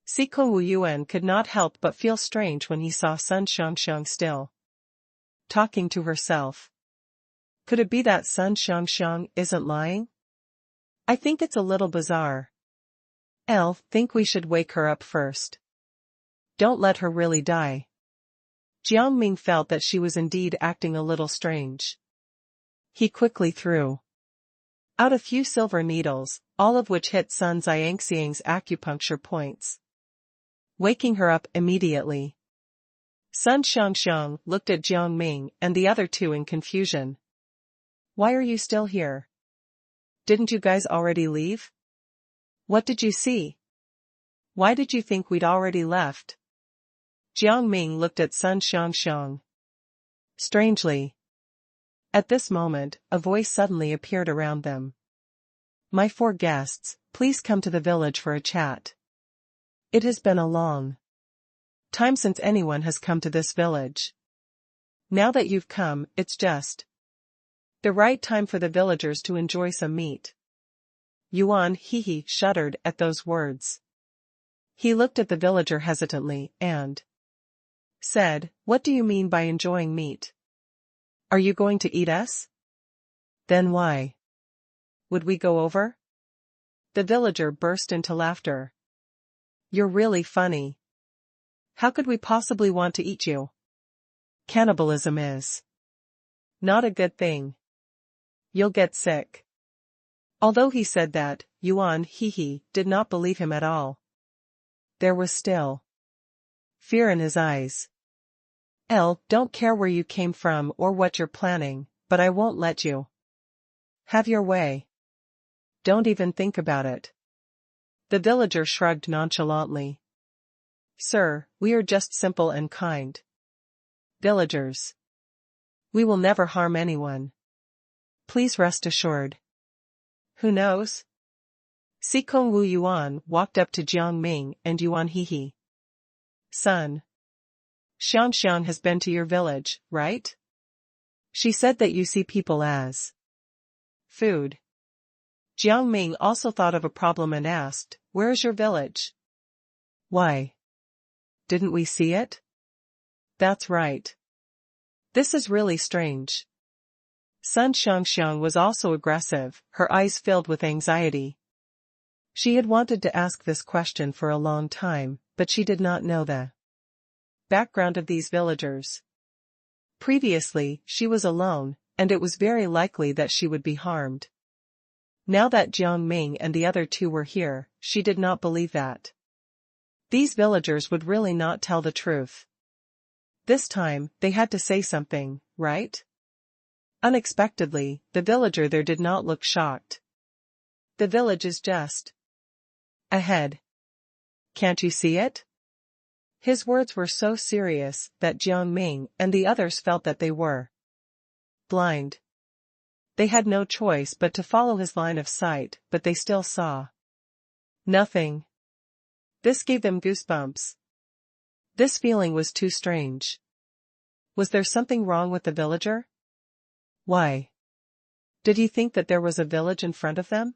Sikong Wu Yuan could not help but feel strange when he saw Sun Xiangxiang still talking to herself. Could it be that Sun Xiangxiang isn't lying? I think it's a little bizarre. I'll think we should wake her up first. Don't let her really die. Jiang Ming felt that she was indeed acting a little strange. He quickly threw out a few silver needles, all of which hit Sun Xiangxiang's acupuncture points, waking her up immediately. Sun Xiangxiang looked at Jiang Ming and the other two in confusion. Why are you still here? Didn't you guys already leave? What did you see? Why did you think we'd already left? Jiang Ming looked at Sun Xiangxiang. Strangely, at this moment, a voice suddenly appeared around them. My 4 guests, please come to the village for a chat. It has been a long time since anyone has come to this village. Now that you've come, it's just the right time for the villagers to enjoy some meat. Yuan Hehe shuddered at those words. He looked at the villager hesitantly and said, What do you mean by enjoying meat? Are you going to eat us? Then why would we go over? The villager burst into laughter. You're really funny. How could we possibly want to eat you? Cannibalism is not a good thing. You'll get sick. Although he said that, Yuan Hehe did not believe him at all. There was still fear in his eyes. Don't care where you came from or what you're planning, but I won't let you have your way. Don't even think about it. The villager shrugged nonchalantly. Sir, we are just simple and kind villagers. We will never harm anyone. Please rest assured. Who knows? Sikong Wu Yuan walked up to Jiang Ming and Yuan Hehe. Son, Xiangxiang has been to your village, right? She said that you see people as food. Jiang Ming also thought of a problem and asked, Where is your village? Why? Didn't we see it? That's right. This is really strange. Sun Xiangxiang was also aggressive, her eyes filled with anxiety. She had wanted to ask this question for a long time, but she did not know the background of these villagers. Previously, she was alone, and it was very likely that she would be harmed. Now that Jiang Ming and the other two were here, she did not believe that these villagers would really not tell the truth. This time, they had to say something, right? Unexpectedly, the villager there did not look shocked. The village is just ahead. Can't you see it? His words were so serious that Jiang Ming and the others felt that they were blind. They had no choice but to follow his line of sight, but they still saw nothing. This gave them goosebumps. This feeling was too strange. Was there something wrong with the villager? Why did he think that there was a village in front of them?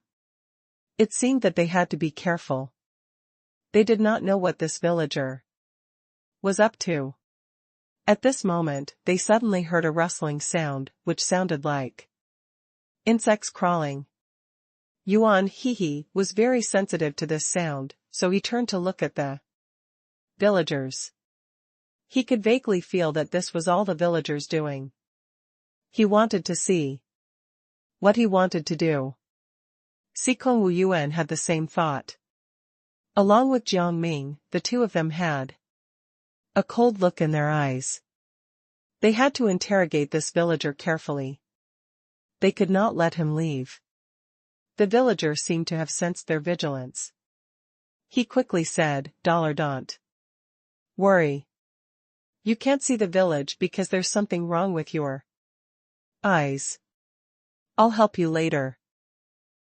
It seemed that they had to be careful. They did not know what this villager was up to. At this moment, they suddenly heard a rustling sound, which sounded like insects crawling. Yuan Hehe was very sensitive to this sound, so he turned to look at the villagers. He could vaguely feel that this was all the villagers doing. He wanted to see what he wanted to do. Sikong Wu Yuan had the same thought. Along with Jiang Ming, the two of them had a cold look in their eyes. They had to interrogate this villager carefully. They could not let him leave. The villager seemed to have sensed their vigilance. He quickly said, Don't worry. You can't see the village because there's something wrong with your eyes. I'll help you later.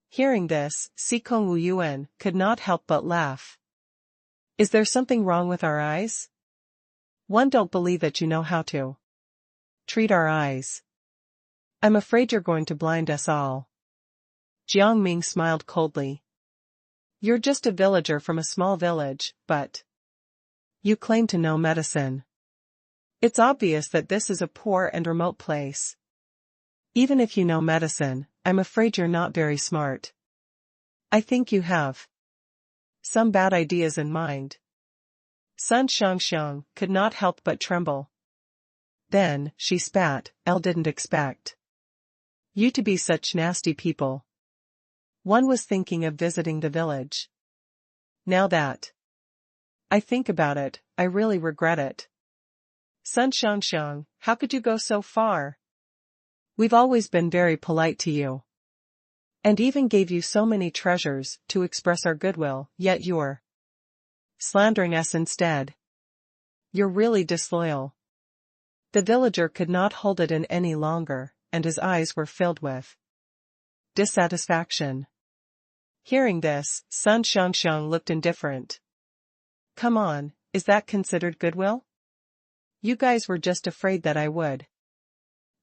Hearing this, Sikong Wu Yuan could not help but laugh. Is there something wrong with our eyes? One don't believe that you know how to treat our eyes. I'm afraid you're going to blind us all. Jiang Ming smiled coldly. You're just a villager from a small village, but you claim to know medicine. It's obvious that this is a poor and remote place. Even if you know medicine, I'm afraid you're not very smart. I think you have some bad ideas in mind. Sun Xiangxiang could not help but tremble. Then, she spat, didn't expect you to be such nasty people. One was thinking of visiting the village. Now that I think about it, I really regret it. Sun Xiangxiang, how could you go so far? We've always been very polite to you. And even gave you so many treasures to express our goodwill, yet you're slandering us instead. You're really disloyal. The villager could not hold it in any longer, and his eyes were filled with dissatisfaction. Hearing this, Sun Xiangxiang looked indifferent. Come on, is that considered goodwill? You guys were just afraid that I would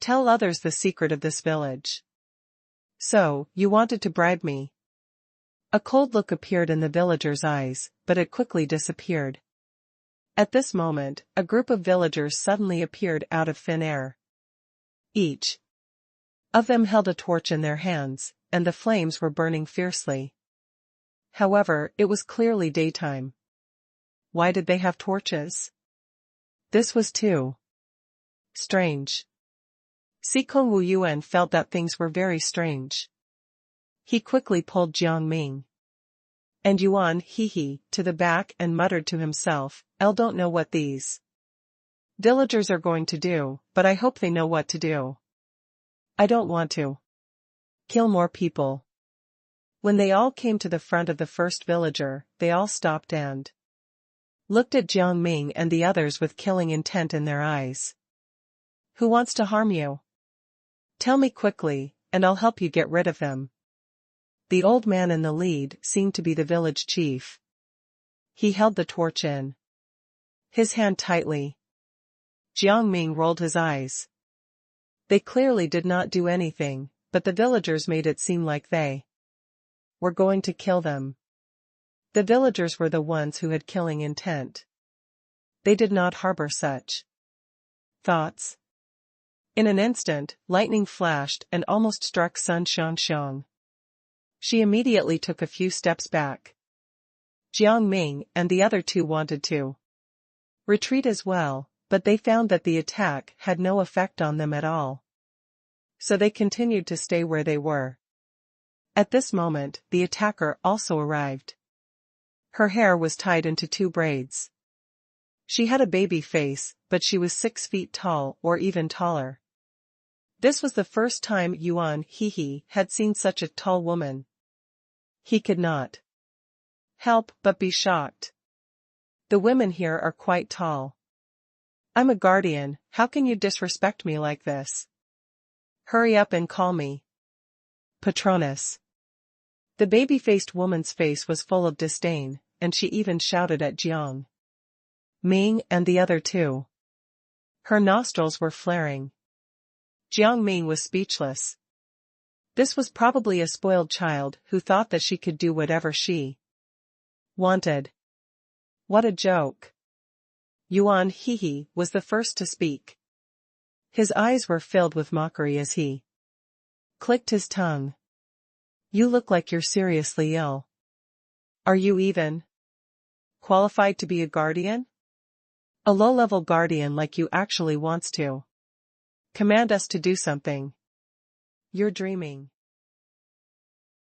tell others the secret of this village. So, you wanted to bribe me. A cold look appeared in the villager's eyes, but it quickly disappeared. At this moment, a group of villagers suddenly appeared out of thin air. Each of them held a torch in their hands, and the flames were burning fiercely. However, it was clearly daytime. Why did they have torches? This was too strange. Sikong Wu Yuan felt that things were very strange. He quickly pulled Jiang Ming and Yuan He to the back and muttered to himself, I don't know what these villagers are going to do, but I hope they know what to do. I don't want to kill more people. When they all came to the front of the first villager, they all stopped and looked at Jiang Ming and the others with killing intent in their eyes. Who wants to harm you? Tell me quickly, and I'll help you get rid of them. The old man in the lead seemed to be the village chief. He held the torch in his hand tightly. Jiang Ming rolled his eyes. They clearly did not do anything, but the villagers made it seem like they were going to kill them. The villagers were the ones who had killing intent. They did not harbor such thoughts. In an instant, lightning flashed and almost struck Sun Xiangxiang. She immediately took a few steps back. Jiang Ming and the other two wanted to retreat as well, but they found that the attack had no effect on them at all. So they continued to stay where they were. At this moment, the attacker also arrived. Her hair was tied into 2 braids. She had a baby face, but she was 6 feet tall or even taller. This was the first time Yuan He had seen such a tall woman. He could not help but be shocked. The women here are quite tall. I'm a guardian, how can you disrespect me like this? Hurry up and call me Patronus. The baby-faced woman's face was full of disdain, and she even shouted at Jiang Ming and the other two. Her nostrils were flaring. Jiang Ming was speechless. This was probably a spoiled child who thought that she could do whatever she wanted. What a joke. Yuan He was the first to speak. His eyes were filled with mockery as he clicked his tongue. You look like you're seriously ill. Are you even qualified to be a guardian? A low-level guardian like you actually wants to command us to do something. You're dreaming.